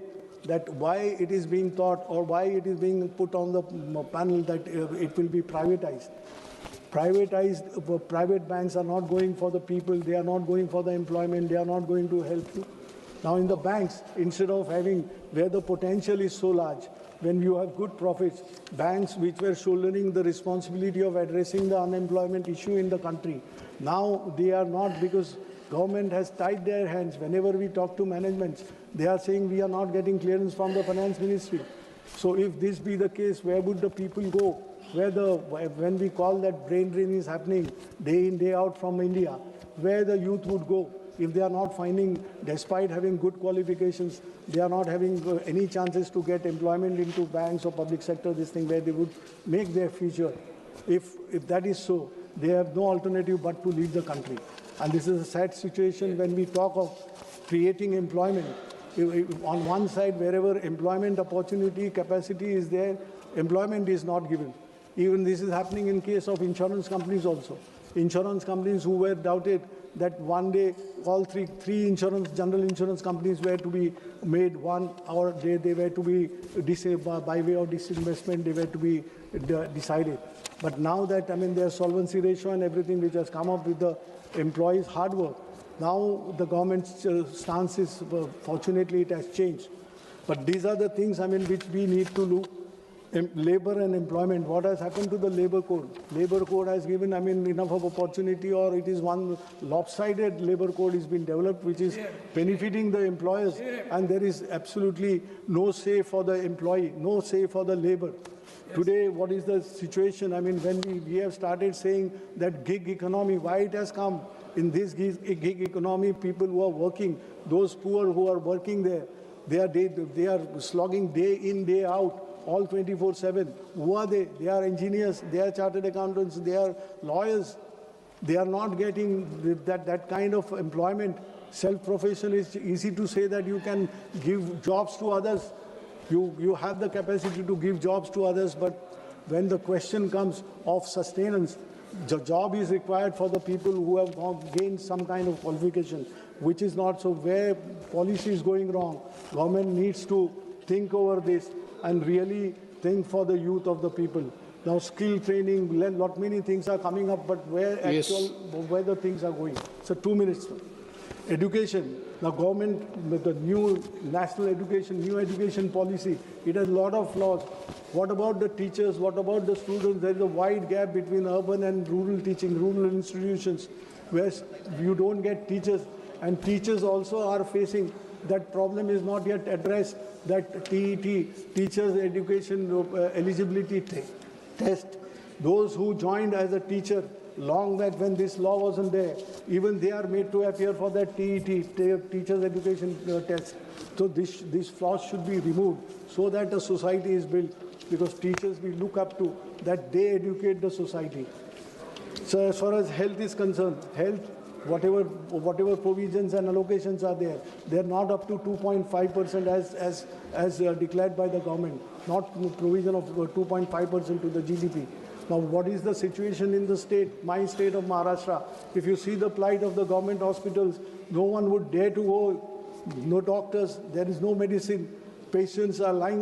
that why it is being thought or why it is being put on the panel that it will be privatized. Private banks are not going for the people, they are not going for the employment, they are not going to help you. Now in the banks, instead of having where the potential is so large, when you have good profits, banks which were shouldering the responsibility of addressing the unemployment issue in the country, now they are not, because government has tied their hands. Whenever we talk to managements, they are saying we are not getting clearance from the finance ministry. So if this be the case, where would the people go? When we call that brain drain is happening day in, day out from India, where the youth would go if they are not finding, despite having good qualifications, they are not having any chances to get employment into banks or public sector, this thing where they would make their future. If that is so, they have no alternative but to leave the country. And this is a sad situation when we talk of creating employment. On one side, wherever employment opportunity, capacity is there, employment is not given. Even this is happening in case of insurance companies also. Insurance companies who were doubted that one day all three general insurance companies were to be made one, or they were to be, by way of disinvestment, they were to be decided. But now that, their solvency ratio and everything which has come up with the employees' hard work, now the government's stance is, fortunately, it has changed. But these are the things, which we need to look. Labor and employment, what has happened to the labor code? Labor code has given, enough of opportunity, or it is one lopsided labor code has been developed, which is benefiting the employers, and there is absolutely no say for the employee, no say for the labor. Today, what is the situation? When we have started saying that gig economy, why it has come? In this gig economy, people who are working, those poor who are working there, they are slogging day in, day out, all 24/7. Who are they? They are engineers, they are chartered accountants, they are lawyers. They are not getting that kind of employment. Self-profession is easy to say that you can give jobs to others. You have the capacity to give jobs to others, but when the question comes of sustenance, the job is required for the people who have gained some kind of qualification, which is not so. Where policy is going wrong, government needs to think over this and really think for the youth of the people. Now, skill training, many things are coming up, but where where the things are going. So 2 minutes. Education. The government, with the new national education, new education policy, it has a lot of flaws. What about the teachers? What about the students? There is a wide gap between urban and rural teaching, rural institutions, where you don't get teachers. And teachers also are facing that problem is not yet addressed, that TET, Teachers Education Eligibility Test. Those who joined as a teacher long back when this law wasn't there, even they are made to appear for that TET, Teachers Education Test. So this flaw should be removed so that a society is built, because teachers we look up to, that they educate the society. So as far as health is concerned, whatever provisions and allocations are there, they're not up to 2.5% as declared by the government, not provision of 2.5% to the GDP. Now, what is the situation in the state, my state of Maharashtra? If you see the plight of the government hospitals, no one would dare to go, no doctors, there is no medicine, patients are lying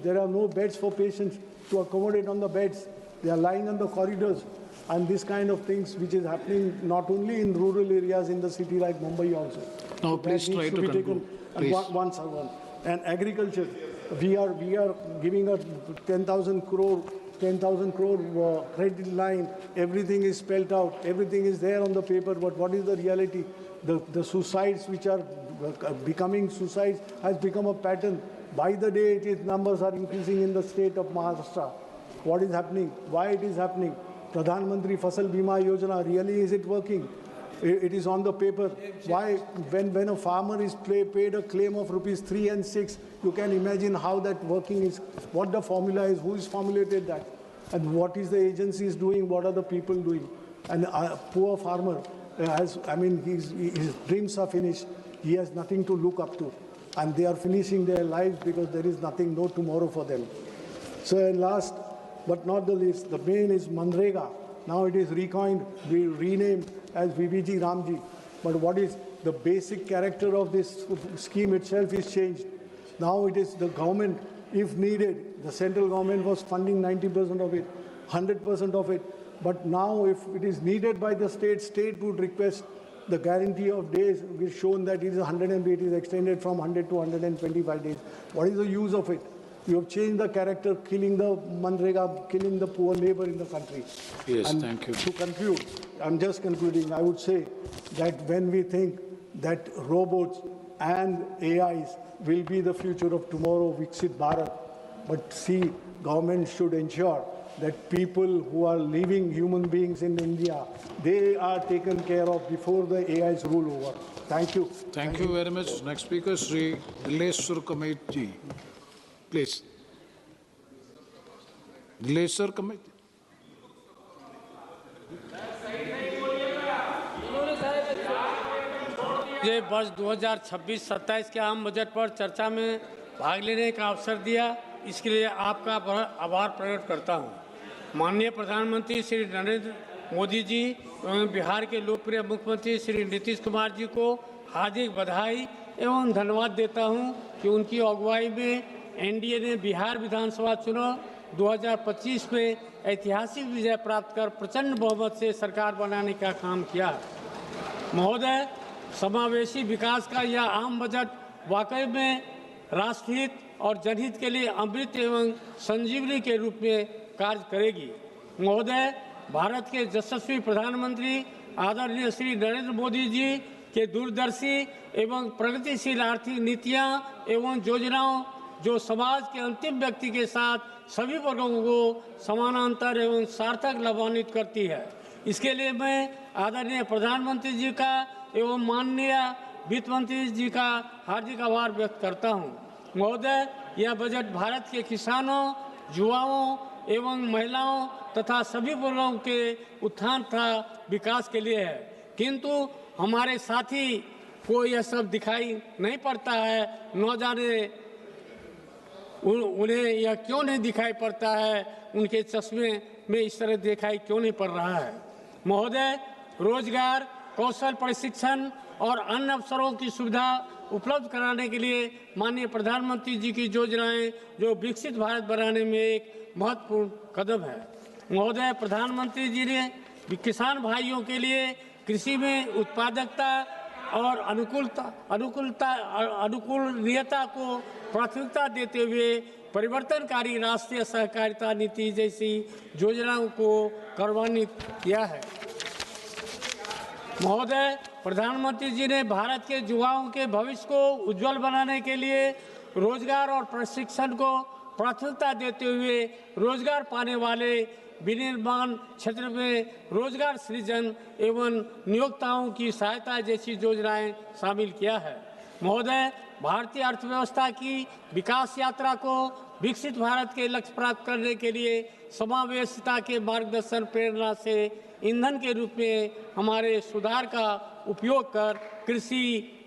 there are no beds for patients to accommodate on the beds, they are lying on the corridors. And this kind of things which is happening not only in rural areas in the city like Mumbai also. Now, please try to conclude. Once. And agriculture, we are giving a 10,000 crore credit line. Everything is spelled out. Everything is there on the paper. But what is the reality? The suicides which are becoming suicides has become a pattern. By the day, numbers are increasing in the state of Maharashtra. What is happening? Why it is happening? Pradhan Mantri Fasal Bima Yojana, really is it working? It is on the paper. Why, when a farmer is paid a claim of rupees 3 and 6, you can imagine how that working is, what the formula is, who is formulated that, and what is the agency is doing, what are the people doing. And a poor farmer has, I mean, his dreams are finished. He has nothing to look up to. And they are finishing their lives because there is nothing, no tomorrow for them. So, and last but not the least, the main is Manrega. Now it is renamed as VBG Ramji. But what is the basic character of this scheme itself is changed. Now it is the government, if needed, the central government was funding 90% of it, 100% of it. But now if it is needed by the state would request the guarantee of days. We've shown that it is 108, it is extended from 100 to 125 days. What is the use of it? You have changed the character, killing the Manrega, killing the poor labor in the country. Yes, and thank you. To conclude, I'm just concluding, I would say that when we think that robots and AIs will be the future of tomorrow, Viksit Bharat, but see, government should ensure that people who are living human beings in India, they are taken care of before the AIs rule over. Thank you. Thank you very much. Next speaker, Sri Dileshwar Kameti. Please. Dileshwar Kameti. मुझे वर्ष 2026-27 के आम budget पर चर्चा में भाग लेने का अवसर दिया, इसके लिए आपका आभार प्रकट करता हूं। माननीय प्रधानमंत्री श्री नरेंद्र मोदी जी एवं बिहार के लोकप्रिय मुख्यमंत्री श्री नीतीश कुमार जी को हार्दिक बधाई एवं धन्यवाद देता हूं कि उनकी अगुवाई में एनडीए ने बिहार विधानसभा चुनाव 2025 में ऐतिहासिक विजय प्राप्त कर प्रचंड बहुमत से सरकार बनाने का काम किया। महोदय, समावेशी विकास का यह आम बजट वाकई में राष्ट्रहित और जनहित के लिए अमृत एवं संजीवनी के रूप में कार्य करेगी। महोदय, भारत के यशस्वी प्रधानमंत्री आदरणीय श्री नरेंद्र मोदी जी के दूरदर्शी एवं प्रगतिशील आर्थिक नीतियां एवं योजनाओं जो समाज के अंतिम व्यक्ति के साथ सभी वर्गों को समानांतर एवं सार्थक लाभान्वित करती है। इसके लिए मैं आदरणीय प्रधानमंत्री जी का एवं माननीय वित्त मंत्री जी का हार्दिक आभार व्यक्त करता हूं। महोदय, यह बजट भारत के किसानों, युवाओं एवं महिलाओं तथा सभी वर्गों के उत्थान तथा विकास के लिए है, किंतु हमारे साथी को यह सब दिखाई नहीं पड़ता है। न जाने उन्हें यह क्यों नहीं दिखाई पड़ता है, उनके चश्मे में इस तरह दिखाई क्यों नहीं पड़ रहा है। महोदय, रोजगार, कौशल प्रशिक्षण और अन्य अवसरों की सुविधा उपलब्ध कराने के लिए माननीय प्रधानमंत्री जी की योजनाएं जो विकसित भारत बनाने में एक महत्वपूर्ण कदम है। महोदय, प्रधानमंत्री जी ने किसान भाइयों के लिए कृषि में उत्पादकता और अनुकूलनीयता को प्राथमिकता देते हुए परिवर्तनकारी राष्ट्रीय सहकारिता नीति जैसी योजनाओं को कार्यान्वित किया है। महोदय, प्रधानमंत्री जी ने भारत के युवाओं के भविष्य को उज्जवल बनाने के लिए रोजगार और प्रशिक्षण को प्राथमिकता देते हुए रोजगार पाने वाले विनिर्माण क्षेत्र में रोजगार सृजन एवं नियोक्ताओं की सहायता जैसी योजनाएं शामिल किया है। महोदय, भारतीय अर्थव्यवस्था की विकास यात्रा को विकसित भारत के लक्ष्य प्राप्त करने के लिए समावेशिता के मार्गदर्शन प्रेरणा से ईंधन के रूप में हमारे सुधार का उपयोग कर कृषि,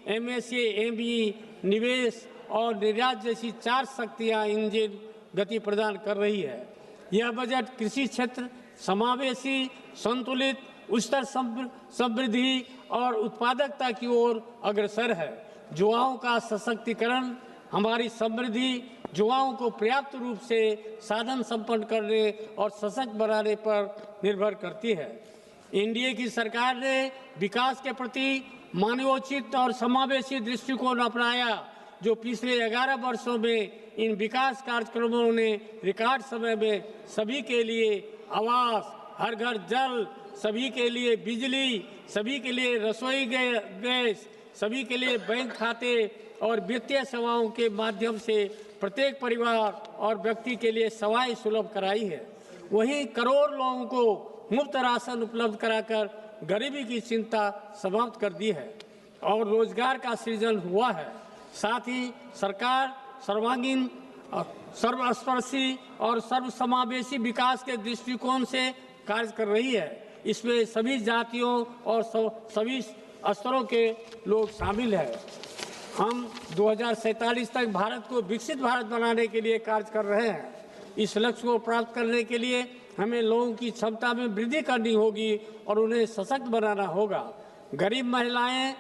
एमएसए, एमई, निवेश और निर्यात जैसी 4 शक्तियां इंजन गति प्रदान कर रही है। यह बजट कृषि क्षेत्र समावेशी, संतुलित, उच्चतर समृद्धि और उत्पादकता की ओर अग्रसर है। युवाओं का सशक्तिकरण हमारी समृद्धि युवाओं को पर्याप्त रूप से साधन संपन्न करने और सशक्त बनाने पर निर्भर करती है। एनडीए की सरकार ने विकास के प्रति मानवोचित और समावेशी दृष्टिकोण अपनाया, जो पिछले 11 वर्षों में इन विकास कार्यक्रमों ने रिकॉर्ड समय में सभी के लिए आवास, हर घर जल, सभी के लिए बिजली, सभी के लिए रसोई गैस, सभी के लिए बैंक खाते और वित्तीय सेवाओं के माध्यम से प्रत्येक परिवार और व्यक्ति के लिए सेवाएं सुलभ कराई है। वहीं करोड़ लोगों को मुफ्त राशन उपलब्ध कराकर गरीबी की चिंता समाप्त कर दी है और रोजगार का सृजन हुआ है। साथ ही सरकार सर्वांगीण, सर्वस्पर्शी और सर्वसमावेशी विकास के दृष्टिकोण से कार्य कर रही है। इसमें सभी जातियों और सभी स्तरों के लोग शामिल हैं। हम 2047 तक भारत को विकसित भारत बनाने के लिए कार्य कर रहे हैं। इस लक्ष्य को प्राप्त करने के लिए हमें लोगों की क्षमता में वृद्धि करनी होगी और उन्हें सशक्त बनाना होगा। गरीब महिलाएं,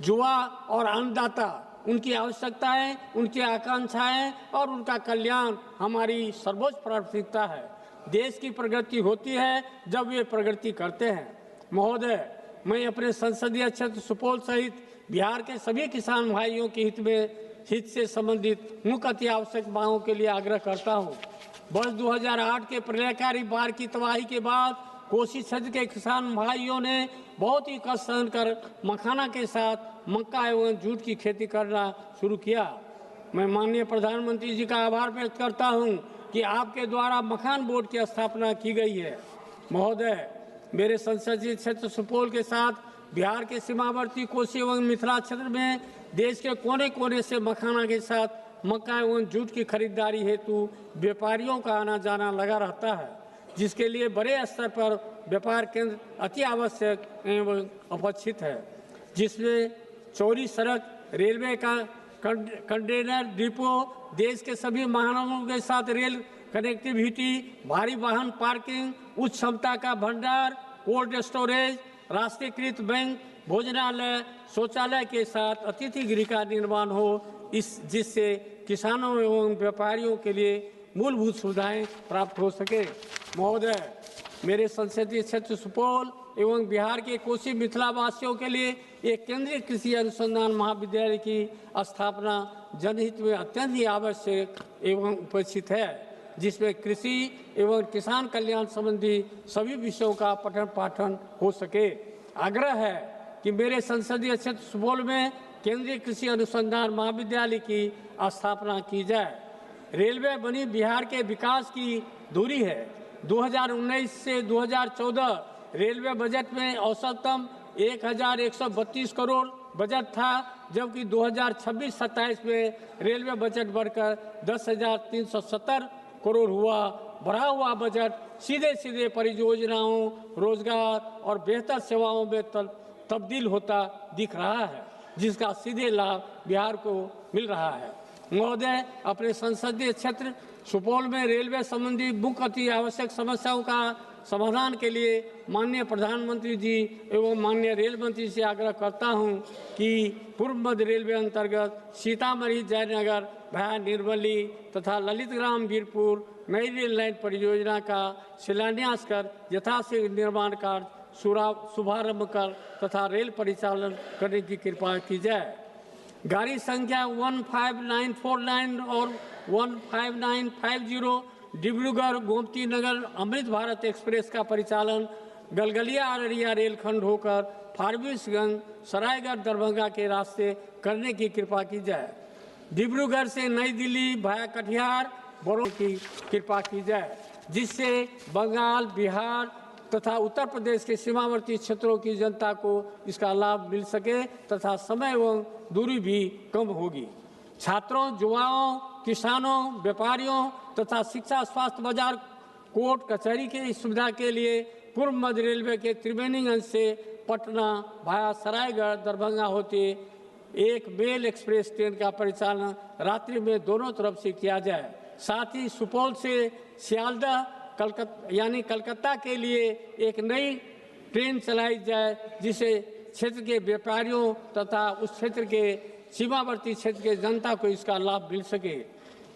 युवा और अन्नदाता, उनकी आवश्यकताएं, उनकी आकांक्षाएं और उनका कल्याण हमारी सर्वोच्च प्राथमिकता है। देश की प्रगति होती है जब वे प्रगति करते हैं। महोदय, मैं अपने संसदीय क्षेत्र सुपौल सहित बिहार के सभी किसान भाइयों के हित से संबंधित मुख्य अति आवश्यक मांगों के लिए आग्रह करता हूं। वर्ष 2008 के प्रलयकारी बाढ़ की तबाही के बाद कोसी क्षेत्र के किसान भाइयों ने बहुत ही कष्ट सहन कर मखाना के साथ मक्का एवं जूट की खेती करना शुरू किया। मैं माननीय प्रधानमंत्री जी का आभार व्यक्त करता हूं कि आपके द्वारा मखान बोर्ड की स्थापना की गई है। महोदय, मेरे संसदीय क्षेत्र सुपौल के साथ बिहार के सीमावर्ती कोसी एवं मिथिला क्षेत्र में देश के कोने कोने से मखाना के साथ मक्का एवं जूट की खरीदारी हेतु व्यापारियों का आना जाना लगा रहता है, जिसके लिए बड़े स्तर पर व्यापार केंद्र अति आवश्यक एवं अपेक्षित है, जिसमें चौड़ी सड़क, रेलवे का कंटेनर डिपो, देश के सभी महानगरों के साथ रेल कनेक्टिविटी, भारी वाहन पार्किंग, उच्च क्षमता का भंडार, कोल्ड स्टोरेज, राष्ट्रीयकृत बैंक, भोजनालय, शौचालय के साथ अतिथि गृह का निर्माण हो, जिससे किसानों एवं व्यापारियों के लिए मूलभूत सुविधाएं प्राप्त हो सके। महोदय, मेरे संसदीय क्षेत्र सुपौल एवं बिहार के कोसी मिथिला वासियों के लिए एक केंद्रीय कृषि अनुसंधान महाविद्यालय की स्थापना जनहित में अत्यंत ही आवश्यक एवं उपेक्षित है, जिसमें कृषि एवं किसान कल्याण संबंधी सभी विषयों का पठन पाठन हो सके। आग्रह है कि मेरे संसदीय क्षेत्र सुपौल में केंद्रीय कृषि अनुसंधान महाविद्यालय की स्थापना की जाए। रेलवे बनी बिहार के विकास की धुरी है। 2019 से 2014 रेलवे बजट में औसतम 1132 करोड़ बजट था, जबकि 2026-27 में रेलवे बजट बढ़कर 10,370 करोड़ हुआ। बढ़ा हुआ बजट सीधे सीधे परियोजनाओं, रोजगार और बेहतर सेवाओं में तब्दील होता दिख रहा है, जिसका सीधे लाभ बिहार को मिल रहा है। महोदय, अपने संसदीय क्षेत्र सुपौल में रेलवे संबंधी मुख्य अति आवश्यक समस्याओं का समाधान के लिए माननीय प्रधानमंत्री जी एवं माननीय रेल मंत्री से आग्रह करता हूं कि पूर्व मध्य रेलवे अंतर्गत सीतामढ़ी जयनगर भाया निर्मली तथा ललितग्राम वीरपुर नई रेल लाइन परियोजना का शिलान्यास कर यथाशीघ्र निर्माण कार्य शुभारंभ कर तथा रेल परिचालन करने की कृपा की जाए। गाड़ी संख्या 15949 और 15950 डिब्रूगढ़ गोमती नगर अमृत भारत एक्सप्रेस का परिचालन गलगलिया अररिया रेलखंड होकर फारबिसगंज सरायगढ़ दरभंगा के रास्ते करने की कृपा की जाए। डिब्रूगढ़ से नई दिल्ली भाया कटिहार बड़ों की कृपा की जाए, जिससे बंगाल, बिहार तथा उत्तर प्रदेश के सीमावर्ती क्षेत्रों की जनता को इसका लाभ मिल सके तथा समय एवं दूरी भी कम होगी। छात्रों, युवाओं, किसानों, व्यापारियों तथा शिक्षा, स्वास्थ्य, बाजार, कोर्ट कचहरी की सुविधा के लिए पूर्व मध्य रेलवे के त्रिवेणी अंश से पटना भाया सरायगढ़ दरभंगा होते एक मेल एक्सप्रेस ट्रेन का परिचालन रात्रि में दोनों तरफ से किया जाए। साथ ही सुपौल से सियालदह कलकत्ता के लिए एक नई ट्रेन चलाई जाए, जिसे क्षेत्र के व्यापारियों तथा उस क्षेत्र के सीमावर्ती क्षेत्र के जनता को इसका लाभ मिल सके।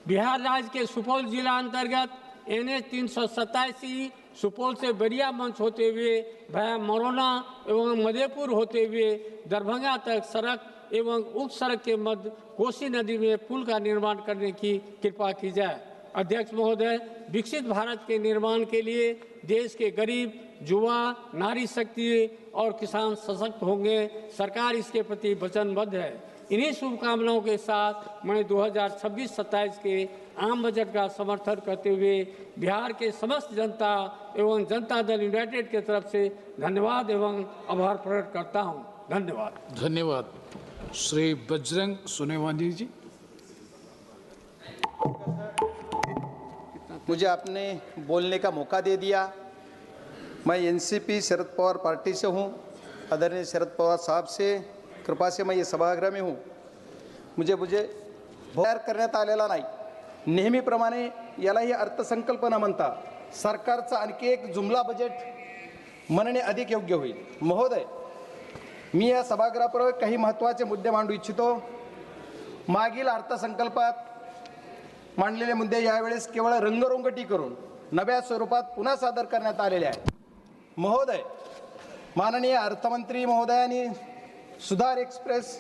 बिहार राज्य के सुपौल जिला अंतर्गत NH 387 सुपौल से बरिया मंच होते हुए भाया मरौना एवं मधेपुर होते हुए दरभंगा तक सड़क एवं उप सड़क के मध्य कोसी नदी में पुल का निर्माण करने की कृपा की जाए। अध्यक्ष महोदय, विकसित भारत के निर्माण के लिए देश के गरीब, युवा, नारी शक्ति और किसान सशक्त होंगे। सरकार इसके प्रति वचनबद्ध है। इन्हीं शुभकामनाओं के साथ मैं 2026-27 के आम बजट का समर्थन करते हुए बिहार के समस्त जनता एवं जनता दल यूनाइटेड के तरफ से धन्यवाद एवं आभार प्रकट करता हूं। धन्यवाद। धन्यवाद। श्री बजरंग सोनेवानी जी। मुझे आपने बोलने का मौका दे दिया। मैं एनसीपी शरद पवार पार्टी से हूं। आदरणीय शरद पवार साहब से कृपा से मैं ये सभागृह में हूं। मुझे तयार करण्यात आलेला नाही। नेहमीप्रमाणे यालाही अर्थसंकल्पना म्हणता। सरकारचा आणखी एक जुमला बजेट म्हणणे अधिक योग्य होईल। महोदय, मी या सभागृहापुढे काही महत्त्वाचे मुद्दे मांडू इच्छितो। मागील अर्थसंकल्पात मांडलेले मुद्दे यावेळेस केवळ रंगरंगटी करून नव्या स्वरूपात पुन्हा सादर करण्यात आलेले आहे। महोदय, माननीय अर्थमंत्री महोदयांनी सुधार एक्सप्रेस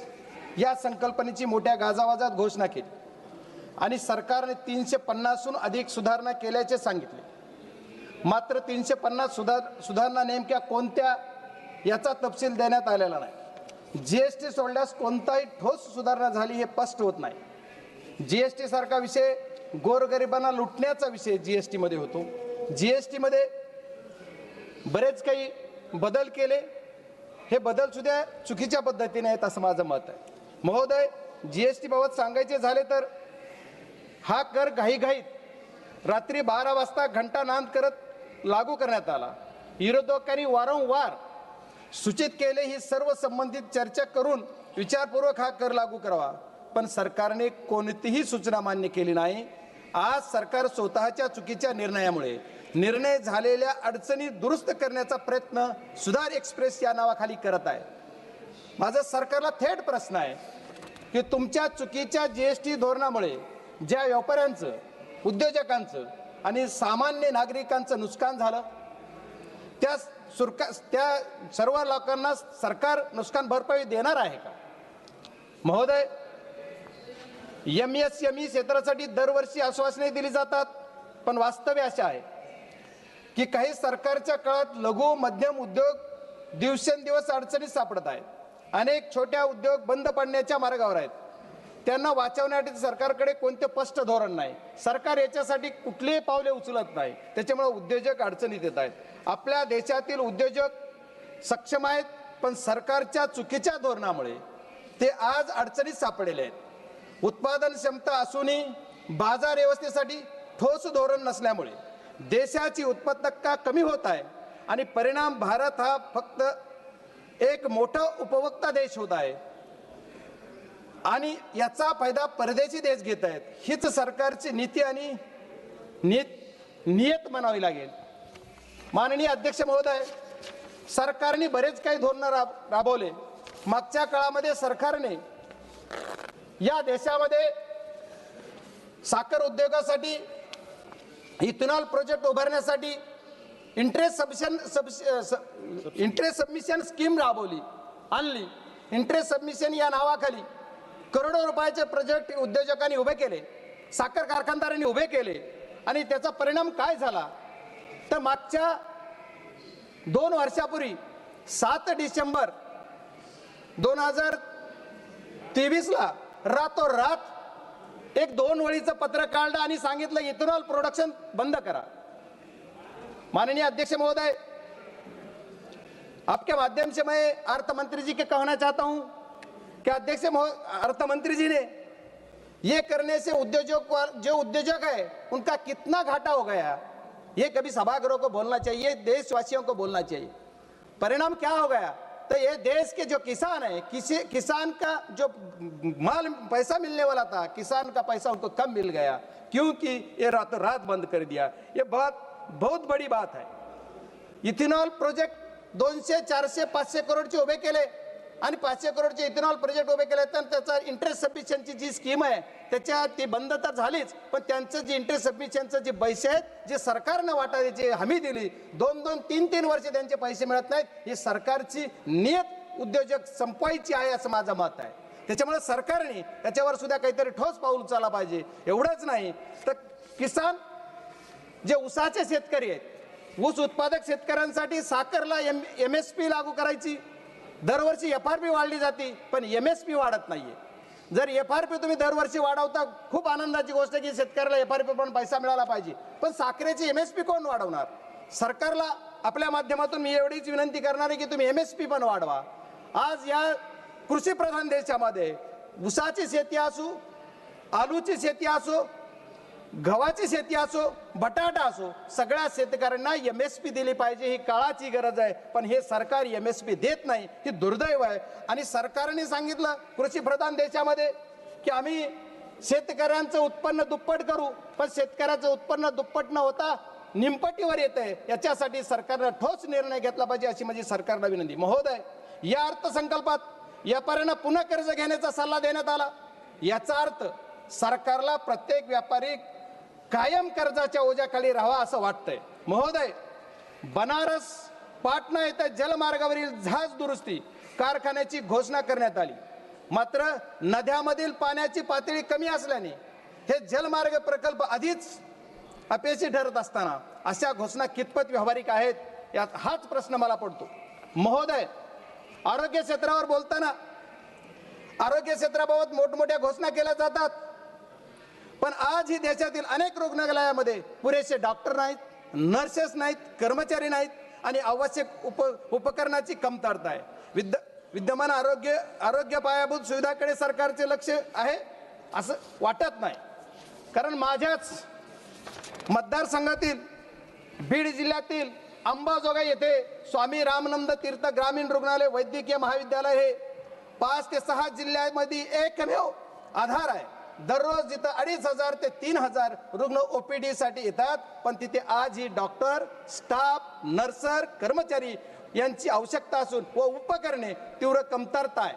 या संकल्पनेची मोठ्या गाजावाजात घोषणा केली आणि सरकारने 350हून अधिक सुधारणा केल्याचे सांगितले। मात्र 350 सुधारणा नेमक्या कोणत्या याचा तपशील देण्यात आलेला नाही। जीएसटी सोडल्यास कोणताही ठोस सुधारणा झाली हे स्पष्ट होत नाही। जीएसटी सारखा विषय गोरगरिबांना लुटण्याचा विषय जीएसटी मध्ये होतो। जीएसटी मध्ये बरेच काही बदल केले। हे बदल सुद्धा चुकीच्या पद्धतीने आहेत असं माझं मत आहे। महोदय, जीएसटी बाबत सांगायचे झाले तर हा कर घाईघाईत रात्री 12 वाजता घंटा नांद करत लागू करण्यात आला। विरोधकांनी वारंवार सूचित केले ही सर्व संबंधित चर्चा करून विचारपूर्वक हा कर लागू करावा, पण सरकारने कोणतीही सूचना मान्य केली नाही। आज सरकार स्वतःच्या चुकीच्या निर्णयामुळे निर्णय झालेल्या अडचणी दुरुस्त करण्याचा प्रयत्न सुधार एक्सप्रेस या नावाखाली करत आहे। माझा सरकारला थेट प्रश्न आहे की तुमच्या चुकीच्या जीएसटी धोरणामुळे ज्या व्यापाऱ्यांचं, उद्योजकांचं आणि सामान्य नागरिकांचं नुकसान झालं त्या सर्व लोकांना सरकार नुकसान भरपाई देणार आहे का? महोदय, एमएसएमई क्षेत्रासाठी दरवर्षी आश्वासने दिली जातात, पण वास्तव असे आहे की काही सरकारच्या काळात लघु मध्यम उद्योग दिवसेंदिवस अडचणीत सापडत आहेत। अनेक छोट्या उद्योग बंद पडण्याच्या मार्गावर आहेत। त्यांना वाचवण्यासाठी सरकारकडे कोणते स्पष्ट धोरण नाही। सरकार याच्यासाठी कुठलीही पावले उचलत नाही। त्याच्यामुळे उद्योजक अडचणीत येत आहेत। आपल्या देशातील उद्योजक सक्षम आहेत, पण सरकारच्या चुकीच्या धोरणामुळे ते आज अडचणीत सापडलेले आहेत। उत्पादन क्षमता असूनही बाजार व्यवस्थेसाठी ठोस धोरण नसल्यामुळे देशाची उत्पादकता कमी होत आहे आणि परिणाम भारत हा फक्त एक मोठा उपभोक्ता देश होत आहे आणि याचा फायदा परदेशी देश घेत आहेत। हीच सरकारची नीती आणि नियत म्हणावी लागेल। माननीय अध्यक्ष महोदय, सरकारने बरेच काही धोरण राबवले। मागच्या काळामध्ये सरकारने या देशामध्ये साखर उद्योगासाठी इथेनॉल प्रोजेक्ट उभारण्यासाठी इंटरेस्ट सबमिशन स्कीम राबवली आणली। इंटरेस्ट सबमिशन या नावाखाली करोडो रुपयाचे प्रोजेक्ट उद्योजकांनी उभे केले, साखर कारखानदारांनी उभे केले आणि त्याचा परिणाम काय झाला तर मागच्या 2 वर्षापूर्वी 7 डिसेंबर 2023 ला रातोरात एक 2 वळीचं पत्र काढलं आणि सांगितलं इथेनॉल प्रोडक्शन बंद करा। माननीय अध्यक्ष महोदय, आपके माध्यम से मैं अर्थ मंत्री जी के कहना चाहता हूं कि अर्थ मंत्री जी ने ये करने से जो उद्योजक है उनका कितना घाटा हो गया, ये कभी सभागृह को बोलना चाहिए, देशवासियों को बोलना चाहिए। परिणाम क्या हो गया तो ये देश के जो किसान है, किसान का जो माल पैसा मिलने वाला था, किसान का पैसा उनको कम मिल गया क्योंकि ये रातों रात बंद कर दिया। ये बहुत बड़ी बात है। इथेनॉल प्रोजेक्ट 200, 400, 500 करोडचे उभे केले आणि 500 करोडचे इथेनॉल प्रोजेक्ट उभे केले तर त्याचा इंटरेस्ट सबमिशनची जी स्कीम आहे त्याच्या ती बंद तर झालीच, पण त्यांचं जे इंटरेस्ट सबमिशनचं जे पैसे आहेत जे सरकारने वाटायची हमी दिली 2-2, 3-3 वर्ष त्यांचे पैसे मिळत नाहीत। ही सरकारची नियत उद्योजक संपवायची आहे असं माझं मत आहे। त्याच्यामुळे सरकारने त्याच्यावर सुद्धा काहीतरी ठोस पाऊल उचलला पाहिजे। एवढंच नाही तर किसान जे ऊसाचे शेतकरी आहेत ऊस उत्पादक शेतकऱ्यांसाठी साखरला MSP लागू करायची, दरवर्षी FRP वाढली जाते पण MSP वाढत नाहीये. जर FRP तुम्ही दरवर्षी वाढवता, खूप आनंदाची गोष्ट आहे की शेतकऱ्याला FRP पण पैसा मिळाला पाहिजे, पण साखरेची MSP कोण वाढवणार? सरकारला आपल्या माध्यमातून मी एवढीच विनंती करणार आहे की तुम्ही MSP पण वाढवा. आज या कृषी प्रधान देशामध्ये ऊसाची शेती असो, आलूची शेती असो, गव्हाची शेती असो, बटाटा असो, सगळ्या शेतकऱ्यांना MSP दिली पाहिजे. ही काळाची गरज आहे, पण हे सरकार MSP देत नाही, ही दुर्दैव आहे. आणि सरकारने सांगितलं कृषी प्रधान देशामध्ये की आम्ही शेतकऱ्यांचं उत्पन्न दुप्पट करू, पण शेतकऱ्याचं उत्पन्न दुप्पट न होता निमपटीवर येत आहे. याच्यासाठी सरकारनं ठोस निर्णय घेतला पाहिजे अशी माझी सरकारला विनंती. महोदय, या अर्थसंकल्पात व्यापाऱ्यांना पुन्हा कर्ज घेण्याचा सल्ला देण्यात आला. याचा अर्थ सरकारला प्रत्येक व्यापारी कायम कर्जाच्या ओझ्याखाली राहावा असं वाटतंय. महोदय, बनारस पाटणा येथे जलमार्गावरील जहाज दुरुस्ती कारखान्याची घोषणा करण्यात आली. मात्र नद्यामधील पाण्याची पातळी कमी असल्याने हे जलमार्ग प्रकल्प आधीच अपयशी ठरत असताना अशा घोषणा कितपत व्यावहारिक आहेत, यात हाच प्रश्न मला पडतो. महोदय, आरोग्य क्षेत्रावर बोलताना आरोग्य क्षेत्राबाबत मोठमोठ्या घोषणा केल्या जातात, पण आज ही देशातील अनेक रुग्णालयामध्ये पुरेसे डॉक्टर नाहीत, नर्सेस नाहीत, कर्मचारी नाहीत आणि आवश्यक उपकरणाची कमतरता आहे. विद्यमान आरोग्य पायाभूत सुविधाकडे सरकारचे लक्ष आहे असं वाटत नाही. कारण माझ्याच मतदारसंघातील बीड जिल्ह्यातील अंबाजोगाई येथे स्वामी रामानंद तीर्थ ग्रामीण रुग्णालय वैद्यकीय महाविद्यालय हे 5 ते 6 जिल्ह्यांमध्ये एकमेव आधार आहे. दररोज जिथं 2500 ते 3000 रुग्ण OPD साठी येतात, पण तिथे आजही डॉक्टर, स्टाफ, नर्सर, कर्मचारी यांची आवश्यकता असून व उपकरणे तीव्र कमतरता आहे.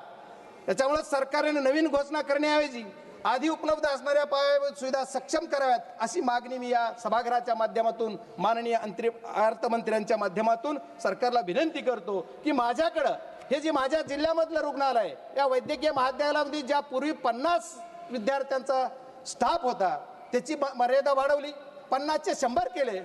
त्याच्यामुळे सरकारने नवीन घोषणा करण्याऐवजी आधी उपलब्ध असणाऱ्या पायाभूत सुविधा सक्षम कराव्यात अशी मागणी मी या सभागृहाच्या माध्यमातून माननीय अर्थमंत्र्यांच्या माध्यमातून सरकारला विनंती करतो की माझ्याकडं हे जे माझ्या जिल्ह्यामधलं रुग्णालय आहे, या वैद्यकीय महाविद्यालयामध्ये ज्या पूर्वी 50 विद्यार्थ्यांचा स्टाफ होता त्याची मर्यादा वाढवली, 50चे 100 केले,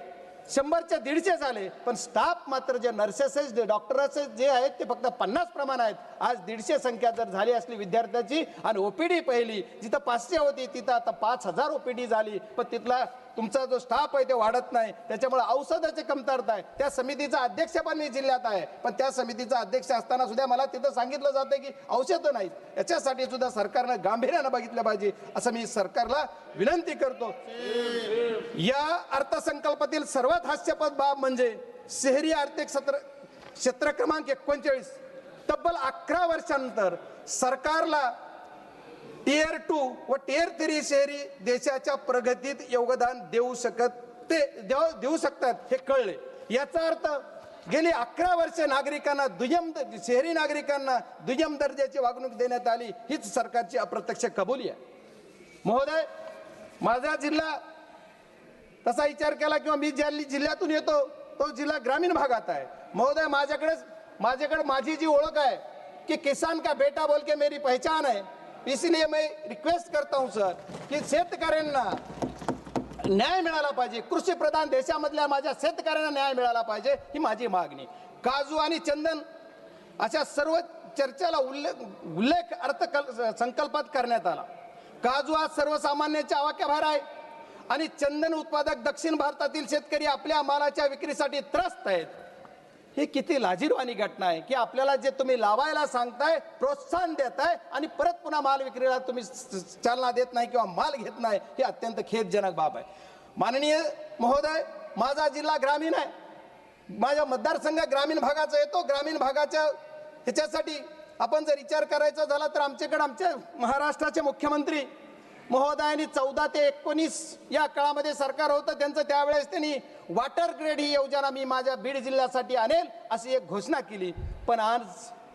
100चे 150 झाले, पण स्टाफ मात्र जे नर्सेस जे डॉक्टर्स जे आहेत ते फक्त 50 प्रमाण आहेत. आज 150 संख्या जर झाली असली विद्यार्थ्याची आणि OPD पहिली जिथं 500 होती तिथं आता 5000 OPD झाली, पण तिथला तुमचा जो स्टाफ आहे ते वाढत नाही. त्याच्यामुळे औषधाची कमतरता आहे. त्या समितीचा अध्यक्ष पण मी जिल्ह्यात आहे, पण त्या समितीचा अध्यक्ष असताना सुद्धा मला तिथं सांगितलं जातं की औषधं नाहीत. याच्यासाठी सुद्धा सरकारनं गांभीर्यानं बघितलं पाहिजे असं मी सरकारला विनंती करतो. या अर्थसंकल्पातील सर्वात हास्यास्पद बाब म्हणजे शहरी आर्थिक क्षेत्र क्रमांक 39 तब्बल 11 वर्षांनंतर सरकारला Tier 2 व Tier 3 शहरी देशाच्या प्रगतीत योगदान देऊ शकतात हे कळले. याचा अर्थ गेली 11 वर्षे नागरिकांना शहरी नागरिकांना दुय्यम दर्जाची वागणूक देण्यात आली, हीच सरकारची अप्रत्यक्ष कबुली आहे. महोदय, माझा जिल्हा तसा विचार केला किंवा मी ज्या जिल्ह्यातून येतो तो जिल्हा ग्रामीण भागात आहे. महोदय, माझ्याकडे माझी जी ओळख आहे कि किसान का बेटा बोल के मेरी पहचान है, इसलिए मैं रिक्वेस्ट करता हूं सर की शेतकऱ्यांना न्याय मिळाला पाहिजे. कृषी प्रधान देशामधल्या माझ्या शेतकऱ्यांना न्याय मिळाला पाहिजे ही माझी मागणी. काजू आणि चंदन अशा सर्व चर्चेला उल्लेख अर्थसंकल्पात करण्यात आला. काजू हा सर्वसामान्यांच्या आवाक्याबाहेर आहे आणि चंदन उत्पादक दक्षिण भारतातील शेतकरी आपल्या मालाच्या विक्रीसाठी त्रस्त आहेत. ही किती लाजिरवाणी घटना आहे की आपल्याला जे तुम्ही लावायला सांगताय, प्रोत्साहन देताय आणि परत पुन्हा माल विक्रीला तुम्ही चालना देत नाही किंवा माल घेत नाही, ही अत्यंत खेदजनक बाब आहे. माननीय महोदय, माझा जिल्हा ग्रामीण आहे, माझा मतदारसंघ ग्रामीण भागाचा येतो. ग्रामीण भागाच्या ह्याच्यासाठी आपण जर विचार करायचा झाला तर आमच्याकडे आमच्या महाराष्ट्राचे मुख्यमंत्री महोदयांनी 14 ते 19 या काळामध्ये सरकार होतं त्यांचं, त्यावेळेस त्यांनी वॉटर ग्रेड ही योजना मी माझ्या बीड जिल्ह्यासाठी आणेल अशी एक घोषणा केली. पण आज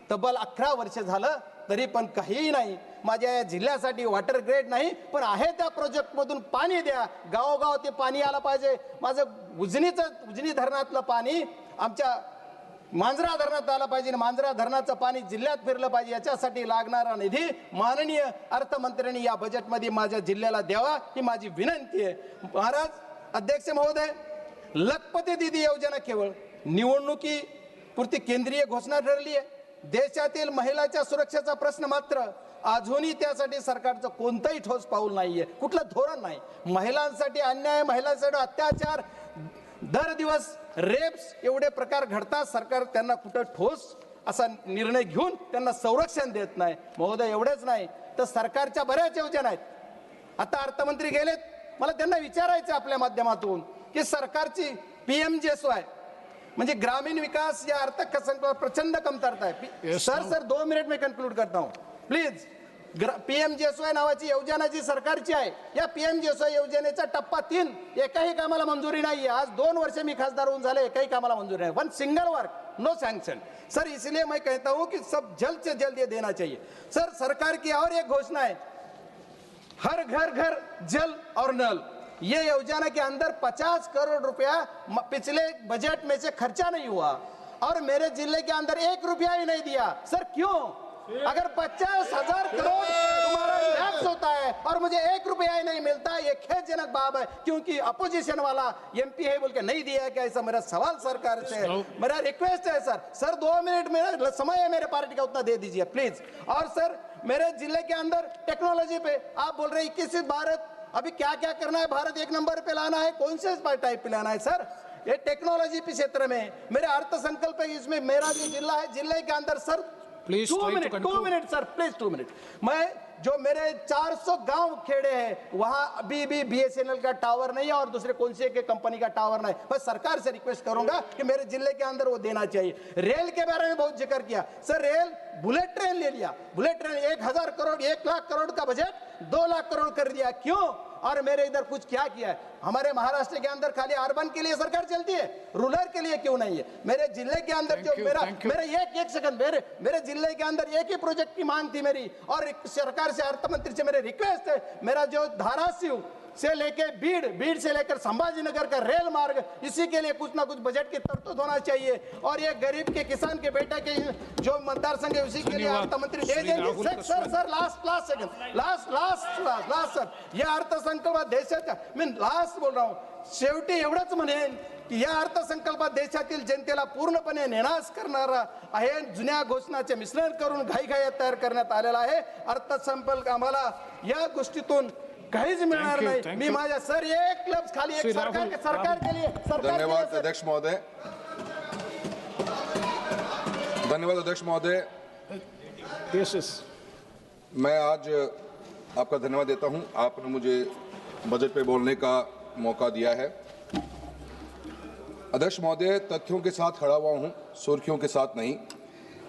तब्बल 11 वर्ष झालं तरी पण काहीही नाही. माझ्या या जिल्ह्यासाठी वॉटर ग्रेड नाही, पण आहे त्या प्रोजेक्टमधून पाणी द्या, गावोगाव ते पाणी आलं पाहिजे. माझं उजनी धरणातलं पाणी आमच्या मांजरा धरणात आलं पाहिजे, मांजरा धरणाचं पाणी जिल्ह्यात फिरलं पाहिजे. याच्यासाठी लागणारा निधी माननीय अर्थमंत्र्यांनी या बजेटमध्ये माझ्या जिल्ह्याला द्यावा ही माझी विनंती आहे. महाराज अध्यक्ष महोदय, लखपती दीदी योजना केवळ निवडणुकीपुरती केंद्रीय घोषणा ठरली आहे. देशातील महिलांच्या सुरक्षेचा प्रश्न मात्र अजूनही त्यासाठी सरकारचं कोणतंही ठोस पाऊल नाहीये, कुठलं धोरण नाही. महिलांसाठी अन्याय, महिलांसाठी अत्याचार, दर दिवस रेप्स एवढे प्रकार घडतात. सरकार त्यांना कुठं ठोस असा निर्णय घेऊन त्यांना संरक्षण देत नाही. महोदय, एवढेच नाही तर सरकारच्या बऱ्याच योजना आहेत. आता अर्थमंत्री गेलेत, मला त्यांना विचारायचं आपल्या माध्यमातून की सरकारची PMGSY म्हणजे ग्रामीण विकास या अर्थसंकल्पात प्रचंड कमतरता आहे. सर 2 मिनिट में कंक्लूड करता हूं प्लीज. PMGSY नावाची योजना जी सरकारची आहे, या PMGSY योजनेचा टप्पा 3 एकाही कामाला मंजुरी नाही आहे. आज 2 वर्ष मी खासदार होऊन झाले, एकाही कामाला मंजुरी नाही. One single work no sanction. Sir इसलिए मैं कहता हूं कि सब जल्द से जल्द ये देना चाहिए. सर सरकार की और एक घोषणा है, हर घर घर जल और नल. ये योजना के अंदर 50 करोड़ रुपया पिछले बजट में से खर्चा नहीं हुआ और मेरे जिले के अंदर 1 रुपया ही नहीं दिया. सर क्यों? अगर 50,000 करोड़ तुम्हारा टैक्स होता है और मुझे 1 रुपया ही नहीं मिलता, ये खेदजनक बात है. क्योंकि अपोजिशन वाला MP है बोल के नहीं दिया है क्या? ऐसा मेरा सवाल सरकार से, मेरा रिक्वेस्ट है सर 2 मिनट में समय है मेरे पार्टी का, उतना दे दीजिए प्लीज. और सर मेरे जिले के अंदर टेक्नोलॉजी पे आप बोल रहे 21 भारत, अभी क्या क्या करना है? भारत 1 नंबर पे लाना है, कौन से टाइप पे लाना है सर? ये टेक्नोलॉजी के क्षेत्र में मेरे अर्थ संकल्प है, इसमें मेरा जो जिला है, जिले के अंदर sir 2 minute sir please 2 minute. मैं जो मेरे 400 गांव खेड़े हैं वहां अभी भी BSNL का टावर नहीं है और दूसरे कौन से के कंपनी का टावर नहीं. मैं सरकार से रिक्वेस्ट करूंगा कि मेरे जिले के अंदर वो देना चाहिए. रेल के बारे में बहुत जिक्र किया सर, रेल बुलेट ट्रेन ले लिया, बुलेट ट्रेन 1000 करोड़ 1 लाख करोड़ का बजट 2 लाख करोड़ कर दिया. क्यों? और मेरे इधर कुछ क्या किया है? हमारे महाराष्ट्र के अंदर खाली अर्बन के लिए सरकार चलती है, रूरल के लिए क्यों नहीं है? मेरे जिले के अंदर जो मेरा एक सेकंड, मेरे जिले के अंदर एक ही प्रोजेक्ट की मांग थी मेरी और सरकार से, अर्थ मंत्री से मेरे रिक्वेस्ट है, मेरा जो धाराशिव से लेके बीड़ से लेकर संभाजीनगर का रेल मार्ग, इसी के लिए कुछ ना कुछ बजट की तरतूद होना चाहिए. और ये गरीब के किसान के बेटे के जो मतदार संघ है उसी के लिए अर्थ मंत्री दे देंगे. Sir last second last sir, या अर्थसंकल्पात देशाच्या मी लास्ट बोल रहा हूं, शेवटी एवढंच म्हणेन की या अर्थसंकल्पात देशातील जनतेला पूर्णपणे निराश करणारा आहे. जुन्या घोषणाचे मिश्रण करून घाईघाईत तयार करण्यात आलेला आहे. अर्थसंकल्प आम्हाला या गोष्टीतून काहीच मिळणार नाही. मी माझ्या सर एक लफ्ज खाली एक सरकार के लिए. धन्यवाद अध्यक्ष महोदय. धन्यवाद अध्यक्ष महोदय. मैं आज आपका धन्यवाद देता हूं, आपने मुझे बजट पे बोलने का मौका दिया है. अध्यक्ष महोदय, तथ्यों के साथ खड़ा हुआ हूं, सुर्खियों के साथ नहीं.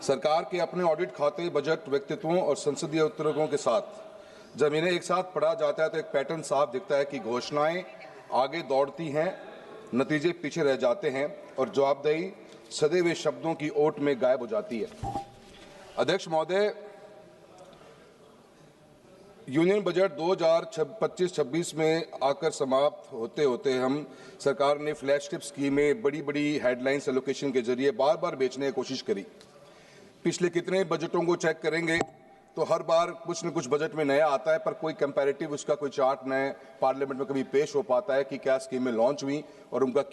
सरकार के अपने ऑडिट खाते, बजट, व्यक्तित्वों और संसदीय उत्तरकों के साथ जब इन्हें एक साथ पढ़ा जाता है तो एक पैटर्न साफ दिखता है कि घोषणाएं आगे दौड़ती हैं, नतीजे पीछे रह जाते हैं और जवाबदेही सदे हुए शब्दों की ओट में गायब हो जाती है. अध्यक्ष महोदय, यूनियन बजट 2025-26 में आकर समाप्त होते होते हम सरकार ने फ्लैगशिप स्कीमें, बड़ी बड़ी हेडलाइंस एलोकेशन के जरिए बार बार बेचने की कोशिश करी. पिछले कितने बजटों को चेक करेंगे तो हर बार कुछ न कुछ बजट में नया आता है, पर कोई कंपैरेटिव उसका कोई चार्ट नए पार्लियामेंट में कभी पेश हो पाता है कि क्या स्कीमें लॉन्च हुई और उनका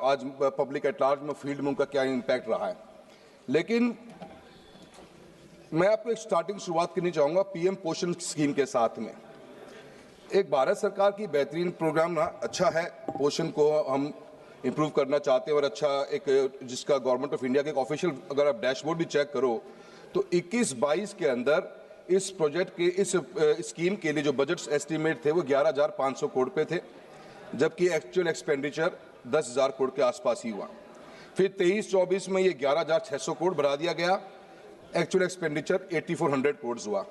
आज पब्लिक एट लार्ज में, फील्ड में उनका क्या इम्पैक्ट रहा है. लेकिन मैं आपको एक स्टार्टिंग शुरुआत करनी चाहूँगा PM पोषण स्कीम के साथ में. एक भारत सरकार की बेहतरीन प्रोग्राम ना अच्छा है, पोषण को हम इम्प्रूव करना चाहते हैं और अच्छा एक जिसका गवर्नमेंट ऑफ इंडिया के एक ऑफिशियल अगर आप डैशबोर्ड भी चेक करो तो 21-22 के अंदर इस प्रोजेक्ट के इस स्कीम के लिए जो बजट एस्टीमेट थे वो 11,500 करोड़ पे थे, जबकि एक्चुअल एक्सपेंडिचर 10,000 करोड़ के आसपास ही हुआ. फिर 23-24 में ये 11,600 करोड़ बढ़ा दिया गया, एक्चुअल एक्सपेंडिचर 8,400 करोड़ हुआ.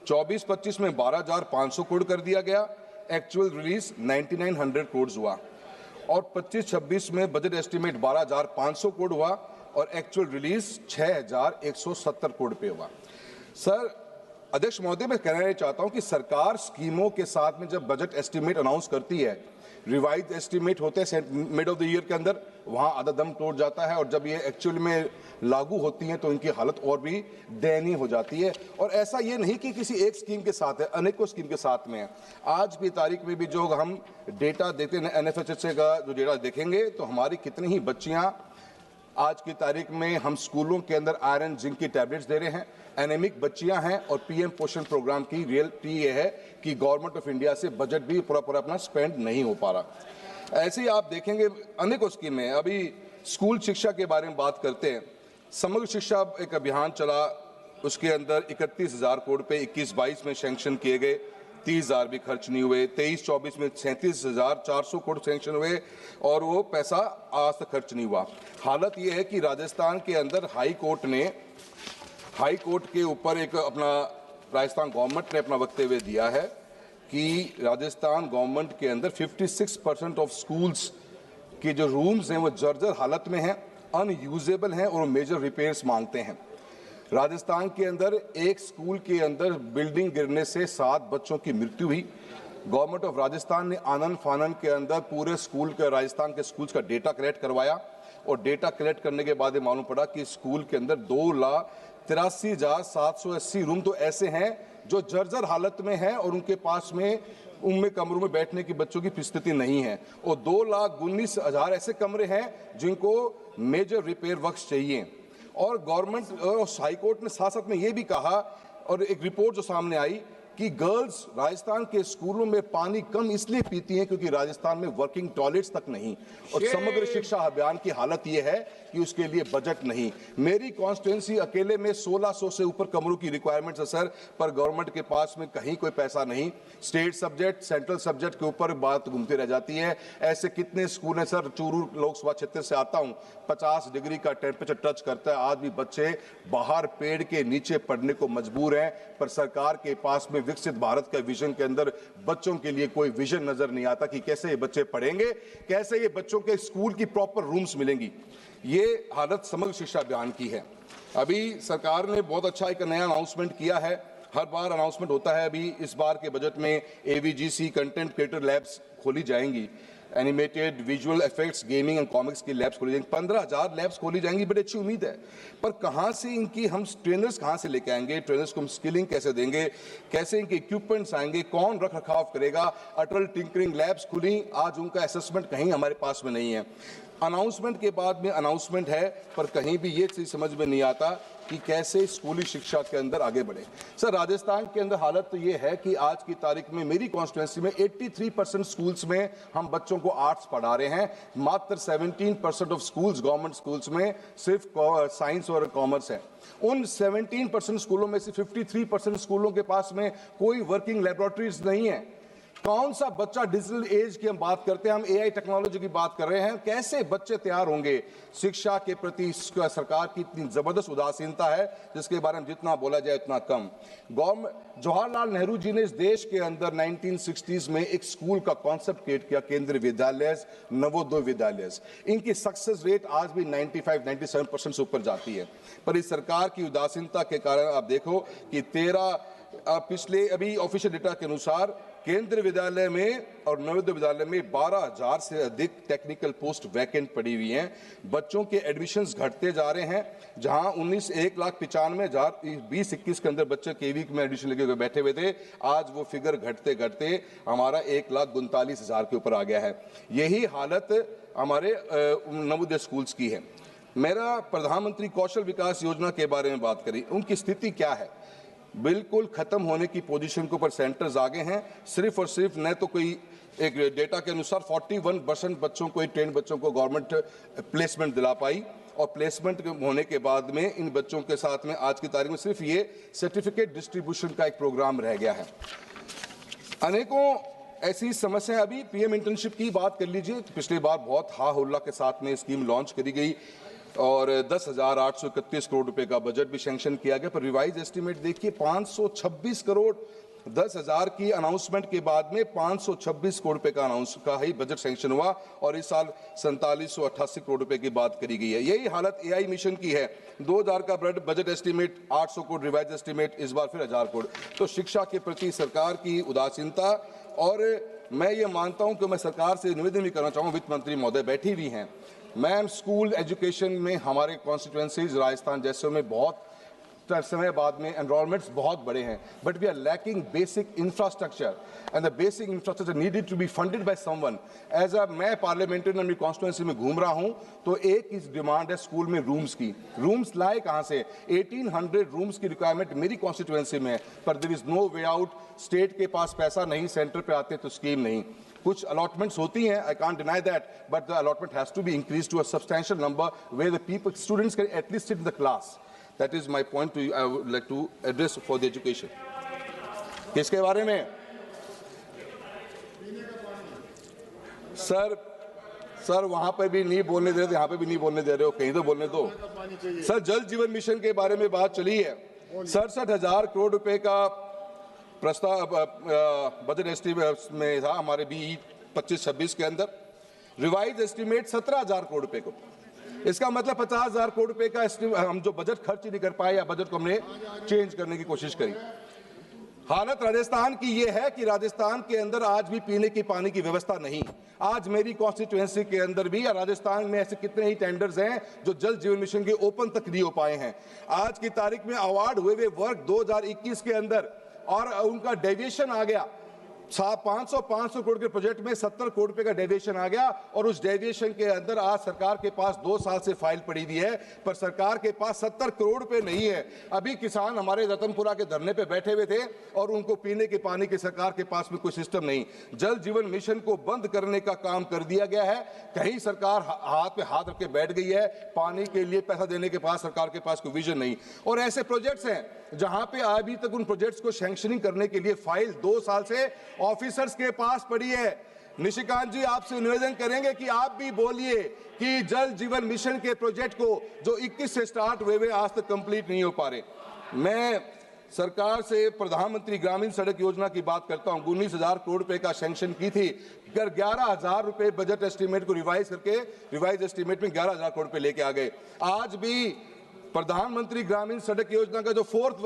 24-25 में 12,500 करोड़ कर दिया गया, एक्चुअल रिलीज 9,900 करोड़ हुआ. और 25-26 में बजट एस्टीमेट 12,500 करोड़ हुआ और एक्चुअल रिलीज 6,170 करोड़ पे हुआ. सर अध्यक्ष महोदय, मैं कहना चाहता हूं कि सरकार स्कीमों के साथ में जब बजट एस्टीमेट अनाउंस करती है, रिवाइज एस्टीमेट होते हैं मिड ऑफ द ईयर के अंदर, वहाँ आधा दम टूट जाता है, और जब ये एक्चुअल में लागू होती हैं तो इनकी हालत और भी दयनीय हो जाती है। और ऐसा ये नहीं कि किसी एक स्कीम के साथ है, अनेकों स्कीम के साथ में है। आज की तारीख में भी जो हम डेटा देते हैं NFHSA का जो डेटा देखेंगे तो हमारी कितनी ही बच्चियाँ आज की तारीख में हम स्कूलों के अंदर आयरन जिंक की टैबलेट्स दे रहे हैं, एनेमिक बच्चियां हैं, और PM पोषण प्रोग्राम की रियलिटी ये है कि गवर्नमेंट ऑफ इंडिया से बजट भी पूरा अपना स्पेंड नहीं हो पा रहा। ऐसे ही आप देखेंगे अनेकों स्कीमें। अभी स्कूल शिक्षा के बारे में बात करते हैं, समग्र शिक्षा एक अभियान चला, उसके अंदर 31,000 करोड़ रुपये 21-22 में सैंक्शन किए गए, 30,000 भी खर्च नहीं हुए। 23-24 में 37,400 करोड़ सैंक्शन हुए और वो पैसा आज तक खर्च नहीं हुआ। हालत ये है कि राजस्थान के अंदर हाई कोर्ट के ऊपर एक अपना राजस्थान गवर्नमेंट ने अपना वक्तव्य दिया है कि राजस्थान गवर्नमेंट के अंदर 56% ऑफ स्कूल्स के जो रूम्स हैं वो जर्जर हालत में हैं, अनयूजेबल हैं और मेजर रिपेयर्स मांगते हैं। राजस्थान के अंदर एक स्कूल के अंदर बिल्डिंग गिरने से 7 बच्चों की मृत्यु हुई। गवर्नमेंट ऑफ राजस्थान ने आनन फानन के अंदर पूरे स्कूल के राजस्थान के स्कूल्स का डेटा कलेक्ट करवाया, और डेटा कलेक्ट करने के बाद मालूम पड़ा कि स्कूल के अंदर 2,83,780 रूम तो ऐसे हैं जो जर्जर हालत में हैं और उनके पास में उनमें कमरों में बैठने की बच्चों की स्थिति नहीं है, और 2,19,000 ऐसे कमरे हैं जिनको मेजर रिपेयर वर्क्स चाहिए। और गवर्नमेंट और हाई कोर्ट ने साथ साथ में ये भी कहा, और एक रिपोर्ट जो सामने आई कि गर्ल्स राजस्थान के स्कूलों में पानी कम इसलिए पीती हैं क्योंकि राजस्थान में वर्किंग टॉयलेट्स तक नहीं, और समग्र शिक्षा अभियान की हालत ये है कि उसके लिए बजट नहीं। मेरी कॉन्स्टिट्यूंसी अकेले में 1600 से ऊपर कमरों की रिक्वायरमेंट्स है सर, पर गवर्नमेंट के पास में कहीं कोई पैसा नहीं। स्टेट सब्जेक्ट, सेंट्रल सब्जेक्ट के ऊपर बात घूमती रह जाती है। ऐसे कितने स्कूल हैं सर, चूरू लोकसभा क्षेत्र से आता हूँ, 50 डिग्री का टेम्परेचर टच करता है, आज भी बच्चे बाहर पेड़ के नीचे पढ़ने को मजबूर हैं, पर सरकार के पास में विकसित भारत का विजन के अंदर बच्चों के लिए कोई विजन नजर नहीं आता कि कैसे ये बच्चे पढ़ेंगे, कैसे ये बच्चों के स्कूल की प्रॉपर रूम्स मिलेंगी। ये हालत समग्र शिक्षा अभियान की है। अभी सरकार ने बहुत अच्छा एक नया अनाउंसमेंट किया है, हर बार अनाउंसमेंट होता है। अभी इस बार के बजट में AVGC कंटेंट क्रिएटर लैब्स खोली जाएंगी, animated visual effects, gaming and comics की लैब्स खोली जाएंगी, 15,000 लैब्स खोली जाएंगी। बड़ी अच्छी उम्मीद है, पर कहाँ से इनकी हम ट्रेनर्स कहाँ से लेके आएंगे, ट्रेनर्स को हम स्किलिंग कैसे देंगे, कैसे इनके इक्विपमेंट्स आएंगे, कौन रख रखाव करेगा। अटल टिंकरिंग लैब्स खुली, आज उनका असेसमेंट कहीं हमारे पास में नहीं है। अनाउंसमेंट के बाद में अनाउंसमेंट है, पर कहीं भी ये चीज समझ में नहीं आता कि कैसे स्कूली शिक्षा के अंदर आगे बढ़े। सर, राजस्थान के अंदर हालत तो ये है कि आज की तारीख में मेरी कॉन्स्टिट्यूंसी में 83% स्कूल्स में हम बच्चों को आर्ट्स पढ़ा रहे हैं, मात्र 17% ऑफ स्कूल्स, गवर्नमेंट स्कूल्स में सिर्फ साइंस और कॉमर्स है। उन 17% स्कूलों में से 53% स्कूलों के पास में कोई वर्किंग लेबोरेटरीज नहीं है। कौन सा बच्चा, डिजिटल एज की हम बात करते हैं, हम AI टेक्नोलॉजी की बात कर रहे हैं, कैसे बच्चे तैयार होंगे। शिक्षा के प्रति सरकार की इतनी जबरदस्त उदासीनता है जिसके बारे में जितना बोला जाए उतना कम। जवाहरलाल नेहरू जी ने इस देश के अंदर 1960s में एक स्कूल का कॉन्सेप्ट क्रिएट किया, केंद्रीय विद्यालय, नवोदय विद्यालय। इनकी सक्सेस रेट आज भी 95-97% से ऊपर जाती है, पर इस सरकार की उदासीनता के कारण आप देखो कि पिछले अभी ऑफिशियल डेटा के अनुसार केंद्रीय विद्यालय में और नवोदय विद्यालय में 12,000 से अधिक टेक्निकल पोस्ट वैकेंट पड़ी हुई हैं। बच्चों के एडमिशन्स घटते जा रहे हैं, जहां 1,95,000 2021 के अंदर बच्चे KV में एडमिशन लेके बैठे हुए थे, आज वो फिगर घटते घटते हमारा 1,39,000 के ऊपर आ गया है। यही हालत हमारे नवोदय स्कूल्स की है। मेरा प्रधानमंत्री कौशल विकास योजना के बारे में बात करी, उनकी स्थिति क्या है? बिल्कुल खत्म होने की पोजीशन के ऊपर सेंटर्स आगे हैं। सिर्फ और सिर्फ न तो कोई एक डेटा के अनुसार 41% बच्चों को, ट्रेन बच्चों को गवर्नमेंट प्लेसमेंट दिला पाई, और प्लेसमेंट होने के बाद में इन बच्चों के साथ में आज की तारीख में सिर्फ ये सर्टिफिकेट डिस्ट्रीब्यूशन का एक प्रोग्राम रह गया है। अनेकों ऐसी समस्या। अभी PM इंटर्नशिप की बात कर लीजिए, पिछली बार बहुत हा हुल्ला के साथ में स्कीम लॉन्च करी गई और 10,831 करोड़ रुपए का बजट भी सैंक्शन किया गया, पर रिवाइज एस्टीमेट देखिए 526 करोड़। 10,000 की अनाउंसमेंट के बाद में 526 करोड़ रुपए का ही बजट सैंक्शन हुआ, और इस साल 4788 करोड़ रुपए की बात करी गई है। यही हालत AI मिशन की है। 2000 का budget estimate 800 crore, revise estimate इस बार फिर 1000 करोड़। तो शिक्षा के प्रति सरकार की उदासीनता, और मैं ये मानता हूं कि मैं सरकार से निवेदन भी करना चाहूंगा, वित्त मंत्री महोदय बैठी हुई हैं, मैम, स्कूल एजुकेशन में हमारे कॉन्स्टिट्यूएंसीज राजस्थान जैसे में बहुत समय बाद में एनरोलमेंट्स बहुत बड़े हैं, but we are lacking basic infrastructure and the basic infrastructure needed to be funded by someone. As a मैं पार्लियामेंट्री अपनी कॉन्स्टिट्यूएंसी में घूम रहा हूं, तो एक ही डिमांड है स्कूल में रूम्स की। रूम्स लाए कहां से? 1800 रूम्स की रिक्वायरमेंट मेरी कॉन्स्टिट्यूएंसी में है, पर there is no way out. State के पास पैसा नहीं, सेंटर पे आते तो स्कीम नहीं। कुछ अलॉटमेंट्स होती हैं, I can't deny that, but the allotment has to be increase to a substantial number where the people students can at least sit in the class. That is my point to you. I would like to address for the education. किसके बारे में? Sir वहां पर भी नहीं बोलने दे रहे थे, यहाँ पे भी नहीं बोलने दे रहे हो, कहीं तो बोलने दो। सर, जल जीवन मिशन के बारे में बात चली है। 67,000 करोड़ रुपए का प्रस्ताव बजट एस्टीमेट में था हमारे BE 25-26 के अंदर। रिवाइज एस्टीमेट 17,000 करोड़ रुपए को। इसका मतलब 50,000 करोड़ रुपए का हम जो बजट खर्च नहीं कर पाए या बजट को हमने चेंज करने की कोशिश करी। हालत राजस्थान की ये है कि राजस्थान के अंदर आज भी पीने की पानी की व्यवस्था नहीं। आज मेरी कॉन्स्टिट्यूएंसी के अंदर भी या राजस्थान में ऐसे कितने ही टेंडर्स हैं जो जल जीवन मिशन के ओपन तक नहीं हो पाए हैं। आज की तारीख में अवार्ड हुए वर्क 2021 के अंदर और उनका डेविएशन आ गया। 500 करोड़ के प्रोजेक्ट में 70 करोड़ रुपए का डेविएशन आ गया, और उस डेविएशन के अंदर आज सरकार के पास 2 साल से फाइल पड़ी हुई है, पर सरकार के पास 70 करोड़ रुपए नहीं है। अभी किसान हमारे रतनपुरा के धरने पे बैठे हुए थे और उनको पीने के पानी की सरकार के पास में कोई सिस्टम नहीं। जल जीवन मिशन को बंद करने का काम कर दिया गया है। कहीं सरकार हाथ पे हाथ रख के बैठ गई है, पानी के लिए पैसा देने के पास सरकार के पास कोई विजन नहीं। और ऐसे प्रोजेक्ट्स हैं जहां पे अभी तक उन प्रोजेक्ट्स को सैंक्शनिंग करने के लिए फाइल 2 साल से ऑफिसर्स के पास पड़ी है। निशिकांत जी, आपसे निवेदन करेंगे कि आप भी बोलिए कि जल जीवन मिशन के प्रोजेक्ट को जो 21 से स्टार्ट हुए आज तक कंप्लीट नहीं हो पा रहे। मैं सरकार से प्रधानमंत्री ग्रामीण सड़क योजना की बात करता हूं। 19,000 करोड़ रुपए का सैंक्शन की थी, 11,000 रुपए बजट एस्टीमेट को रिवाइज करके रिवाइज एस्टीमेट में 11,000 करोड़ रुपए लेके आ गए। आज भी प्रधानमंत्री ग्रामीण सड़क योजना का जो फोर्थ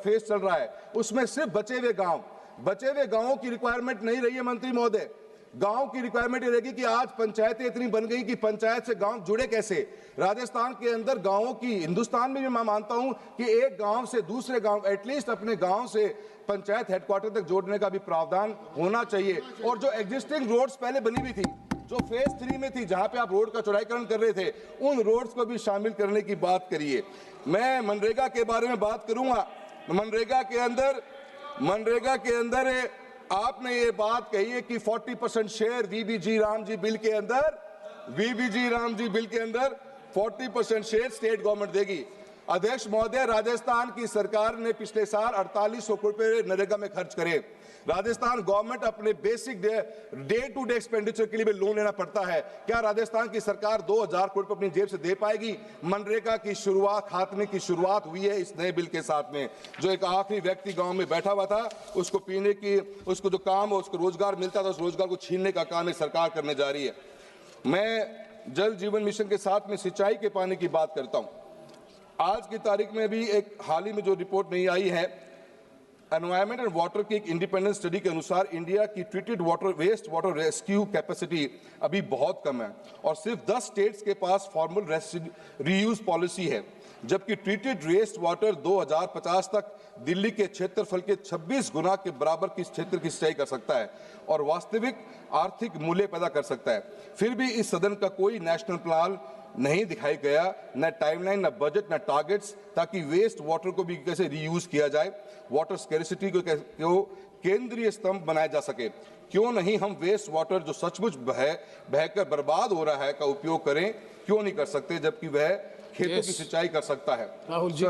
फेज चल रहा है, उसमें सिर्फ बचे हुए गांवों की रिक्वायरमेंट नहीं रही है मंत्री महोदय। गांव की रिक्वायरमेंट ये रहेगी कि आज पंचायतें इतनी बन गई कि पंचायत से गांव जुड़े कैसे। राजस्थान के अंदर गांवों की, हिंदुस्तान में भी मैं मानता हूं कि एक गांव से दूसरे गांव, एटलीस्ट अपने गांव से पंचायत हेडक्वार्टर तक जोड़ने का भी प्रावधान होना चाहिए। और जो एग्जिस्टिंग रोड्स पहले बनी हुई थी, जो फेज 3 में थी, जहां पे आप रोड का चौड़ाईकरण कर रहे थे, उन रोड्स को भी शामिल करने की बात करिए। मैं मनरेगा के बारे में बात करूंगा। मनरेगा के अंदर आपने ये बात कही है कि 40% शेयर वीबीजी रामजी बिल के अंदर 40% शेयर स्टेट गवर्नमेंट देगी। अध्यक्ष महोदय, राजस्थान की सरकार ने पिछले साल 4800 करोड़ रुपए नरेगा में खर्च करे। राजस्थान गवर्नमेंट अपने basic day to day expenditure के लिए भी लोन लेना पड़ता है। क्या राजस्थान की सरकार 2000 करोड़ अपनी जेब से दे पाएगी? मनरेगा की शुरुआत, खात्मे की शुरुआत हुई है इस नए बिल के साथ में। जो एक आखिरी व्यक्ति गांव में बैठा हुआ था, उसको पीने की, उसको जो काम हो, उसको रोजगार मिलता था, उस रोजगार को छीनने का काम सरकार करने जा रही है। मैं जल जीवन मिशन के साथ में सिंचाई के पानी की बात करता हूं। आज की तारीख में भी एक हाल ही में जो रिपोर्ट नहीं आई है, एनवायरमेंट एंड वाटर की एक इंडिपेंडेंट स्टडी के अनुसार इंडिया की treated water, waste water rescue capacity अभी बहुत कम है और सिर्फ 10 स्टेट्स के पास फॉर्मल रीयूज पॉलिसी है, जबकि ट्रीटेड वेस्ट वाटर 2050 तक दिल्ली के क्षेत्रफल के 26 गुना के बराबर की क्षेत्र की सिंचाई कर सकता है और वास्तविक आर्थिक मूल्य पैदा कर सकता है। फिर भी इस सदन का कोई नेशनल प्लान नहीं दिखाई गया, न टाइमलाइन, न बजट, न टारगेट्स, ताकि वेस्ट वाटर को भी कैसे रीयूज किया जाए, वाटर स्कैरिसिटी को केंद्रीय स्तंभ बनाया जा सके। क्यों नहीं हम वेस्ट वाटर जो सचमुच बहकर बर्बाद हो रहा है का उपयोग करें? क्यों नहीं कर सकते, जबकि वह खेतों की सिंचाई कर सकता है? Rahul ji,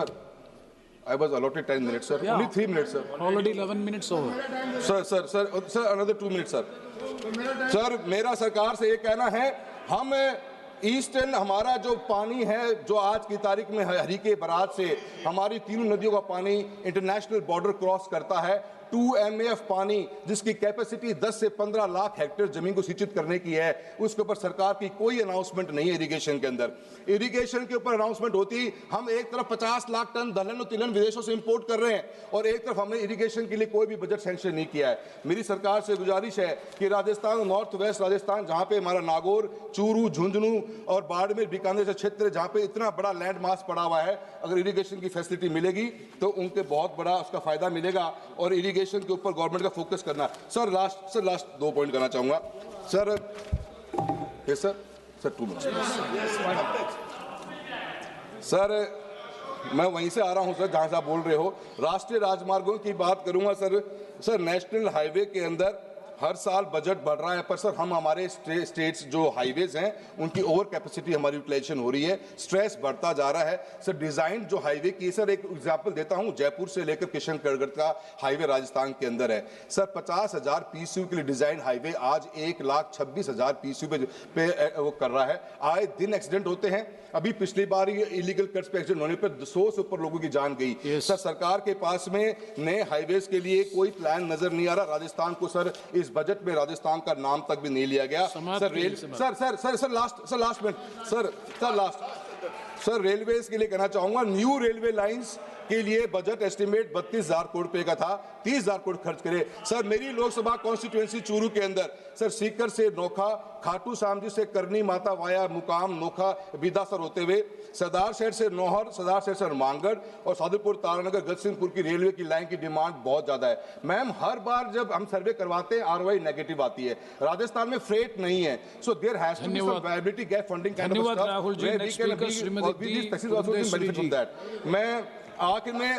I was allotted 10 minutes, sir. Only 3 minutes, sir. Already 11 minutes over. Sir, another 2 minutes, sir. Sir, मेरा सरकार से ये कहना है, हम ईस्टर्न हमारा जो पानी है, जो आज की तारीख में हरी के बराज से हमारी तीनों नदियों का पानी इंटरनेशनल बॉर्डर क्रॉस करता है, 2 MAF पानी जिसकी कैपेसिटी 10 से 15 लाख हेक्टेयर जमीन को सिंचित करने की है, उसके ऊपर सरकार की कोई अनाउंसमेंट नहीं है। इरिगेशन के अंदर इरिगेशन के ऊपर अनाउंसमेंट होती, हम एक तरफ 50 लाख टन दलहन और तिलहन विदेशों से इंपोर्ट कर रहे हैं और एक तरफ हमने इरिगेशन के लिए कोई भी बजट सैंक्शन नहीं किया है। मेरी सरकार से गुजारिश है कि राजस्थान, नॉर्थ वेस्ट राजस्थान, जहां पे हमारा नागौर, चूरू, झुंझुनू और बाड़मेर, बीकानेर जैसे क्षेत्र जहां पे इतना बड़ा लैंड मास पड़ा हुआ है, अगर इरिगेशन की फैसिलिटी मिलेगी तो उनके बहुत बड़ा उसका फायदा मिलेगा और इरिगेशन के ऊपर गवर्नमेंट का फोकस करना। सर लास्ट 2 पॉइंट करना चाहूंगा sir. Yes sir 2 minute sir. मैं वहीं से आ रहा हूं सर जहां से आप बोल रहे हो। राष्ट्रीय राजमार्गों की बात करूंगा सर नेशनल हाईवे के अंदर हर साल बजट बढ़ रहा है, पर सर हम हमारे स्टेट्स जो हाईवेज हैं उनकी ओवर कैपेसिटी हमारी यूटिलाइजेशन हो रही है, स्ट्रेस बढ़ता जा रहा है। सर डिजाइन जो हाईवे की, सर एक एग्जांपल देता हूं, जयपुर से लेकर किशनगढ़ का हाईवे राजस्थान के अंदर है सर। 50,000 PCU के लिए डिजाइन हाईवे आज 1,26,000 PCU पे वो कर रहा है। आए दिन एक्सीडेंट होते हैं। अभी पिछली बार इलीगल कट्स पे एक्सीडेंट होने पर 100 से ऊपर लोगों की जान गई। सर सरकार के पास में नए हाईवेज के लिए कोई प्लान नजर नहीं आ रहा। राजस्थान को सर इस बजट में राजस्थान का नाम तक भी नहीं लिया गया। सर रेलवेज के लिए कहना चाहूंगा, न्यू रेलवे लाइंस के लिए बजट एस्टिमेट 32,000 करोड़ रुपए का था, 30,000 करोड़ खर्च करे। सर मेरी लोकसभा कॉन्स्टिट्यूएंसी चूरू के अंदर सर सीकर से नोखा, खाटू श्याम जी से करनी माता वाया मुकाम नोखा बिदासर होते हुए सरदार शहर से नौहर, सरदार शहर से मांगड़ और सादुलपुर तारानगर गजसिंहपुर की रेलवे की लाइन की डिमांड बहुत ज्यादा है। मैम हर बार जब हम सर्वे करवाते हैं ROI नेगेटिव आती है। राजस्थान में फ्रेट नहीं है, so there has to be some viability gap funding kind of stuff Rahul ji. Next speaker Shrimati मैं आखिर में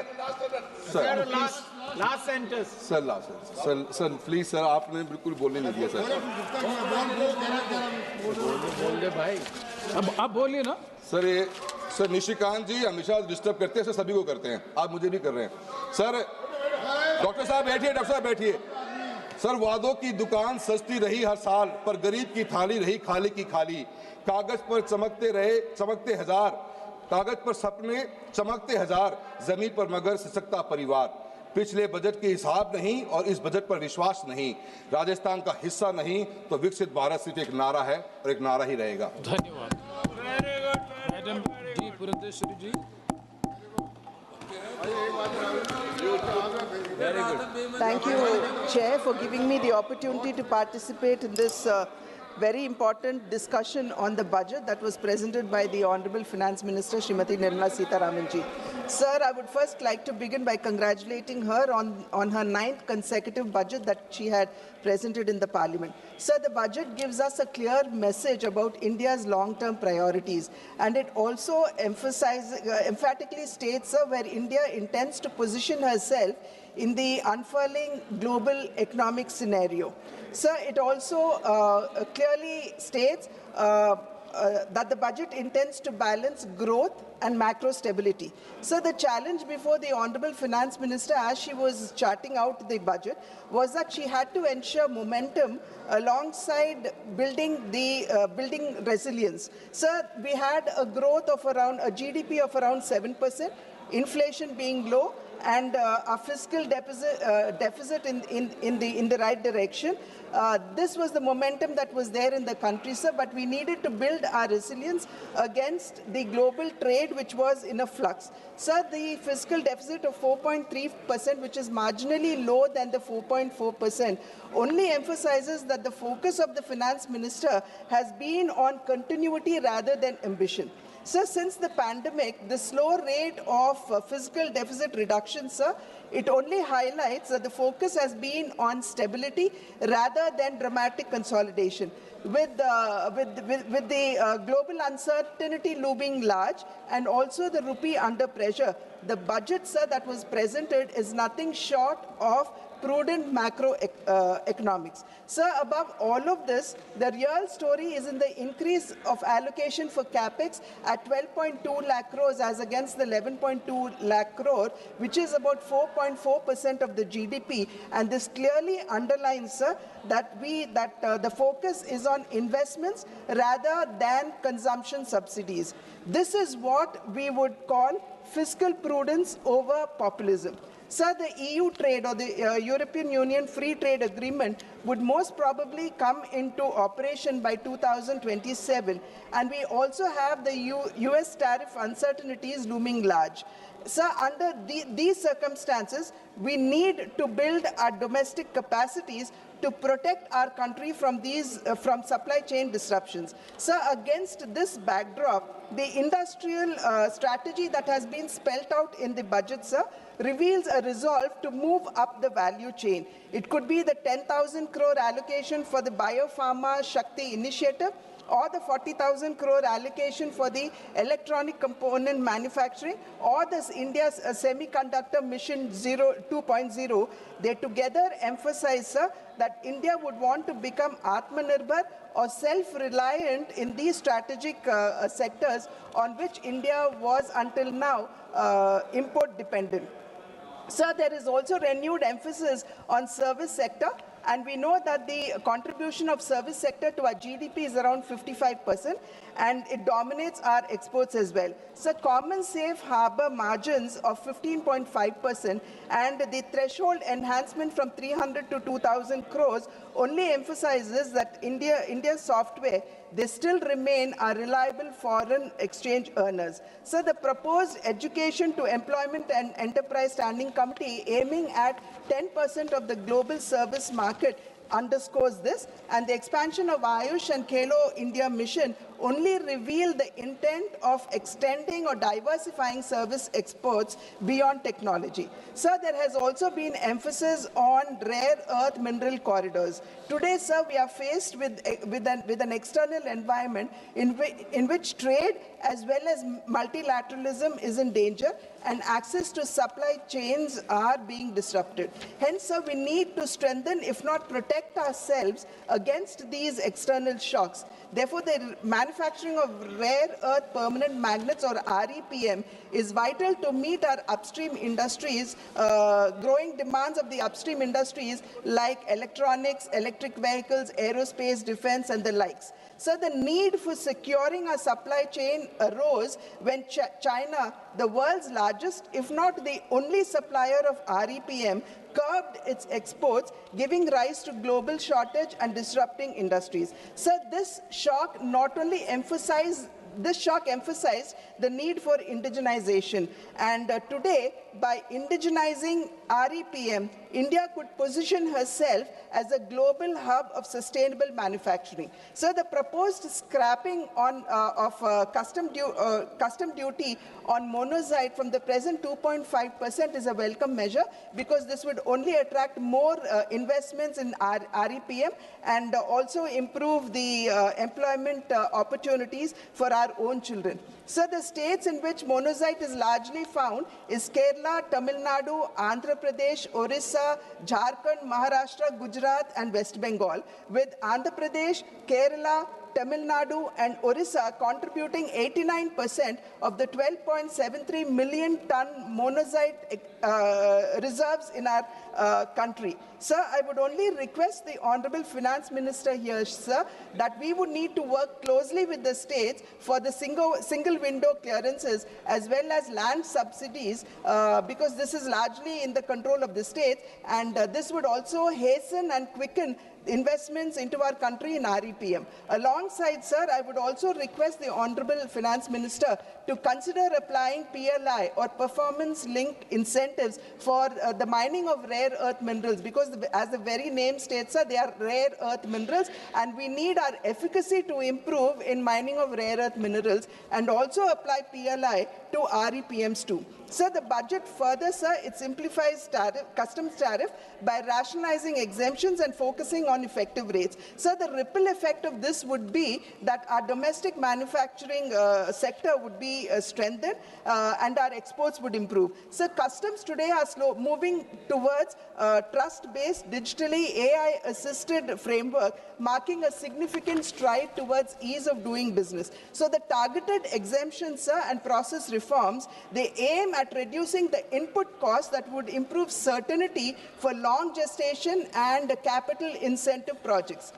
last sentence sir please sir, आपने बिल्कुल बोलने नहीं दिया सर। बोल दे भाई, अब बोलिए ना सर निशिकांत जी हमेशा डिस्टर्ब करते हैं सर, सभी को करते हैं, आप मुझे भी कर रहे हैं सर। डॉक्टर साहब बैठिए, डॉक्टर साहब बैठिए। सर वादों की दुकान सस्ती रही हर साल, पर गरीब की थाली रही खाली की खाली। कागज पर चमकते हजार, कागज पर सपने चमकते हजार, जमीन पर मगर सिसकता परिवार। पिछले बजट के हिसाब नहीं और इस बजट पर विश्वास नहीं। राजस्थान का हिस्सा नहीं तो विकसित भारत सिर्फ एक नारा है और एक नारा ही रहेगा। धन्यवाद। Madam ji Purandeswari ji. Thank you, Chair, for giving me the opportunity to participate in this very important discussion on the budget that was presented by the Honorable Finance Minister, Srimati Nirmala Sitharaman ji. Sir, I would first like to begin by congratulating her on her 9th consecutive budget that she had presented in the Parliament. Sir, the budget gives us a clear message about India's long-term priorities, and it also emphatically states, sir, where India intends to position herself in the unfurling global economic scenario. Sir, it also clearly states that the budget intends to balance growth and macro stability. So the challenge before the Honorable Finance Minister, as she was charting out the budget, was that she had to ensure momentum alongside building resilience. Sir, we had a growth of around a GDP of around 7%, inflation being low, and a fiscal deficit in the right direction. This was the momentum that was there in the country, sir, but we needed to build our resilience against the global trade, which was in a flux. Sir, the fiscal deficit of 4.3%, which is marginally lower than the 4.4%, only emphasizes that the focus of the finance minister has been on continuity rather than ambition. Sir, since the pandemic, the slow rate of fiscal deficit reduction, sir, it only highlights that the focus has been on stability rather than dramatic consolidation. With the global uncertainty looming large and also the rupee under pressure, the budget, sir, that was presented is nothing short of prudent macroeconomics. Sir, above all of this, the real story is in the increase of allocation for capex at 12.2 lakh crores as against the 11.2 lakh crore, which is about 4.4% of the GDP. And this clearly underlines, sir, that the focus is on investments rather than consumption subsidies. This is what we would call fiscal prudence over populism. Sir, the EU trade or the European Union Free Trade Agreement would most probably come into operation by 2027, and we also have the US tariff uncertainties looming large. Sir, under these circumstances, we need to build our domestic capacities to protect our country from from supply chain disruptions. Sir, against this backdrop, the industrial strategy that has been spelled out in the budget, sir, reveals a resolve to move up the value chain. It could be the 10,000 crore allocation for the Biopharma Shakti initiative, or the 40,000 crore allocation for the electronic component manufacturing, or this India's semiconductor mission 2.0, they together emphasize, sir, that India would want to become Atmanirbhar or self-reliant in these strategic sectors on which India was until now import dependent. Sir, there is also renewed emphasis on service sector, and we know that the contribution of service sector to our GDP is around 55%, and it dominates our exports as well. So common safe harbor margins of 15.5% and the threshold enhancement from 300 to 2,000 crores only emphasizes that India's software, they still remain a reliable foreign exchange earners. So the proposed Education to Employment and Enterprise Standing Committee aiming at 10% of the global service market underscores this, and the expansion of Ayush and Khelo India mission only reveal the intent of extending or diversifying service exports beyond technology. Sir, there has also been emphasis on rare earth mineral corridors. Today, sir, we are faced with an external environment in which trade as well as multilateralism is in danger, and access to supply chains are being disrupted. Hence, sir, we need to strengthen, if not protect ourselves against these external shocks. Therefore, the manufacturing of rare earth permanent magnets, or REPM, is vital to meet our upstream industries, growing demands of the upstream industries like electronics, electric vehicles, aerospace, defense, and the likes. So the need for securing our supply chain arose when China, the world's largest, if not the only supplier of REPM, curbed its exports, giving rise to global shortage and disrupting industries. So this shock not only emphasized the need for indigenization. And today, by indigenizing REPM, India could position herself as a global hub of sustainable manufacturing. So the proposed scrapping of custom duty on monazite from the present 2.5% is a welcome measure, because this would only attract more investments in REPM and also improve the employment opportunities for our own children. So the states in which monazite is largely found is Kerala, Tamil Nadu, Andhra Pradesh, Orissa, Jharkhand, Maharashtra, Gujarat, and West Bengal, with Andhra Pradesh, Kerala, Tamil Nadu, and Orissa contributing 89% of the 12.73 million ton monazite reserves in our country. Sir, I would only request the Honorable Finance Minister here, sir, that we would need to work closely with the states for the single window clearances as well as land subsidies, because this is largely in the control of the states, and this would also hasten and quicken investments into our country in REPM. Alongside, sir, I would also request the Honorable Finance Minister to consider applying PLI or performance-linked incentives for the mining of rare earth minerals, because as the very name states, sir, they are rare earth minerals, and we need our efficacy to improve in mining of rare earth minerals, and also apply PLI to REPMs too. Sir, the budget further, sir, it simplifies customs tariff by rationalizing exemptions and focusing on effective rates. Sir, the ripple effect of this would be that our domestic manufacturing sector would be strengthened and our exports would improve. Sir, customs today are moving towards trust-based, digitally AI-assisted framework, marking a significant stride towards ease of doing business. So the targeted exemptions, sir, and process reforms, they aim at reducing the input costs that would improve certainty for long gestation and capital incentive projects.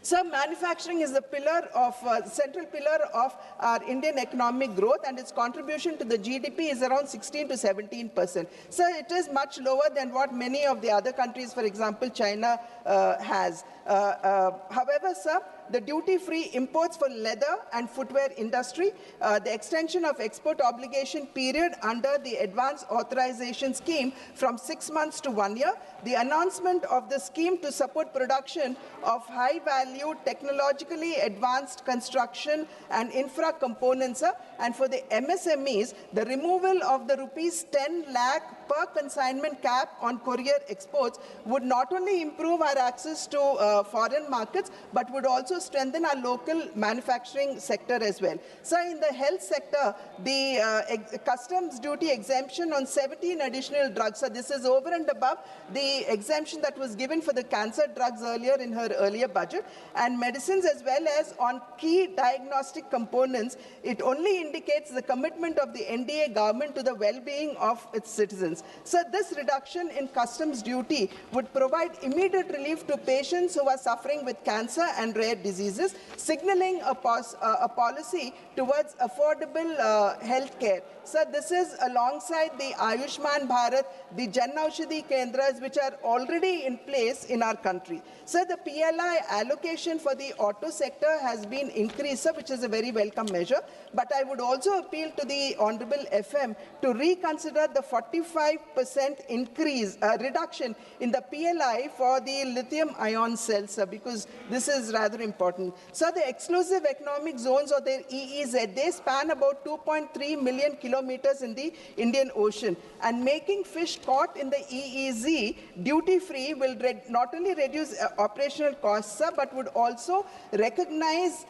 So manufacturing is the pillar of central pillar of our Indian economic growth, and its contribution to the GDP is around 16 to 17%. So it is much lower than what many of the other countries, for example, China has. However, sir, the duty-free imports for leather and footwear industry, the extension of export obligation period under the advance authorization scheme from 6 months to 1 year, the announcement of the scheme to support production of high-value, technologically advanced construction and infra components, and for the MSMEs, the removal of the rupees 10 lakh per consignment cap on courier exports would not only improve our access to foreign markets, but would also strengthen our local manufacturing sector as well. So in the health sector, the customs duty exemption on 17 additional drugs, so this is over and above the exemption that was given for the cancer drugs earlier in her earlier budget, and medicines as well as on key diagnostic components, it only indicates the commitment of the NDA government to the well-being of its citizens. So this reduction in customs duty would provide immediate relief to patients who are suffering with cancer and rare diseases, signaling a policy towards affordable health care. So this is alongside the Ayushman Bharat, the Jan Aushadhi Kendras, which are already in place in our country. So the PLI allocation for the auto sector has been increased, which is a very welcome measure. But I would also appeal to the Honorable FM to reconsider the 45% increase, reduction in the PLI for the lithium-ion cells, because this is rather important. So the exclusive economic zones, or the EEZ, they span about 2.3 million kilometers in the Indian Ocean, and making fish caught in the EEZ duty-free will not only reduce operational costs, but would also recognize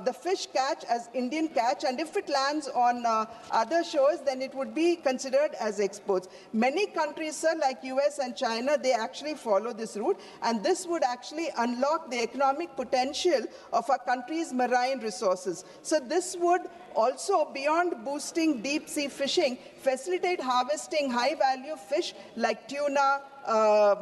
the fish catch as Indian catch, and if it lands on other shores, then it would be considered as exports. Many countries, sir, like US and China, they actually follow this route, and this would actually unlock the economic potential of our country's marine resources. So this would also, beyond boosting deep-sea fishing, facilitate harvesting high-value fish like tuna,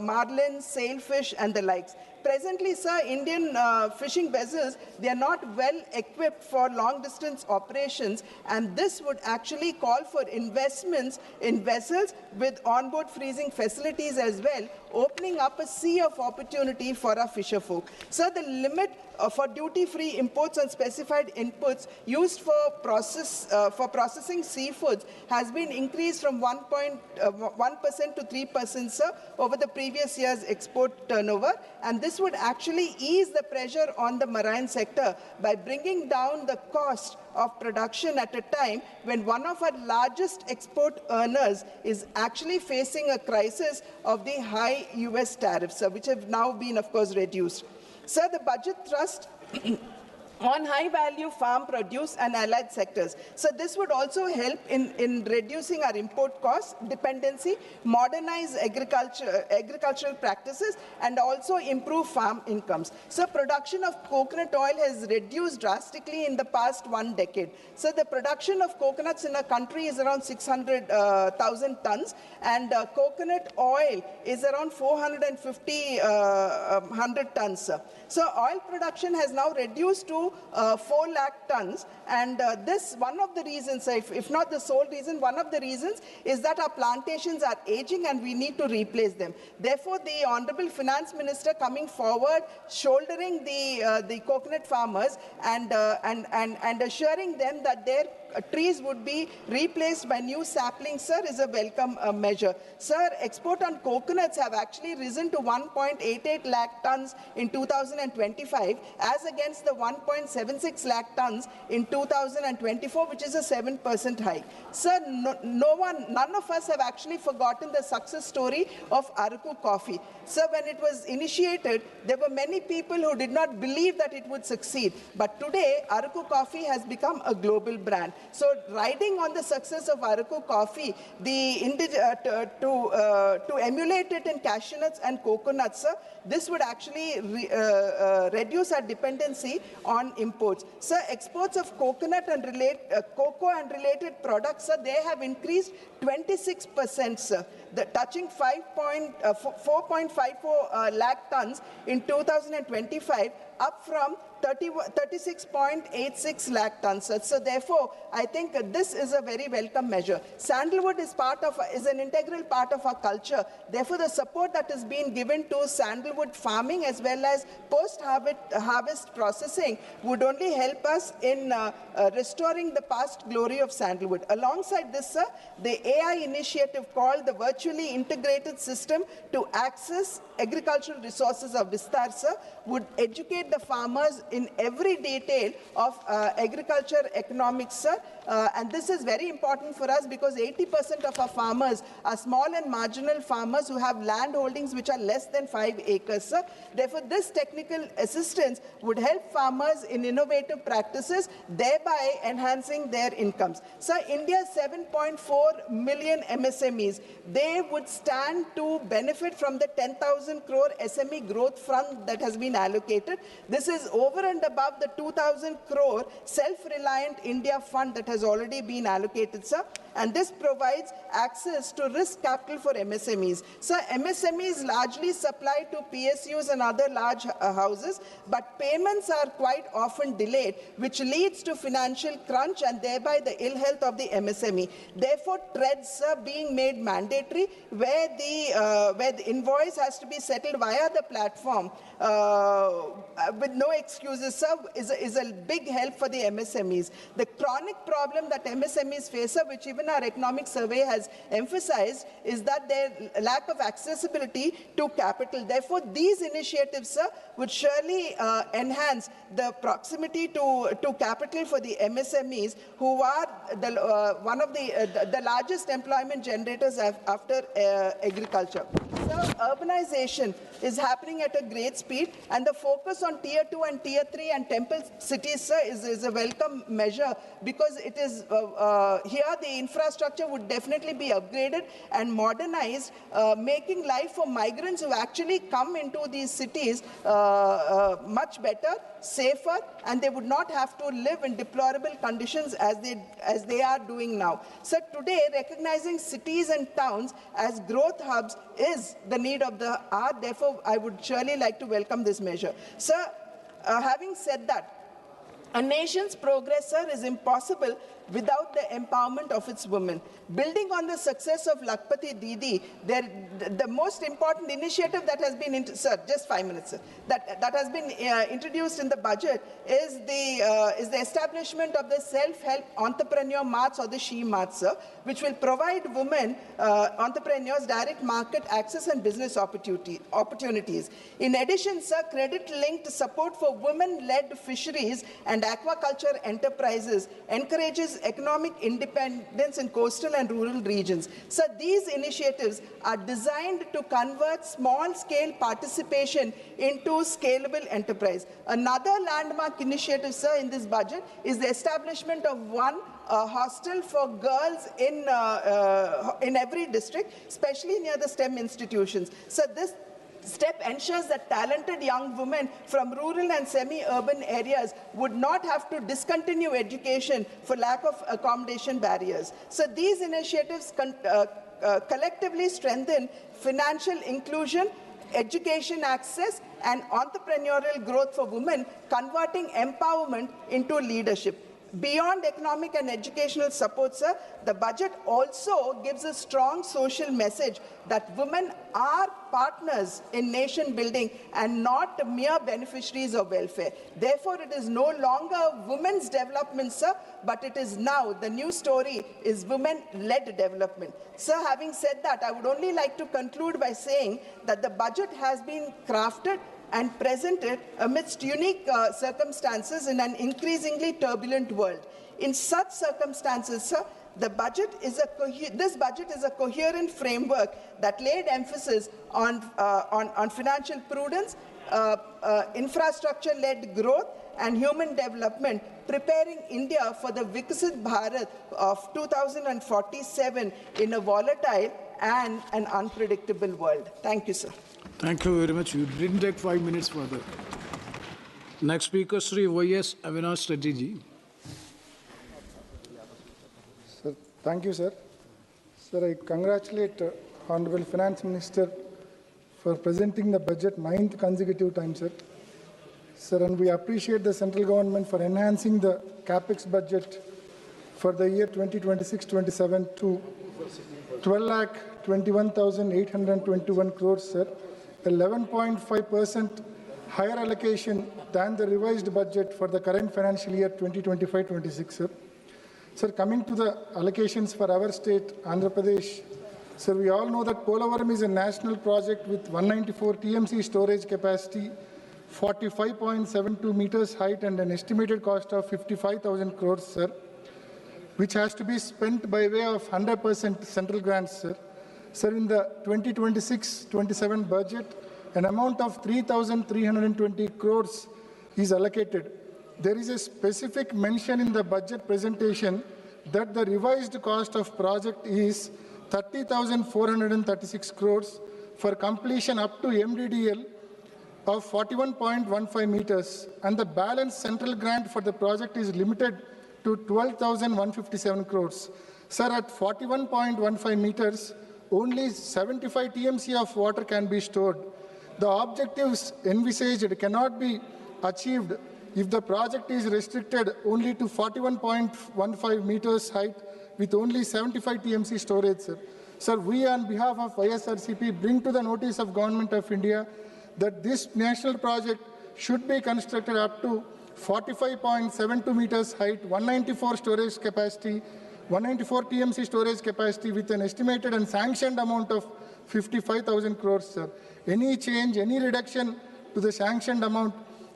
marlin, sailfish, and the likes. Presently, sir, Indian fishing vessels, they are not well equipped for long-distance operations, and this would actually call for investments in vessels with onboard freezing facilities as well, opening up a sea of opportunity for our fisherfolk. Sir, the limit for duty-free imports on specified inputs used for processing seafoods has been increased from 1% to 3%, sir, over the previous year's export turnover, and this would actually ease the pressure on the marine sector by bringing down the cost of production at a time when one of our largest export earners is actually facing a crisis of the high US tariffs, which have now been, of course, reduced. Sir, the budget thrust on high-value farm produce and allied sectors. So this would also help in reducing our import costs, dependency, modernize agricultural practices, and also improve farm incomes. So production of coconut oil has reduced drastically in the past 1 decade. So the production of coconuts in our country is around 600,000 tons, and coconut oil is around 450 tons. So oil production has now reduced to 4 lakh tons, and this, one of the reasons, if not the sole reason, one of the reasons is that our plantations are aging and we need to replace them. Therefore, the Honorable Finance Minister coming forward, shouldering the coconut farmers and assuring them that their trees would be replaced by new saplings, sir, is a welcome measure. Sir, export on coconuts have actually risen to 1.88 lakh tons in 2025 as against the 1.76 lakh tons in 2024, which is a 7% hike. Sir, none of us have actually forgotten the success story of Araku coffee. Sir, when it was initiated, there were many people who did not believe that it would succeed. But today, Araku coffee has become a global brand. So, riding on the success of Araku coffee, to emulate it in cashew nuts and coconuts, sir, this would actually reduce our dependency on imports. Sir, exports of coconut and cocoa and related products, sir, they have increased 26%, sir. touching 4.54 lakh tons in 2025, up from 36.86 lakh tons. So therefore, I think this is a very welcome measure. Sandalwood is an integral part of our culture. Therefore, the support that is being given to sandalwood farming as well as post-harvest processing would only help us in restoring the past glory of sandalwood. Alongside this, sir, the AI initiative called the Virtually Integrated System to Access Agricultural Resources of Vistar, sir, would educate the farmers in every detail of agriculture economics, sir. And this is very important for us because 80% of our farmers are small and marginal farmers who have land holdings which are less than 5 acres, sir. Therefore, this technical assistance would help farmers in innovative practices, thereby enhancing their incomes. Sir, India's 7.4 million MSMEs, they would stand to benefit from the 10,000 crore SME growth fund that has been allocated. This is over and above the 2,000 crore self-reliant India fund that has already been allocated, sir. And this provides access to risk capital for MSMEs. Sir, MSMEs largely supply to PSUs and other large houses, but payments are quite often delayed, which leads to financial crunch and thereby the ill health of the MSME. Therefore, TREDs are being made mandatory, where the invoice has to be settled via the platform with no excuses, sir, is a big help for the MSMEs. The chronic problem that MSMEs face, sir, which even our economic survey has emphasized, is that their lack of accessibility to capital. Therefore, these initiatives, sir, would surely enhance the proximity to capital for the MSMEs, who are one of the largest employment generators after agriculture. So, urbanization is happening at a great speed, and the focus on Tier 2 and Tier 3 and temple cities, sir, is a welcome measure, because it is here the infrastructure would definitely be upgraded and modernized, making life for migrants who actually come into these cities much better, safer, and they would not have to live in deplorable conditions as they are doing now. So today, recognizing cities and towns as growth hubs is the need of the hour. Therefore, I would surely like to welcome this measure. Sir, having said that, a nation's progress, sir, is impossible without the empowerment of its women. Building on the success of Lakpati Didi, the most important initiative that has been, sir, just 5 minutes, sir, that has been introduced in the budget is the establishment of the self-help entrepreneur marts, or the She Marts, sir, which will provide women entrepreneurs direct market access and business opportunities. In addition, sir, credit-linked support for women-led fisheries and aquaculture enterprises encourages economic independence in coastal and rural regions. So these initiatives are designed to convert small-scale participation into scalable enterprise. Another landmark initiative, sir, in this budget is the establishment of one hostel for girls in every district, especially near the STEM institutions. So this step ensures that talented young women from rural and semi-urban areas would not have to discontinue education for lack of accommodation barriers. So these initiatives collectively strengthen financial inclusion, education access, and entrepreneurial growth for women, converting empowerment into leadership. Beyond economic and educational support, sir, the budget also gives a strong social message that women are partners in nation building and not mere beneficiaries of welfare. Therefore, it is no longer women's development, sir, but it is now, the new story is women-led development. Sir, having said that, I would only like to conclude by saying that the budget has been crafted and presented amidst unique circumstances in an increasingly turbulent world. In such circumstances, sir, this budget is a coherent framework that laid emphasis on financial prudence, infrastructure-led growth, and human development, preparing India for the Viksit Bharat of 2047 in a volatile and an unpredictable world. Thank you, sir. Thank you very much. You didn't take 5 minutes further. Next speaker, Sri Y.S. Avinash Reddy ji. Sir, thank you, sir. Sir, I congratulate Honorable Finance Minister, for presenting the budget 9th consecutive time, sir. Sir, and we appreciate the central government for enhancing the capex budget for the year 2026-27 to 12,21,821 crores, sir. 11.5% higher allocation than the revised budget for the current financial year 2025-26, sir. Sir, coming to the allocations for our state, Andhra Pradesh, sir, we all know that Polavaram is a national project with 194 TMC storage capacity, 45.72 meters height and an estimated cost of 55,000 crores, sir, which has to be spent by way of 100% central grants, sir. Sir, in the 2026-27 budget, an amount of 3,320 crores is allocated. There is a specific mention in the budget presentation that the revised cost of project is 30,436 crores for completion up to MDDL of 41.15 meters, and the balance central grant for the project is limited to 12,157 crores. Sir, at 41.15 meters, only 75 TMC of water can be stored. The objectives envisaged cannot be achieved if the project is restricted only to 41.15 meters height with only 75 TMC storage, sir. Sir, we on behalf of YSRCP bring to the notice of Government of India that this national project should be constructed up to 45.72 meters height, 194 storage capacity, 194 TMC storage capacity with an estimated and sanctioned amount of 55,000 crores, sir. Any change, any reduction to the sanctioned amount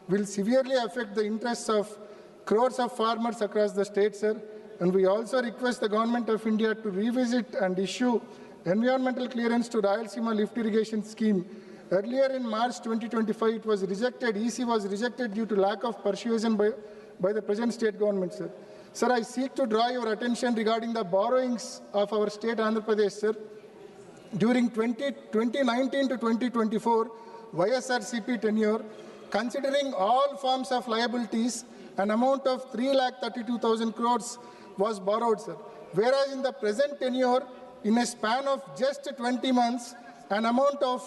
will severely affect the interests of crores of farmers across the state, sir. And we also request the Government of India to revisit and issue environmental clearance to Rayalaseema lift irrigation scheme. Earlier in March 2025, it was rejected. EC was rejected due to lack of persuasion by the present state government, sir. Sir, I seek to draw your attention regarding the borrowings of our state Andhra Pradesh, sir. During 2019 to 2024, YSRCP tenure, considering all forms of liabilities, an amount of 3,32,000 crores was borrowed, sir. Whereas in the present tenure, in a span of just 20 months, an amount of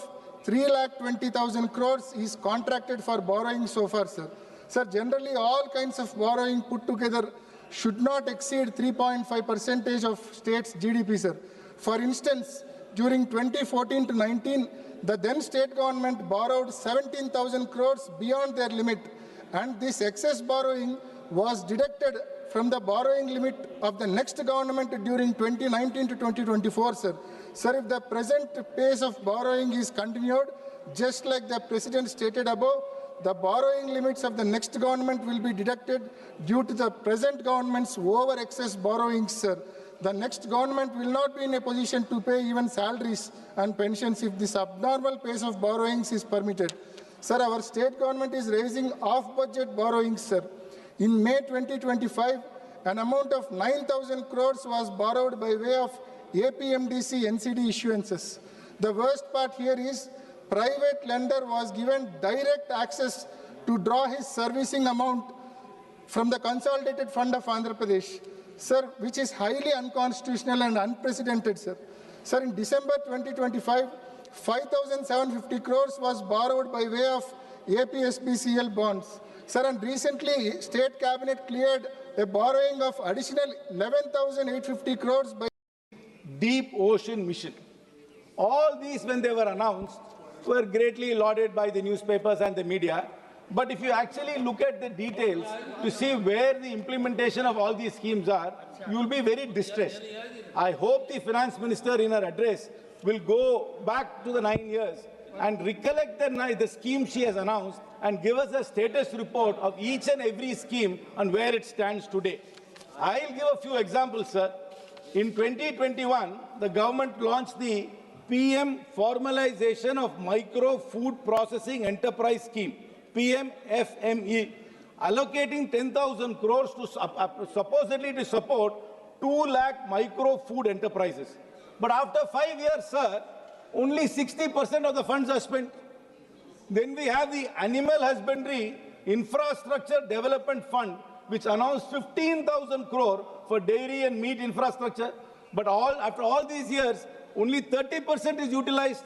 3,20,000 crores is contracted for borrowing so far, sir. Sir, generally all kinds of borrowing put together should not exceed 3.5% of state's GDP, sir. For instance, during 2014 to 19, the then state government borrowed 17,000 crores beyond their limit, and this excess borrowing was deducted from the borrowing limit of the next government during 2019 to 2024, sir. Sir, if the present pace of borrowing is continued, just like the President stated above, the borrowing limits of the next government will be deducted due to the present government's over-excess borrowings, sir. The next government will not be in a position to pay even salaries and pensions if this abnormal pace of borrowings is permitted. Sir, our state government is raising off-budget borrowings, sir. In May 2025, an amount of 9,000 crores was borrowed by way of APMDC NCD issuances. The worst part here is private lender was given direct access to draw his servicing amount from the Consolidated Fund of Andhra Pradesh, sir, which is highly unconstitutional and unprecedented, sir. Sir, in December 2025, 5,750 crores was borrowed by way of APSBCL bonds. Sir, and recently, State Cabinet cleared a borrowing of additional 11,850 crores by Deep Ocean Mission. All these, when they were announced, were greatly lauded by the newspapers and the media. But if you actually look at the details to see where the implementation of all these schemes are, you will be very distressed. I hope the Finance Minister in her address will go back to the 9 years and recollect the scheme she has announced and give us a status report of each and every scheme and where it stands today. I'll give a few examples, sir. In 2021, the government launched the PM Formalization of Micro Food Processing Enterprise Scheme, PMFME, allocating 10,000 crores to supposedly to support 2 lakh micro food enterprises. But after 5 years, sir, only 60% of the funds are spent. Then we have the Animal Husbandry Infrastructure Development Fund, which announced 15,000 crore for dairy and meat infrastructure. But after all these years, only 30% is utilized.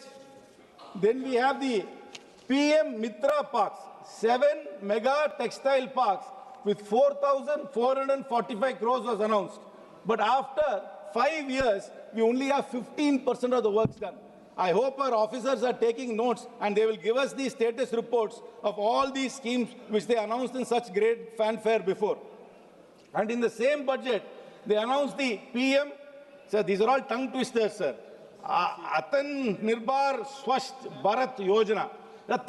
Then we have the PM Mitra Parks, 7 mega textile parks with 4,445 crores was announced. But after 5 years, we only have 15% of the works done. I hope our officers are taking notes and they will give us the status reports of all these schemes which they announced in such great fanfare before. And in the same budget, they announced the PM, sir, these are all tongue twisters, sir. Atan Nirbhar Swasth Bharat Yojana.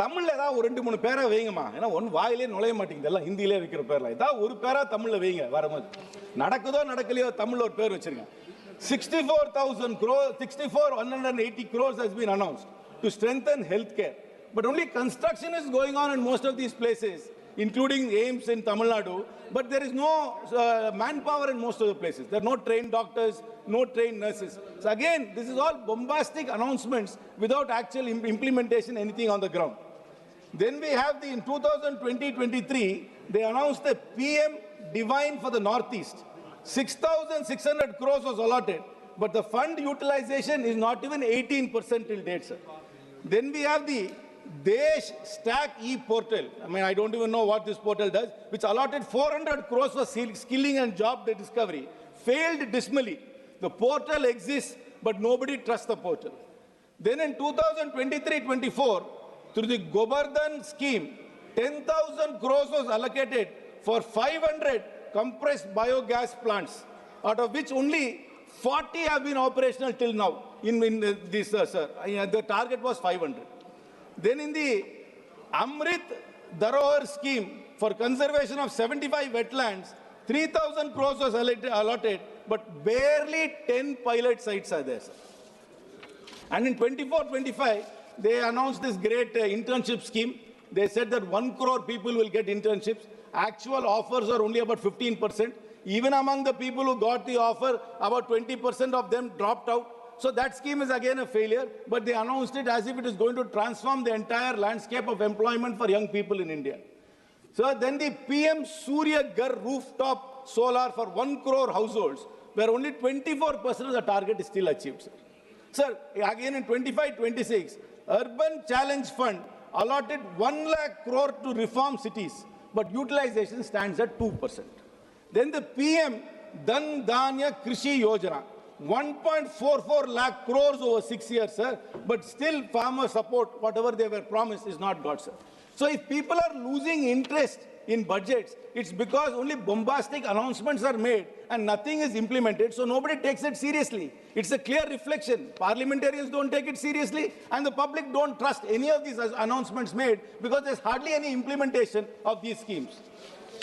தமிழ்ல ஏதாவது ஒரு 2-3 பேரா வைங்கம்மா. ஏன்னா one வாயிலே நுழைய மாட்டேங்குது, எல்லாம் ஹிந்தியிலே வைக்கிற பேர்ல. ஏதாவது ஒரு பேரா தமிழ்ல வைங்க வரும்போது. நடக்குதோ நடக்கலையோ தமிழ்ல ஒரு பேர் வச்சிருங்க. 64,180 crores has been announced to strengthen healthcare. But only construction is going on in most of these places, including AIIMS in Tamil Nadu. But there is no manpower in most of the places. There are no trained doctors, no trained nurses. So again, this is all bombastic announcements without actual implementation, anything on the ground. Then we have in 2020-23, they announced the PM Divine for the Northeast. 6,600 crores was allotted, but the fund utilization is not even 18% till date, sir. Then we have the Desh Stack e-portal. I mean, I don't even know what this portal does, which allotted 400 crores for skilling and job discovery. Failed dismally. The portal exists, but nobody trusts the portal. Then in 2023-24, through the Govardhan scheme, 10,000 crores was allocated for 500 compressed biogas plants, out of which only 40 have been operational till now. This, sir, the target was 500. Then in the Amrit Dharohar scheme for conservation of 75 wetlands, 3,000 crores was allotted, but barely 10 pilot sites are there, sir. And in 24-25, they announced this great internship scheme. They said that 1 crore people will get internships. Actual offers are only about 15%. Even among the people who got the offer, about 20% of them dropped out. So that scheme is again a failure, but they announced it as if it is going to transform the entire landscape of employment for young people in India. So then the PM Surya Ghar rooftop solar for 1 crore households, where only 24% of the target is still achieved, sir. Sir, again in 25-26, Urban Challenge Fund allotted 1 lakh crore to reform cities, but utilization stands at 2%. Then the PM Dhan Dhanya Krishi Yojana, 1.44 lakh crores over 6 years, sir, but still farmer support, whatever they were promised, is not got, sir. So if people are losing interest in budgets, it's because only bombastic announcements are made and nothing is implemented, so nobody takes it seriously. It's a clear reflection. Parliamentarians don't take it seriously, and the public don't trust any of these announcements made because there's hardly any implementation of these schemes.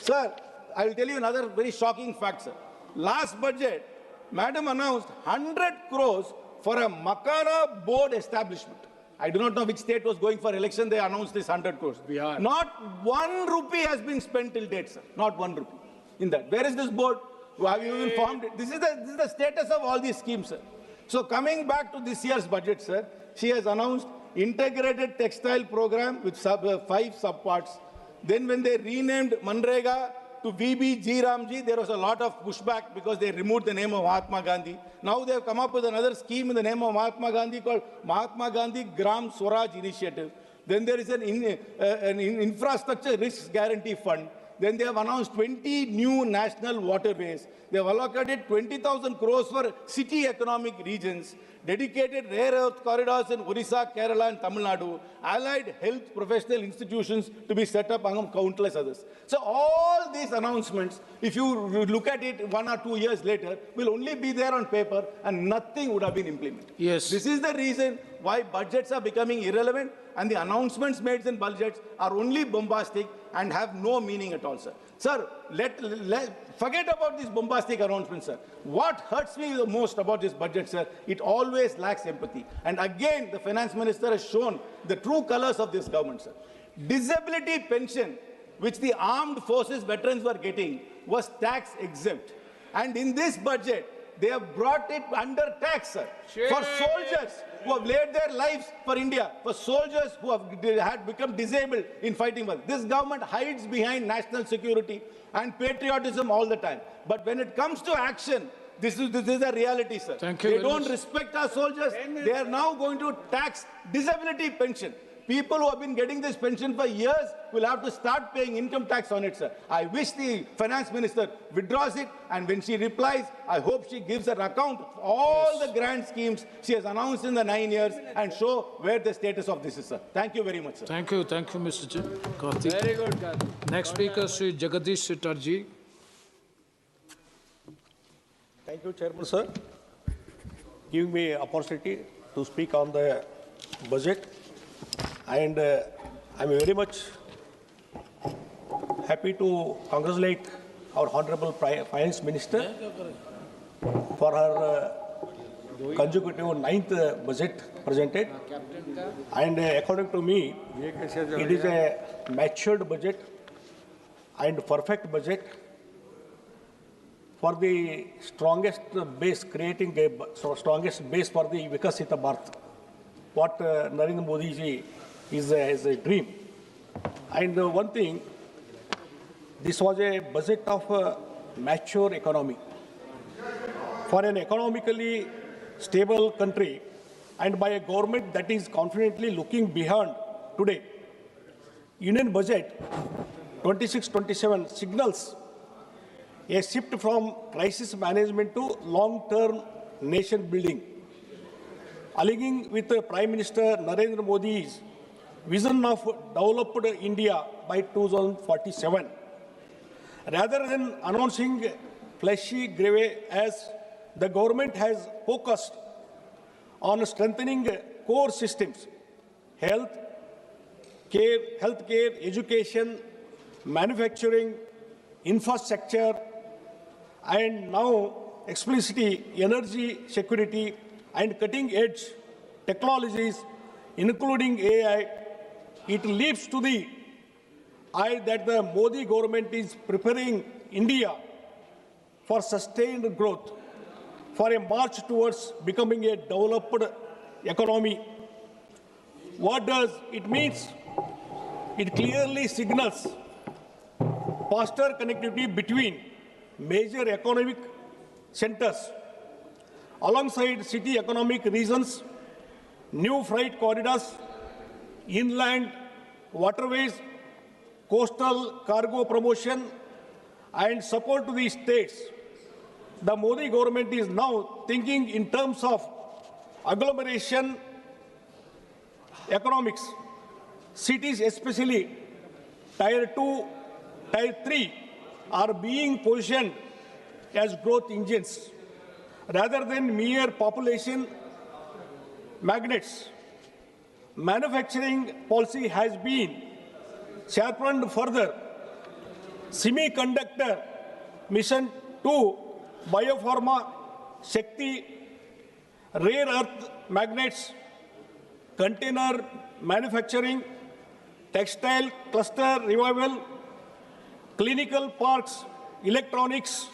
Sir, I will tell you another very shocking fact, sir. Last budget, Madam announced 100 crores for a Makana board establishment. I do not know which state was going for election. They announced this 100 crores. Not 1 rupee has been spent till date, sir. Not 1 rupee in that. Where is this board? Have you even formed it? This is the status of all these schemes, sir. So coming back to this year's budget, sir, she has announced integrated textile program with 5 subparts. Then when they renamed Manrega to VBG Ramji, there was a lot of pushback because they removed the name of Mahatma Gandhi. Now they have come up with another scheme in the name of Mahatma Gandhi called Mahatma Gandhi Gram Swaraj Initiative. Then there is an infrastructure risk guarantee fund. Then they have announced 20 new national waterways. They have allocated 20,000 crores for city economic regions, dedicated rare earth corridors in Orissa, Kerala and Tamil Nadu, allied health professional institutions to be set up among countless others. So all these announcements, if you look at it 1 or 2 years later, will only be there on paper and nothing would have been implemented. Yes. This is the reason why budgets are becoming irrelevant and the announcements made in budgets are only bombastic and have no meaning at all, sir. Sir, forget about these bombastic announcements, sir. What hurts me the most about this budget, sir, it always lacks empathy. And again, the finance minister has shown the true colors of this government, sir. Disability pension, which the armed forces veterans were getting, was tax exempt. And in this budget, they have brought it under tax, sir. For soldiers who have laid their lives for India, for soldiers who had become disabled in fighting for. This government hides behind national security and patriotism all the time. But when it comes to action, This is a reality, sir. Thank you They very don't much. respect our soldiers. They are now going to tax disability pension. People who have been getting this pension for years will have to start paying income tax on it, sir. I wish the finance minister withdraws it, and when she replies, I hope she gives an account of all the grand schemes she has announced in the 9 years and show where the status of this is, sir. Thank you very much, sir. Thank you, Mr. Karthik. Very good, Karthik. Next speaker, Sri Jagadish Sittarji. Thank you, Chairman, sir, giving me opportunity to speak on the budget. And I'm very much happy to congratulate our Honorable Finance Minister for her consecutive 9th budget presented. And according to me, it is a matured budget and perfect budget for the strongest base, creating a strongest base for the Vikasita Bharat, what Narendra Modi ji is a dream. And one thing, this was a budget of a mature economy. For an economically stable country and by a government that is confidently looking beyond today, Union budget 26-27 signals a shift from crisis management to long-term nation building, aligning with Prime Minister Narendra Modi's vision of developed India by 2047. Rather than announcing fleshy grave, as the government has focused on strengthening core systems, healthcare, education, manufacturing, infrastructure, and now explicitly energy security and cutting-edge technologies, including AI. It leaps to the eye that the Modi government is preparing India for sustained growth, for a march towards becoming a developed economy. What does it mean? It clearly signals faster connectivity between major economic centers, alongside city economic regions, new freight corridors, inland waterways, coastal cargo promotion, and support to the states. The Modi government is now thinking in terms of agglomeration economics. Cities, especially Tier 2, Tier 3, are being positioned as growth engines rather than mere population magnets. Manufacturing policy has been sharpened further. Semiconductor mission to biopharma, Shakti, rare earth magnets, container manufacturing, textile cluster revival, clinical parks, electronics,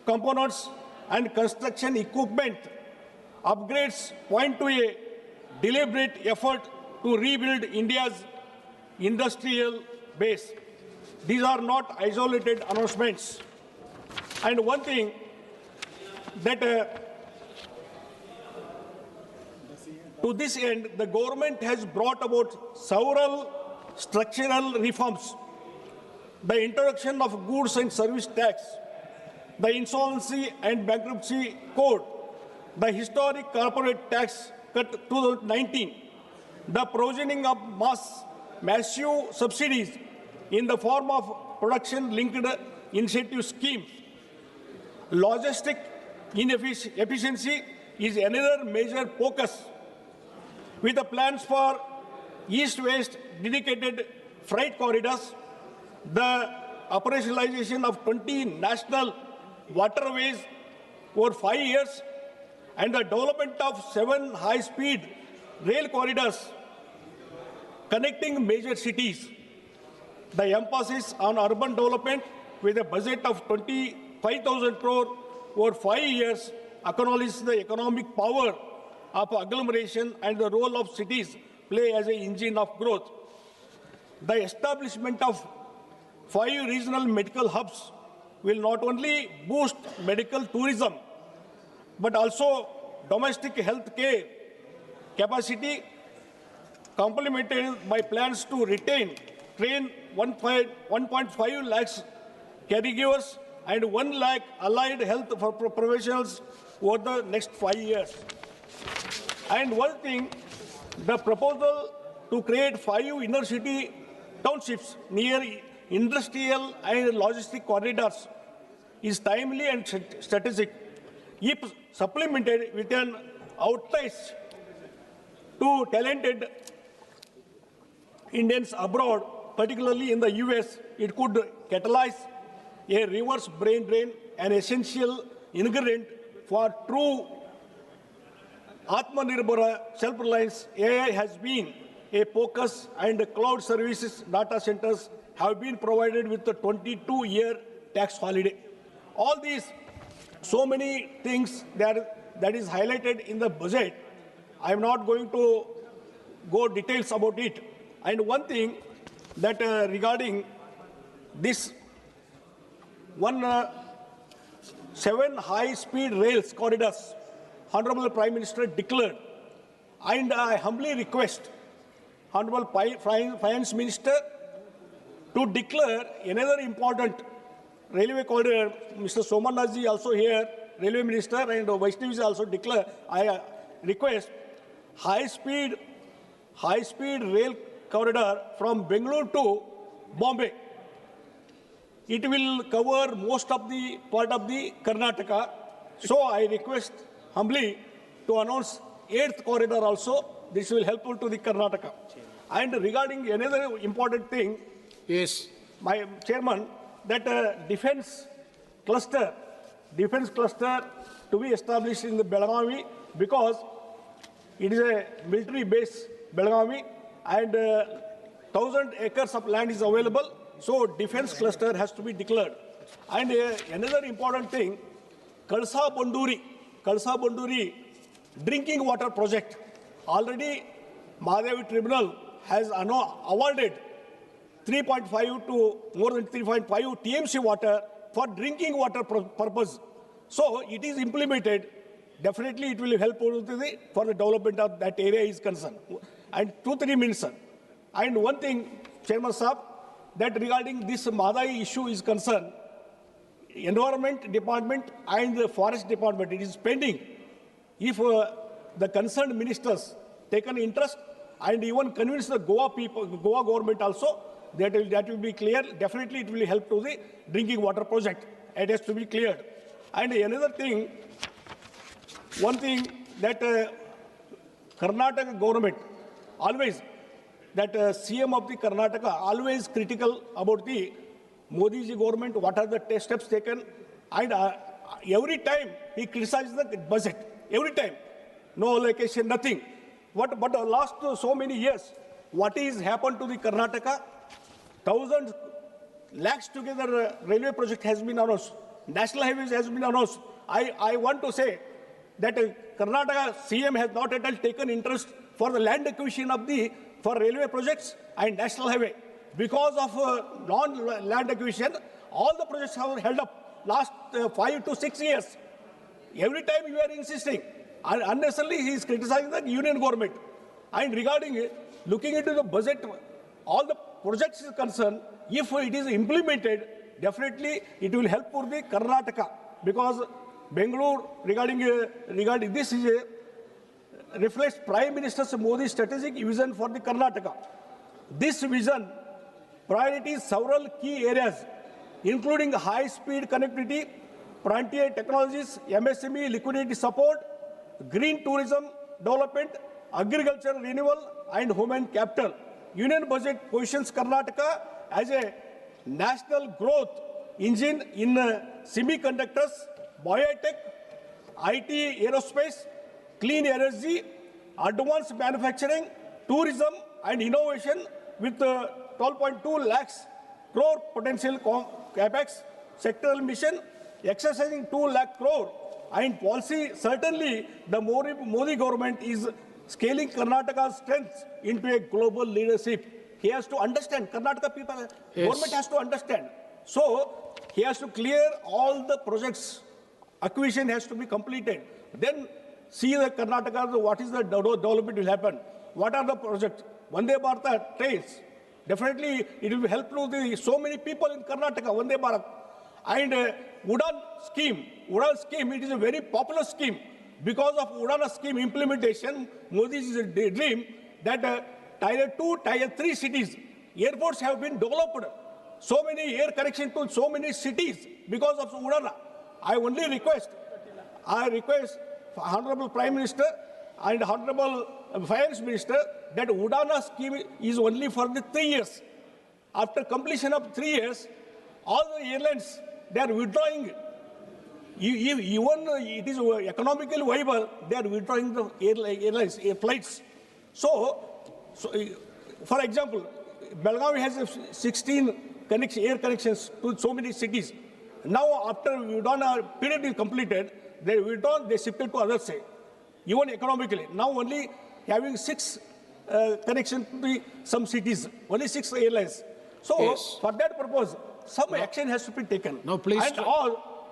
components, and construction equipment upgrades point to a deliberate effort to rebuild India's industrial base. These are not isolated announcements. And one thing that to this end, the government has brought about several structural reforms: the introduction of goods and service tax, the insolvency and bankruptcy code, the historic corporate tax cut 2019, the provisioning of massive subsidies in the form of production-linked incentive schemes. Logistic inefficiency is another major focus, with the plans for east-west dedicated freight corridors, the operationalization of 20 national waterways over 5 years, and the development of 7 high-speed rail corridors connecting major cities. The emphasis on urban development with a budget of 25,000 crore over 5 years acknowledges the economic power of agglomeration and the role of cities play as an engine of growth. The establishment of 5 regional medical hubs will not only boost medical tourism, but also domestic health care capacity, complemented by plans to train 1.5 lakhs caregivers and 1 lakh allied health professionals over the next 5 years. And one thing, the proposal to create 5 inner city townships near industrial and logistic corridors is timely and strategic. If supplemented with an outreach to talented Indians abroad, particularly in the US, it could catalyze a reverse brain drain, an essential ingredient for true Atmanirbhar self-reliance. AI has been a focus, and cloud services data centers have been provided with a 22-year tax holiday. All these, so many things that is highlighted in the budget. I am not going to go details about it. And one thing that regarding this 7 high-speed rails corridors, Honorable Prime Minister declared, and I humbly request Honorable Finance Minister to declare another important railway corridor. Mr. Somanaji also here, Railway Minister, and Vaishnavi also declare. I request high-speed rail corridor from Bengaluru to Bombay. It will cover most of the part of the Karnataka. So I request humbly to announce 8th corridor also. This will helpful to the Karnataka. And regarding another important thing, yes, my chairman, that defense cluster to be established in the Belagavi, because it is a military base, Belagavi, and 1,000 acres of land is available. So defense cluster has to be declared. And another important thing, Kalsa Banduri drinking water project. Already Mahadevi Tribunal has awarded 3.5 to more than 3.5 TMC water for drinking water purpose. So it is implemented. Definitely it will help for the development of that area is concerned. And 2-3 minutes, sir. And one thing, Chairman Saab, that regarding this Madai issue is concerned, Environment Department and the Forest Department, it is pending. If the concerned ministers take an interest and even convince the Goa government also, that will be clear. Definitely it will help to the drinking water project. It has to be cleared. And another thing, one thing that Karnataka government always, that CM of the Karnataka always critical about the Modi ji government, what are the steps taken, and every time he criticizes the budget, every time, no allocation, nothing. But the last so many years, what is happened to the Karnataka? 1,000 lakhs together railway project has been announced. National highways has been announced. I want to say that Karnataka CM has not at all taken interest for the land acquisition of for railway projects and national highway. Because of non-land acquisition, all the projects have held up last 5 to 6 years. Every time you are insisting, and unnecessarily he is criticizing the union government. And regarding looking into the budget, all the projects is concerned, if it is implemented, definitely it will help for the Karnataka, because Bengaluru regarding this is reflects Prime Minister Modi's strategic vision for the Karnataka. This vision priorities several key areas, including high-speed connectivity, frontier technologies, MSME liquidity support, green tourism development, agriculture renewal, and human capital. Union budget positions Karnataka as a national growth engine in semiconductors, biotech, IT, aerospace, clean energy, advanced manufacturing, tourism, and innovation with 12.2 lakhs crore potential capex, sectoral mission exercising 2 lakh crore, and policy. Certainly, the Modi government is scaling Karnataka's strength into a global leadership. He has to understand, Karnataka people, government has to understand. So, he has to clear all the projects. Acquisition has to be completed. Then see the Karnataka, what is the development will happen? What are the projects? Vande Bharat trains. Definitely, it will help to so many people in Karnataka, Vande Bharat. And Udan scheme, it is a very popular scheme. Because of Udan scheme implementation, Modi's dream that Tier 2, Tier 3 cities, airports have been developed. So many air connection to so many cities because of Udan. I request Honorable Prime Minister and Honorable Finance Minister that Udana scheme is only for the 3 years. After completion of 3 years, all the airlines, they are withdrawing. Even it is economically viable, they are withdrawing the airlines, air flights. So, for example, Belgaum has 16 air connections to so many cities. Now, after Udana period is completed, they withdrawn, they shifted to other state, even economically. Now only having 6 connections to some cities, only 6 airlines. So yes, for that purpose, some action has to be taken. No, please. And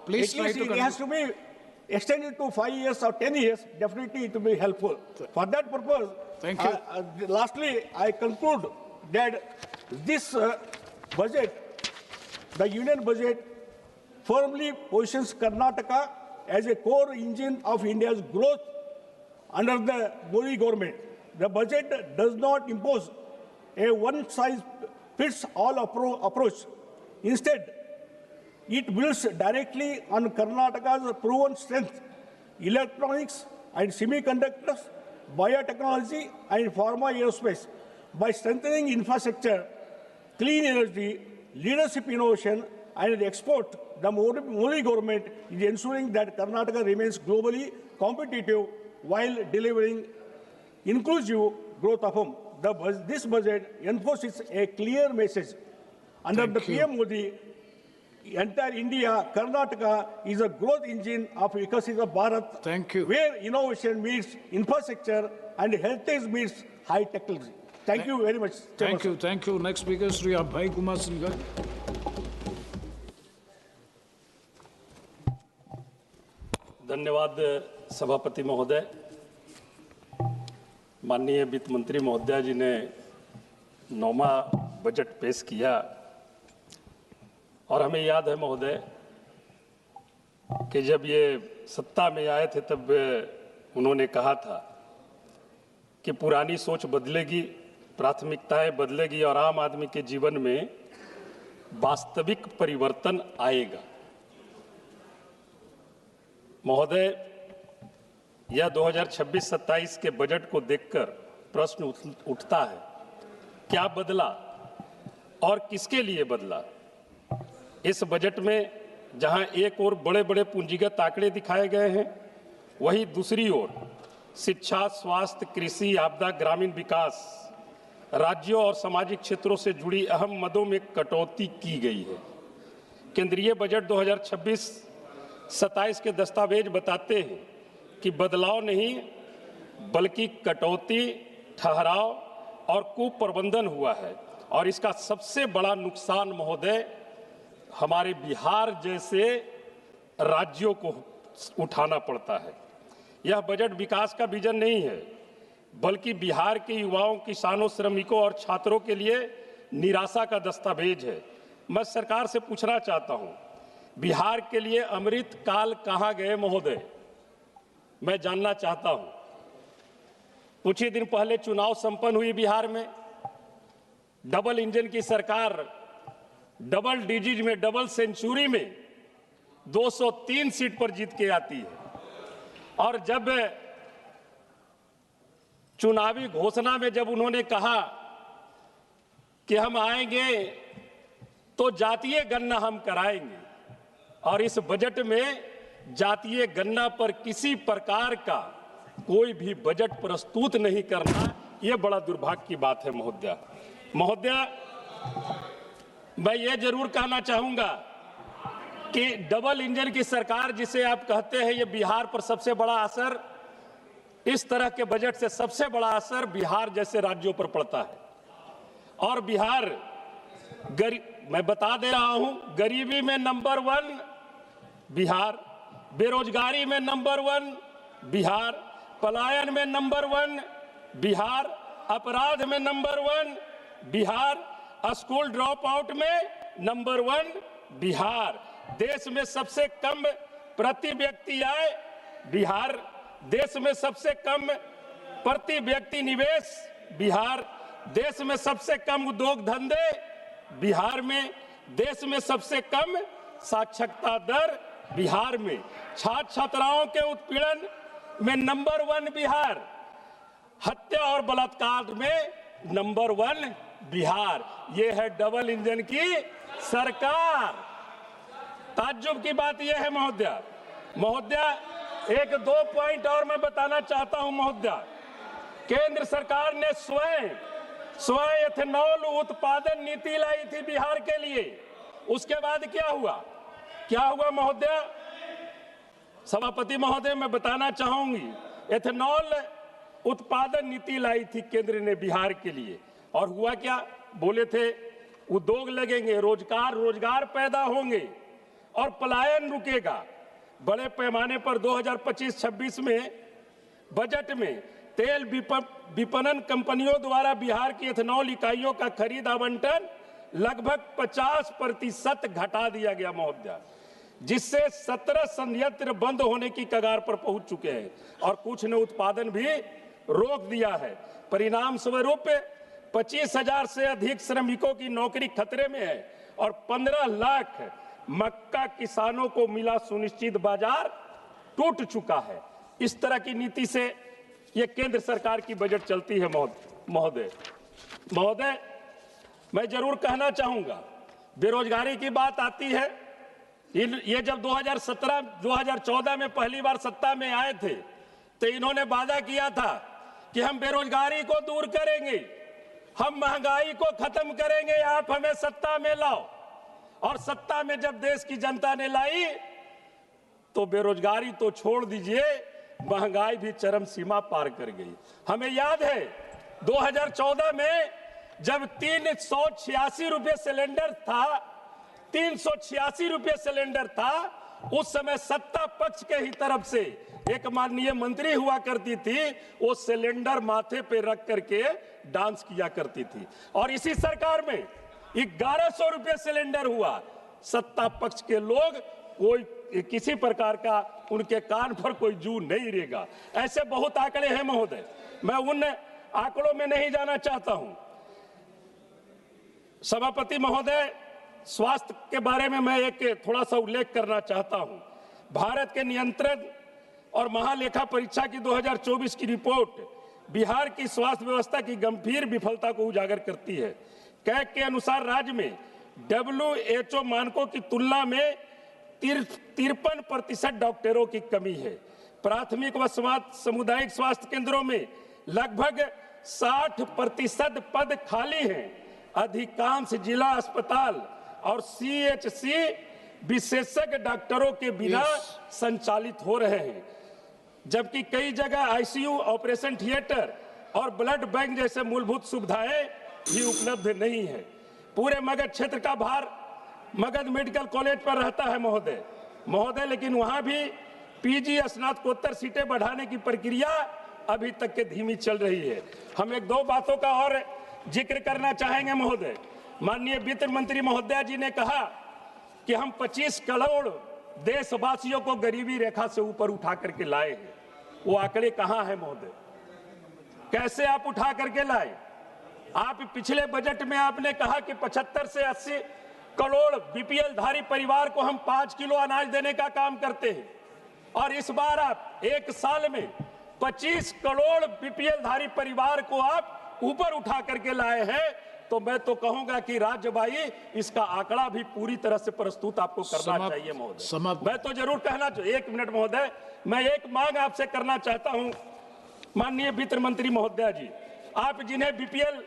please at least it has to be extended to 5 years or 10 years. Definitely it will be helpful. For that purpose, thank you. Lastly, I conclude that this budget, the union budget, firmly positions Karnataka as a core engine of India's growth under the Modi government. The budget does not impose a one-size-fits-all approach. Instead, it builds directly on Karnataka's proven strength, electronics and semiconductors, biotechnology and pharma aerospace, by strengthening infrastructure, clean energy, leadership innovation and export. The Modi government is ensuring that Karnataka remains globally competitive while delivering inclusive growth of home. This budget enforces a clear message. Under the PM Modi, entire India, Karnataka is a growth engine of Vikasita Bharat. Thank you. Where innovation meets infrastructure and heritage meets high technology. Thank you very much. Thank you. Thank you. Next speaker, Sri Abhay Kumar Singhal. धन्यवाद सभापति महोदय। माननीय वित्त मंत्री महोदय जी ने 9वां budget पेश किया और हमें याद है महोदय कि जब ये सत्ता में आए थे तब उन्होंने कहा था कि पुरानी सोच बदलेगी, प्राथमिकताएं बदलेगी और आम आदमी के जीवन में वास्तविक परिवर्तन आएगा। महोदय, यह 2026-27 के बजट को देखकर प्रश्न उठता है, क्या बदला और किसके लिए बदला? इस बजट में जहां एक ओर बड़े बड़े पूंजीगत आंकड़े दिखाए गए हैं, वहीं दूसरी ओर शिक्षा, स्वास्थ्य, कृषि, आपदा, ग्रामीण विकास, राज्यों और सामाजिक क्षेत्रों से जुड़ी अहम मदों में कटौती की गई है। केंद्रीय बजट 2026-27 के दस्तावेज बताते हैं कि बदलाव नहीं बल्कि कटौती, ठहराव और कुप्रबंधन हुआ है और इसका सबसे बड़ा नुकसान महोदय हमारे बिहार जैसे राज्यों को उठाना पड़ता है। यह बजट विकास का विजन नहीं है बल्कि बिहार के युवाओं, किसानों, श्रमिकों और छात्रों के लिए निराशा का दस्तावेज है। मैं सरकार से पूछना चाहता हूं, बिहार के लिए अमृत काल कहां गए महोदय? मैं जानना चाहता हूं। कुछ ही दिन पहले चुनाव संपन्न हुई बिहार में, डबल इंजन की सरकार डबल डिजिट में, डबल सेंचुरी में 203 सीट पर जीत के आती है और जब चुनावी घोषणा में जब उन्होंने कहा कि हम आएंगे तो जातीय गणना हम कराएंगे और इस बजट में जातीय गणना पर किसी प्रकार का कोई भी बजट प्रस्तुत नहीं करना, यह बड़ा दुर्भाग्य की बात है महोदय। मैं ये जरूर कहना चाहूंगा कि डबल इंजन की सरकार जिसे आप कहते हैं, ये बिहार पर सबसे बड़ा असर, इस तरह के बजट से सबसे बड़ा असर बिहार जैसे राज्यों पर पड़ता है और बिहार मैं बता दे रहा हूं, गरीबी में नंबर 1 बिहार, बेरोजगारी में नंबर 1 बिहार, पलायन में नंबर 1 बिहार, अपराध में number 1 Bihar, school drop out में नंबर 1 बिहार, देश में सबसे कम प्रति व्यक्ति आय बिहार, देश में सबसे कम प्रति व्यक्ति निवेश बिहार, देश में सबसे कम उद्योग धंधे बिहार में, देश में सबसे कम साक्षरता दर बिहार में, छात्र छात्राओं के उत्पीड़न में नंबर 1 बिहार, हत्या और बलात्कार में नंबर 1 बिहार। ये है डबल इंजन की सरकार। ताज्जुब की बात यह है महोदया, एक 2 पॉइंट और मैं बताना चाहता हूं महोदया। केंद्र सरकार ने स्वयं एथेनॉल उत्पादन नीति लाई थी बिहार के लिए। उसके बाद क्या हुआ महोदया? सभापति महोदय, मैं बताना चाहूंगी, एथेनॉल उत्पादन नीति लाई थी केंद्र ने बिहार के लिए, और हुआ क्या? बोले थे उद्योग लगेंगे, रोजगार पैदा होंगे और पलायन रुकेगा। बड़े पैमाने पर 2025-26 में बजट में तेल विपणन कंपनियों द्वारा बिहार की एथेनॉल इकाइयों का खरीद आवंटन लगभग 50% घटा दिया गया महोदया, जिससे 17 संयंत्र बंद होने की कगार पर पहुंच चुके हैं और कुछ ने उत्पादन भी रोक दिया है। परिणाम स्वरूप 25,000 से अधिक श्रमिकों की नौकरी खतरे में है और 15 लाख मक्का किसानों को मिला सुनिश्चित बाजार टूट चुका है। इस तरह की नीति से ये केंद्र सरकार की बजट चलती है महोदय। मैं जरूर कहना चाहूंगा, बेरोजगारी की बात आती है, ये जब 2014 में पहली बार सत्ता में आए थे तो इन्होंने वादा किया था कि हम बेरोजगारी को दूर करेंगे, हम महंगाई को खत्म करेंगे, आप हमें सत्ता में लाओ। और सत्ता में जब देश की जनता ने लाई तो बेरोजगारी तो छोड़ दीजिए, महंगाई भी चरम सीमा पार कर गई। हमें याद है 2014 में जब 386 रुपये सिलेंडर था, 386 रुपये सिलेंडर था, उस समय सत्ता पक्ष के ही तरफ से एक माननीय मंत्री हुआ करती थी, वो सिलेंडर माथे पे रख करके डांस किया करती थी। और इसी सरकार में 1100 रुपये सिलेंडर हुआ। सत्ता पक्ष के लोग कोई किसी प्रकार का उनके कान पर कोई जू नहीं रहेगा। ऐसे बहुत आंकड़े हैं महोदय, मैं उन आंकड़ों में नहीं जाना चाहता हूं। सभापति महोदय, स्वास्थ्य के बारे में मैं एक थोड़ा सा उल्लेख करना चाहता हूं। भारत के नियंत्रण और महालेखा परीक्षा की 2024 की रिपोर्ट बिहार की स्वास्थ्य व्यवस्था की गंभीर विफलता को उजागर करती है। कैग के अनुसार राज्य में WHO मानकों की तुलना में 53% डॉक्टरों की कमी है। प्राथमिक व सामुदायिक स्वास्थ्य केंद्रों में लगभग 60% पद खाली हैं। अधिकांश जिला अस्पताल और CHC विशेषज्ञ डॉक्टरों के बिना संचालित हो रहे हैं, जबकि कई जगह ICU, ऑपरेशन थिएटर और ब्लड बैंक जैसे मूलभूत सुविधाएं भी उपलब्ध नहीं है। पूरे मगध क्षेत्र का भार मगध मेडिकल कॉलेज पर रहता है महोदय, लेकिन वहां भी PG स्नातकोत्तर सीटें बढ़ाने की प्रक्रिया अभी तक के धीमी चल रही है। हम एक 2 बातों का और जिक्र करना चाहेंगे महोदय। माननीय वित्त मंत्री महोदया जी ने कहा कि हम 25 करोड़ देशवासियों को गरीबी रेखा से ऊपर उठा करके लाए हैं। वो आंकड़े कहां है महोदय? कैसे आप उठा करके लाए? आप पिछले बजट में आपने कहा कि 75 से 80 करोड़ BPL धारी परिवार को हम 5 किलो अनाज देने का काम करते हैं, और इस बार आप 1 साल में 25 करोड़ BPL धारी परिवार को आप ऊपर उठा करके लाए हैं। तो मैं तो कहूंगा कि राज्यभाई, इसका आंकड़ा भी पूरी तरह से प्रस्तुत आपको करना चाहिए महोदय। मैं तो जरूर कहना चाहिए। 1 मिनट महोदय, मैं एक मांग आपसे करना चाहता हूं। माननीय वित्त मंत्री महोदया जी, आप जिन्हें BPL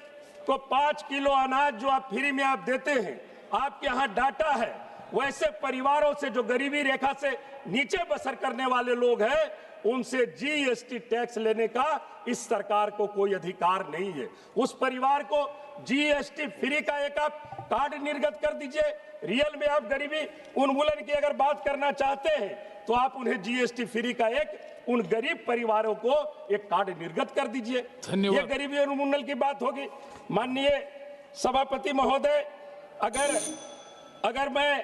को 5 किलो अनाज जो आप फ्री में आप देते हैं, आपके यहाँ डाटा है, वैसे परिवारों से जो गरीबी रेखा से नीचे बसर करने वाले लोग हैं, उनसे GST टैक्स लेने का इस सरकार को कोई अधिकार नहीं है। उस परिवार को GST फ्री का एक आप कार्ड निर्गत कर दीजिए। रियल में आप गरीबी उन्मूलन की अगर बात करना चाहते हैं तो आप उन्हें GST फ्री का एक उन गरीब परिवारों को एक कार्ड निर्गत कर दीजिए। ये गरीबी उन्मूलन की बात होगी। माननीय सभापति महोदय, अगर मैं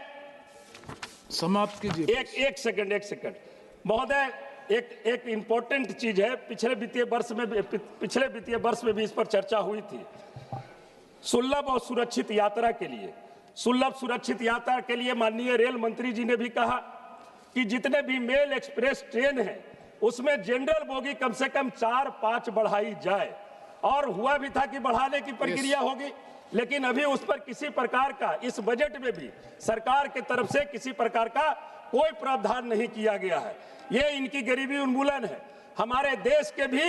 समाप्त कीजिए। एक सेकंड महोदय, एक इंपॉर्टेंट चीज है। पिछले वित्तीय वर्ष में भी इस पर चर्चा हुई थी। सुलभ और सुरक्षित यात्रा के लिए माननीय रेल मंत्री जी ने भी कहा कि जितने भी मेल एक्सप्रेस ट्रेन हैं उसमें जनरल बोगी कम से कम 4-5 बढ़ाई जाए, और हुआ भी था कि बढ़ाने की प्रक्रिया होगी, लेकिन अभी उस पर किसी प्रकार का इस बजट में भी सरकार की तरफ से किसी प्रकार का कोई प्रावधान नहीं किया गया है। ये इनकी गरीबी उन्मूलन है। हमारे देश के भी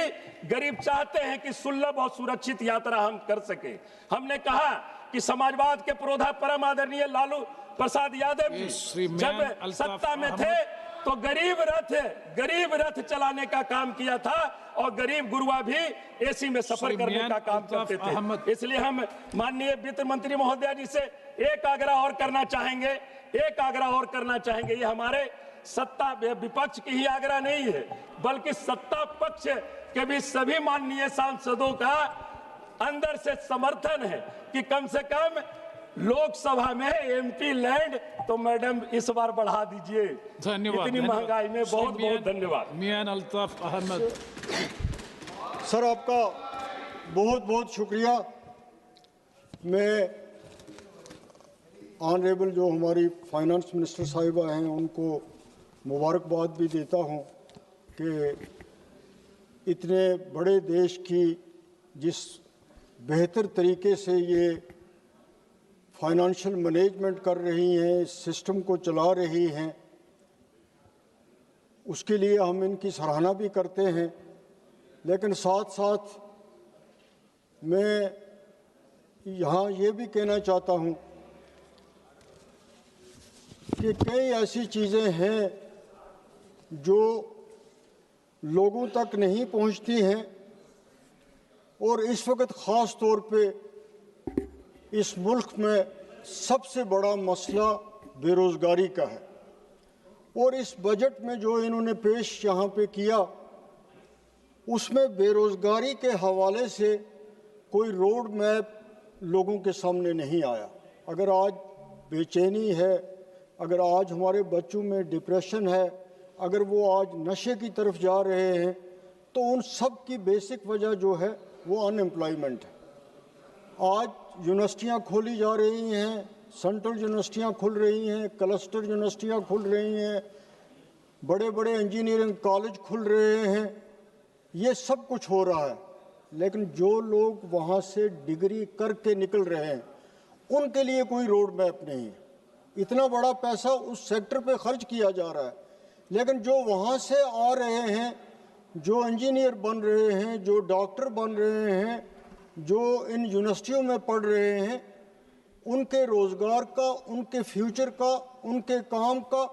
गरीब चाहते हैं कि सुलभ और सुरक्षित यात्रा हम कर सके। हमने कहा कि समाजवाद के पुरोधा परम आदरणीय लालू प्रसाद यादव जी जब सत्ता में थे तो गरीब रथ चलाने का काम किया था, और गरीब गुरुआ भी एसी में सफर करने का काम करते थे। इसलिए हम माननीय वित्त मंत्री महोदय जी से एक आग्रह और करना चाहेंगे। ये हमारे सत्ता विपक्ष की ही आग्रह नहीं है, बल्कि सत्ता पक्ष के भी सभी माननीय सांसदों का अंदर से समर्थन है कि कम से कम लोकसभा में एमपी लैंड तो मैडम इस बार बढ़ा दीजिए। धन्यवाद। इतनी महंगाई में बहुत बहुत धन्यवाद। मियां अल्ताफ अहमद। सर, आपका बहुत बहुत शुक्रिया। मैं ऑनरेबल जो हमारी फाइनेंस मिनिस्टर साहिबा हैं उनको मुबारकबाद भी देता हूं कि इतने बड़े देश की जिस बेहतर तरीके से ये फाइनेंशियल मैनेजमेंट कर रही हैं, सिस्टम को चला रही हैं, उसके लिए हम इनकी सराहना भी करते हैं। लेकिन साथ साथ मैं यहाँ ये भी कहना चाहता हूँ कि कई ऐसी चीज़ें हैं जो लोगों तक नहीं पहुँचती हैं, और इस वक्त ख़ास तौर पे इस मुल्क में सबसे बड़ा मसला बेरोज़गारी का है। और इस बजट में जो इन्होंने पेश यहाँ पे किया उसमें बेरोज़गारी के हवाले से कोई रोड मैप लोगों के सामने नहीं आया। अगर आज बेचैनी है, अगर आज हमारे बच्चों में डिप्रेशन है, अगर वो आज नशे की तरफ जा रहे हैं, तो उन सब की बेसिक वजह जो है वो अनएम्प्लॉयमेंट है। आज यूनिवर्सिटियाँ खोली जा रही हैं, सेंट्रल यूनिवर्सिटियाँ खुल रही हैं, क्लस्टर यूनिवर्सिटियाँ खुल रही हैं, बड़े बड़े इंजीनियरिंग कॉलेज खुल रहे हैं, ये सब कुछ हो रहा है। लेकिन जो लोग वहाँ से डिग्री करके निकल रहे हैं उनके लिए कोई रोड मैप नहीं है। इतना बड़ा पैसा उस सेक्टर पे खर्च किया जा रहा है, लेकिन जो वहाँ से आ रहे हैं, जो इंजीनियर बन रहे हैं, जो डॉक्टर बन रहे हैं, जो इन यूनिवर्सिटियों में पढ़ रहे हैं, उनके रोज़गार का, उनके फ्यूचर का, उनके काम का,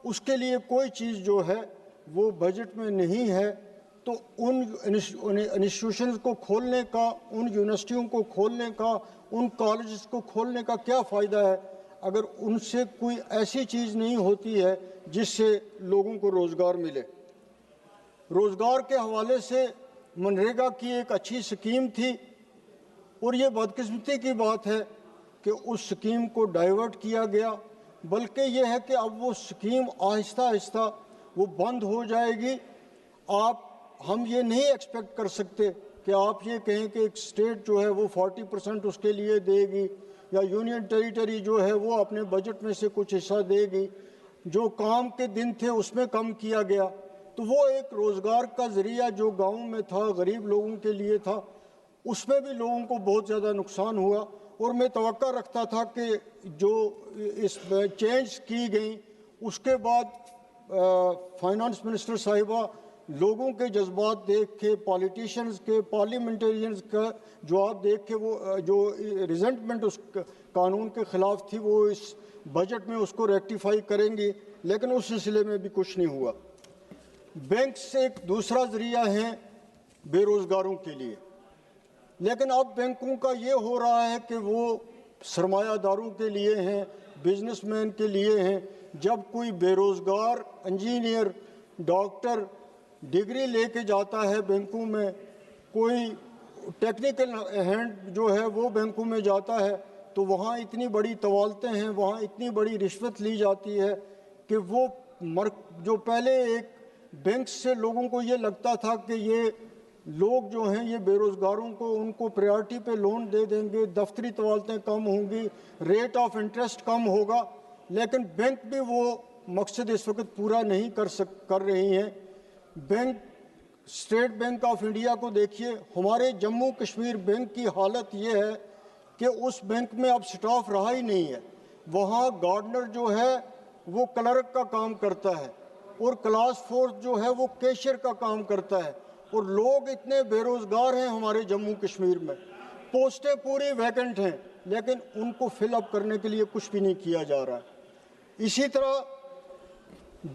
उसके लिए कोई चीज़ जो है वो बजट में नहीं है। तो उन इंस्टीट्यूशंस को खोलने का, उन यूनिवर्सिटियों को खोलने का, उन कॉलेजेस को खोलने का क्या फ़ायदा है अगर उनसे कोई ऐसी चीज़ नहीं होती है जिससे लोगों को रोज़गार मिले। रोज़गार के हवाले से मनरेगा की एक अच्छी स्कीम थी, और ये बदकिस्मती की बात है कि उस स्कीम को डाइवर्ट किया गया। बल्कि ये है कि अब वो स्कीम आहिस्ता आहिस्ता वो बंद हो जाएगी। हम ये नहीं एक्सपेक्ट कर सकते कि आप ये कहें कि एक स्टेट जो है वो 40% उसके लिए देगी, या यूनियन टेरिटरी जो है वो अपने बजट में से कुछ हिस्सा देगी। जो काम के दिन थे उसमें कम किया गया, तो वो एक रोज़गार का ज़रिया जो गाँव में था, गरीब लोगों के लिए था, उसमें भी लोगों को बहुत ज़्यादा नुकसान हुआ। और मैं तवक्का रखता था कि जो इसमें चेंज की गई उसके बाद फाइनेंस मिनिस्टर साहिबा लोगों के जज्बात देख के, पॉलिटिशियंस के, पार्लियामेंटेरियंस का जवाब देख के, वो जो रिजेंटमेंट उस कानून के ख़िलाफ़ थी वो इस बजट में उसको रेक्टिफाई करेंगी। लेकिन उस सिलसिले में भी कुछ नहीं हुआ। बैंक से एक दूसरा ज़रिया है बेरोज़गारों के लिए, लेकिन अब बैंकों का ये हो रहा है कि वो सरमायादारों के लिए हैं, बिजनेसमैन के लिए हैं। जब कोई बेरोज़गार इंजीनियर, डॉक्टर डिग्री लेके जाता है बैंकों में, कोई टेक्निकल हैंड जो है वो बैंकों में जाता है, तो वहाँ इतनी बड़ी तवालतें हैं, वहाँ इतनी बड़ी रिश्वत ली जाती है कि वो जो पहले एक बैंक से लोगों को ये लगता था कि ये लोग जो हैं ये बेरोज़गारों को उनको प्रायोरिटी पे लोन दे देंगे, दफ्तरी तवालतें कम होंगी, रेट ऑफ इंटरेस्ट कम होगा, लेकिन बैंक भी वो मकसद इस वक्त पूरा नहीं कर रही हैं। Bank, state bank of India को देखिए, हमारे जम्मू कश्मीर बैंक की हालत ये है कि उस बैंक में अब स्टाफ रहा ही नहीं है। वहाँ गार्डनर जो है वो क्लर्क का काम करता है और क्लास फोर्स जो है वो कैशियर का काम करता है, और लोग इतने बेरोजगार हैं हमारे जम्मू कश्मीर में, पोस्टें पूरी वैकेंट हैं, लेकिन उनको फिलअप करने के लिए कुछ भी नहीं किया जा रहा है। इसी तरह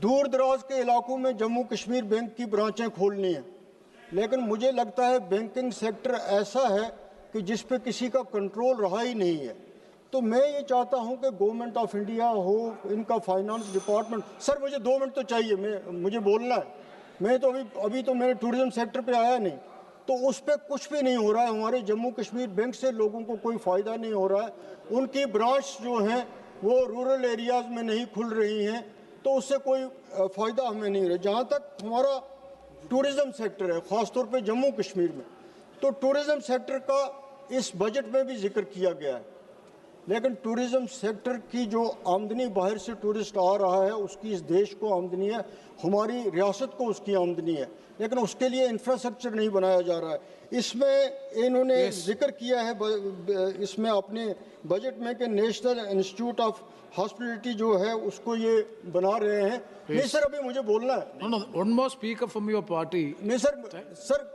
दूर दराज के इलाकों में जम्मू कश्मीर बैंक की ब्रांचें खोलनी हैं, लेकिन मुझे लगता है बैंकिंग सेक्टर ऐसा है कि जिस पे किसी का कंट्रोल रहा ही नहीं है। तो मैं ये चाहता हूं कि गवर्नमेंट ऑफ इंडिया हो, इनका फाइनेंस डिपार्टमेंट, सर मुझे 2 मिनट तो चाहिए, मुझे बोलना है। मैं तो अभी तो मेरे टूरिज्म सेक्टर पे आया नहीं, तो उस पर कुछ भी नहीं हो रहा है। हमारे जम्मू कश्मीर बैंक से लोगों को कोई फ़ायदा नहीं हो रहा है, उनकी ब्रांच जो हैं वो रूरल एरियाज़ में नहीं खुल रही हैं, तो उससे कोई फ़ायदा हमें नहीं रहा। जहाँ तक हमारा टूरिज़म सेक्टर है, ख़ासतौर पे जम्मू कश्मीर में, तो टूरिज़म सेक्टर का इस बजट में भी जिक्र किया गया है, लेकिन टूरिज़म सेक्टर की जो आमदनी बाहर से टूरिस्ट आ रहा है उसकी इस देश को आमदनी है, हमारी रियासत को उसकी आमदनी है, लेकिन उसके लिए इंफ्रास्ट्रक्चर नहीं बनाया जा रहा है। इसमें इन्होंने जिक्र किया है इसमें अपने बजट में कि नेशनल इंस्टीट्यूट ऑफ हॉस्पिटलिटी जो है उसको ये बना रहे हैं। नहीं सर, अभी मुझे बोलना है। One more speaker from your party. नहीं सर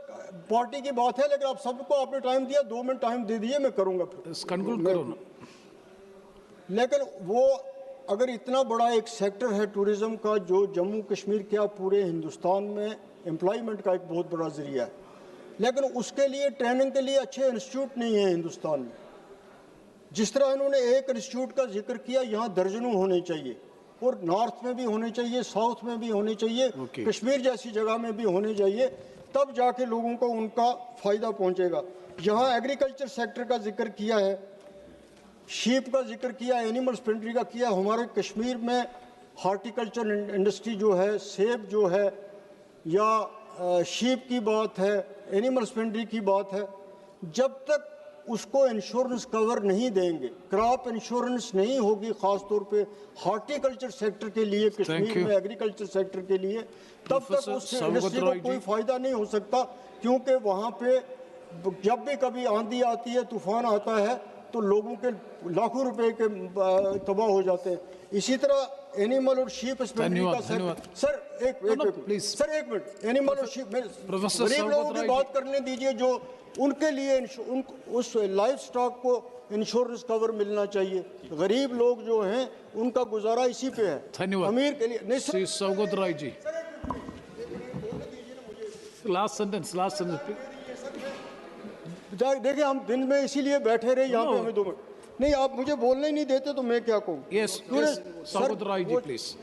पार्टी की बात है, लेकिन आप सबको आपने टाइम दिया, 2 मिनट टाइम दे दिए, मैं करूंगा कंक्लूड करो ना। लेकिन वो अगर इतना बड़ा एक सेक्टर है टूरिज्म का जो जम्मू कश्मीर क्या पूरे हिंदुस्तान में एम्प्लॉयमेंट का एक बहुत बड़ा जरिया है, लेकिन उसके लिए ट्रेनिंग के लिए अच्छे इंस्टीट्यूट नहीं है हिंदुस्तान में। जिस तरह इन्होंने एक इंस्टीट्यूट का जिक्र किया, यहाँ दर्जनों होने चाहिए, और नॉर्थ में भी होने चाहिए, साउथ में भी होने चाहिए, कश्मीर जैसी जगह में भी होने चाहिए, तब जाके लोगों को उनका फ़ायदा पहुँचेगा। यहाँ एग्रीकल्चर सेक्टर का जिक्र किया है, शीप का जिक्र किया, एनिमल हस्बेंड्री का किया। हमारे कश्मीर में हार्टिकल्चर इंडस्ट्री जो है, सेब जो है, या शीप की बात है, एनिमल हस्बेंड्री की बात है, जब तक उसको इंश्योरेंस कवर नहीं देंगे, क्रॉप इंश्योरेंस नहीं होगी, ख़ास तौर पे हार्टिकल्चर सेक्टर के लिए, कश्मीर में एग्रीकल्चर सेक्टर के लिए, तब तक उस इंडस्ट्री को कोई फ़ायदा नहीं हो सकता, क्योंकि वहाँ पे जब भी कभी आंधी आती है, तूफान आता है, तो लोगों के लाखों रुपए के तबाह हो जाते हैं। इसी तरह एनिमल और शीप हस्बेंड्री का सर एक मिनट, एनिमल और शीप, गरीब लोगों की बात करने दीजिए, जो उनके लिए उस लाइफ स्टॉक को इंश्योरेंस कवर मिलना चाहिए। गरीब लोग जो हैं उनका गुजारा इसी पे है, अमीर के लिए नहीं। श्री सौगत राय जी, लास्ट सेंटेंस देखिए, हम दिन में इसीलिए बैठे रहे यहाँ पे, हमें 2 मिनट नहीं, आप मुझे बोलने ही नहीं देते तो मैं क्या कहूँ। Saugata Roy ji please.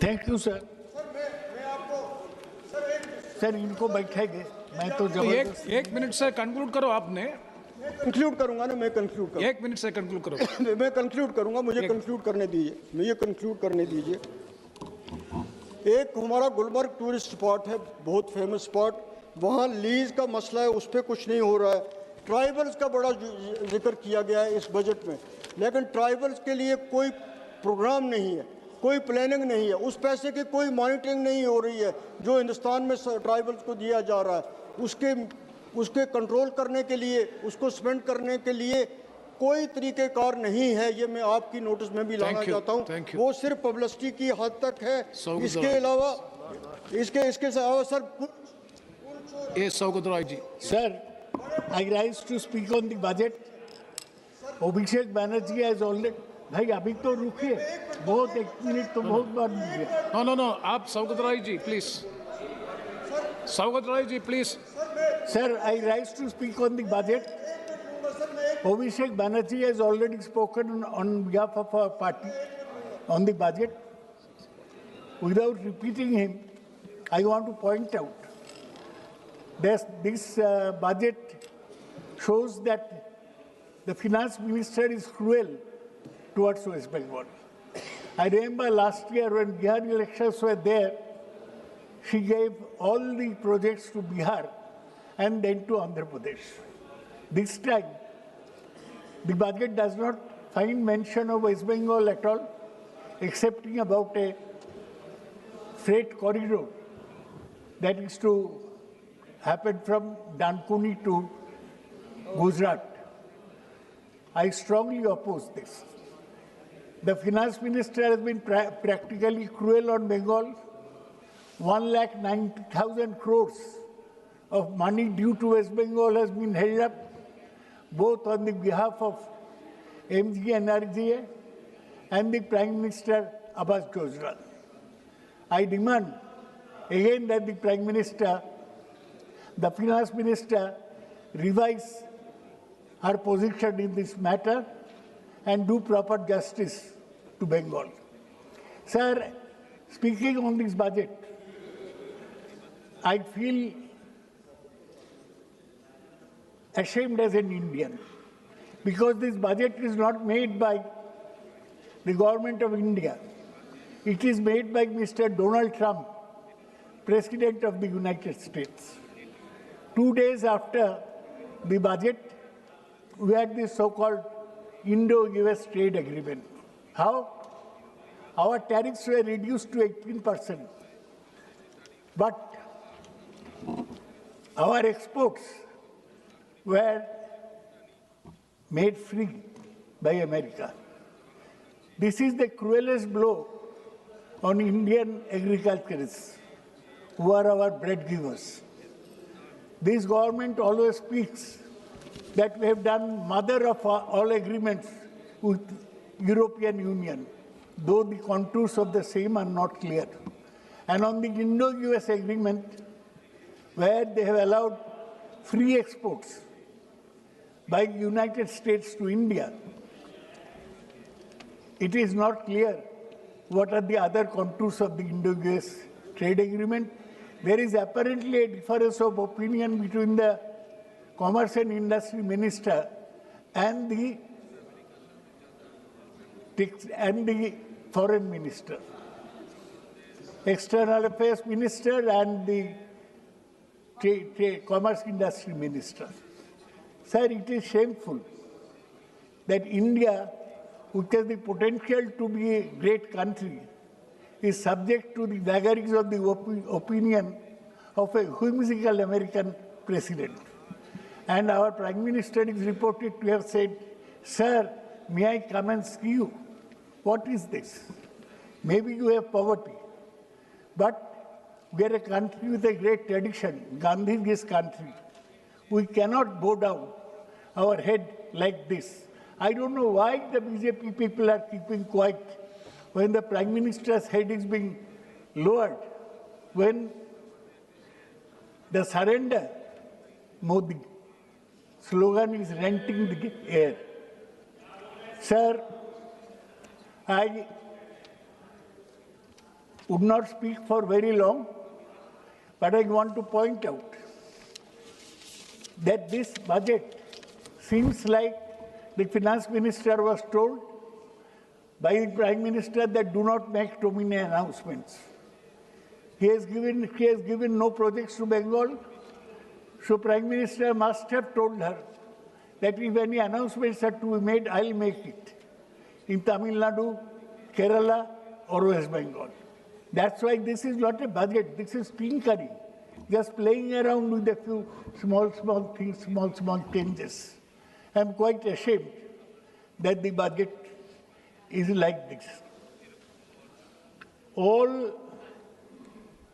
Thank you sir. Sir इनको बैठेंगे, मैं तो एक मिनट से कंक्लूड करो। आपने कंक्लूड करूंगा ना, मैं कंक्लूड करूंगा। 1 मिनट से कंक्लूड करो। मैं कंक्लूड करूंगा, मुझे कंक्लूड करने दीजिए, एक हमारा गुलमर्ग टूरिस्ट स्पॉट है, बहुत फेमस स्पॉट, वहाँ लीज का मसला है, उस पर कुछ नहीं हो रहा है। ट्राइबल्स का बड़ा जिक्र किया गया है इस बजट में, लेकिन ट्राइबल्स के लिए कोई प्रोग्राम नहीं है, कोई प्लानिंग नहीं है, उस पैसे की कोई मॉनिटरिंग नहीं हो रही है जो हिंदुस्तान में ट्राइबल्स को दिया जा रहा है। उसके कंट्रोल करने के लिए, उसको स्पेंड करने के लिए कोई तरीक़ेकार नहीं है। ये मैं आपकी नोटिस में भी लाना चाहता हूँ। वो सिर्फ पब्लिसिटी की हद तक है, इसके अलावा sir Saugata Roy ji. Sir, I rise to speak on the budget. Abhishek Banerjee has already, भाई अभी तो रुकिए, बहुत 1 मिनट तो बहुत बात दीजिए। नो, आप Saugata Roy ji please. Saugata Roy ji please. Sir, I rise to speak on the budget. Abhishek Banerjee has already spoken on behalf of our party on the budget. Without repeating him, I want to point out that this budget shows that the finance minister is cruel towards West Bengal. I remember last year when Bihar elections were there, she gave all the projects to Bihar and then to Andhra Pradesh. This time, the budget does not find mention of West Bengal at all, excepting about a freight corridor that is to happen from Dankuni to Gujarat. I strongly oppose this. The finance minister has been practically cruel on Bengal. 1,90,000 crores of money due to West Bengal has been held up, both on the behalf of MG NRGA and the Prime Minister Abbas Gujral. I demand again that the Prime Minister, the Finance Minister, revise her position in this matter and do proper justice to Bengal. Sir, speaking on this budget, I feel ashamed as an Indian because this budget is not made by the government of India. It is made by Mr. Donald Trump, President of the United States. 2 days after the budget, we had this so-called Indo-US trade agreement. How? Our tariffs were reduced to 18%. But our exports were made free by America. This is the cruelest blow on Indian agriculturists, who are our bread givers. This government always speaks that we have done mother of all agreements with European Union, though the contours of the same are not clear. And on the Indo-US agreement, where they have allowed free exports by the United States to India, it is not clear what are the other contours of the Indo-US trade agreement. There is apparently a difference of opinion between the Commerce and Industry Minister and the Foreign Minister, External Affairs Minister and the Commerce Industry Minister. Sir, it is shameful that India, which has the potential to be a great country, is subject to the vagaries of the opinion of a whimsical American president. And our Prime Minister is reported to have said, "Sir, may I come and see you?" What is this? Maybe you have poverty, but we are a country with a great tradition, Gandhiji's country. We cannot bow down our head like this. I don't know why the BJP people are keeping quiet when the Prime Minister's head is being lowered, when the surrender Modi slogan is renting the air. Sir, I would not speak for very long, but I want to point out that this budget seems like the finance minister was told by the Prime Minister that do not make too many announcements. He has given no projects to Bengal, so Prime Minister must have told her that if any announcements are to be made, I'll make it in Tamil Nadu, Kerala, or West Bengal. That's why this is not a budget, this is tinkering, just playing around with a few small things, small changes. I'm quite ashamed that the budget is like this.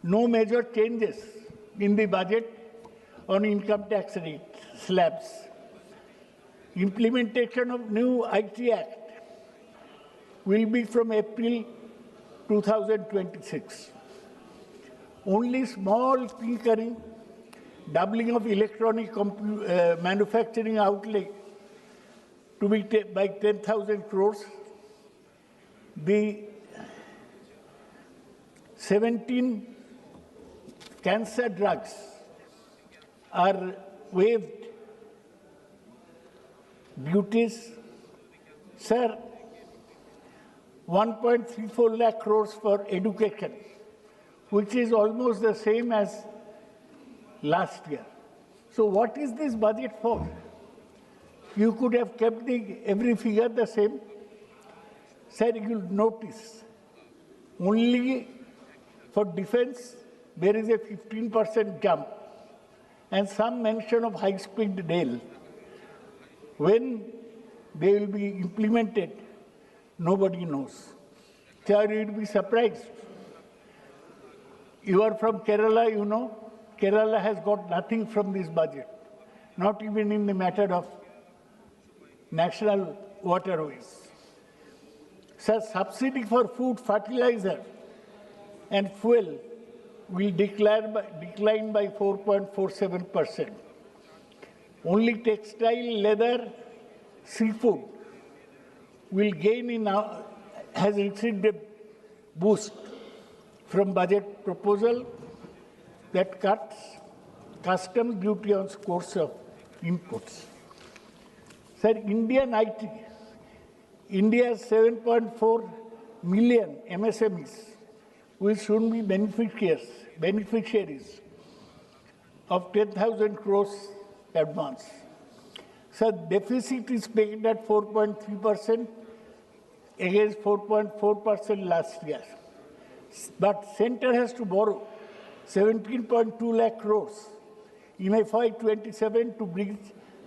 No major changes in the budget on income tax rate slabs. Implementation of new IT Act will be from April 2026. Only small tinkering, doubling of electronic manufacturing outlay to be by 10,000 crores. The 17 cancer drugs are waived duties. Sir, 1.34 lakh crores for education, which is almost the same as last year. So what is this budget for? You could have kept every figure the same. Sir, you'll notice only for defense there is a 15% jump and some mention of high-speed rail. When they will be implemented, nobody knows. Sir, you'd be surprised. You are from Kerala, you know. Kerala has got nothing from this budget, not even in the matter of national waterways. Sir, subsidy for food, fertilizer and fuel will decline by 4.47%. Only textile, leather, seafood will gain has received a boost from budget proposal that cuts customs duty on scores of inputs. Sir, Indian IT, India's 7.4 million MSMEs will soon be beneficiaries of 10,000 crores advance. Sir, deficit is pegged at 4.3% against 4.4% last year. But center has to borrow 17.2 lakh crores in FY27 to bridge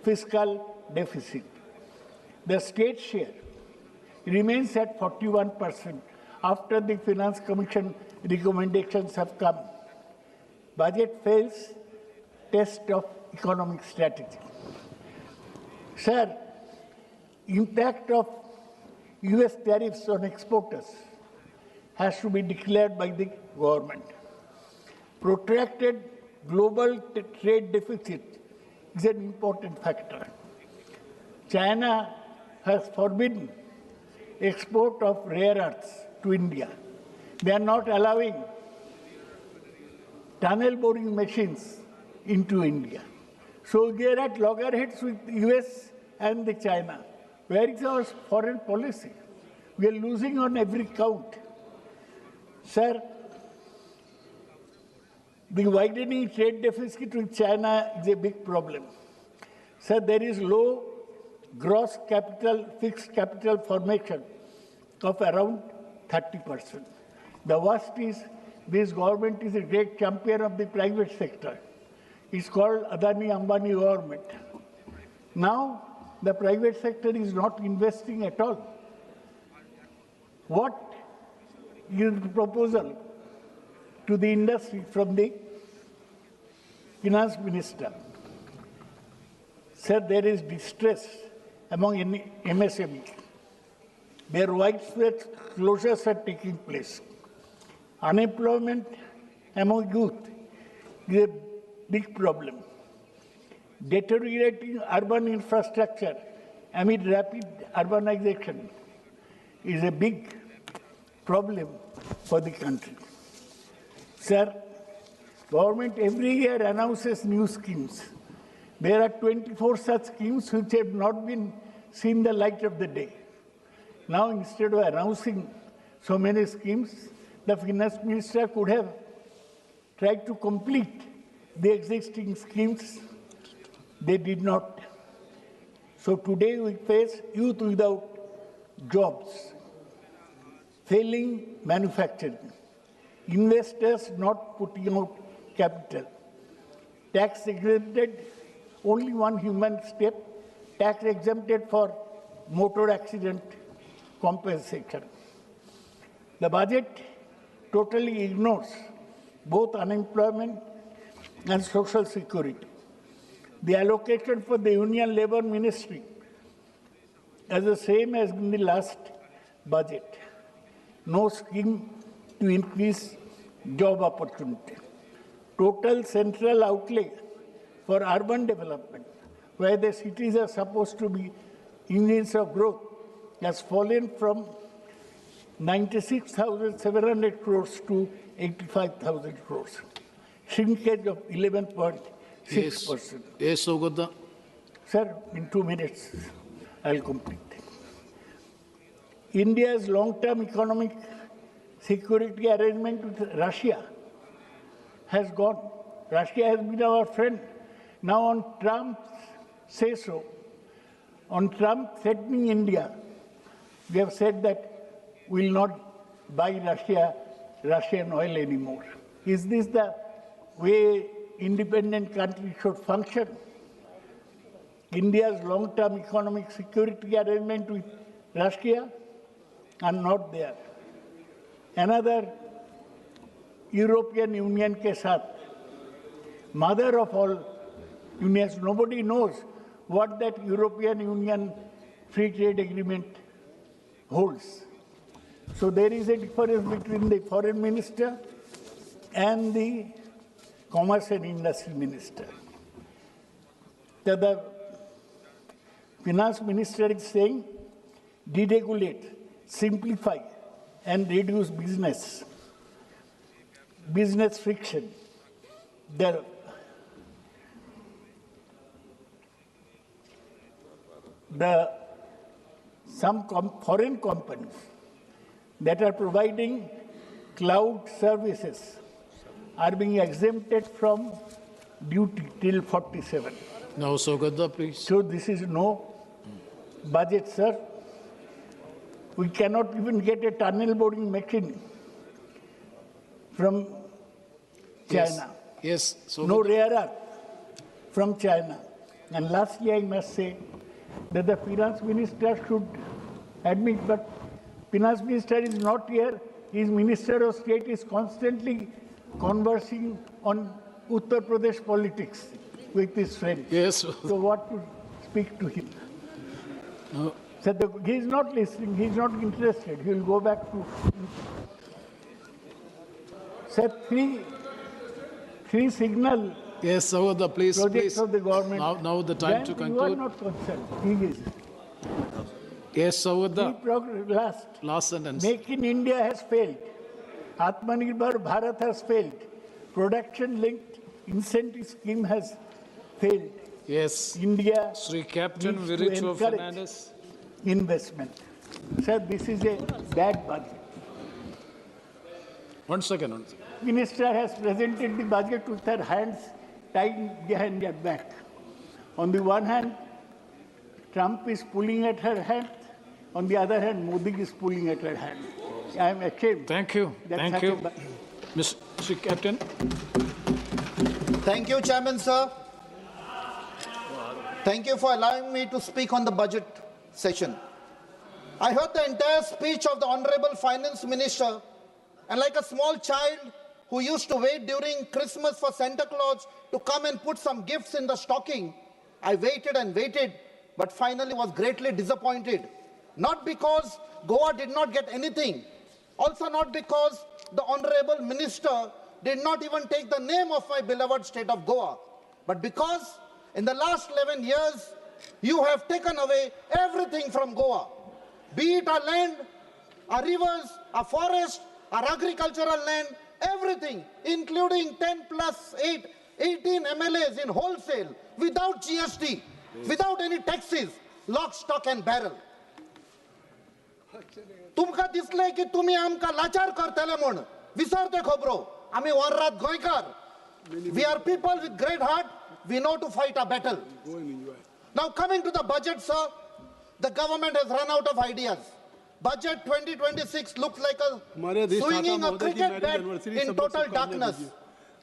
fiscal deficit. The state share remains at 41% after the Finance Commission recommendations have come. Budget fails test of economic strategy. Sir, impact of US tariffs on exporters has to be declared by the government. Protracted global trade deficit is an important factor. China has forbidden export of rare earths to India. They are not allowing tunnel boring machines into India. So we are at loggerheads with US and the China. Where is our foreign policy? We are losing on every count. Sir, the widening trade deficit with China is a big problem. Sir, there is low gross capital, fixed capital formation of around 30%. The worst is this government is a great champion of the private sector. It's called Adani Ambani government. Now, the private sector is not investing at all. What is the proposal to the industry from the finance minister? Sir, there is distress among MSMEs. Their widespread closures are taking place. Unemployment among youth is a big problem. Deteriorating urban infrastructure amid rapid urbanization is a big problem for the country. Sir, government every year announces new schemes. There are 24 such schemes which have not been seen the light of the day. Now, instead of announcing so many schemes, the finance minister could have tried to complete the existing schemes. They did not. So today we face youth without jobs, failing manufacturing, investors not putting out capital, tax exempted, only one human step, tax exempted for motor accident compensation. The budget totally ignores both unemployment and social security. The allocation for the Union Labour Ministry is the same as in the last budget. No scheme to increase job opportunity. Total central outlay for urban development, where the cities are supposed to be engines of growth, has fallen from 96,700 crores to 85,000 crores. shrinkage of 11.6%. Yes, Sogadda. Sir, in 2 minutes, I'll complete. India's long-term economic security arrangement with Russia has gone. Russia has been our friend. Now on Trump's say-so, on Trump threatening India, we have said that we will not buy Russian oil anymore. Is this the way independent countries should function? India's long-term economic security arrangement with Russia are not there. Another European Union ke saath, mother of all unions, nobody knows what that European Union free trade agreement holds. So there is a difference between the foreign minister and the commerce and industry minister. The finance minister is saying deregulate, simplify and reduce business friction. Some foreign companies that are providing cloud services are being exempted from duty till 47. Now, Sogadda, please. So this is no budget, sir. We cannot even get a tunnel boring machine from China. Yes. No rare earth from China. And lastly, I must say that the finance minister should admit, but finance minister is not here. His minister of state is constantly conversing on Uttar Pradesh politics with his friends. Yes. So what to speak to him? No. So he is not listening. He is not interested. He will go back to. Sir, three signal. Yes, Sogadda, please. Projects of the government. Now the time to conclude. You are not concerned. He is. Yes, Sogadda. Last sentence. Make in India has failed. Atmanirbhar Bharat has failed. Production-linked incentive scheme has failed. Yes. India Sri Captain needs to Viricho encourage Fernandez. investment. Sir, this is a bad budget. 1 second. Minister has presented the budget with her hands tied behind her back. On the one hand, Trump is pulling at her hand. On the other hand, Modi is pulling at her hand. I am ashamed. Thank you. Thank you. Mr. Captain. Thank you, Chairman, sir. Thank you for allowing me to speak on the budget session. I heard the entire speech of the Honorable Finance Minister, and like a small child who used to wait during Christmas for Santa Claus to come and put some gifts in the stocking, I waited and waited, but finally was greatly disappointed. Not because Goa did not get anything, also not because the Honorable Minister did not even take the name of my beloved state of Goa, but because in the last 11 years, you have taken away everything from Goa, be it our land, our rivers, our forest, our agricultural land, everything, including 10 plus 8, 18 MLAs in wholesale, without GST, without any taxes, lock, stock and barrel. तुमका दिसले की तुम्ही आमका लाचार करतले म्हण विसरते खबरो आम्ही वररात गोयकार. We are people with great heart. We know to fight a battle. Now coming to the budget, sir, the government has run out of ideas. Budget 2026 looks like a swinging a cricket bat in total darkness.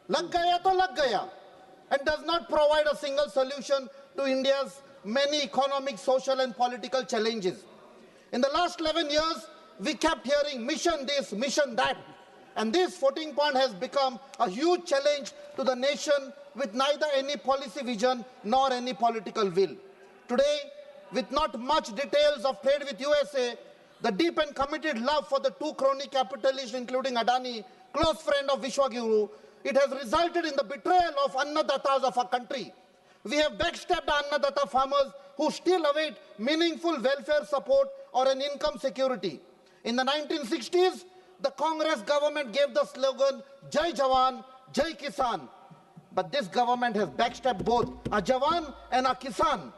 Lag gaya to lag gaya, and does not provide a single solution to India's many economic, social and political challenges. In the last 11 years, we kept hearing mission this, mission that. And this 14 point has become a huge challenge to the nation with neither any policy vision nor any political will. Today, with not much details of trade with USA, the deep and committed love for the two crony capitalists, including Adani, close friend of Vishwaguru, it has resulted in the betrayal of Annadatas of our country. We have backstabbed Annadata farmers who still await meaningful welfare support or an income security. In the 1960s, the Congress government gave the slogan, Jai Jawan, Jai Kisan. But this government has backstabbed both a Jawan and a Kisan.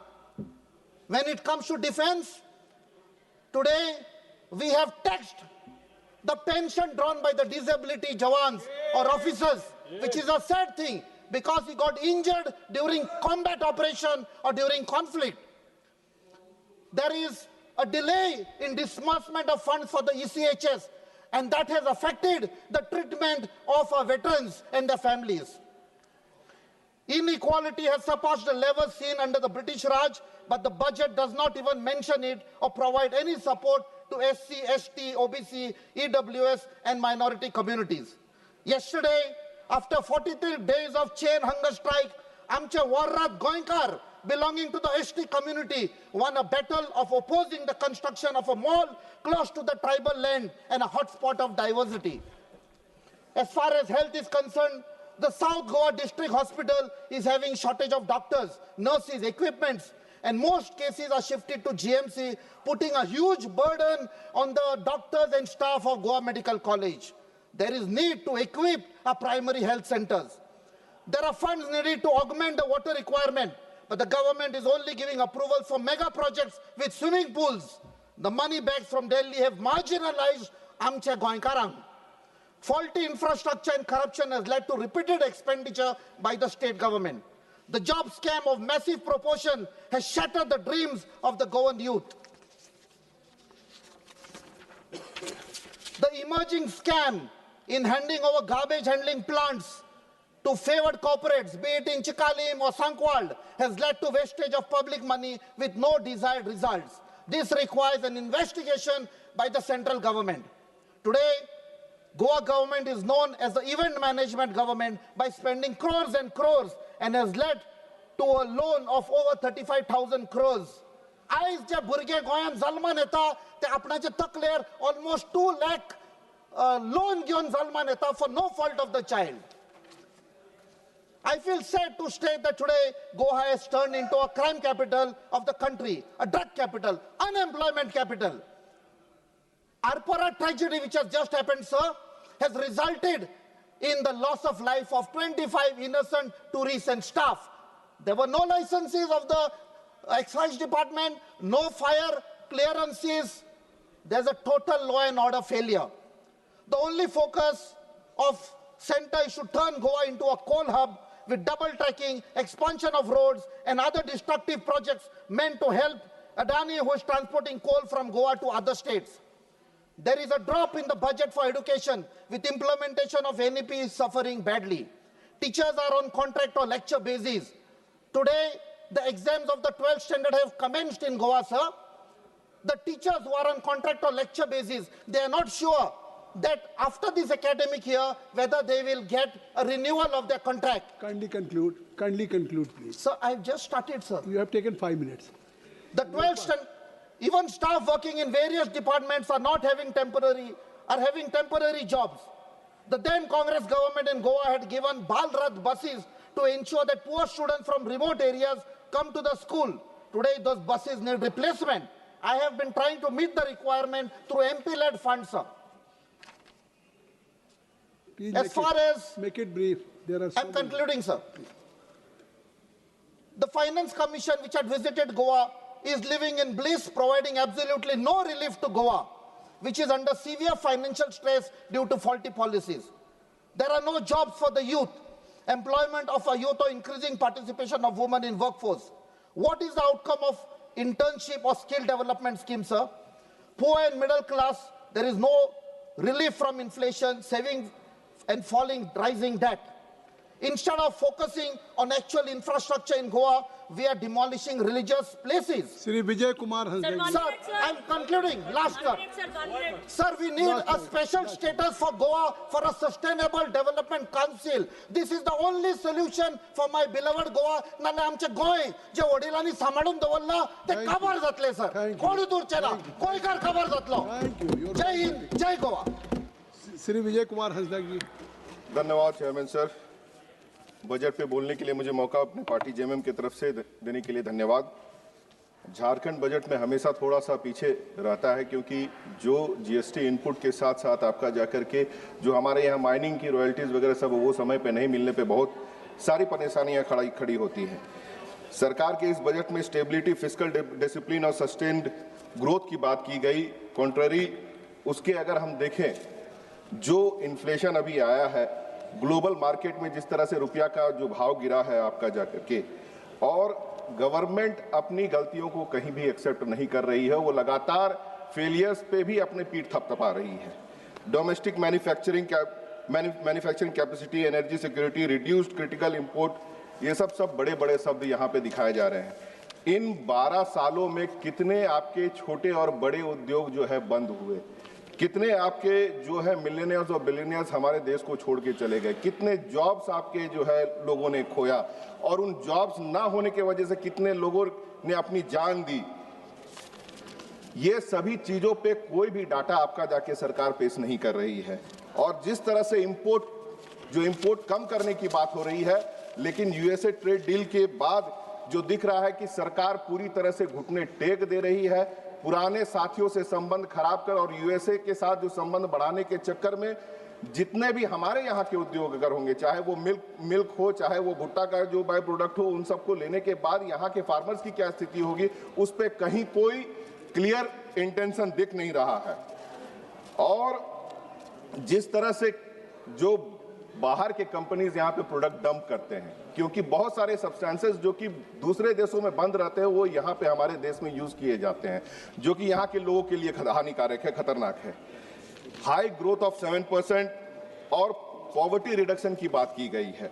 When it comes to defense, today we have taxed the pension drawn by the disability Jawans or officers, which is a sad thing because he got injured during combat operation or during conflict. There is a delay in disbursement of funds for the ECHS, and that has affected the treatment of our veterans and their families. Inequality has surpassed the levels seen under the British Raj, but the budget does not even mention it or provide any support to SC, ST, OBC, EWS and minority communities. Yesterday, after 43 days of chain hunger strike, Amche Warrat Goinkar, belonging to the ST community, won a battle of opposing the construction of a mall close to the tribal land and a hotspot of diversity. As far as health is concerned, the South Goa District Hospital is having shortage of doctors, nurses, equipments, and most cases are shifted to GMC, putting a huge burden on the doctors and staff of Goa Medical College. There is need to equip our primary health centers. There are funds needed to augment the water requirement, but the government is only giving approval for mega projects with swimming pools. The money bags from Delhi have marginalized Amche Goinkarang. Faulty infrastructure and corruption has led to repeated expenditure by the state government. The job scam of massive proportion has shattered the dreams of the Goan youth. The emerging scam in handing over garbage handling plants to favored corporates, be it in Chikalim or Sankwald, has led to wastage of public money with no desired results. This requires an investigation by the central government. Today, Goa government is known as the event management government by spending crores and crores and has led to a loan of over 35,000 crores. Aaj je burge goyan zalman eta te apnache takler almost 2 lakh loan given zalman eta for no fault of the child. I feel sad to state that today Goa has turned into a crime capital of the country, a drug capital, unemployment capital. Arpara tragedy which has just happened, sir, has resulted in the loss of life of 25 innocent tourists and staff. There were no licenses of the excise department, no fire clearances. There's a total law and order failure. The only focus of center is to turn Goa into a coal hub with double tracking, expansion of roads and other destructive projects meant to help Adani, who is transporting coal from Goa to other states. There is a drop in the budget for education, with implementation of NEP suffering badly. Teachers are on contract or lecture basis. Today, the exams of the 12th standard have commenced in Goa, sir. The teachers who are on contract or lecture basis, they are not sure that after this academic year, whether they will get a renewal of their contract. Kindly conclude. Kindly conclude, please. Sir, I've just started, sir. You have taken 5 minutes. The 12th standard, even staff working in various departments are having temporary jobs. The then Congress government in Goa had given Balrat buses to ensure that poor students from remote areas come to the school. Today, those buses need replacement. I have been trying to meet the requirement through MP-led funds, sir. Please as far as... Make it brief. There are so I'm concluding, sir. The Finance Commission, which had visited Goa, is living in bliss, providing absolutely no relief to Goa, which is under severe financial stress due to faulty policies. There are no jobs for the youth, employment of our youth or increasing participation of women in workforce. What is the outcome of internship or skill development scheme, sir? Poor and middle class, there is no relief from inflation, saving and rising debt. Instead of focusing on actual infrastructure in Goa, we are demolishing religious places. Sri Vijay Kumar Hansdagi. Sir, I'm concluding. Last, sir. Sir, we need a special status for Goa for a sustainable development council. This is the only solution for my beloved Goa. Nalle amche goy je odilani samadun dawalla te kabar zatle, sir. Kodi dur chela. Koi kar kabar zatlo. Thank you. Jai Hind, Jai Goa. Sri Vijay Kumar Hansdagi. धन्यवाद chairman sir. Budget पे बोलने के लिए मुझे मौका अपनी party JMM की तरफ से देने के लिए धन्यवाद। झारखंड बजट में हमेशा थोड़ा सा पीछे रहता है, क्योंकि जो जीएसटी इनपुट के साथ साथ आपका जाकर के जो हमारे यहाँ माइनिंग की रॉयल्टीज़ वगैरह सब वो समय पे नहीं मिलने पे बहुत सारी परेशानियां खड़ी होती हैं। सरकार के इस बजट में स्टेबिलिटी, फिस्कल डिसिप्लिन और सस्टेन्ड ग्रोथ की बात की गई। कॉन्ट्ररी उसके अगर हम देखें, जो इन्फ्लेशन अभी आया है, ग्लोबल मार्केट में जिस तरह से रुपया का जो भाव गिरा है आपका जाकर के, और गवर्नमेंट अपनी गलतियों को कहीं भी एक्सेप्ट नहीं कर रही है, वो लगातार फेलियर्स पे भी अपने पीठ थपथपा रही है। Domestic manufacturing capacity, energy security, reduced critical import, ये सब बड़े बड़े शब्द यहाँ पे दिखाए जा रहे हैं। इन 12 सालों में कितने आपके छोटे और बड़े उद्योग जो है बंद हुए, कितने आपके जो है मिलियनियर्स और बिलियनियर्स हमारे देश को छोड़ के चले गए, कितने जॉब्स आपके जो है लोगों ने खोया, और उन जॉब्स ना होने की वजह से कितने लोगों ने अपनी जान दी। ये सभी चीजों पे कोई भी डाटा आपका जाके सरकार पेश नहीं कर रही है। और जिस तरह से इंपोर्ट कम करने की बात हो रही है, लेकिन यूएसए ट्रेड डील के बाद जो दिख रहा है कि सरकार पूरी तरह से घुटने टेक दे रही है, पुराने साथियों से संबंध खराब कर और यूएसए के साथ जो संबंध बढ़ाने के चक्कर में जितने भी हमारे यहाँ के उद्योग अगर होंगे, चाहे वो मिल्क हो, चाहे वो भुट्टा का जो बाय प्रोडक्ट हो, उन सबको लेने के बाद यहाँ के फार्मर्स की क्या स्थिति होगी, उस पर कहीं कोई क्लियर इंटेंशन दिख नहीं रहा है। और जिस तरह से जो बाहर के कंपनीज यहाँ पे प्रोडक्ट डंप करते हैं, क्योंकि बहुत सारे सब्सटेंसेस जो कि दूसरे देशों में बंद रहते हैं वो यहाँ पे हमारे देश में यूज किए जाते हैं, जो कि यहाँ के लोगों के लिए हानिकारक है, खतरनाक है। हाई ग्रोथ ऑफ 7% और पॉवर्टी रिडक्शन की बात की गई है,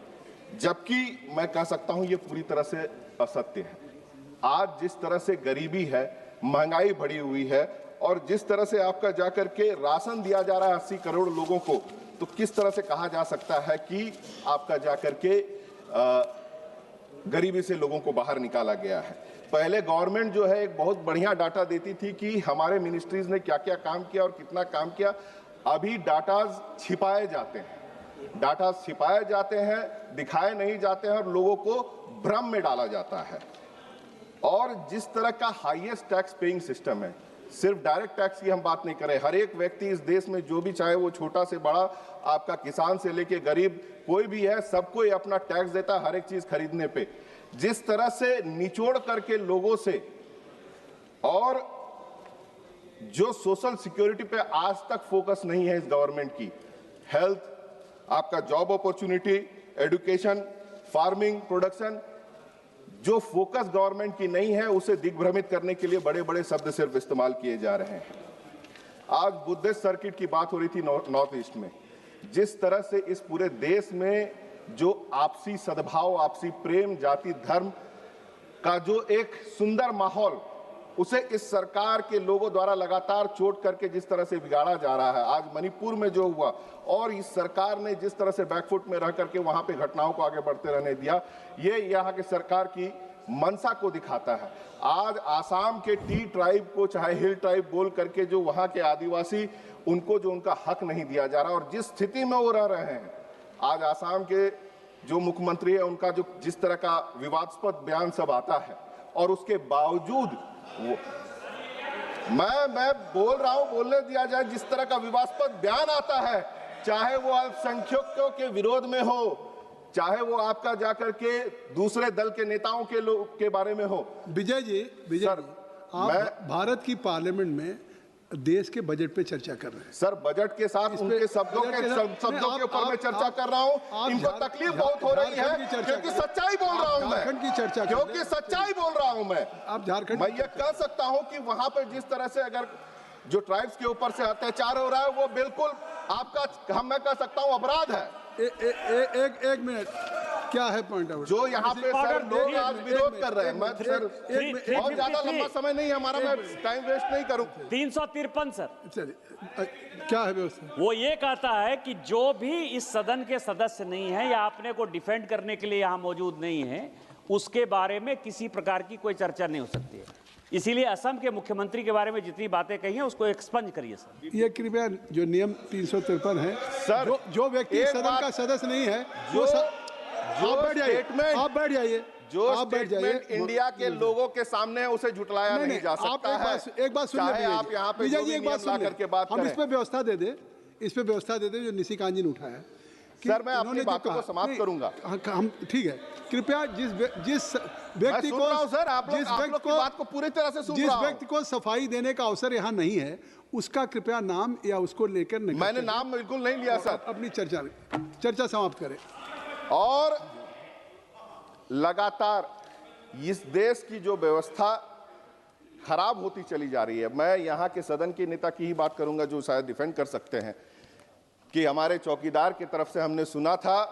जबकि मैं कह सकता हूँ ये पूरी तरह से असत्य है। आज जिस तरह से गरीबी है, महंगाई बढ़ी हुई है, और जिस तरह से आपका जाकर के राशन दिया जा रहा है 80 करोड़ लोगों को, तो किस तरह से कहा जा सकता है कि आपका जाकर के गरीबी से लोगों को बाहर निकाला गया है। पहले गवर्नमेंट जो है एक बहुत बढ़िया डाटा देती थी कि हमारे मिनिस्ट्रीज ने क्या क्या काम किया और कितना काम किया। अभी डाटाज छिपाए जाते हैं, दिखाए नहीं जाते हैं और लोगों को भ्रम में डाला जाता है। और जिस तरह का हाईएस्ट टैक्स पेइंग सिस्टम है, सिर्फ डायरेक्ट टैक्स की हम बात नहीं करें, हर एक व्यक्ति इस देश में जो भी चाहे वो छोटा से बड़ा, आपका किसान से लेके गरीब कोई भी है, सबको ये अपना टैक्स देता है हर एक चीज खरीदने पे। जिस तरह से निचोड़ करके लोगों से, और जो सोशल सिक्योरिटी पे आज तक फोकस नहीं है इस गवर्नमेंट की, हेल्थ, आपका job opportunity, education, farming, production, जो फोकस गवर्नमेंट की नहीं है, उसे दिग्भ्रमित करने के लिए बड़े बड़े शब्द सिर्फ इस्तेमाल किए जा रहे हैं। आज बुद्धिस्ट सर्किट की बात हो रही थी नॉर्थ ईस्ट में, जिस तरह से इस पूरे देश में जो आपसी सद्भाव, आपसी प्रेम, जाति धर्म का जो एक सुंदर माहौल, उसे इस सरकार के लोगों द्वारा लगातार चोट करके जिस तरह से बिगाड़ा जा रहा है। आज मणिपुर में जो हुआ, और इस सरकार ने जिस तरह से बैकफुट में रह करके वहां पे घटनाओं को आगे बढ़ते रहने दिया, ये यहाँ के सरकार की मनसा को दिखाता है। आज आसाम के टी ट्राइब को, चाहे हिल ट्राइब बोल करके जो वहां के आदिवासी, उनको जो उनका हक नहीं दिया जा रहा, और जिस स्थिति में वो रह रहे हैं, आज आसाम के जो मुख्यमंत्री है उनका जो जिस तरह का विवादास्पद बयान सब आता है, और उसके बावजूद वो मैं बोल रहा हूं, बोलने दिया जाए, जिस तरह का विवादास्पद बयान आता है, चाहे वो अल्पसंख्यकों के विरोध में हो, चाहे वो आपका जाकर के दूसरे दल के नेताओं के बारे में हो। विजय जी, आप भारत की पार्लियामेंट में देश के बजट पे चर्चा कर रहे हैं। सर, बजट के साथ उनके शब्दों के ऊपर मैं चर्चा कर रहा हूं। इनको तकलीफ बहुत हो रही है, क्योंकि सच्चाई बोल रहा हूं मैं, झारखंड की चर्चा, क्योंकि सच्चाई बोल रहा हूं मैं। आप झारखंड, मैं ये कह सकता हूं कि वहां पर जिस तरह से अगर जो ट्राइब्स के ऊपर से अत्याचार हो रहा है, वो बिल्कुल आपका, मैं कह सकता हूं, अपराध है। एक मिनट, क्या है पॉइंट आउट जो यहाँ पे सर लोग आज विरोध कर रहे हैं। मैं सर बहुत ज्यादा लंबा समय नहीं है हमारा, मैं टाइम वेस्ट नहीं करूं। 353 सर, क्या है व्यवस्था? वो ये कहता है कि जो भी इस सदन के सदस्य नहीं है या अपने को डिफेंड करने के लिए यहाँ मौजूद नहीं है, उसके बारे में किसी प्रकार की कोई चर्चा नहीं हो सकती है। इसीलिए असम के मुख्यमंत्री के बारे में जितनी बातें कही हैं उसको एक्सपंज करिए सर। ये कृपया जो नियम 353 है सर, जो व्यक्ति सदन का सदस्य नहीं है वो आप बैठ जाइए, जो स्टेटमेंट इंडिया के लोगों के सामने है उसे झुटलाया नहीं जा सकता है। एक बात सुन लीजिए, आप यहाँ पे एक बात सुन करके बात हम इस पे व्यवस्था दे दे, जो निशिकांत जी ने उठाया। कि सर, मैं अपनी इन्होंने जो बातों को कहा- समाप्त नहीं, करूंगा। हम ठीक है, कृपया जिस व्यक्ति सुन रहा हूं सर, आप जिस लोग व्यक्ति की बात को पूरी तरह से सुन जिस रहा हूं। व्यक्ति को सफाई देने का अवसर यहाँ नहीं है, उसका कृपया नाम या उसको लेकर निकल मैंने जाइए। नाम बिल्कुल नहीं लिया सर। अपनी चर्चा समाप्त करें। और लगातार इस देश की जो व्यवस्था खराब होती चली जा रही है, मैं यहाँ के सदन के नेता की ही बात करूंगा जो शायद डिफेंड कर सकते हैं, कि हमारे चौकीदार की तरफ से हमने सुना था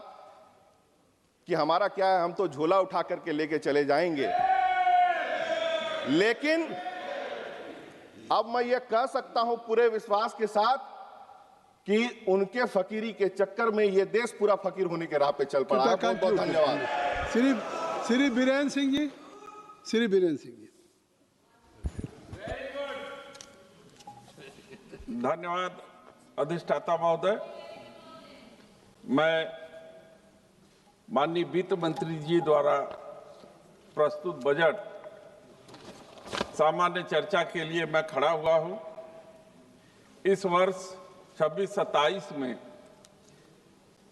कि हमारा क्या है, हम तो झोला उठा करके लेके चले जाएंगे। लेकिन अब मैं ये कह सकता हूं पूरे विश्वास के साथ कि उनके फकीरी के चक्कर में ये देश पूरा फकीर होने के राह पे चल पड़ा है। बहुत बहुत धन्यवाद। श्री बीरेन्द्र सिंह जी, श्री बीरेन्द्र सिंह जी। धन्यवाद अधिष्ठाता महोदय। मैं माननीय वित्त मंत्री जी द्वारा प्रस्तुत बजट सामान्य चर्चा के लिए मैं खड़ा हुआ हूं। इस वर्ष 26-27 में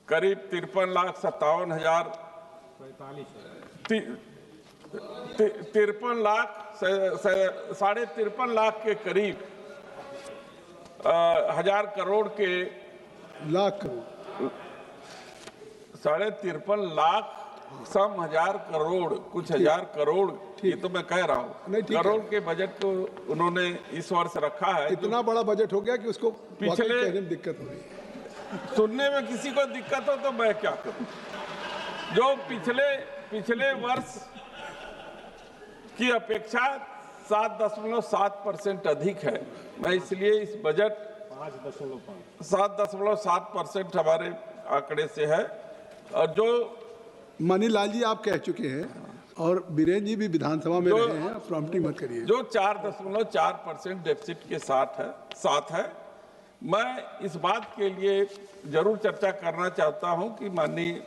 करीब 53,57,000 53 लाख के करीब हजार करोड़ के लाख करोड़ 53 लाख सम हजार करोड़ कुछ हजार करोड़, ये तो मैं कह रहा हूँ, करोड़ के बजट को उन्होंने इस वर्ष रखा है। इतना बड़ा बजट हो गया कि उसको पिछले कहने में दिक्कत हो रही है। सुनने में किसी को दिक्कत हो तो मैं क्या करूं। जो पिछले वर्ष की अपेक्षा 7.7% अधिक है। मैं इसलिए इस बजट 7.7% हमारे आंकड़े से है। और जो मनीलाल जी आप कह चुके हैं और बीरेन्द्र जी भी विधानसभा में रहे हैं, प्रॉम्प्टिंग मत करिए। जो 4.4% डेफिसिट के साथ है। मैं इस बात के लिए जरूर चर्चा करना चाहता हूं कि माननीय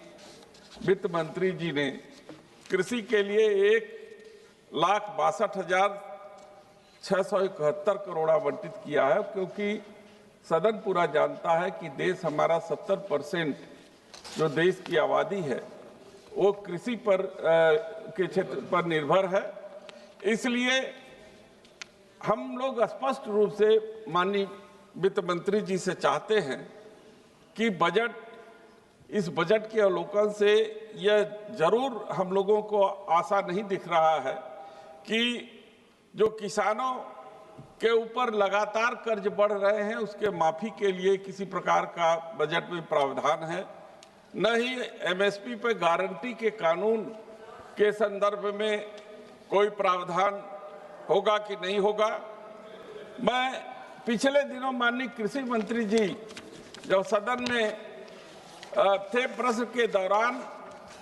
वित्त मंत्री जी ने कृषि के लिए 1,62,671 करोड़ आवंटित किया है, क्योंकि सदन पूरा जानता है कि देश हमारा 70% जो देश की आबादी है वो कृषि पर के क्षेत्र पर निर्भर है। इसलिए हम लोग स्पष्ट रूप से माननीय वित्त मंत्री जी से चाहते हैं कि इस बजट के अवलोकन से यह जरूर हम लोगों को आशा नहीं दिख रहा है कि जो किसानों के ऊपर लगातार कर्ज बढ़ रहे हैं उसके माफी के लिए किसी प्रकार का बजट में प्रावधान है, न ही एमएसपी पे गारंटी के कानून के संदर्भ में कोई प्रावधान होगा कि नहीं होगा। मैं पिछले दिनों माननीय कृषि मंत्री जी जब सदन में थे, प्रश्न के दौरान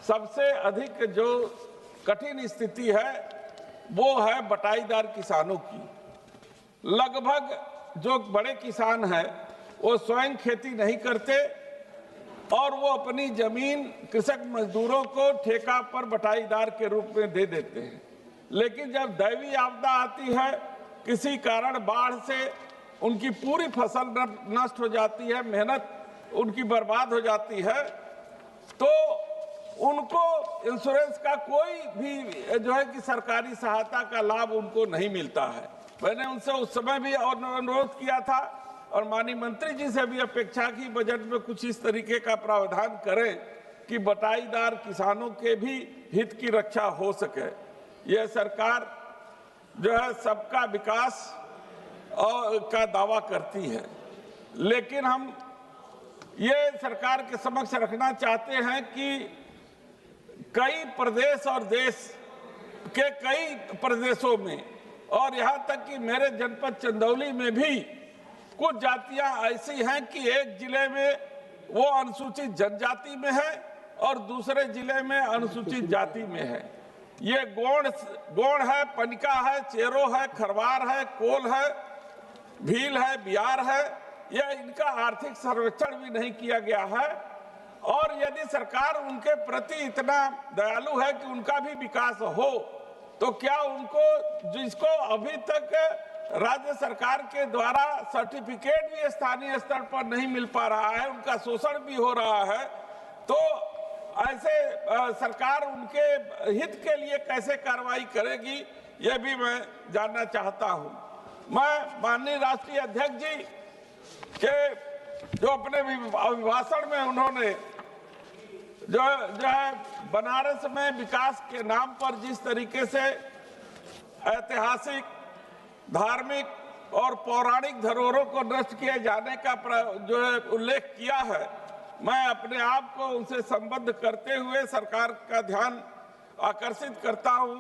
सबसे अधिक जो कठिन स्थिति है वो है बटाईदार किसानों की। लगभग जो बड़े किसान हैं वो स्वयं खेती नहीं करते और वो अपनी जमीन कृषक मजदूरों को ठेका पर बटाईदार के रूप में दे देते हैं। लेकिन जब दैवीय आपदा आती है, किसी कारण बाढ़ से उनकी पूरी फसल नष्ट हो जाती है, मेहनत उनकी बर्बाद हो जाती है, तो उनको इंश्योरेंस का कोई भी जो है कि सरकारी सहायता का लाभ उनको नहीं मिलता है। मैंने उनसे उस समय भी अनुरोध किया था और माननीय मंत्री जी से भी अपेक्षा की बजट में कुछ इस तरीके का प्रावधान करें कि बटाईदार किसानों के भी हित की रक्षा हो सके। यह सरकार जो है सबका विकास का दावा करती है, लेकिन हम ये सरकार के समक्ष रखना चाहते हैं कि कई प्रदेश और देश के कई प्रदेशों में और यहाँ तक कि मेरे जनपद चंदौली में भी कुछ जातियां ऐसी हैं कि एक जिले में वो अनुसूचित जनजाति में है और दूसरे जिले में अनुसूचित जाति में है। ये गोंड है, पनिका है, चेरो है, खरवार है, कोल है, भील है, बिहार है। यह इनका आर्थिक सर्वेक्षण भी नहीं किया गया है और यदि सरकार उनके प्रति इतना दयालु है कि उनका भी विकास हो, तो क्या उनको जिसको अभी तक राज्य सरकार के द्वारा सर्टिफिकेट भी स्थानीय स्तर पर नहीं मिल पा रहा है, उनका शोषण भी हो रहा है, तो ऐसे सरकार उनके हित के लिए कैसे कार्रवाई करेगी, ये भी मैं जानना चाहता हूं। मैं माननीय राष्ट्रीय अध्यक्ष जी के जो अपने अभिभाषण में उन्होंने जो है बनारस में विकास के नाम पर जिस तरीके से ऐतिहासिक, धार्मिक और पौराणिक धरोहरों को नष्ट किए जाने का जो है उल्लेख किया है, मैं अपने आप को उनसे संबद्ध करते हुए सरकार का ध्यान आकर्षित करता हूं,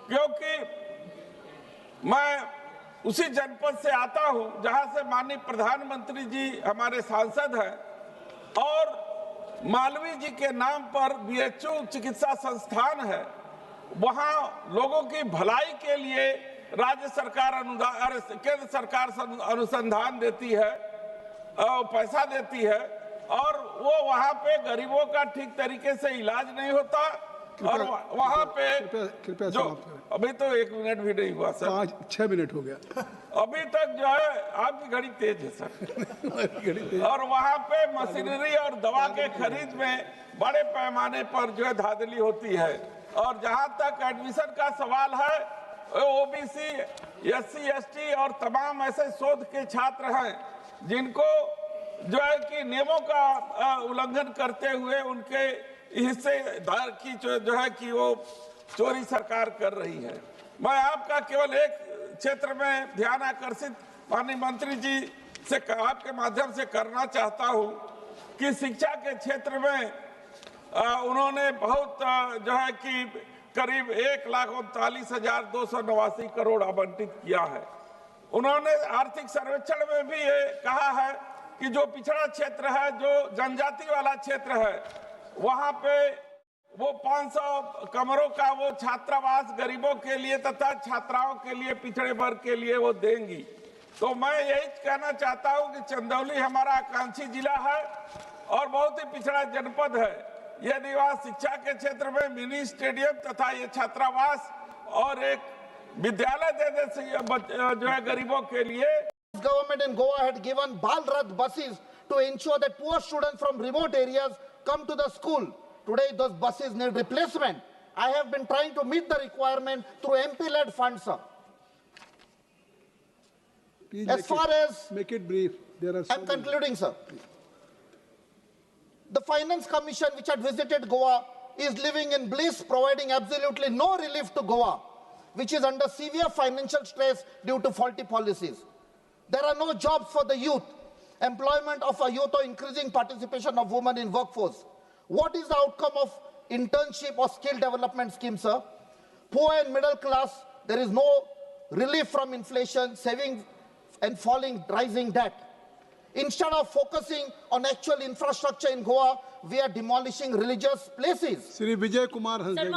क्योंकि मैं उसी जनपद से आता हूं जहां से माननीय प्रधानमंत्री जी हमारे सांसद हैं और मालवीय जी के नाम पर बीएचयू चिकित्सा संस्थान है। वहां लोगों की भलाई के लिए राज्य सरकार अनुदान, केंद्र सरकार अनुसंधान देती है, पैसा देती है, और वो वहां पे गरीबों का ठीक तरीके से इलाज नहीं होता। और वहां पे जो अभी तो 1 मिनट भी नहीं हुआ सर, 5-6 मिनट हो गया अभी तक जो है आपकी घड़ी तेज है सर। और वहां पे मशीनरी और दवा के खरीद में बड़े पैमाने पर जो है धांधली होती है। और जहां तक एडमिशन का सवाल है, ओबीसी, एससी, एसटी और तमाम ऐसे शोध के छात्र हैं जिनको जो है कि नियमों का उल्लंघन करते हुए उनके हिस्सेदार की जो है कि वो चोरी सरकार कर रही है। मैं आपका केवल एक क्षेत्र में ध्यान आकर्षित माननीय मंत्री जी से आपके माध्यम से करना चाहता हूं कि शिक्षा के क्षेत्र में उन्होंने बहुत जो है कि करीब 1,39,289 करोड़ आवंटित किया है। उन्होंने आर्थिक सर्वेक्षण में भी ये कहा है कि जो पिछड़ा क्षेत्र है, जो जनजाति वाला क्षेत्र है, वहां पे वो 500 कमरों का वो छात्रावास गरीबों के लिए तथा छात्राओं के लिए, पिछड़े वर्ग के लिए वो देंगी। तो मैं यही कहना चाहता हूं कि चंदौली हमारा आकांक्षी जिला है और बहुत ही पिछड़ा जनपद है। यदि वहाँ शिक्षा के क्षेत्र में मिनी स्टेडियम तथा ये छात्रावास और एक विद्यालय दे जो है गरीबों के लिए। Government in Goa had given Bal Rath buses to ensure that poor students from remote areas come to the school. Today those buses need replacement. I have been trying to meet the requirement through MP-led funds, sir. As far as make it brief, there are. I'm concluding, sir. The Finance Commission, which had visited Goa, is living in bliss, providing absolutely no relief to Goa, which is under severe financial stress due to faulty policies. There are no jobs for the youth, employment of a youth or increasing participation of women in workforce. What is the outcome of internship or skill development scheme, sir? Poor and middle class, there is no relief from inflation, saving and rising debt. Instead of focusing on actual infrastructure in Goa, we are demolishing religious places. Shri Vijay Kumar has Sir,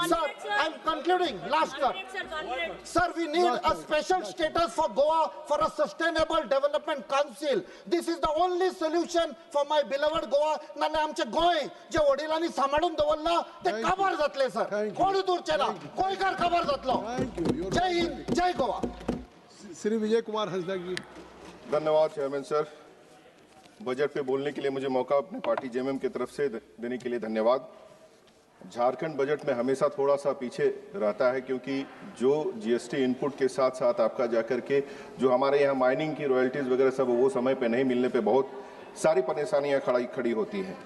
I'm concluding. Last one. Sir, we need a special status for Goa for a sustainable development council. This is the only solution for my beloved Goa. Nane amche goy je odilani samadun dawalla te kabar jatle sir. Kodi dur chela. Koi kar kabar jatlo. Thank you. Jai Hind, Jai Goa. Shri Vijay Kumar Hasdagi. धन्यवाद chairman sir. Budget पे बोलने के लिए मुझे मौका अपने party JMM की तरफ से देने के लिए धन्यवाद। झारखंड बजट में हमेशा थोड़ा सा पीछे रहता है, क्योंकि जो जीएसटी इनपुट के साथ साथ आपका जाकर के जो हमारे यहाँ माइनिंग की रॉयल्टीज वगैरह सब वो समय पे नहीं मिलने पे बहुत सारी परेशानियाँ खड़ी होती हैं।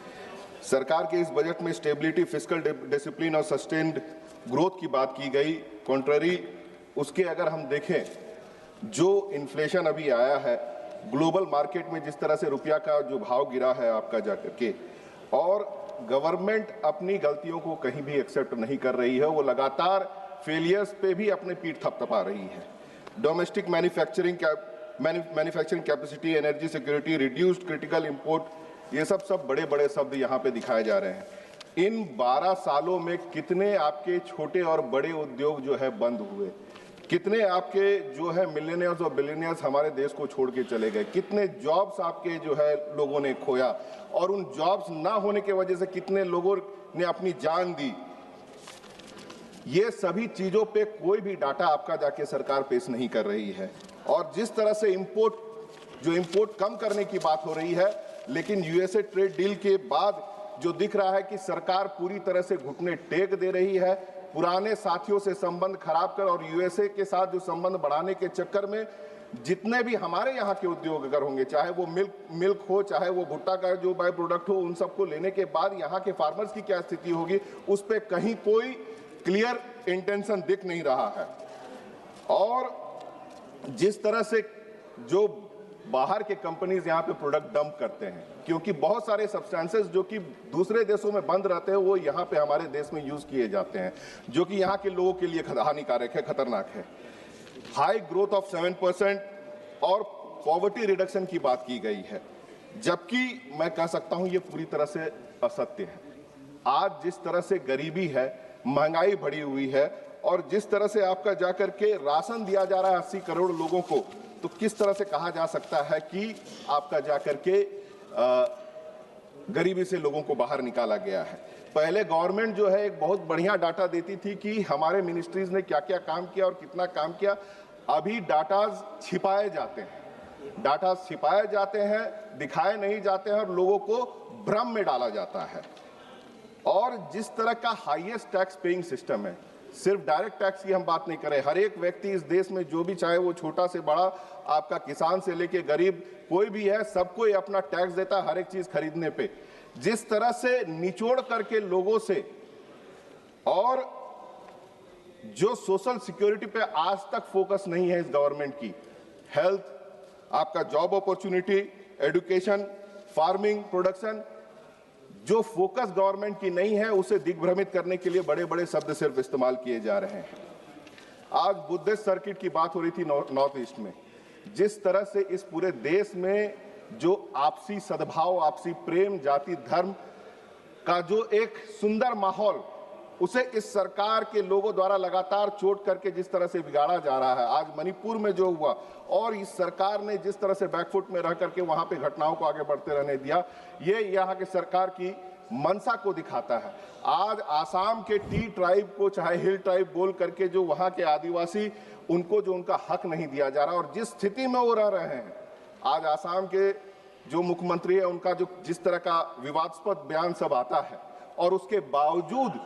सरकार के इस बजट में स्टेबिलिटी, फिस्कल डिसिप्लिन और सस्टेन्ड ग्रोथ की बात की गई। कॉन्ट्ररी उसके अगर हम देखें, जो इन्फ्लेशन अभी आया है, ग्लोबल मार्केट में जिस तरह से रुपया का जो भाव गिरा है आपका जाकर के, और गवर्नमेंट अपनी गलतियों को कहीं भी एक्सेप्ट नहीं कर रही है, वो लगातार फेलियर्स पे भी अपने पीठ थपथपा रही है। Domestic manufacturing capacity, energy security, reduced critical import, ये सब बड़े बड़े शब्द यहाँ पे दिखाए जा रहे हैं। इन 12 सालों में कितने आपके छोटे और बड़े उद्योग जो है बंद हुए, कितने आपके जो है मिलियनियर्स और बिलियनियर्स हमारे देश को छोड़ के चले गए, कितने जॉब्स आपके जो है लोगों ने खोया, और उन जॉब्स ना होने के वजह से कितने लोगों ने अपनी जान दी। ये सभी चीजों पे कोई भी डाटा आपका जाके सरकार पेश नहीं कर रही है। और जिस तरह से इंपोर्ट कम करने की बात हो रही है, लेकिन यूएसए ट्रेड डील के बाद जो दिख रहा है कि सरकार पूरी तरह से घुटने टेक दे रही है, पुराने साथियों से संबंध खराब कर और यूएसए के साथ जो संबंध बढ़ाने के चक्कर में जितने भी हमारे यहाँ के उद्योग अगर होंगे, चाहे वो मिल्क हो, चाहे वो भुट्टा का जो बाय प्रोडक्ट हो, उन सबको लेने के बाद यहाँ के फार्मर्स की क्या स्थिति होगी, उस पर कहीं कोई क्लियर इंटेंशन दिख नहीं रहा है। और जिस तरह से जो बाहर के कंपनीज यहाँ पे प्रोडक्ट डंप करते हैं, क्योंकि बहुत सारे सब्सटेंसेस जो कि दूसरे देशों में बंद रहते हैं वो यहाँ पे हमारे देश में यूज किए जाते हैं, जो कि यहाँ के लोगों के लिए हानिकारक है, खतरनाक है। हाई ग्रोथ ऑफ 7% और पॉवर्टी रिडक्शन की बात की गई है, जबकि मैं कह सकता हूं ये पूरी तरह से असत्य है। आज जिस तरह से गरीबी है, महंगाई बढ़ी हुई है और जिस तरह से आपका जाकर के राशन दिया जा रहा है 80 करोड़ लोगों को, तो किस तरह से कहा जा सकता है कि आपका जाकर के गरीबी से लोगों को बाहर निकाला गया है। पहले गवर्नमेंट जो है एक बहुत बढ़िया डाटा देती थी कि हमारे मिनिस्ट्रीज ने क्या क्या काम किया और कितना काम किया। अभी डाटाज छिपाए जाते हैं, दिखाए नहीं जाते हैं और लोगों को भ्रम में डाला जाता है। और जिस तरह का हाईएस्ट टैक्स पेइंग सिस्टम है, सिर्फ डायरेक्ट टैक्स की हम बात नहीं करें, हर एक व्यक्ति इस देश में जो भी चाहे वो छोटा से बड़ा, आपका किसान से लेके गरीब कोई भी है, सबको ये अपना टैक्स देता है हर एक चीज खरीदने पे। जिस तरह से निचोड़ करके लोगों से और जो सोशल सिक्योरिटी पे आज तक फोकस नहीं है इस गवर्नमेंट की, हेल्थ, आपका job opportunity, education, farming, production, जो फोकस गवर्नमेंट की नहीं है, उसे दिग्भ्रमित करने के लिए बड़े बड़े शब्द सिर्फ इस्तेमाल किए जा रहे हैं। आज बुद्धिस्ट सर्किट की बात हो रही थी नॉर्थ ईस्ट में, जिस तरह से इस पूरे देश में जो आपसी सद्भाव, आपसी प्रेम, जाति धर्म का जो एक सुंदर माहौल, उसे इस सरकार के लोगों द्वारा लगातार चोट करके जिस तरह से बिगाड़ा जा रहा है। आज मणिपुर में जो हुआ और इस सरकार ने जिस तरह से बैकफुट में रह करके वहां पे घटनाओं को आगे बढ़ते रहने दिया, ये यहाँ के सरकार की मनसा को दिखाता है। आज आसाम के टी ट्राइब को, चाहे हिल ट्राइब बोल करके जो वहां के आदिवासी, उनको जो उनका हक नहीं दिया जा रहा और जिस स्थिति में वो रह रहे हैं, आज आसाम के जो मुख्यमंत्री है उनका जो जिस तरह का विवादास्पद बयान सब आता है और उसके बावजूद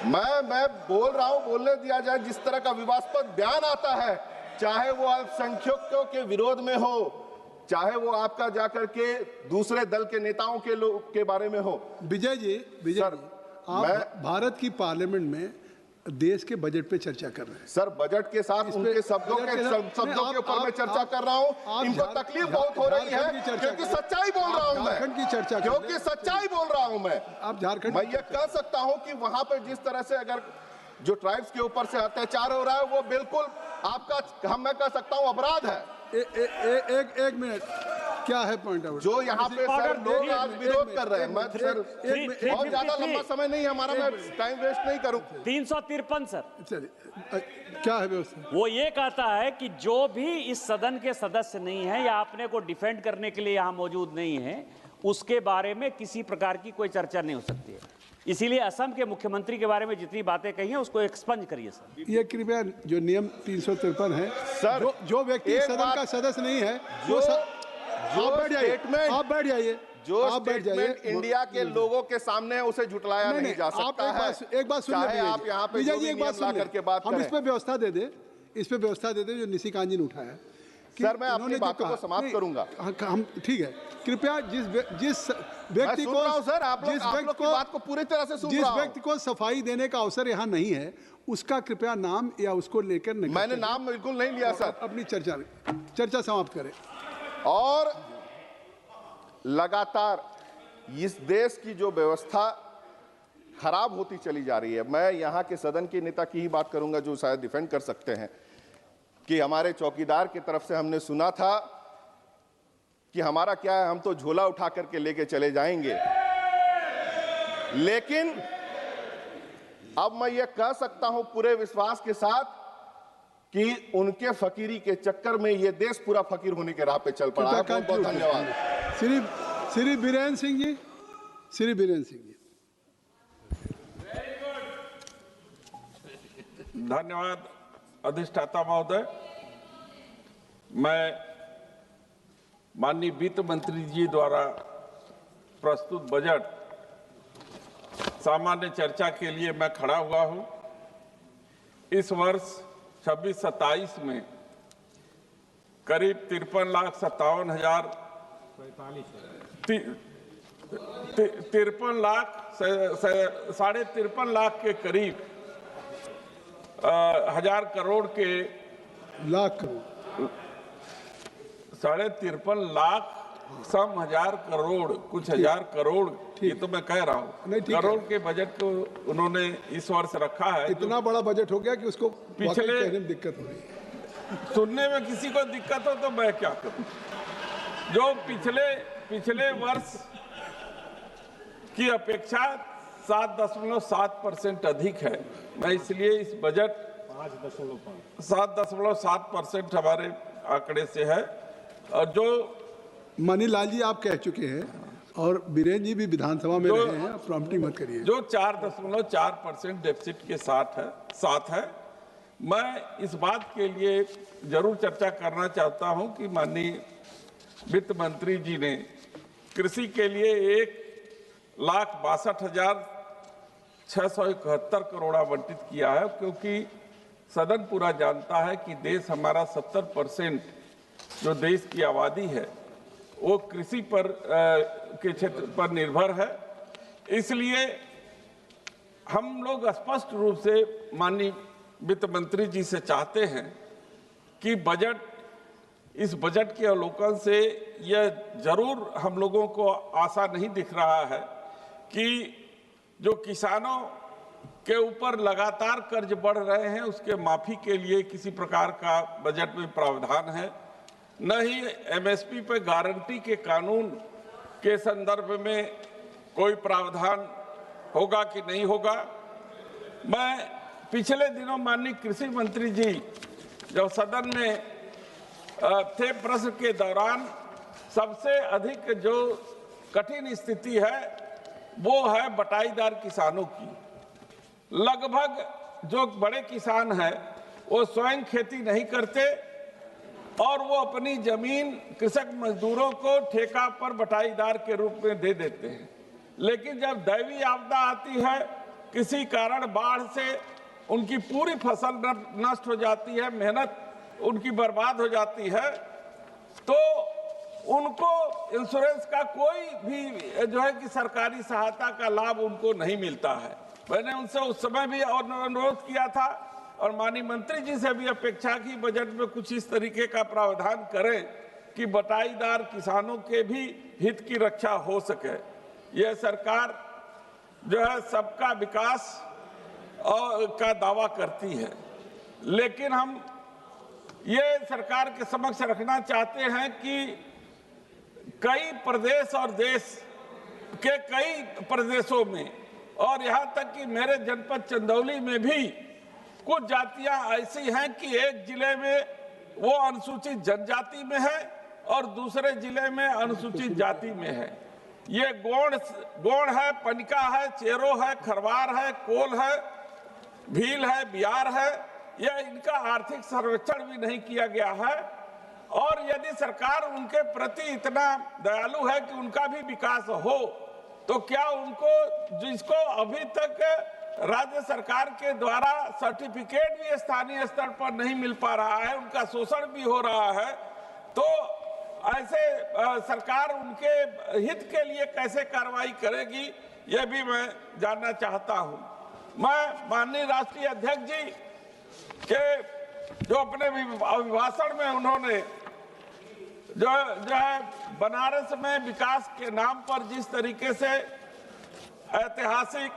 मैं बोल रहा हूं, बोलने दिया जाए, जिस तरह का विवादास्पद बयान आता है, चाहे वो अल्पसंख्यकों के विरोध में हो, चाहे वो आपका जाकर के दूसरे दल के नेताओं के लोग के बारे में हो। विजय जी, आप भारत की पार्लियामेंट में देश के बजट पे चर्चा कर रहे हैं। सर, बजट के साथ उनके शब्दों के ऊपर मैं चर्चा कर रहा हूं। इनको तकलीफ बहुत हो रही है क्योंकि सच्चाई बोल रहा हूं मैं, की चर्चा क्योंकि सच्चाई बोल रहा हूं मैं। आप झारखंड, मैं ये कह सकता हूं कि वहां पर जिस तरह से अगर जो ट्राइब्स के ऊपर से अत्याचार हो रहा है, वो बिल्कुल आपका, मैं कह सकता हूं, अपराध है। एक मिनट, क्या है पॉइंट आउट जो यहाँ पे सर लोग आज विरोध कर रहे हैं। मैं सर बहुत ज्यादा लंबा समय नहीं है हमारा, मैं टाइम वेस्ट नहीं करूं। 353 सर, चलिए, क्या है व्यवस्था? वो ये कहता है कि जो भी इस सदन के सदस्य नहीं है या अपने को डिफेंड करने के लिए यहाँ मौजूद नहीं है, उसके बारे में किसी प्रकार की कोई चर्चा नहीं हो सकती है। इसीलिए असम के मुख्यमंत्री के बारे में जितनी बातें कही हैं उसको एक्सपंज करिए सर। ये कृपया जो नियम 353 है सर, जो व्यक्ति सदन का सदस्य नहीं है, आप बैठ जाइए, जो स्टेटमेंट इंडिया के लोगों के सामने उसे झुटलाया नहीं जा सकता है। एक बात सुन लीजिए, आप यहाँ पे विजय जी एक बात सुन करके बात हम इस पे व्यवस्था दे दे, जो निशिकांत जी ने उठाया। सर, मैं अपनी बातों को समाप्त करूंगा। हम ठीक है, कृपया जिस व्यक्ति को, सर, आप लोग की बात को पूरी तरह से सुन रहा हूं, जिस व्यक्ति को सफाई देने का अवसर यहाँ नहीं है, उसका कृपया नाम या उसको लेकर मैंने नाम बिल्कुल नहीं लिया सर। अपनी चर्चा समाप्त करें। और लगातार इस देश की जो व्यवस्था खराब होती चली जा रही है, मैं यहाँ के सदन के नेता की ही बात करूंगा जो शायद डिफेंड कर सकते हैं, कि हमारे चौकीदार की तरफ से हमने सुना था कि हमारा क्या है, हम तो झोला उठा करके लेके चले जाएंगे। लेकिन अब मैं ये कह सकता हूं पूरे विश्वास के साथ कि उनके फकीरी के चक्कर में ये देश पूरा फकीर होने के राह पे चल पड़ा है। बहुत बहुत धन्यवाद। श्री बीरेन्द्र सिंह जी, श्री बीरेन्द्र सिंह जी। धन्यवाद अधिष्ठाता महोदय। मैं माननीय वित्त मंत्री जी द्वारा प्रस्तुत बजट सामान्य चर्चा के लिए मैं खड़ा हुआ हूं। इस वर्ष 26-27 में करीब 53,57,000 साढ़े 53 लाख के करीब हजार करोड़ के साढ़े 53 लाख सम हजार करोड़ कुछ हजार करोड़, ये तो मैं कह रहा हूँ, करोड़ के बजट को उन्होंने इस वर्ष रखा है। इतना बड़ा बजट हो गया कि उसको पिछले कहने में दिक्कत हो रही है। सुनने में किसी को दिक्कत हो तो मैं क्या करूं। जो पिछले वर्ष की अपेक्षा 7.7% अधिक है। मैं इसलिए इस बजट 7.7% हमारे आंकड़े से है। और जो मनीलाल जी आप कह चुके हैं और बीरेन जी भी विधानसभा में रहे हैं, प्रॉम्प्टिंग मत करिए। जो 4.4% डेफिसिट के साथ है। मैं इस बात के लिए जरूर चर्चा करना चाहता हूं कि माननीय वित्त मंत्री जी ने कृषि के लिए 1,62,671 करोड़ आवंटित किया है, क्योंकि सदन पूरा जानता है कि देश हमारा 70% जो देश की आबादी है वो कृषि पर के क्षेत्र पर निर्भर है। इसलिए हम लोग स्पष्ट रूप से माननीय वित्त मंत्री जी से चाहते हैं कि इस बजट के अवलोकन से यह जरूर हम लोगों को आशा नहीं दिख रहा है कि जो किसानों के ऊपर लगातार कर्ज बढ़ रहे हैं उसके माफी के लिए किसी प्रकार का बजट में प्रावधान है, न ही एमएसपी पे गारंटी के कानून के संदर्भ में कोई प्रावधान होगा कि नहीं होगा। मैं पिछले दिनों माननीय कृषि मंत्री जी जब सदन में थे, प्रश्न के दौरान सबसे अधिक जो कठिन स्थिति है वो है बटाईदार किसानों की। लगभग जो बड़े किसान हैं वो स्वयं खेती नहीं करते और वो अपनी जमीन कृषक मजदूरों को ठेका पर बटाईदार के रूप में दे देते हैं। लेकिन जब दैवीय आपदा आती है, किसी कारण बाढ़ से उनकी पूरी फसल नष्ट हो जाती है, मेहनत उनकी बर्बाद हो जाती है, तो उनको इंश्योरेंस का कोई भी जो है कि सरकारी सहायता का लाभ उनको नहीं मिलता है। मैंने उनसे उस समय भी अनुरोध किया था और माननीय मंत्री जी से भी अपेक्षा की बजट में कुछ इस तरीके का प्रावधान करें कि बटाईदार किसानों के भी हित की रक्षा हो सके। यह सरकार जो है सबका विकास का दावा करती है, लेकिन हम ये सरकार के समक्ष रखना चाहते हैं कि कई प्रदेश और देश के कई प्रदेशों में और यहाँ तक कि मेरे जनपद चंदौली में भी कुछ जातियां ऐसी हैं कि एक जिले में वो अनुसूचित जनजाति में है और दूसरे जिले में अनुसूचित जाति में है। ये गोंड है, पनिका है, चेरो है, खरवार है, कोल है, भील है, बिहार है। यह इनका आर्थिक सर्वेक्षण भी नहीं किया गया है और यदि सरकार उनके प्रति इतना दयालु है कि उनका भी विकास हो, तो क्या उनको जिसको अभी तक राज्य सरकार के द्वारा सर्टिफिकेट भी स्थानीय स्तर पर नहीं मिल पा रहा है, उनका शोषण भी हो रहा है, तो ऐसे सरकार उनके हित के लिए कैसे कार्रवाई करेगी, यह भी मैं जानना चाहता हूं। मैं माननीय राष्ट्रीय अध्यक्ष जी के जो अपने अभिभाषण में उन्होंने जो है बनारस में विकास के नाम पर जिस तरीके से ऐतिहासिक,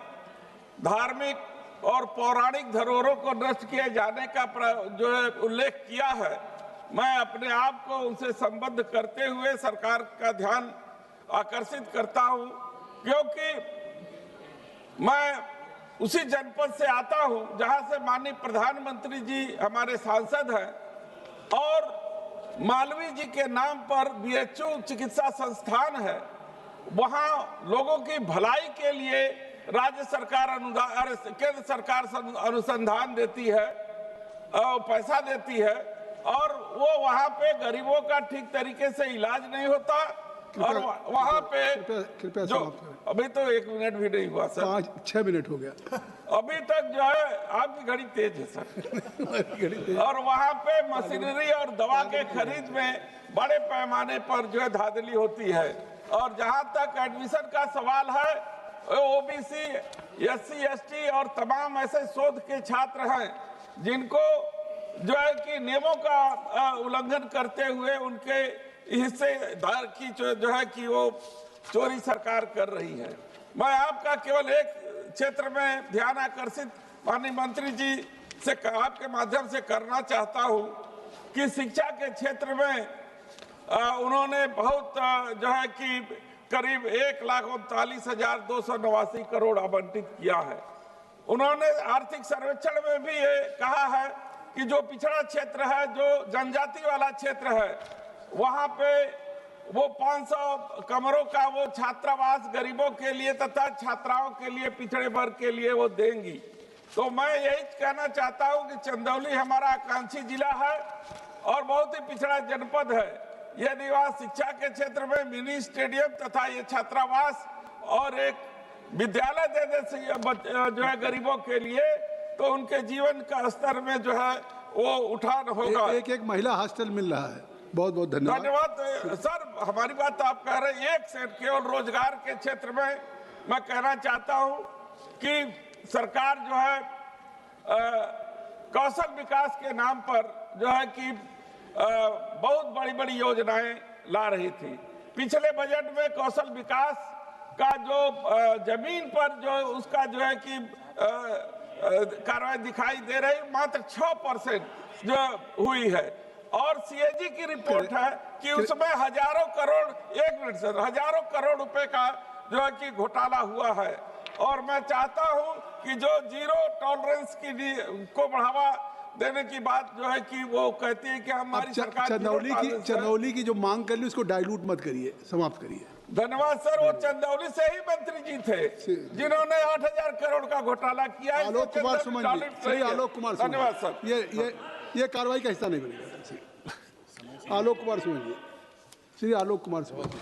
धार्मिक और पौराणिक धरोहरों को नष्ट किए जाने का जो है उल्लेख किया है, मैं अपने आप को उनसे संबद्ध करते हुए सरकार का ध्यान आकर्षित करता हूं, क्योंकि मैं उसी जनपद से आता हूं जहां से माननीय प्रधानमंत्री जी हमारे सांसद हैं और मालवीय जी के नाम पर बीएचयू चिकित्सा संस्थान है। वहां लोगों की भलाई के लिए राज्य सरकार अनुदान, केंद्र सरकार अनुसंधान देती है, पैसा देती है और वो वहां पे गरीबों का ठीक तरीके से इलाज नहीं होता और वहाँ पे कृपया जो समाप्त करें। अभी तो 1 मिनट भी नहीं हुआ सर, 5-6 मिनट हो गया। अभी तक जो है आपकी घड़ी तेज है सर। और वहाँ पे मशीनरी और दवा के खरीद में बड़े पैमाने पर जो है धांधली होती है। और जहाँ तक एडमिशन का सवाल है, ओबीसी, एससी, एसटी और तमाम ऐसे शोध के छात्र हैं जिनको जो है कि नियमों का उल्लंघन करते हुए उनके हिस्सेदार की जो है कि वो चोरी सरकार कर रही है। मैं आपका केवल एक क्षेत्र में ध्यान आकर्षित माननीय मंत्री जी से आपके माध्यम से करना चाहता हूं कि शिक्षा के क्षेत्र में उन्होंने बहुत जो है कि करीब 1,39,289 करोड़ आवंटित किया है। उन्होंने आर्थिक सर्वेक्षण में भी ये कहा है कि जो पिछड़ा क्षेत्र है, जो जनजाति वाला क्षेत्र है, वहां पे वो 500 कमरों का वो छात्रावास गरीबों के लिए तथा छात्राओं के लिए, पिछड़े वर्ग के लिए वो देंगी। तो मैं यही कहना चाहता हूं कि चंदौली हमारा आकांक्षी जिला है और बहुत ही पिछड़ा जनपद है। यदि वहाँ शिक्षा के क्षेत्र में मिनी स्टेडियम तथा ये छात्रावास और एक विद्यालय दे दे जो है गरीबों के लिए, तो उनके जीवन का स्तर में जो है वो उठान होगा। एक महिला हॉस्टल मिल रहा है। बहुत बहुत धन्यवाद। धन्यवाद सर, हमारी बात तो आप कह रहे हैं। एक सेकंड, केवल रोजगार के क्षेत्र में मैं कहना चाहता हूं कि सरकार जो है कौशल विकास के नाम पर जो है कि बहुत बड़ी बड़ी योजनाएं ला रही थी। पिछले बजट में कौशल विकास का जो जमीन पर जो उसका जो है कि कार्रवाई दिखाई दे रही, मात्र 6% जो हुई है। और सीएजी की रिपोर्ट है कि उसमें हजारों करोड़, 1 मिनट सर, हजारों करोड़ रुपए का जो है कि घोटाला हुआ है। और मैं चाहता हूं कि जो जीरो टॉलरेंस की को बढ़ावा देने की बात जो है कि वो कहती है कि हमारी सरकार चंदौली की जो मांग कर ली उसको डाइल्यूट मत करिए, समाप्त करिए। धन्यवाद सर। वो चंदौली से ही मंत्री जी थे जिन्होंने 8,000 करोड़ का घोटाला किया। आलोक कुमार सुमन जी, श्री आलोक कुमार सुमन, धन्यवाद सर। ये कार्रवाई का हिस्सा नहीं बनेगा। आलोक कुमार सुमन जी, श्री आलोक कुमार सुमन जी।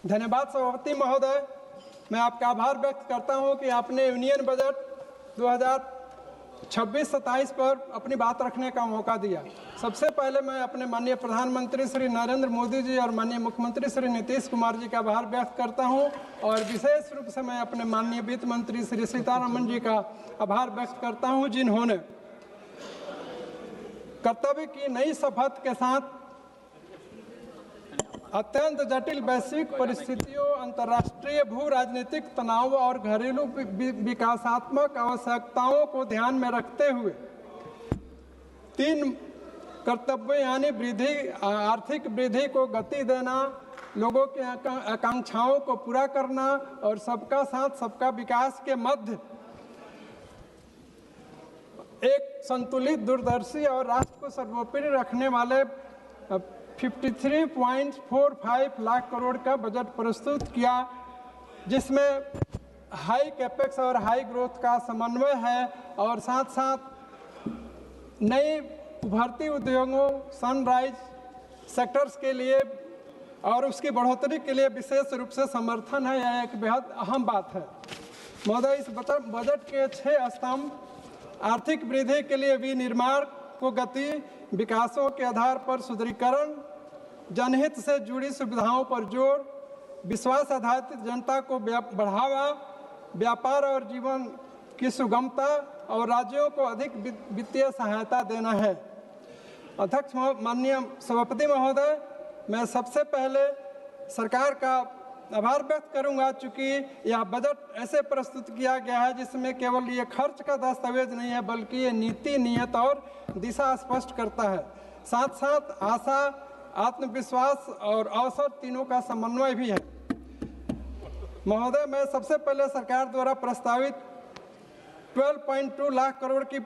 धन्यवाद सभापति महोदय। मैं आपका आभार व्यक्त करता हूं कि आपने यूनियन बजट 2026-27 पर अपनी बात रखने का मौका दिया। सबसे पहले मैं अपने माननीय प्रधानमंत्री श्री नरेंद्र मोदी जी और माननीय मुख्यमंत्री श्री नीतीश कुमार जी का आभार व्यक्त करता हूं और विशेष रूप से मैं अपने माननीय वित्त मंत्री श्री सीतारमण जी का आभार व्यक्त करता हूं, जिन्होंने कर्तव्य की नई शपथ के साथ अत्यंत जटिल वैश्विक परिस्थितियों, अंतर्राष्ट्रीय भू राजनीतिक तनाव और घरेलू विकासात्मक आवश्यकताओं को ध्यान में रखते हुए 3 कर्तव्य यानी वृद्धि, आर्थिक वृद्धि को गति देना, लोगों की आकांक्षाओं को पूरा करना और सबका साथ सबका विकास के मध्य एक संतुलित, दूरदर्शी और राष्ट्र को सर्वोपरि रखने वाले 53.45 लाख करोड़ का बजट प्रस्तुत किया, जिसमें हाई कैपेक्स और हाई ग्रोथ का समन्वय है और साथ साथ नई उभरती उद्योगों, सनराइज सेक्टर्स के लिए और उसकी बढ़ोतरी के लिए विशेष रूप से समर्थन है। यह एक बेहद अहम बात है महोदय। इस बजट के 6 स्तंभ आर्थिक वृद्धि के लिए विनिर्माण को गति, विकासों के आधार पर सुदृढ़ीकरण, जनहित से जुड़ी सुविधाओं पर जोर, विश्वास आधारित जनता को बढ़ावा, व्यापार और जीवन की सुगमता और राज्यों को अधिक वित्तीय सहायता देना है। अध्यक्ष माननीय सभापति महोदय, मैं सबसे पहले सरकार का आभार व्यक्त करूंगा, चूंकि यह बजट ऐसे प्रस्तुत किया गया है जिसमें केवल ये खर्च का दस्तावेज नहीं है, बल्कि ये नीति, नियत और दिशा स्पष्ट करता है। साथ साथ आशा, आत्मविश्वास और अवसर तीनों का समन्वय भी है। महोदय, मैं सबसे पहले सरकार द्वारा प्रस्तावित 12.2 लाख करोड़ की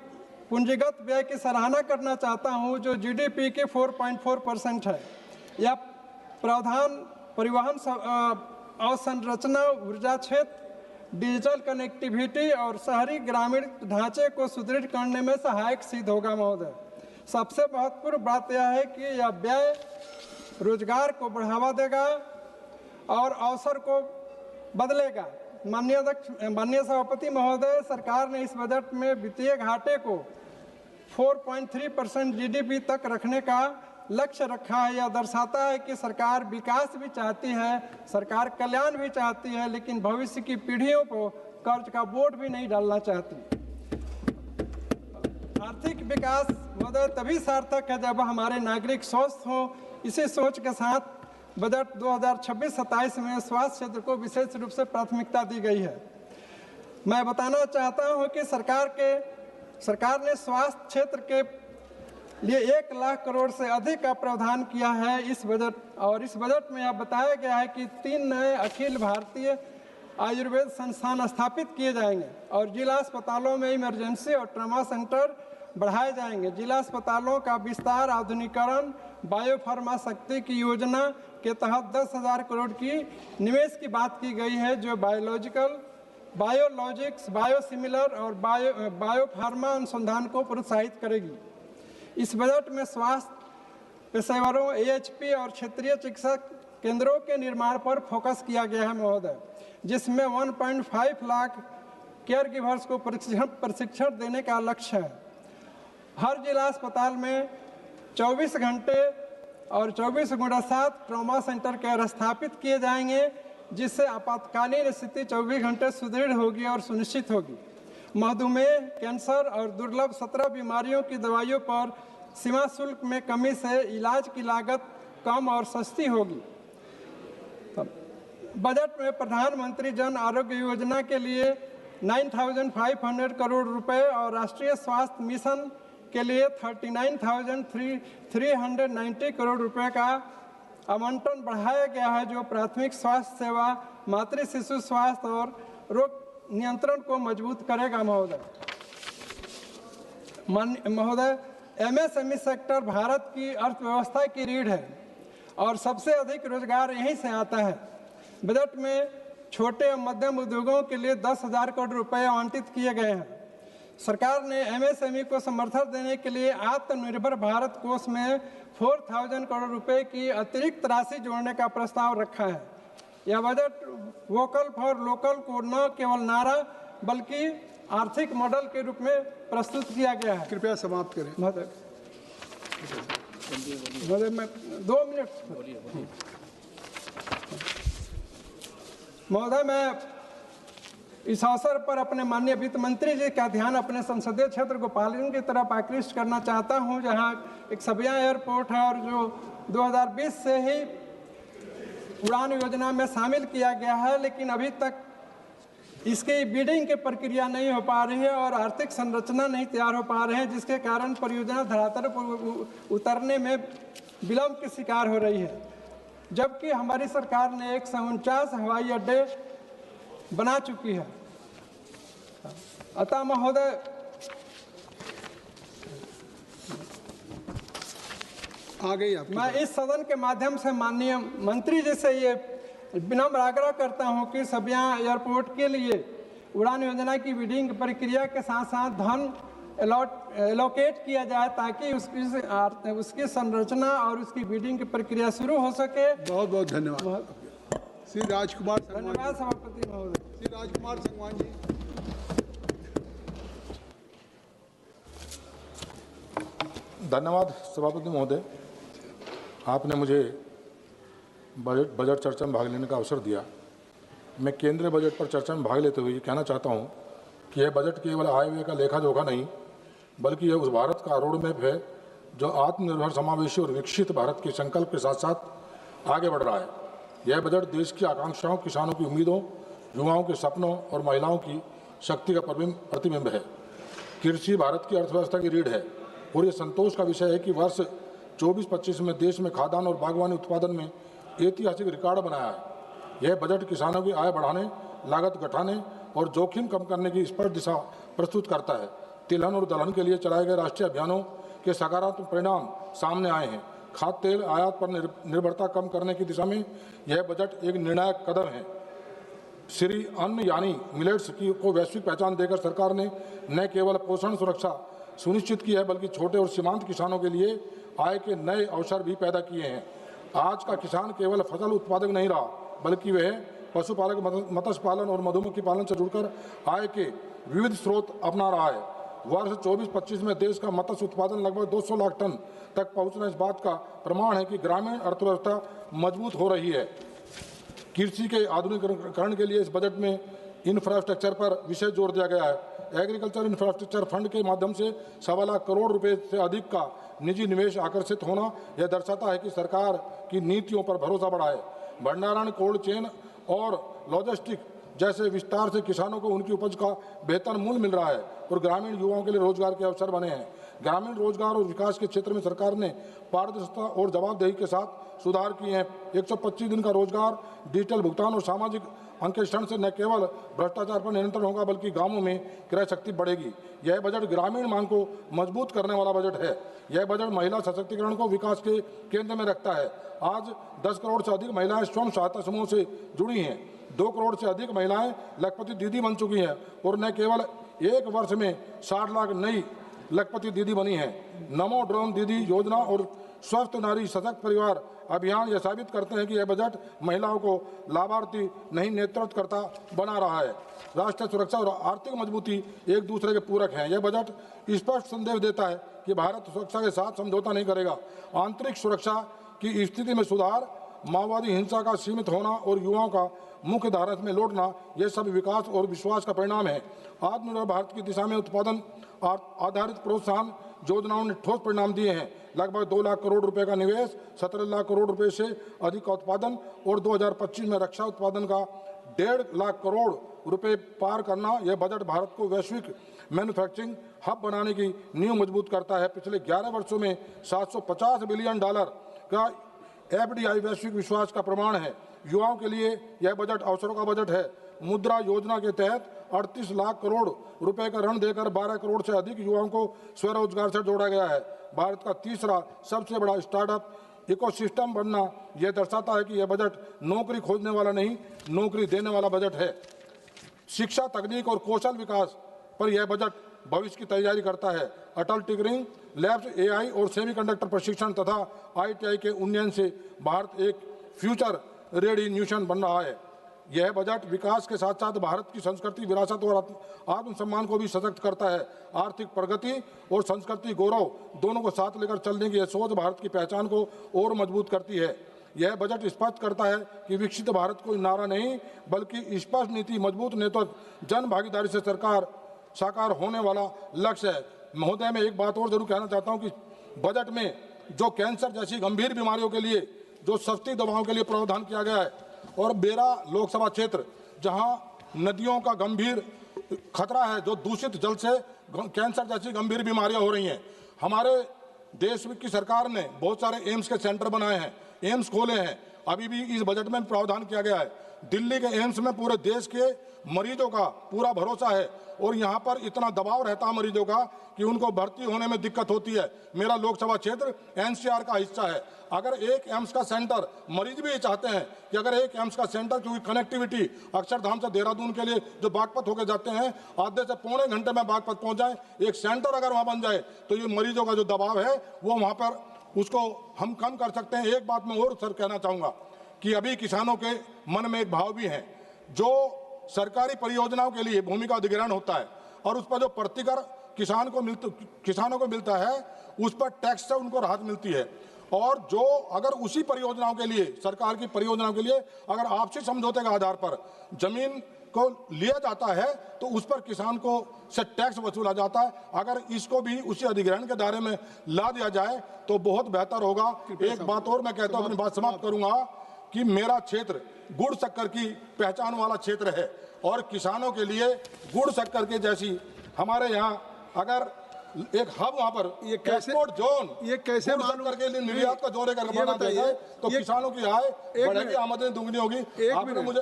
पूंजीगत व्यय की सराहना करना चाहता हूं, जो जीडीपी के 4.4% है। यह प्रावधान परिवहन अवसंरचना, ऊर्जा क्षेत्र, डिजिटल कनेक्टिविटी और शहरी ग्रामीण ढांचे को सुदृढ़ करने में सहायक सिद्ध होगा। महोदय, सबसे महत्वपूर्ण बात यह है कि यह व्यय रोजगार को बढ़ावा देगा और अवसर को बदलेगा। माननीय सभापति महोदय, सरकार ने इस बजट में वित्तीय घाटे को 4.3% जीडीपी तक रखने का लक्ष्य रखा है। यह दर्शाता है कि सरकार विकास भी चाहती है, सरकार कल्याण भी चाहती है, लेकिन भविष्य की पीढ़ियों को कर्ज का बोझ भी नहीं डालना चाहती। आर्थिक विकास महोदय तभी सार्थक है जब हमारे नागरिक स्वस्थ हों। इसी सोच के साथ बजट 2026-27 में स्वास्थ्य क्षेत्र को विशेष रूप से प्राथमिकता दी गई है। मैं बताना चाहता हूं कि सरकार ने स्वास्थ्य क्षेत्र के लिए 1 लाख करोड़ से अधिक का प्रावधान किया है इस बजट, और इस बजट में यह बताया गया है कि 3 नए अखिल भारतीय आयुर्वेद संस्थान स्थापित किए जाएंगे और जिला अस्पतालों में इमरजेंसी और ट्रॉमा सेंटर बढ़ाए जाएंगे। जिला अस्पतालों का विस्तार, आधुनिकीकरण, बायोफार्मा शक्ति की योजना के तहत 10,000 करोड़ की निवेश की बात की गई है, जो बायोलॉजिक्स, बायोसिमिलर और बायोफार्मा अनुसंधान को प्रोत्साहित करेगी। इस बजट में स्वास्थ्य पेशेवरों, एएचपी और क्षेत्रीय चिकित्सा केंद्रों के निर्माण पर फोकस किया गया है महोदय, जिसमें 1.5 लाख केयर गिवर्स को प्रशिक्षण देने का लक्ष्य है। हर जिला अस्पताल में 24 घंटे और 24/7 ट्रॉमा सेंटर केयर स्थापित किए जाएंगे, जिससे आपातकालीन स्थिति 24 घंटे सुदृढ़ होगी और सुनिश्चित होगी। मधुमेह, कैंसर और दुर्लभ 17 बीमारियों की दवाइयों पर सीमा शुल्क में कमी से इलाज की लागत कम और सस्ती होगी। बजट में प्रधानमंत्री जन आरोग्य योजना के लिए 9,500 करोड़ रुपए और राष्ट्रीय स्वास्थ्य मिशन के लिए 39,390 करोड़ रुपए का आवंटन बढ़ाया गया है, जो प्राथमिक स्वास्थ्य सेवा, मातृ शिशु स्वास्थ्य और रोग नियंत्रण को मजबूत करेगा। महोदय, एमएसएमई सेक्टर भारत की अर्थव्यवस्था की रीढ़ है और सबसे अधिक रोजगार यहीं से आता है। बजट में छोटे और मध्यम उद्योगों के लिए 10,000 करोड़ रुपए आवंटित किए गए हैं। सरकार ने एमएसएमई को समर्थन देने के लिए आत्मनिर्भर भारत कोष में 4,000 करोड़ रुपए की अतिरिक्त राशि जोड़ने का प्रस्ताव रखा है। यह बजट वोकल फॉर लोकल को न केवल नारा बल्कि आर्थिक मॉडल के रूप में प्रस्तुत किया गया है। कृपया समाप्त करें। महोदय, मैं 2 मिनट। महोदय, मैं इस अवसर पर अपने माननीय वित्त मंत्री जी का ध्यान अपने संसदीय क्षेत्र गोपालगंज की तरफ आकृष्ट करना चाहता हूं, जहां एक सबिया एयरपोर्ट है और जो 2020 से ही उड़ान योजना में शामिल किया गया है, लेकिन अभी तक इसकी बिडिंग की प्रक्रिया नहीं हो पा रही है और आर्थिक संरचना नहीं तैयार हो पा रहे हैं, जिसके कारण परियोजना धरातल पर उतरने में विलंब की शिकार हो रही है। जबकि हमारी सरकार ने 149 हवाई अड्डे बना चुकी है। अतः महोदय, मैं इस सदन के माध्यम से माननीय मंत्री जी से ये विनम्र आग्रह करता हूं कि सबिया एयरपोर्ट के लिए उड़ान योजना की बिडिंग प्रक्रिया के साथ साथ धन एलोकेट किया जाए, ताकि उसकी संरचना और उसकी बिडिंग की प्रक्रिया शुरू हो सके। बहुत बहुत धन्यवाद। श्री राजकुमार, धन्यवाद सभापति महोदय। श्री राजकुमार संगवान जी। धन्यवाद सभापति महोदय, आपने मुझे बजट चर्चा में भाग लेने का अवसर दिया। मैं केंद्रीय बजट पर चर्चा में भाग लेते हुए कहना चाहता हूं कि यह बजट केवल आय व्यय का लेखा जोखा नहीं, बल्कि यह उस भारत का रोड मैप है जो आत्मनिर्भर, समावेशी और विकसित भारत के संकल्प के साथ साथ आगे बढ़ रहा है। यह बजट देश की आकांक्षाओं, किसानों की उम्मीदों, युवाओं के सपनों और महिलाओं की शक्ति का प्रतिबिंब है। कृषि भारत की अर्थव्यवस्था की रीढ़ है और ये संतोष का विषय है कि वर्ष 24-25 में देश में खाद्यान्न और बागवानी उत्पादन में ऐतिहासिक रिकॉर्ड बनाया है। यह बजट किसानों की आय बढ़ाने, लागत घटाने और जोखिम कम करने की स्पष्ट दिशा प्रस्तुत करता है। तिलहन और दलहन के लिए चलाए गए राष्ट्रीय अभियानों के सकारात्मक परिणाम सामने आए हैं। खाद्य तेल आयात पर निर्भरता कम करने की दिशा में यह बजट एक निर्णायक कदम है। श्री अन्न यानी मिलेट्स को वैश्विक पहचान देकर सरकार ने न केवल पोषण सुरक्षा सुनिश्चित की है, बल्कि छोटे और सीमांत किसानों के लिए आय के नए अवसर भी पैदा किए हैं। आज का किसान केवल फसल उत्पादक नहीं रहा, बल्कि वह पशुपालक, मत्स्य पालन और मधुमक्खी पालन से जुड़कर आय के विविध स्रोत अपना रहा है। वर्ष 24-25 में देश का मत्स्य उत्पादन लगभग 200 लाख टन तक पहुंचना इस बात का प्रमाण है कि ग्रामीण अर्थव्यवस्था मजबूत हो रही है। कृषि के आधुनिकीकरण के लिए इस बजट में इंफ्रास्ट्रक्चर पर विशेष जोर दिया गया है। एग्रीकल्चर इंफ्रास्ट्रक्चर फंड के माध्यम से 1.25 लाख करोड़ रुपए से अधिक का निजी निवेश आकर्षित होना यह दर्शाता है कि सरकार की नीतियों पर भरोसा बढ़ा है। भंडारण, कोल्ड चेन और लॉजिस्टिक जैसे विस्तार से किसानों को उनकी उपज का बेहतर मूल्य मिल रहा है और ग्रामीण युवाओं के लिए रोजगार के अवसर बने हैं। ग्रामीण रोजगार और विकास के क्षेत्र में सरकार ने पारदर्शिता और जवाबदेही के साथ सुधार किए हैं। 125 दिन का रोजगार, डिजिटल भुगतान और सामाजिक अंकेक्षण से न केवल भ्रष्टाचार पर नियंत्रण होगा, बल्कि गांवों में क्रय शक्ति बढ़ेगी। यह बजट ग्रामीण मांग को मजबूत करने वाला बजट है। यह बजट महिला सशक्तिकरण को विकास के केंद्र में रखता है। आज 10 करोड़ से अधिक महिलाएं स्वयं सहायता समूह से जुड़ी हैं। 2 करोड़ से अधिक महिलाएं लखपति दीदी बन चुकी हैं और न केवल एक वर्ष में 60 लाख नई लखपति दीदी बनी है। नमो ड्रोन दीदी योजना और स्वस्थ नारी सशक्त परिवार अभियान यह साबित करते हैं कि यह बजट महिलाओं को लाभार्थी नहीं नेतृत्वकर्ता बना रहा है। राष्ट्रीय सुरक्षा और आर्थिक मजबूती एक दूसरे के पूरक हैं। यह बजट स्पष्ट संदेश देता है कि भारत सुरक्षा के साथ समझौता नहीं करेगा। आंतरिक सुरक्षा की स्थिति में सुधार, माओवादी हिंसा का सीमित होना और युवाओं का मुख्य धारा में लौटना, यह सब विकास और विश्वास का परिणाम है। आत्मनिर्भर भारत की दिशा में उत्पादन आधारित प्रोत्साहन योजनाओं ने ठोस परिणाम दिए हैं। लगभग 2 लाख करोड़ रुपए का निवेश, 17 लाख करोड़ रुपए से अधिक का उत्पादन और 2025 में रक्षा उत्पादन का 1.5 लाख करोड़ रुपए पार करना, यह बजट भारत को वैश्विक मैन्युफैक्चरिंग हब बनाने की नींव मजबूत करता है। पिछले 11 वर्षों में $750 बिलियन का FDI वैश्विक विश्वास का प्रमाण है। युवाओं के लिए यह बजट अवसरों का बजट है। मुद्रा योजना के तहत 38 लाख करोड़ रुपए का ऋण देकर 12 करोड़ से अधिक युवाओं को स्वरोजगार से जोड़ा गया है। भारत का तीसरा सबसे बड़ा स्टार्टअप इकोसिस्टम बनना यह दर्शाता है कि यह बजट नौकरी खोजने वाला नहीं, नौकरी देने वाला बजट है। शिक्षा, तकनीक और कौशल विकास पर यह बजट भविष्य की तैयारी करता है। अटल टिंकरिंग लैब्स, AI और सेमीकंडक्टर प्रशिक्षण तथा ITI के उन्नयन से भारत एक फ्यूचर रेडी नेशन बन रहा है। यह बजट विकास के साथ साथ भारत की संस्कृति, विरासत और आत्मसम्मान को भी सशक्त करता है। आर्थिक प्रगति और संस्कृति गौरव दोनों को साथ लेकर चलने की यह सोच भारत की पहचान को और मजबूत करती है। यह बजट स्पष्ट करता है कि विकसित भारत कोई नारा नहीं, बल्कि स्पष्ट नीति, मजबूत नेतृत्व, जन भागीदारी से सरकार साकार होने वाला लक्ष्य है। महोदय, मैं एक बात और जरूर कहना चाहता हूं कि बजट में जो कैंसर जैसी गंभीर बीमारियों के लिए जो सस्ती दवाओं के लिए प्रावधान किया गया है और मेरा लोकसभा क्षेत्र जहां नदियों का गंभीर खतरा है, जो दूषित जल से कैंसर जैसी गंभीर बीमारियां हो रही हैं, हमारे देश की सरकार ने बहुत सारे एम्स के सेंटर बनाए हैं, एम्स खोले हैं। अभी भी इस बजट में प्रावधान किया गया है। दिल्ली के एम्स में पूरे देश के मरीजों का पूरा भरोसा है और यहाँ पर इतना दबाव रहता है मरीजों का कि उनको भर्ती होने में दिक्कत होती है। मेरा लोकसभा क्षेत्र NCR का हिस्सा है। अगर एक एम्स का सेंटर, मरीज भी ये चाहते हैं कि अगर एक एम्स का सेंटर, क्योंकि कनेक्टिविटी अक्षरधाम से देहरादून के लिए जो बागपत होकर जाते हैं, आधे से पौने घंटे में बागपत पहुंच जाए, एक सेंटर अगर वहाँ बन जाए तो ये मरीजों का जो दबाव है वो वहाँ पर उसको हम कम कर सकते हैं। एक बात मैं और सर कहना चाहूँगा कि अभी किसानों के मन में एक भाव भी है, जो सरकारी परियोजनाओं के लिए भूमि का अधिग्रहण होता है और उस पर जो प्रतिकर किसानों को मिलता है, उस पर टैक्स से उनको राहत मिलती है। और जो अगर उसी परियोजनाओं के लिए, सरकार की परियोजनाओं के लिए अगर आपसी समझौते के आधार पर जमीन को लिया जाता है तो उस पर किसान को से टैक्स वसूला जाता है। अगर इसको भी उसी अधिग्रहण के दायरे में ला दिया जाए तो बहुत बेहतर होगा। एक बात और मैं कहता हूँ, अपनी बात समाप्त करूंगा कि मेरा क्षेत्र गुड़ शक्कर की पहचान वाला क्षेत्र है और किसानों के लिए गुड़ शक्कर के जैसी हमारे यहाँ अगर एक हब वहाँ पर ये एक्सपोर्ट जोन, ये कैसे मालूम करके लिए निर्यात का जोर बना देगा तो किसानों की आय बढ़ेगी, आमदनी दुगनी होगी। आपने मुझे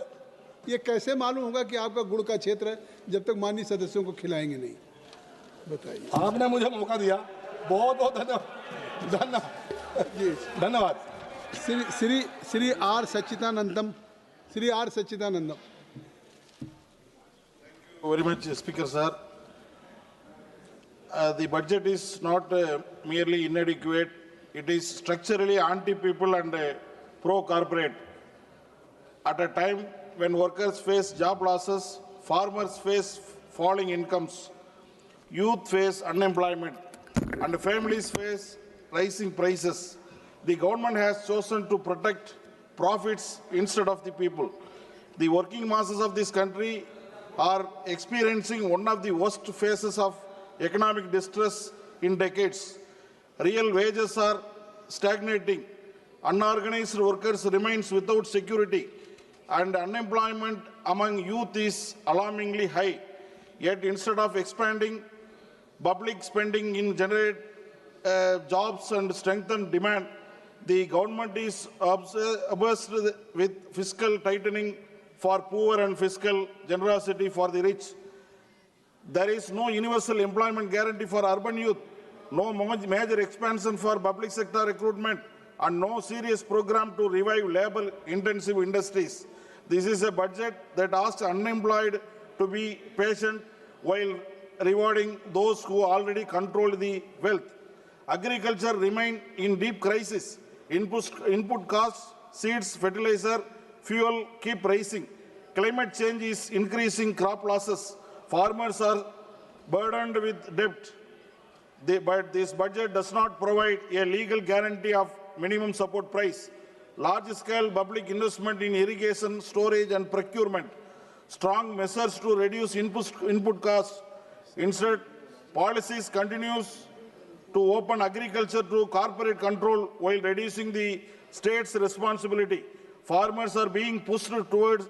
ये कैसे मालूम होगा कि आपका गुड़ का क्षेत्र है जब तक माननीय सदस्यों को खिलाएंगे नहीं? बताइए। आपने मुझे मौका दिया, बहुत बहुत धन्यवाद। Shri R Sachithanandam. Very much, Speaker sir. The budget is not merely inadequate; it is structurally anti-people and pro-corporate. At a time when workers face job losses, farmers face falling incomes, youth face unemployment, and families face rising prices, the government has chosen to protect profits instead of the people. The working masses of this country are experiencing one of the worst phases of economic distress in decades. Real wages are stagnating. Unorganized workers remains without security, and unemployment among youth is alarmingly high. Yet instead of expanding public spending in generate jobs and strengthen demand, the government is obsessed with fiscal tightening for poor and fiscal generosity for the rich. There is no universal employment guarantee for urban youth, no major expansion for public sector recruitment, and no serious program to revive labor-intensive industries. This is a budget that asks unemployed to be patient while rewarding those who already control the wealth. Agriculture remains in deep crisis. Input costs, seeds, fertilizer, fuel keep rising. Climate change is increasing crop losses. Farmers are burdened with debt. But this budget does not provide a legal guarantee of minimum support price. Large-scale public investment in irrigation, storage and procurement. Strong measures to reduce input costs. Instead, policies continues to open agriculture to corporate control while reducing the state's responsibility. Farmers are being pushed towards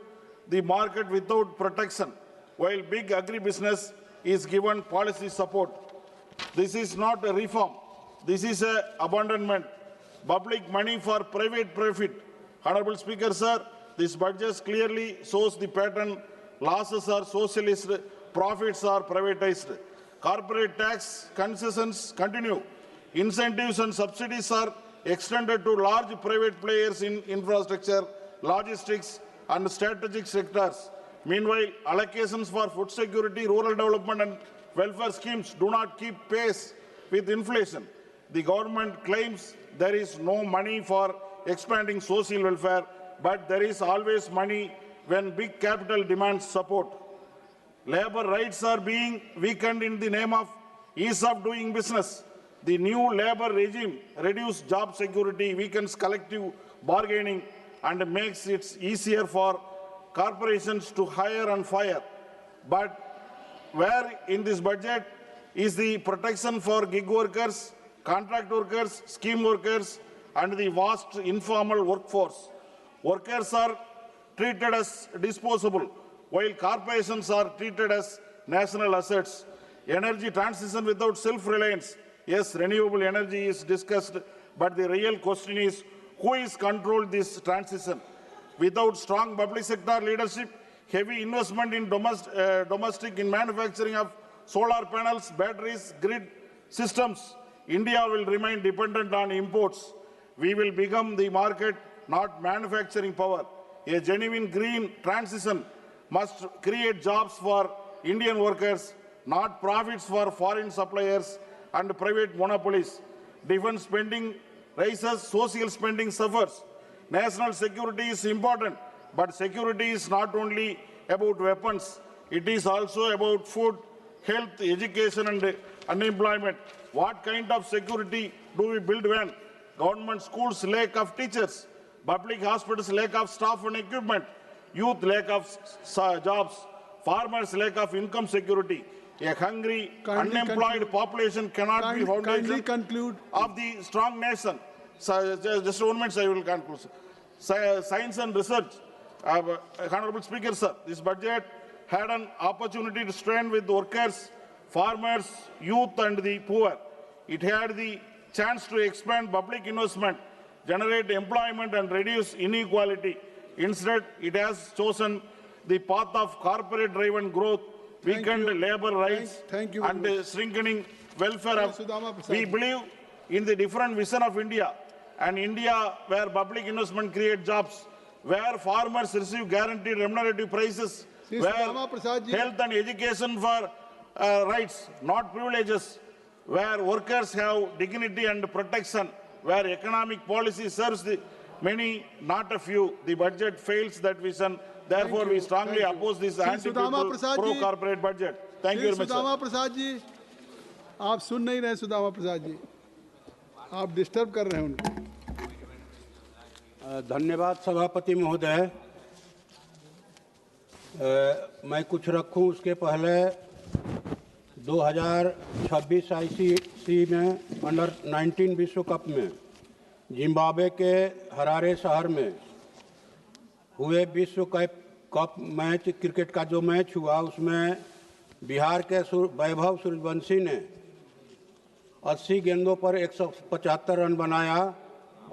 the market without protection, while big agribusiness is given policy support. This is not a reform. This is an abandonment. Public money for private profit. Honorable Speaker, sir, this budget clearly shows the pattern. Losses are socialist, profits are privatized. Corporate tax concessions continue. Incentives and subsidies are extended to large private players in infrastructure, logistics, and strategic sectors. Meanwhile, allocations for food security, rural development, and welfare schemes do not keep pace with inflation. The government claims there is no money for expanding social welfare, but there is always money when big capital demands support. Labor rights are being weakened in the name of ease of doing business. The new labor regime reduces job security, weakens collective bargaining, and makes it easier for corporations to hire and fire. But where in this budget is the protection for gig workers, contract workers, scheme workers, and the vast informal workforce? Workers are treated as disposable, while corporations are treated as national assets. Energy transition without self-reliance. Yes, renewable energy is discussed, but the real question is who is controlled this transition? Without strong public sector leadership, heavy investment in domestic in manufacturing of solar panels, batteries, grid systems, India will remain dependent on imports. We will become the market, not manufacturing power. A genuine green transition must create jobs for Indian workers, not profits for foreign suppliers and private monopolies. Defense spending rises, social spending suffers. National security is important, but security is not only about weapons. It is also about food, health, education and unemployment. What kind of security do we build when government schools lack of teachers, public hospitals lack of staff and equipment, youth lack of jobs, farmers lack of income security? A hungry, unemployed population cannot be foundation of the strong nation. So, just 1 minute, I will conclude. Science and research. Honorable Speaker, sir, this budget had an opportunity to stand with workers, farmers, youth and the poor. It had the chance to expand public investment, generate employment and reduce inequality. Instead, it has chosen the path of corporate-driven growth, weakened labor rights and strengthening welfare. We believe in the different vision of India, an India where public investment creates jobs, where farmers receive guaranteed remunerative prices, where health and education for rights, not privileges, where workers have dignity and protection, where economic policy serves the many, not a few. The budget fails that vision. Therefore, we strongly oppose this anti-people, pro-corporate budget. Thank you very much, Sudama sir. Prasad ji, आप सुन नहीं रहे सुदामा प्रसाद जी, आप disturb कर रहे हैं उनको। धन्यवाद सभापति महोदय। मैं कुछ रखूं उसके पहले 2026 आईसीसी में अंडर 19 विश्व कप में जिम्बाब्वे के हरारे शहर में हुए विश्व कप मैच, क्रिकेट का जो मैच हुआ उसमें बिहार के वैभव सूर्यवंशी ने 80 गेंदों पर 175 रन बनाया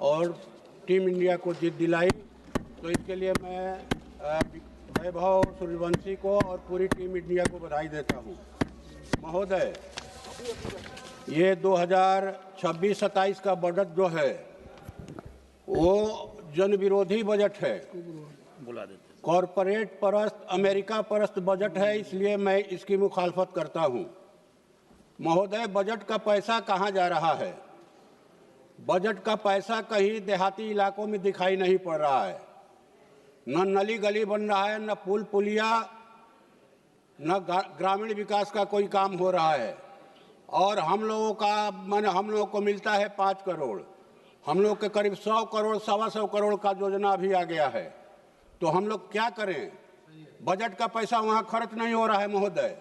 और टीम इंडिया को जीत दिलाई। तो इसके लिए मैं वैभव सूर्यवंशी को और पूरी टीम इंडिया को बधाई देता हूं। महोदय, ये 2026-27 का बजट जो है वो जन विरोधी बजट है, कॉरपोरेट परस्त, अमेरिका परस्त बजट है, इसलिए मैं इसकी मुखालफत करता हूं। महोदय, बजट का पैसा कहां जा रहा है? बजट का पैसा कहीं देहाती इलाकों में दिखाई नहीं पड़ रहा है। न नली गली बन रहा है, न पुल पुलिया, न ग्रामीण विकास का कोई काम हो रहा है। और हम लोगों को मिलता है 5 करोड़, हम लोग के करीब 100 करोड़, 125 करोड़ का योजना अभी आ गया है। तो हम लोग क्या करें? बजट का पैसा वहाँ खर्च नहीं हो रहा है महोदय,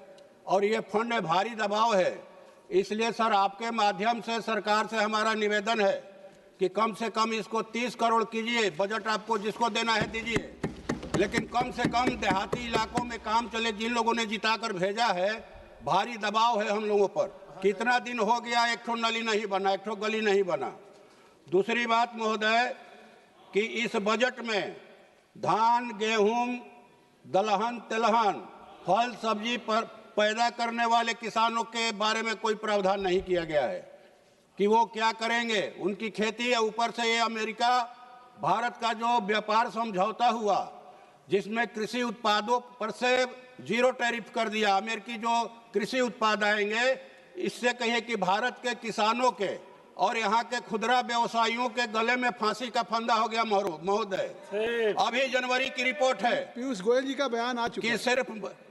और ये फंड में भारी दबाव है। इसलिए सर, आपके माध्यम से सरकार से हमारा निवेदन है कि कम से कम इसको 30 करोड़ कीजिए। बजट आपको जिसको देना है दीजिए, लेकिन कम से कम देहाती इलाकों में काम चले। जिन लोगों ने जिताकर भेजा है, भारी दबाव है हम लोगों पर। कितना दिन हो गया एक ठो नली नहीं बना, एक ठो गली नहीं बना। दूसरी बात महोदय कि इस बजट में धान, गेहूं, दलहन, तिलहन, फल सब्जी पर पैदा करने वाले किसानों के बारे में कोई प्रावधान नहीं किया गया है कि वो क्या करेंगे। उनकी खेती है। ऊपर से ये अमेरिका भारत का जो व्यापार समझौता हुआ, जिसमें कृषि उत्पादों पर से 0 टैरिफ कर दिया। अमेरिकी जो कृषि उत्पाद आएंगे, इससे कहिए कि भारत के किसानों के और यहाँ के खुदरा व्यवसायियों के गले में फांसी का फंदा हो गया महोदय। अभी जनवरी की रिपोर्ट है, पीयूष गोयल जी का बयान आ चुका है कि सिर्फ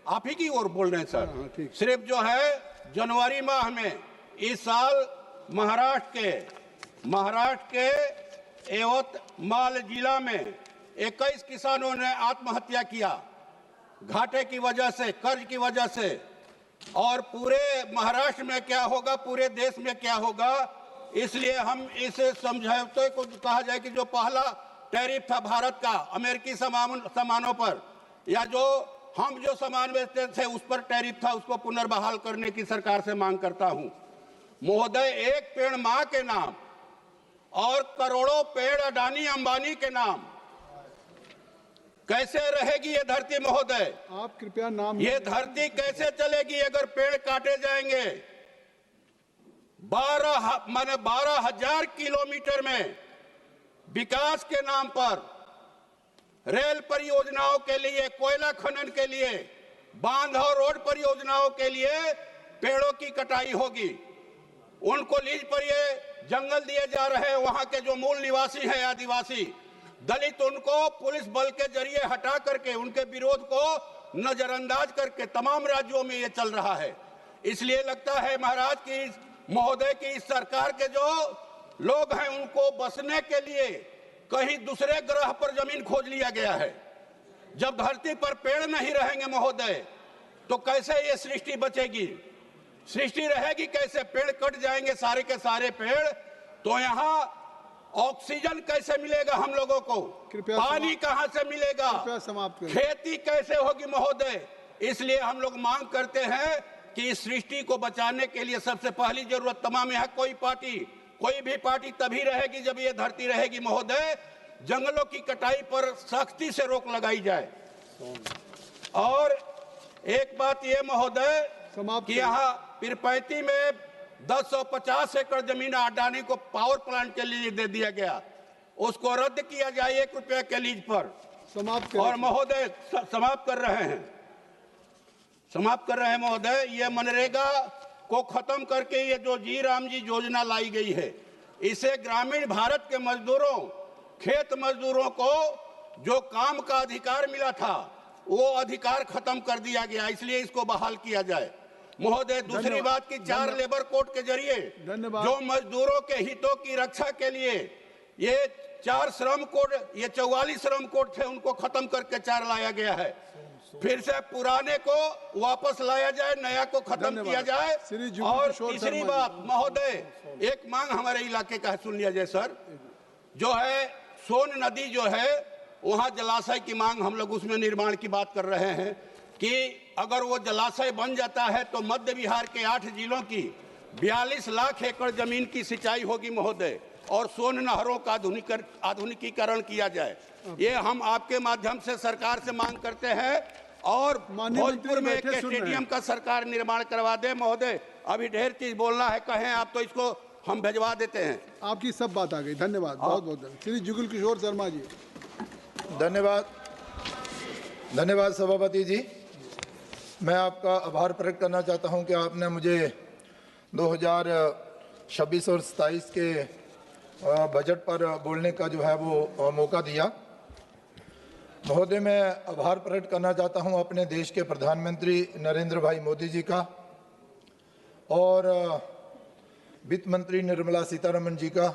आप ही की ओर बोल रहे हैं सर। सिर्फ जो है जनवरी माह में इस साल महाराष्ट्र के यवतमाल जिला में 21 किसानों ने आत्महत्या किया, घाटे की वजह से, कर्ज की वजह से। और पूरे महाराष्ट्र में क्या होगा, पूरे देश में क्या होगा, इसलिए हम इस समझौते को कहा जाए कि जो पहला टैरिफ था भारत का अमेरिकी सामानों पर, या जो हम जो सामान बेचते थे उस पर टैरिफ था, उसको पुनर्बहाल करने की सरकार से मांग करता हूं। महोदय, एक पेड़ मां के नाम और करोड़ों पेड़ अडानी अंबानी के नाम, कैसे रहेगी ये धरती महोदय? आप कृपया नाम, ये धरती कैसे चलेगी अगर पेड़ काटे जाएंगे? 12,000 किलोमीटर में विकास के नाम पर, रेल परियोजनाओं के लिए, कोयला खनन के लिए, बांध और रोड परियोजनाओं के लिए पेड़ों की कटाई होगी। उनको लीज पर ये जंगल दिए जा रहे हैं। वहां के जो मूल निवासी हैं, आदिवासी दलित, उनको पुलिस बल के जरिए हटा करके, उनके विरोध को नजरअंदाज करके तमाम राज्यों में ये चल रहा है। इसलिए लगता है महाराज की महोदय की इस सरकार के जो लोग हैं, उनको बसने के लिए कहीं दूसरे ग्रह पर जमीन खोज लिया गया है। जब धरती पर पेड़ नहीं रहेंगे महोदय, तो कैसे ये सृष्टि बचेगी? सृष्टि रहेगी कैसे? पेड़ कट जाएंगे सारे के सारे पेड़, तो यहाँ ऑक्सीजन कैसे मिलेगा हम लोगों को? पानी कहां से मिलेगा? खेती कैसे होगी महोदय? इसलिए हम लोग मांग करते हैं कि इस सृष्टि को बचाने के लिए सबसे पहली जरूरत, तमाम यहाँ कोई भी पार्टी तभी रहेगी जब ये धरती रहेगी महोदय, जंगलों की कटाई पर सख्ती से रोक लगाई जाए। और एक बात ये महोदय कि यहाँ पीरपैंती में 1050 एकड़ जमीन अडानी को पावर प्लांट के लिए दे दिया गया, उसको रद्द किया जाए 1 रुपये के लीज पर। और महोदय समाप्त कर रहे हैं महोदय, ये मनरेगा को खत्म करके ये जो जी राम जी योजना लाई गई है, इसे ग्रामीण भारत के मजदूरों, खेत मजदूरों को जो काम का अधिकार मिला था वो अधिकार खत्म कर दिया गया, इसलिए इसको बहाल किया जाए। महोदय, दूसरी बात कि 4 लेबर कोड के जरिए जो मजदूरों के हितों की रक्षा के लिए ये 4 श्रम कोड, ये 44 श्रम कोड थे, उनको खत्म करके 4 लाया गया है। फिर से पुराने को वापस लाया जाए, नया को खत्म किया जाए। और तीसरी बात महोदय, एक मांग हमारे इलाके का है, सुन लिया जाए सर। जो है सोन नदी जो है वहां जलाशय की मांग, हम लोग उसमें निर्माण की बात कर रहे हैं कि अगर वो जलाशय बन जाता है तो मध्य बिहार के 8 जिलों की 42 लाख एकड़ जमीन की सिंचाई होगी महोदय, और सोन नहरों का आधुनिकीकरण किया जाए। ये हम आपके माध्यम से सरकार से मांग करते हैं, और भोजपुर में एक स्टेडियम का सरकार निर्माण करवा दे। महोदय, अभी ढेर चीज बोलना है, कहें आप तो इसको हम भिजवा देते हैं। आपकी सब बात आ गई, धन्यवाद, बहुत बहुत धन्यवाद। श्री जुगल किशोर शर्मा जी। धन्यवाद, धन्यवाद सभापति जी। मैं आपका आभार प्रकट करना चाहता हूं कि आपने मुझे 2026 और 27 के बजट पर बोलने का जो है वो मौका दिया। महोदय, मैं आभार प्रकट करना चाहता हूं अपने देश के प्रधानमंत्री नरेंद्र भाई मोदी जी का और वित्त मंत्री निर्मला सीतारमण जी का,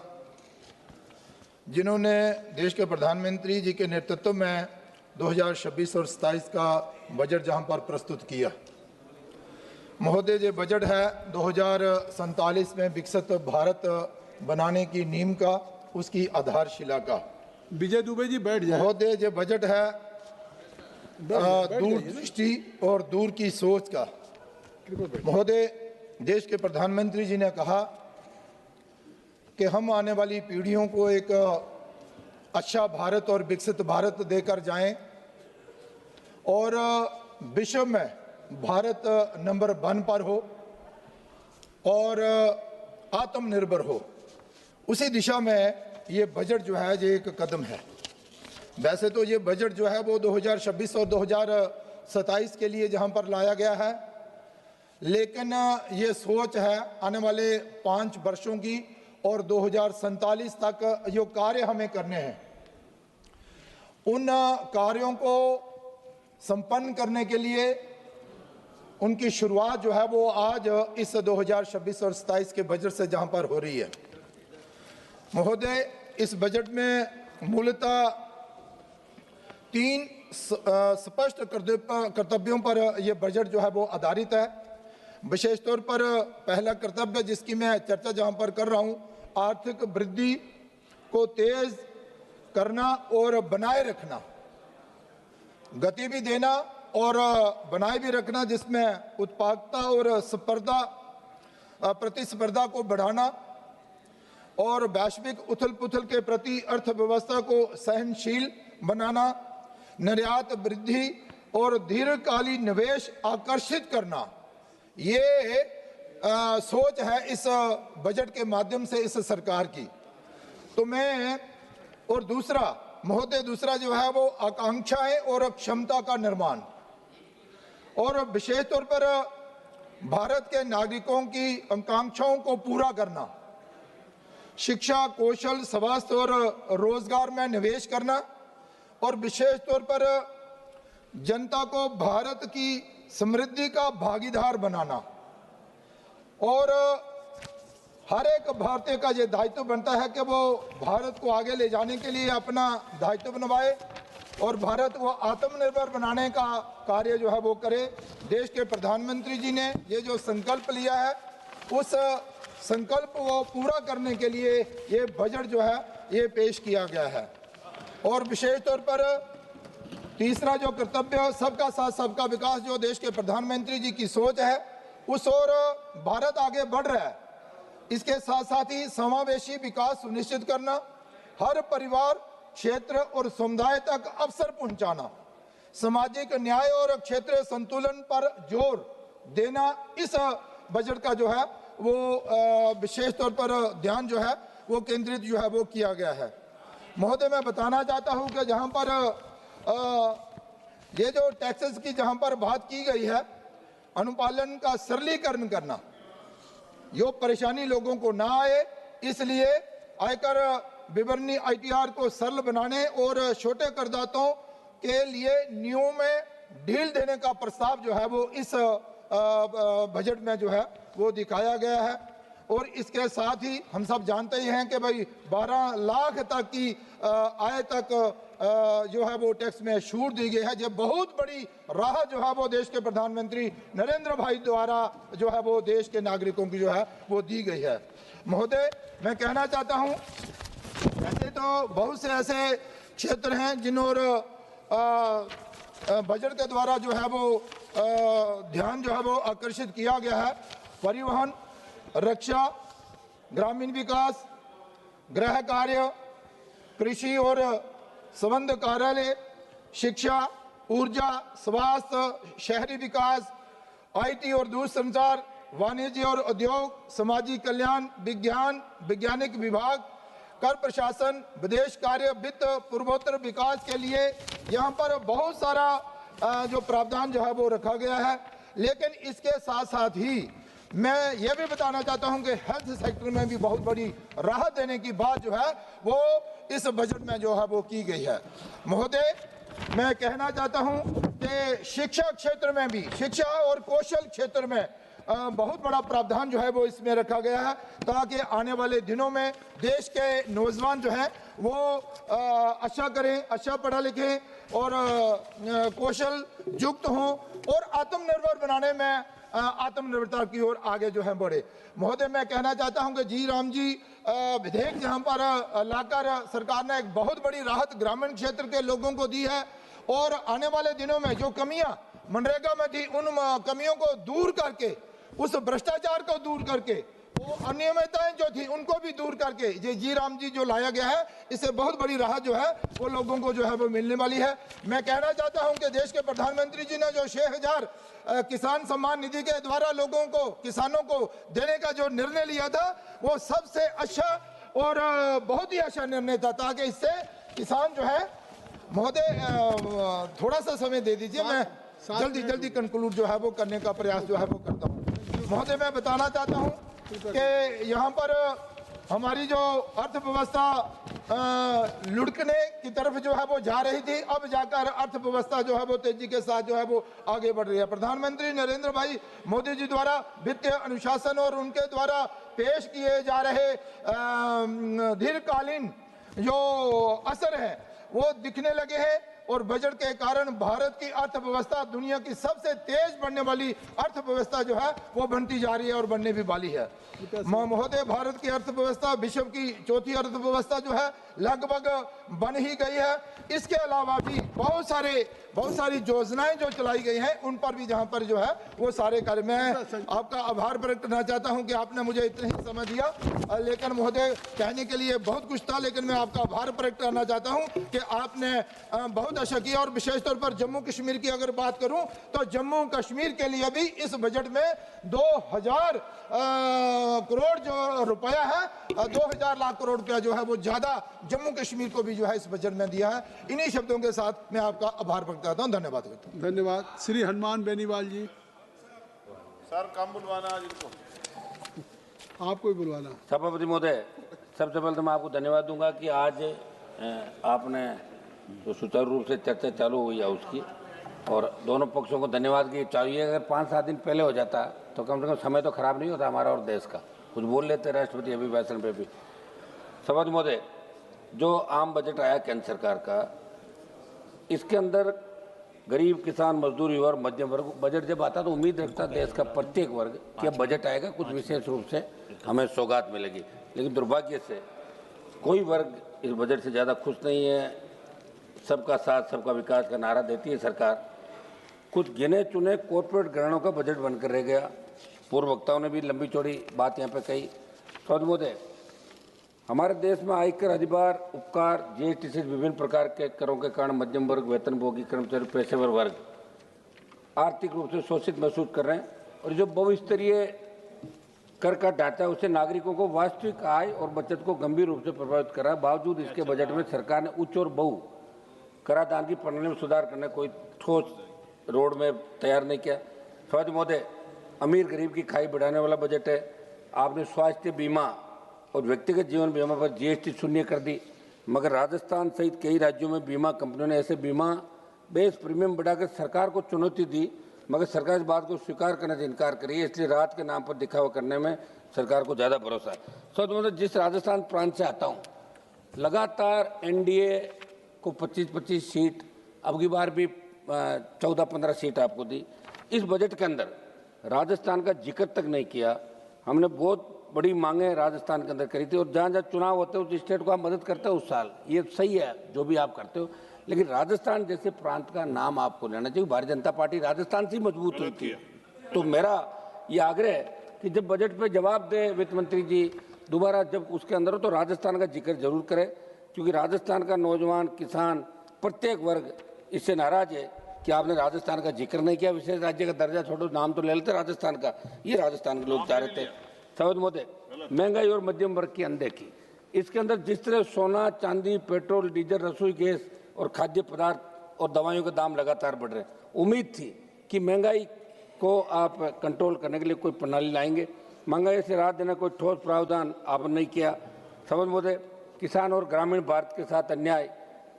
जिन्होंने देश के प्रधानमंत्री जी के नेतृत्व में 2026 और 27 का बजट जहां पर प्रस्तुत किया। महोदय, ये बजट है 2047 में विकसित भारत बनाने की नींव का, उसकी आधारशिला का। विजय दुबे जी बैठ जाए। महोदय, ये बजट है दूरदृष्टि और दूर की सोच का। महोदय, देश के प्रधानमंत्री जी ने कहा कि हम आने वाली पीढ़ियों को एक अच्छा भारत और विकसित भारत देकर जाएं और विश्व में भारत नंबर 1 पर हो और आत्मनिर्भर हो। उसी दिशा में ये बजट जो है ये एक कदम है। वैसे तो ये बजट जो है वो 2026 और 2027 के लिए जहां पर लाया गया है, लेकिन ये सोच है आने वाले 5 वर्षों की और 2047 तक जो कार्य हमें करने हैं, उन कार्यों को संपन्न करने के लिए उनकी शुरुआत जो है वो आज इस 2026 और 27 के बजट से जहां पर हो रही है। महोदय, इस बजट में मूलतः 3 स्पष्ट कर्तव्यों पर यह बजट जो है वो आधारित है। विशेष तौर पर पहला कर्तव्य जिसकी मैं चर्चा जहां पर कर रहा हूं, आर्थिक वृद्धि को तेज करना और बनाए रखना, गति भी देना और बनाए भी रखना, जिसमें उत्पादकता और प्रतिस्पर्धा को बढ़ाना और वैश्विक उथल पुथल के प्रति अर्थव्यवस्था को सहनशील बनाना, निर्यात वृद्धि और दीर्घकालीन निवेश आकर्षित करना, ये सोच है इस बजट के माध्यम से इस सरकार की। तो मैं और दूसरा महोदय, दूसरा जो है वो आकांक्षाएं और क्षमता का निर्माण, और विशेष तौर पर भारत के नागरिकों की आकांक्षाओं को पूरा करना, शिक्षा, कौशल, स्वास्थ्य और रोजगार में निवेश करना, और विशेष तौर पर जनता को भारत की समृद्धि का भागीदार बनाना। और हर एक भारतीय का ये दायित्व बनता है कि वो भारत को आगे ले जाने के लिए अपना दायित्व निभाए और भारत को आत्मनिर्भर बनाने का कार्य जो है वो करे। देश के प्रधानमंत्री जी ने ये जो संकल्प लिया है, उस संकल्प को पूरा करने के लिए ये बजट जो है ये पेश किया गया है। और विशेष तौर पर तीसरा जो कर्तव्य, सबका साथ सबका विकास, जो देश के प्रधानमंत्री जी की सोच है, उस ओर भारत आगे बढ़ रहा है। इसके साथ साथ ही समावेशी विकास सुनिश्चित करना, हर परिवार, क्षेत्र और समुदाय तक अवसर पहुंचाना, सामाजिक न्याय और क्षेत्रीय संतुलन पर जोर देना, इस बजट का जो है वो विशेष तौर पर ध्यान जो है वो केंद्रित जो है वो किया गया है। महोदय, मैं बताना चाहता हूं कि जहां पर ये जो टैक्सेस की जहां पर बात की गई है, अनुपालन का सरलीकरण करना, जो परेशानी लोगों को ना आए, इसलिए आयकर विवरणी ITR को सरल बनाने और छोटे करदाताओं के लिए नियमों में ढील देने का प्रस्ताव जो है वो इस बजट में जो है वो दिखाया गया है। और इसके साथ ही हम सब जानते ही हैं कि भाई 12 लाख तक की आय तक जो है वो टैक्स में छूट दी गई है। ये बहुत बड़ी राहत जो है वो देश के प्रधानमंत्री नरेंद्र भाई द्वारा जो है वो देश के नागरिकों की जो है वो दी गई है। महोदय, मैं कहना चाहता हूं, ऐसे तो बहुत से ऐसे क्षेत्र हैं जिन और बजट के द्वारा जो है वो ध्यान जो है वो आकर्षित किया गया है। परिवहन, रक्षा, ग्रामीण विकास, गृह कार्य, कृषि और संबंध कार्यालय, शिक्षा, ऊर्जा, स्वास्थ्य, शहरी विकास, IT और दूरसंचार, वाणिज्य और उद्योग, सामाजिक कल्याण, विज्ञान, वैज्ञानिक विभाग, कर प्रशासन, विदेश कार्य, वित्त, पूर्वोत्तर विकास के लिए यहाँ पर बहुत सारा जो प्रावधान जो है वो रखा गया है। लेकिन इसके साथ साथ ही मैं ये भी बताना चाहता हूं कि हेल्थ सेक्टर में भी बहुत बड़ी राहत देने की बात जो है वो इस बजट में जो है वो की गई है। महोदय, मैं कहना चाहता हूं कि शिक्षा क्षेत्र में भी, शिक्षा और कौशल क्षेत्र में बहुत बड़ा प्रावधान जो है वो इसमें रखा गया है, ताकि आने वाले दिनों में देश के नौजवान जो हैं वो अच्छा करें, अच्छा पढ़ा लिखें और कौशल युक्त हों और आत्मनिर्भर बनाने में आत्मनिर्भरता की ओर आगे जो है बढ़े। महोदय, मैं कहना चाहता हूं कि जी राम जी विधेयक जहां पर लाकर सरकार ने एक बहुत बड़ी राहत ग्रामीण क्षेत्र के लोगों को दी है और आने वाले दिनों में जो कमियां मनरेगा में थी उन कमियों को दूर करके, उस भ्रष्टाचार को दूर करके, वो अनियमितताएं जो थी उनको भी दूर करके ये जी राम जी जो लाया गया है, इससे बहुत बड़ी राहत जो है वो लोगों को जो है वो मिलने वाली है। मैं कहना चाहता हूं कि देश के प्रधानमंत्री जी ने जो 6,000 किसान सम्मान निधि के द्वारा लोगों को, किसानों को देने का जो निर्णय लिया था वो सबसे अच्छा और बहुत ही अच्छा निर्णय था, ताकि इससे किसान जो है, महोदय थोड़ा सा समय दे दीजिए, मैं जल्दी कंक्लूड जो है वो करने का प्रयास जो है वो करता हूँ। महोदय, मैं बताना चाहता हूँ कि यहाँ पर हमारी जो अर्थव्यवस्था लुढ़कने की तरफ जो है वो जा रही थी, अब जाकर अर्थव्यवस्था जो है वो तेजी के साथ जो है वो आगे बढ़ रही है। प्रधानमंत्री नरेंद्र भाई मोदी जी द्वारा वित्तीय अनुशासन और उनके द्वारा पेश किए जा रहे दीर्घकालीन जो असर है वो दिखने लगे हैं और बजट के कारण भारत की अर्थव्यवस्था दुनिया की सबसे तेज बढ़ने वाली अर्थव्यवस्था जो है वो बनती जा रही है और बनने भी वाली है। महोदय, भारत की अर्थव्यवस्था विश्व की चौथी अर्थव्यवस्था जो है लगभग बन ही गई है। इसके अलावा भी बहुत सारी योजनाएं जो चलाई गई हैं उन पर भी जहां पर जो है वो सारे कार्य, मैं आपका आभार प्रकट करना चाहता हूं कि आपने मुझे इतना ही समय दिया। लेकिन महोदय, कहने के लिए बहुत कुछ था, लेकिन मैं आपका आभार प्रकट करना चाहता हूं कि आपने बहुत अच्छा किया। और विशेष तौर पर जम्मू कश्मीर की अगर बात करूं तो जम्मू कश्मीर के लिए भी इस बजट में 2000 करोड़ जो रुपया है, 2000 लाख करोड़ रुपया जो है वो ज्यादा जम्मू कश्मीर को भी जो है इस बजट में दिया है। इन्हीं शब्दों के साथ मैं आपका आभार प्रकट करता हूं। धन्यवाद करता हूं। धन्यवाद। श्री हनुमान बेनीवाल जी। सर कम बुलवाना आज इनको, आपको ही बुलवाना। सभापति महोदय, सबसे पहले तो मैं आपको धन्यवाद दूंगा कि आज आपने जो सुचारू रूप से चर्चा चालू हुई है उसकी, और दोनों पक्षों को धन्यवाद की चाहिए। अगर 5-7 दिन पहले हो जाता तो कम से कम समय तो खराब नहीं होता हमारा और देश का, कुछ बोल लेते राष्ट्रपति अभिभाषण पे भी। सभापति महोदय, जो आम बजट आया केंद्र सरकार का, इसके अंदर गरीब, किसान, मजदूर, युवा और मध्यम वर्ग, बजट जब आता तो उम्मीद रखता देश का प्रत्येक वर्ग कि अब बजट आएगा, कुछ विशेष रूप से हमें सौगात मिलेगी। लेकिन दुर्भाग्य से कोई वर्ग इस बजट से ज़्यादा खुश नहीं है। सबका साथ सबका विकास का नारा देती है सरकार, कुछ गिने चुने कॉर्पोरेट घरानों का बजट बनकर रह गया। पूर्व वक्ताओं ने भी लंबी चौड़ी बात यहाँ पे कही। सभापति महोदय, हमारे देश में आयकर, अधिभार, उपकार, GST से विभिन्न प्रकार के करों के कारण मध्यम वर्ग, वेतनभोगी, कर्मचारी, पेशेवर वर्ग आर्थिक रूप से शोषित महसूस कर रहे हैं। और जो बहुस्तरीय कर का ढांचा है उससे नागरिकों को वास्तविक आय और बचत को गंभीर रूप से प्रभावित कर रहा है। बावजूद इसके बजट में सरकार ने उच्च और बहु कराधान की प्रणाली में सुधार करने कोई ठोस रोड में तैयार नहीं किया। सभापति महोदय, अमीर गरीब की खाई बढ़ाने वाला बजट है। आपने स्वास्थ्य बीमा और व्यक्तिगत जीवन बीमा पर जीएसटी शून्य कर दी, मगर राजस्थान सहित कई राज्यों में बीमा कंपनियों ने ऐसे बीमा बेस प्रीमियम बढ़ाकर सरकार को चुनौती दी, मगर सरकार इस बात को स्वीकार करने से इनकार करी है। इसलिए राहत के नाम पर दिखावा करने में सरकार को ज़्यादा भरोसा है। मतलब जिस राजस्थान प्रांत से आता हूँ, लगातार एनडीए को 25-25 सीट, अब की बार भी 14-15 सीट आपको दी। इस बजट के अंदर राजस्थान का जिक्र तक नहीं किया। हमने बहुत बड़ी मांगे राजस्थान के अंदर करी थी, और जहाँ जहाँ चुनाव होते हैं उस स्टेट को आप मदद करते हो उस साल, ये सही है जो भी आप करते हो, लेकिन राजस्थान जैसे प्रांत का नाम आपको लेना चाहिए। भारतीय जनता पार्टी राजस्थान से मजबूत हुई थी। तो मेरा ये आग्रह है कि जब बजट पे जवाब दे वित्त मंत्री जी दोबारा, जब उसके अंदर हो तो राजस्थान का जिक्र जरूर करें, क्योंकि राजस्थान का नौजवान, किसान, प्रत्येक वर्ग इससे नाराज है कि आपने राजस्थान का जिक्र नहीं किया। विशेष राज्य का दर्जा छोड़ो, नाम तो ले लेते राजस्थान का, ये राजस्थान के लोग चाह रहे थे। सवाल मोदी, महंगाई और मध्यम वर्ग की अनदेखी, इसके अंदर जिस तरह सोना, चांदी, पेट्रोल, डीजल, रसोई गैस और खाद्य पदार्थ और दवाइयों के दाम लगातार बढ़ रहे हैं। उम्मीद थी कि महंगाई को आप कंट्रोल करने के लिए कोई प्रणाली लाएंगे। महंगाई से राहत देने कोई ठोस प्रावधान आपने नहीं किया। समझ मोदी, किसान और ग्रामीण भारत के साथ अन्याय,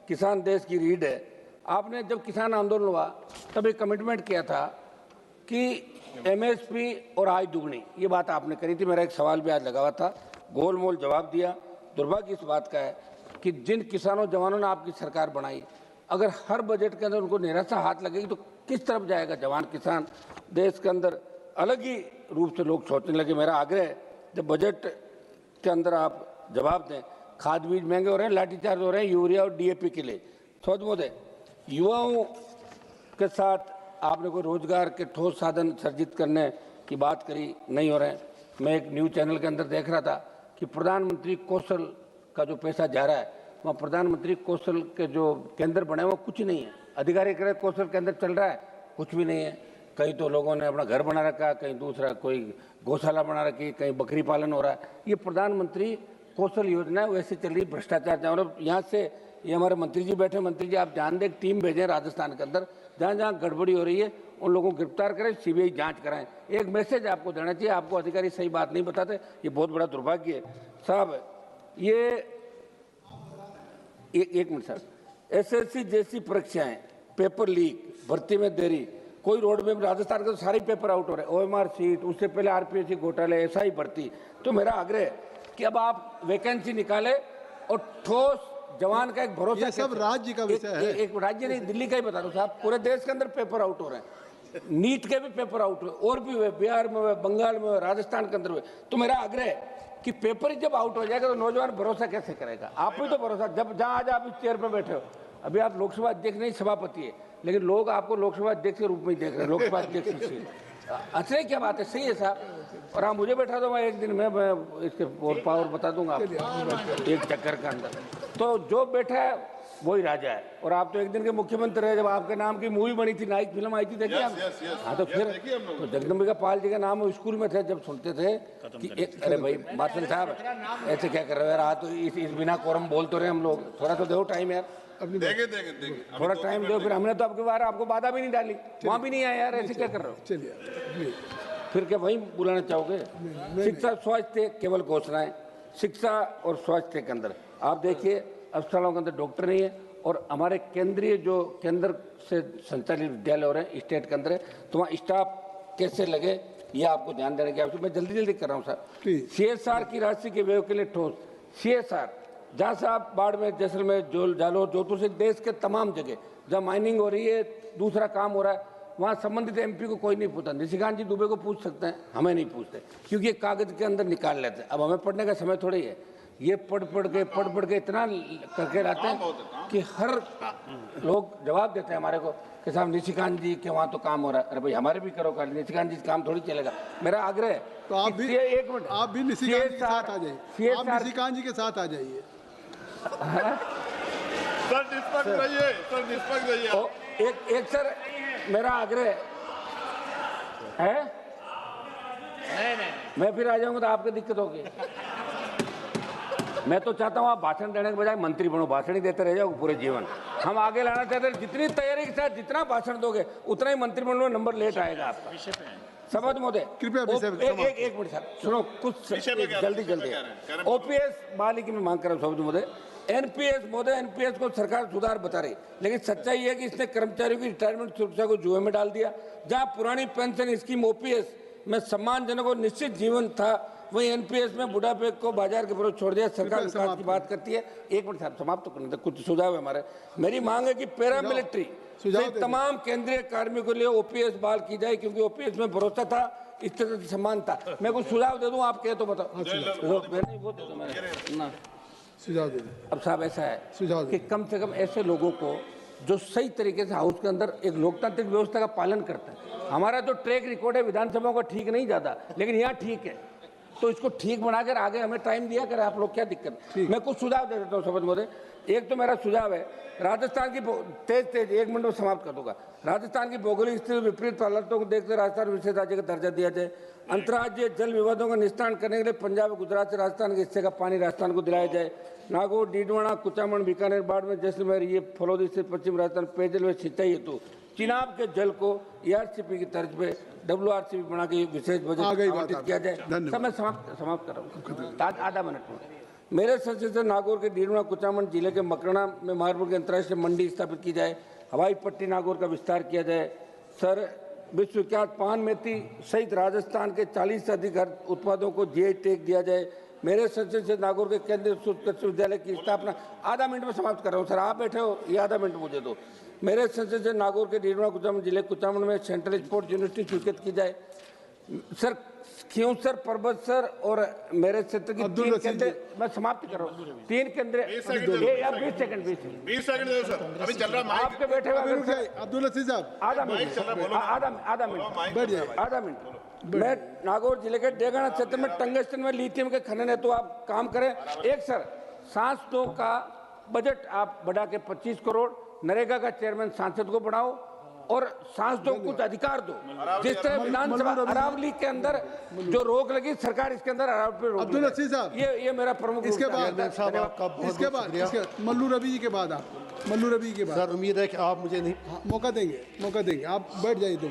किसान देश की रीढ़ है। आपने जब किसान आंदोलन हुआ तब एक कमिटमेंट किया था कि एमएसपी और आय दुगनी, ये बात आपने करी थी। मेरा एक सवाल भी आज लगा हुआ था, गोलमोल जवाब दिया। दुर्भाग्य इस बात का है कि जिन किसानों जवानों ने आपकी सरकार बनाई, अगर हर बजट के अंदर उनको निराशा हाथ लगेगी तो किस तरफ जाएगा जवान किसान? देश के अंदर अलग ही रूप से लोग सोचने लगे। मेरा आग्रह है जब बजट के अंदर आप जवाब दें। खाद बीज महंगे हो रहे हैं, लाठीचार्ज हो रहे हैं यूरिया और डीएपी के लिए। सोच मोदे, युवाओं के साथ आपने कोई रोजगार के ठोस साधन सर्जित करने की बात करी, नहीं हो रहे हैं। मैं एक न्यूज़ चैनल के अंदर देख रहा था कि प्रधानमंत्री कौशल का जो पैसा जा रहा है, वहाँ प्रधानमंत्री कौशल के जो केंद्र बने वो कुछ नहीं है। अधिकारी कह रहे कौशल केंद्र चल रहा है, कुछ भी नहीं है। कहीं तो लोगों ने अपना घर बना रखा, कहीं दूसरा कोई गौशाला बना रखी, कहीं बकरी पालन हो रहा है। ये प्रधानमंत्री कौशल योजना है, वैसे चल रही भ्रष्टाचार। और यहाँ से ये हमारे मंत्री जी बैठे, मंत्री जी आप जान दें, एक टीम भेजें राजस्थान के अंदर, जहाँ जहाँ गड़बड़ी हो रही है उन लोगों को गिरफ्तार करें, सीबीआई जांच कराएं। एक मैसेज आपको देना चाहिए, आपको अधिकारी सही बात नहीं बताते, ये बहुत बड़ा दुर्भाग्य है साहब। ये एक मिनट सर, एसएससी जैसी परीक्षाएं, पेपर लीक, भर्ती में देरी, कोई रोड में राजस्थान के तो सारे पेपर आउट हो रहे हैं। ओएमआर सीट, उससे पहले आरपीएससी घोटाले, ऐसा ही भर्ती। तो मेरा आग्रह है कि अब आप वैकेंसी निकालें और ठोस जवान का एक भरोसा। ये सब राज्य का विषय है। एक राज्य नहीं, दिल्ली का ही बता दो साहब, पूरे देश के अंदर पेपर आउट हो रहे हैं। नीट के भी पेपर आउट हुए, और भी हुए, बिहार में हुए, बंगाल में हुए, राजस्थान के अंदर हुए। तो मेरा आग्रह है कि पेपर ही जब आउट हो जाएगा तो नौजवान भरोसा कैसे करेगा? आप भी तो भरोसा, जब जहां आज आप इस चेयर पर बैठे हो, अभी आप लोकसभा अध्यक्ष नहीं सभापति है, लेकिन लोग आपको लोकसभा अध्यक्ष के रूप में ही देख रहे हैं। लोकसभा अध्यक्ष की अच्छी क्या बात है, सही है साहब। और आप मुझे बैठा दो, मैं एक दिन में मैं इसके और पावर बता दूंगा एक चक्कर के अंदर। तो जो बैठा है वही राजा है। और आप तो एक दिन के मुख्यमंत्री रहे, जब आपके नाम की मूवी बनी थी, नाइक फिल्म आई थी, देखिए आप। हाँ तो फिर तो जगदम्बिका पाल जी का नाम स्कूल में थे, जब सुनते थे कि अरे भाई मार्शल साहब ऐसे क्या कर रहे हो यार, आप तो इस बिना कोरम बोल तो रहे हम लोग, थोड़ा तो दो टाइम यार, थोड़ा टाइम दो। फिर हमने तो आपके बार आपको बाधा भी नहीं डाली, वहाँ भी नहीं आया यार, ऐसे क्या कर रहे हो? चलिए फिर क्या वहीं बुलाना चाहोगे? शिक्षा स्वास्थ्य केवल घोषणाएं, शिक्षा और स्वास्थ्य के अंदर आप देखिए अस्पतालों के अंदर डॉक्टर नहीं है। और हमारे केंद्रीय जो केंद्र से संचालित विद्यालय हो रहे हैं स्टेट के अंदर, तो वहाँ स्टाफ कैसे लगे ये आपको ध्यान देने की आवश्यकता। मैं जल्दी जल्दी कर रहा हूँ सर। CSR की राशि के व्यय के लिए ठोस CSR, जहाँ से आप बाड़मेर, जैसलमेर, जालौर, जोधपुर से देश के तमाम जगह जहाँ माइनिंग हो रही है, दूसरा काम हो रहा है, वहाँ संबंधित MP को कोई नहीं पूछता। निशिकांत जी दुबे को पूछ सकते हैं, हमें नहीं पूछते, क्योंकि ये कागज के अंदर निकाल लेते हैं। अब हमें पढ़ने का समय थोड़ी है, ये पढ़ पढ़ के इतना करके लाते हैं कि हर लोग जवाब देते हैं हमारे को कि साहब निशिकांत जी के वहाँ तो काम हो रहा है। अरे भाई हमारे भी करो, निशिकांत जी काम थोड़ी चलेगा। मेरा आग्रह है तो आप भी एक मिनट, आप भी निशिकांत जी के साथ आ जाइए, आप निशिकांत जी के साथ आ जाइए। सर निष्पक्ष रहिए, सर निष्पक्ष रहिए। एक सर मेरा आग्रह है, नहीं मैं फिर आ जाऊंगा तो आपको दिक्कत होगी। मैं तो चाहता हूँ आप भाषण देने के बजाय मंत्री बनो, भाषण ही देते रह जाओ पूरे जीवन। हम आगे लाना चाहते हैं, जितनी तैयारी के साथ जितना भाषण दोगे उतना ही मंत्री बनने में नंबर लेट आएगा आपका। सभापति महोदय कृपया एक मिनट साहब सुनो कुछ जल्दी ओपीएस बहाली की मैं मांग कर रहा हूँ सभापति महोदय। एनपीएस महोदय, एनपीएस को सरकार सुधार बता रही, लेकिन सच्चाई है कि इसने कर्मचारियों की रिटायरमेंट सुरक्षा को जुए में डाल दिया। जहां पुरानी पेंशन स्कीम ओपीएस में सम्मानजनक और निश्चित जीवन था, वही एनपीएस में बुढ़ापे को बाजार के विरोध छोड़ दिया। सरकार विकास की बात करती है। एक मिनट साहब समाप्त तो करने दे, कुछ सुझाव है हमारे। मेरी मांग है कि पैरामिलिट्री तमाम केंद्रीय कार्मिकों के लिए ओपीएस बहाल की जाए, क्योंकि ओपीएस में भरोसा था, इस तरह से सम्मान था। मैं कुछ सुझाव दे दूं, आप कहे तो बताओ। सुझाव दे। अब साहब ऐसा है कि कम से कम ऐसे लोगों को जो सही तरीके से हाउस के अंदर एक लोकतांत्रिक व्यवस्था का पालन करते हैं। हमारा जो ट्रैक रिकॉर्ड है विधानसभा का ठीक नहीं जाता, लेकिन यहाँ ठीक है, तो इसको ठीक बनाकर आगे हमें टाइम दिया करें आप लोग, क्या दिक्कत। मैं कुछ सुझाव दे देता हूँ सभापति महोदय। एक तो मेरा सुझाव है, राजस्थान की तेज 1 मिनट में समाप्त कर दूंगा। राजस्थान की भौगोलिक स्थिति विपरीत हालातों को देखते राजस्थान विशेष राज्य का दर्जा दिया जाए। अंतर्राज्यीय जल विवादों का निस्तारण करने के लिए पंजाब, गुजरात से राजस्थान के हिस्से का पानी राजस्थान को दिलाया जाए। नागौर, डीडवाना, कुचामन, बीकानेर, बाड़मेर, जैसलमेर, ये फलौदी से पश्चिम राजस्थान पेयजल व सिंचाई हेतु चिनाब के जल को ईआरसीपी की तर्ज पे WRCP बना के विशेष बजट आवंटित किया जाए। सब मैं समाप्त कर रहा हूँ आधा मिनट में। मेरे संसद से नागौर के डीडवाना, कुचामन जिले के मकराना में मार्बल की अंतर्राष्ट्रीय मंडी स्थापित की जाए। हवाई पट्टी नागौर का विस्तार किया जाए। सर, विश्वविख्यात पान मेथी सहित राजस्थान के 40 से अधिक उत्पादों को जीआई टैग दिया जाए। मेरे संसद से नागौर के केंद्रीय कृषि विद्यालय की स्थापना। आधा मिनट में समाप्त कर रहा हूँ सर, आप बैठे हो, ये आधा मिनट मुझे दो। मेरे संसद से नागौर के डीडवाना, कुचामन जिले कुचामन में सेंट्रल स्पोर्ट्स यूनिवर्सिटी स्वीकृत की जाए। सर, खियोसर, पर्वत सर और मेरे क्षेत्र की 3 केंद्र, मैं समाप्त कर रहा हूँ। 3 केंद्र 20 सेकंड दो सर, अभी चल रहा है आपके बैठे हुए अब्दुल लतीफ साहब, आधा मिनट। मैं नागौर जिले के डेगाना क्षेत्र में टंगस्टन में लिथियम के खनन है, तो आप काम करें। एक सर, सांसदों का बजट आप बढ़ा के 25 करोड़, नरेगा का चेयरमैन सांसद को बढ़ाओ और सांसदों को कुछ अधिकार दो। जिस तरह विधानसभा अरावली के अंदर जो रोक लगी, सरकार इसके अंदर अरावली पे रोक। अब्दुल लतीफ साहब, ये मेरा प्रमुख। इसके बाद मल्लू रवि जी के बाद आप मल्लू रवि के बाद सर, उम्मीद है कि आप मुझे नहीं मौका देंगे। आप बैठ जाइए, तो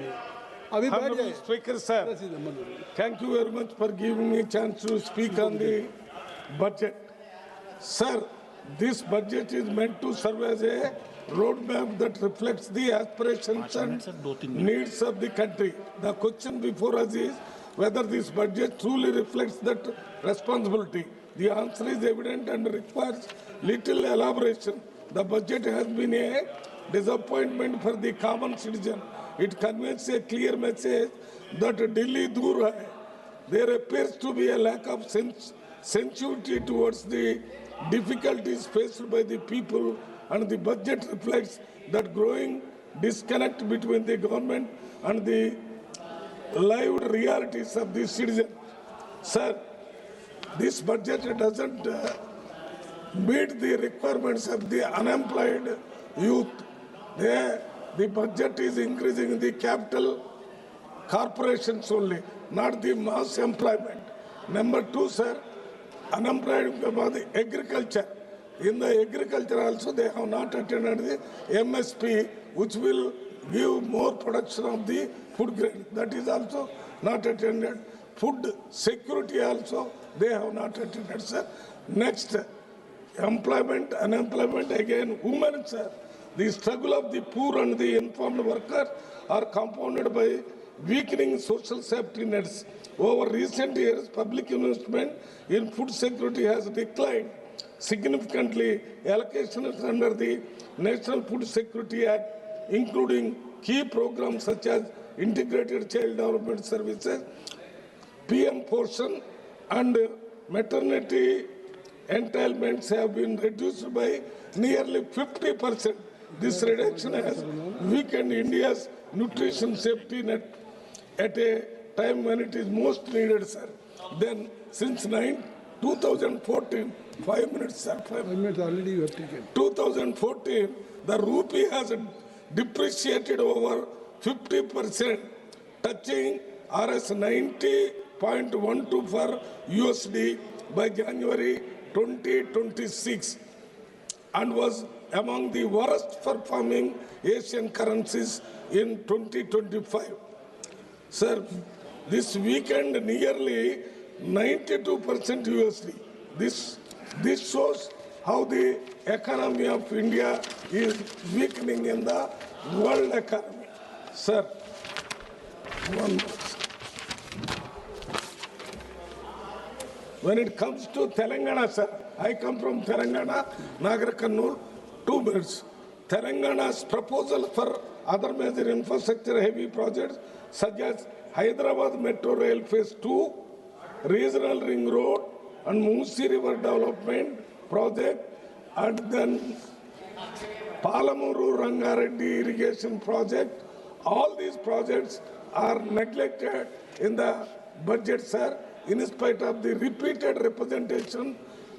अभी बैठ जाइए। Speaker sir, thank you very much for giving me chance to speak on the budget. Sir, this budget is meant to serve as a roadmap that reflects the aspirations and needs of the country. The question before us is whether this budget truly reflects that responsibility. The answer is evident and requires little elaboration. The budget has been a disappointment for the common citizen. It conveys a clear message that Delhi dur hai. There appears to be a lack of sensitivity towards the difficulties faced by the people, and the budget reflects that growing disconnect between the government and the lived realities of the citizen. Sir, this budget doesn't meet the requirements of the unemployed youth. The budget is increasing the capital corporations only, not the mass employment. Number 2, sir, unemployed about the agriculture. In the agriculture also they have not attended the MSP, which will give more production of the food grain. That is also not attended. Food security also they have not attended, sir. Next, employment, unemployment, again, women, sir. The struggle of the poor and the informed workers are compounded by weakening social safety nets. Over recent years, public investment in food security has declined significantly. Allocations under the National Food Security Act, including key programs such as Integrated Child Development Services, PM Portion, and maternity entitlements have been reduced by nearly 50%. This reduction has weakened India's nutrition safety net at a time when it is most needed, sir. Then, since 2014, 5 minutes, sir. 5 minutes already you have taken. 2014, the rupee has depreciated over 50%, touching Rs 90.12 for USD by January 2026, and was among the worst performing Asian currencies in 2025. Sir, This weekend nearly 92% USD. This shows how the economy of India is weakening in the world economy. Sir, one more. When it comes to Telangana, sir, I come from Telangana, Nagar Kannur, 2 minutes. Telangana's proposal for other major infrastructure heavy projects such as Hyderabad Metro Rail Phase 2, Regional Ring Road and Musi River Development Project, and then Palamuru Rangareddy Irrigation Project. All these projects are neglected in the budget, sir, in spite of the repeated representation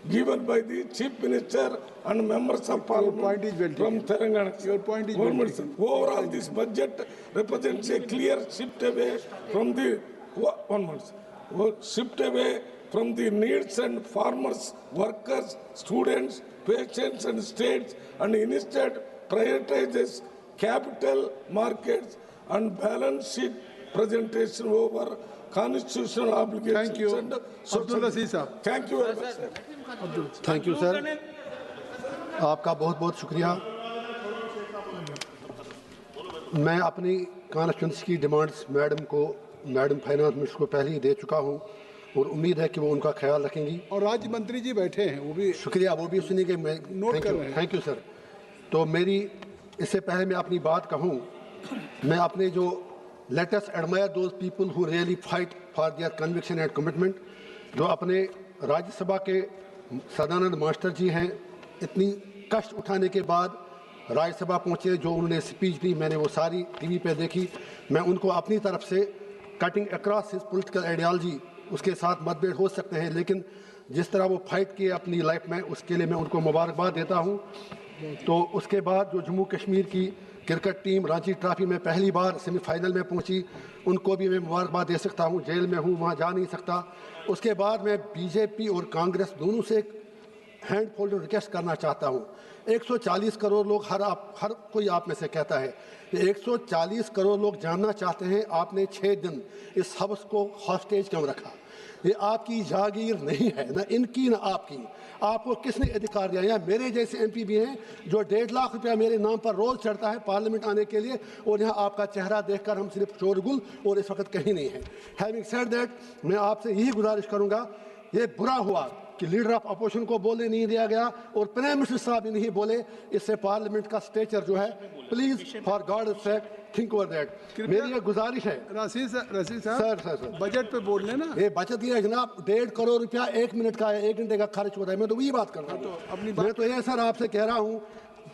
given by the Chief Minister and members of Parliament from Telangana. Your point is well taken. Overall, this budget represents a clear shift away from the needs and farmers, workers, students, patients and states, and instead prioritizes capital markets and balance sheet presentation over constitutional obligations. Thank you. And Abdul Aziz साहब. Thank you very much, sir. Thank you sir, आपका बहुत बहुत शुक्रिया। मैं अपनी constituency की demands madam finance minister को पहले ही दे चुका हूं और उम्मीद है कि वो उनका ख्याल रखेंगी। और राज्य मंत्री जी बैठे हैं, वो भी शुक्रिया, वो भी सुनिए। मैं नोट कर रहे हैं। Thank you sir. तो मेरी इससे पहले मैं अपनी बात कहूं, मैं अपने जो let us admire those people who really fight for their conviction and commitment, जो अपने राज्यसभा के सदानंद मास्टर जी हैं, इतनी कष्ट उठाने के बाद राज्यसभा पहुंचे, जो उन्होंने स्पीच दी मैंने वो सारी टीवी पे देखी। मैं उनको अपनी तरफ से cutting across his political ideology उसके साथ मतभेद हो सकते हैं, लेकिन जिस तरह वो फाइट किए अपनी लाइफ में, उसके लिए मैं उनको मुबारकबाद देता हूं। तो उसके बाद जो जम्मू कश्मीर की क्रिकेट टीम रांची ट्रॉफी में पहली बार सेमीफाइनल में पहुंची, उनको भी मैं मुबारकबाद दे सकता हूं। जेल में हूं, वहां जा नहीं सकता। उसके बाद मैं बीजेपी और कांग्रेस दोनों से एक हैंड फोल्ड रिक्वेस्ट करना चाहता हूं। 140 करोड़ लोग, हर कोई आप में से कहता है कि 140 करोड़ लोग जानना चाहते हैं आपने 6 दिन इस हाउस को हॉस्टेज क्यों रखा। ये आपकी जागीर नहीं है, ना इनकी ना आपकी। आपको किसने अधिकार दिया? यहाँ मेरे जैसे एमपी भी हैं जो 1.5 लाख रुपया मेरे नाम पर रोज चढ़ता है पार्लियामेंट आने के लिए, और यहाँ आपका चेहरा देखकर हम सिर्फ शोरगुल और इस वक्त कहीं नहीं है। हैविंग सेड दैट, मैं आपसे यही गुजारिश करूँगा, ये बुरा हुआ कि लीडर ऑफ अपोजिशन को बोलने नहीं दिया गया और प्राइम मिनिस्टर साहब भी नहीं बोले। इससे पार्लियामेंट का स्टेचर जो है, please for God sake think over that. मेरी ये गुजारिश है। रशीद साहब, सर बजट पे बोल लेना। ये बचत ये है जनाब, 1.5 करोड़ रुपया 1 मिनट का है, 1 घंटे का खर्च होता है। मैं तो वही बात कर रहा हूँ। मैं तो ये सर आपसे कह रहा हूँ,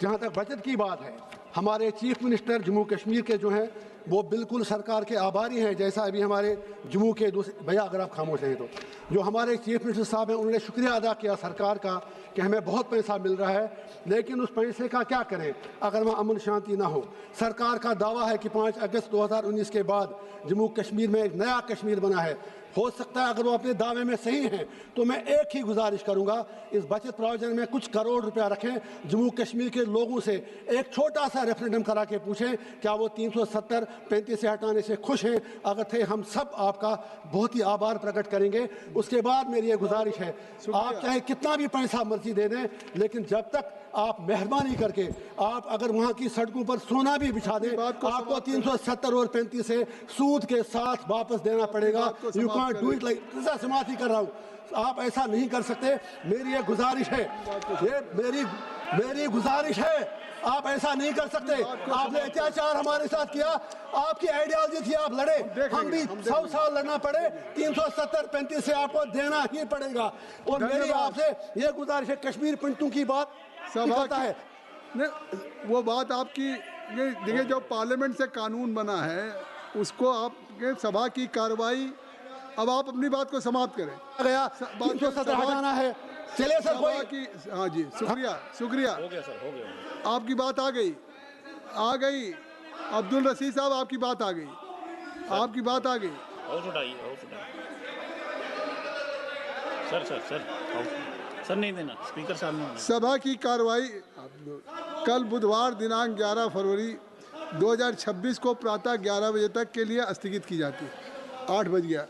जहाँ तक बचत की बात है, हमारे चीफ मिनिस्टर जम्मू कश्मीर के जो हैं वो बिल्कुल सरकार के आभारी हैं। जैसा अभी हमारे जम्मू के भैया अगर आप खामोश हैं तो, जो हमारे चीफ मिनिस्टर साहब हैं उन्होंने शुक्रिया अदा किया सरकार का कि हमें बहुत पैसा मिल रहा है, लेकिन उस पैसे का क्या करें अगर वहाँ अमन शांति ना हो। सरकार का दावा है कि 5 अगस्त 2019 के बाद जम्मू कश्मीर में एक नया कश्मीर बना है। हो सकता है अगर वो अपने दावे में सही हैं तो मैं एक ही गुजारिश करूंगा, इस बचत प्रोविजन में कुछ करोड़ रुपया रखें। जम्मू कश्मीर के लोगों से एक छोटा सा रेफरेंडम करा के पूछें क्या वो 370-35 से हटाने से खुश हैं। अगर थे, हम सब आपका बहुत ही आभार प्रकट करेंगे। उसके बाद मेरी ये गुजारिश है, आप चाहे कितना भी पैसा मर्जी दे दें, लेकिन जब तक आप मेहरबानी करके आप अगर वहाँ की सड़कों पर सोना भी बिछा दें, आपको 370 और 35 से सूद के साथ वापस देना पड़ेगा। You can't do it like, समाप्त ही कर रहा हूँ, आप ऐसा नहीं कर सकते। मेरी ये गुजारिश है, ये मेरी गुजारिश है, आप ऐसा नहीं कर सकते। आपने अत्याचार हमारे साथ किया, आपकी आइडियोलॉजी थी, आप लड़े, हम भी 100 साल लड़ना पड़े, 370-35 से आपको देना ही पड़ेगा। और मेरी आपसे ये गुजारिश है, कश्मीर पंडितों की बात निकलता है। वो बात आपकी, देखिए जो पार्लियामेंट से कानून बना है उसको आपके सभा की कार्रवाई, अब आप अपनी बात को समाप्त करें। गया 370 हटाना है, चलिए सर कोई की। हाँ जी, शुक्रिया हो गया सर, हो गया। आपकी बात आ गई। अब्दुल रशीद साहब, आपकी बात आ गई, आपकी बात आ गई। सर नहीं देना, स्पीकर साहब ने। सभा की कार्रवाई कल बुधवार दिनांक 11 फरवरी 2026 को प्रातः 11 बजे तक के लिए स्थगित की जाती है। 8 बज गया।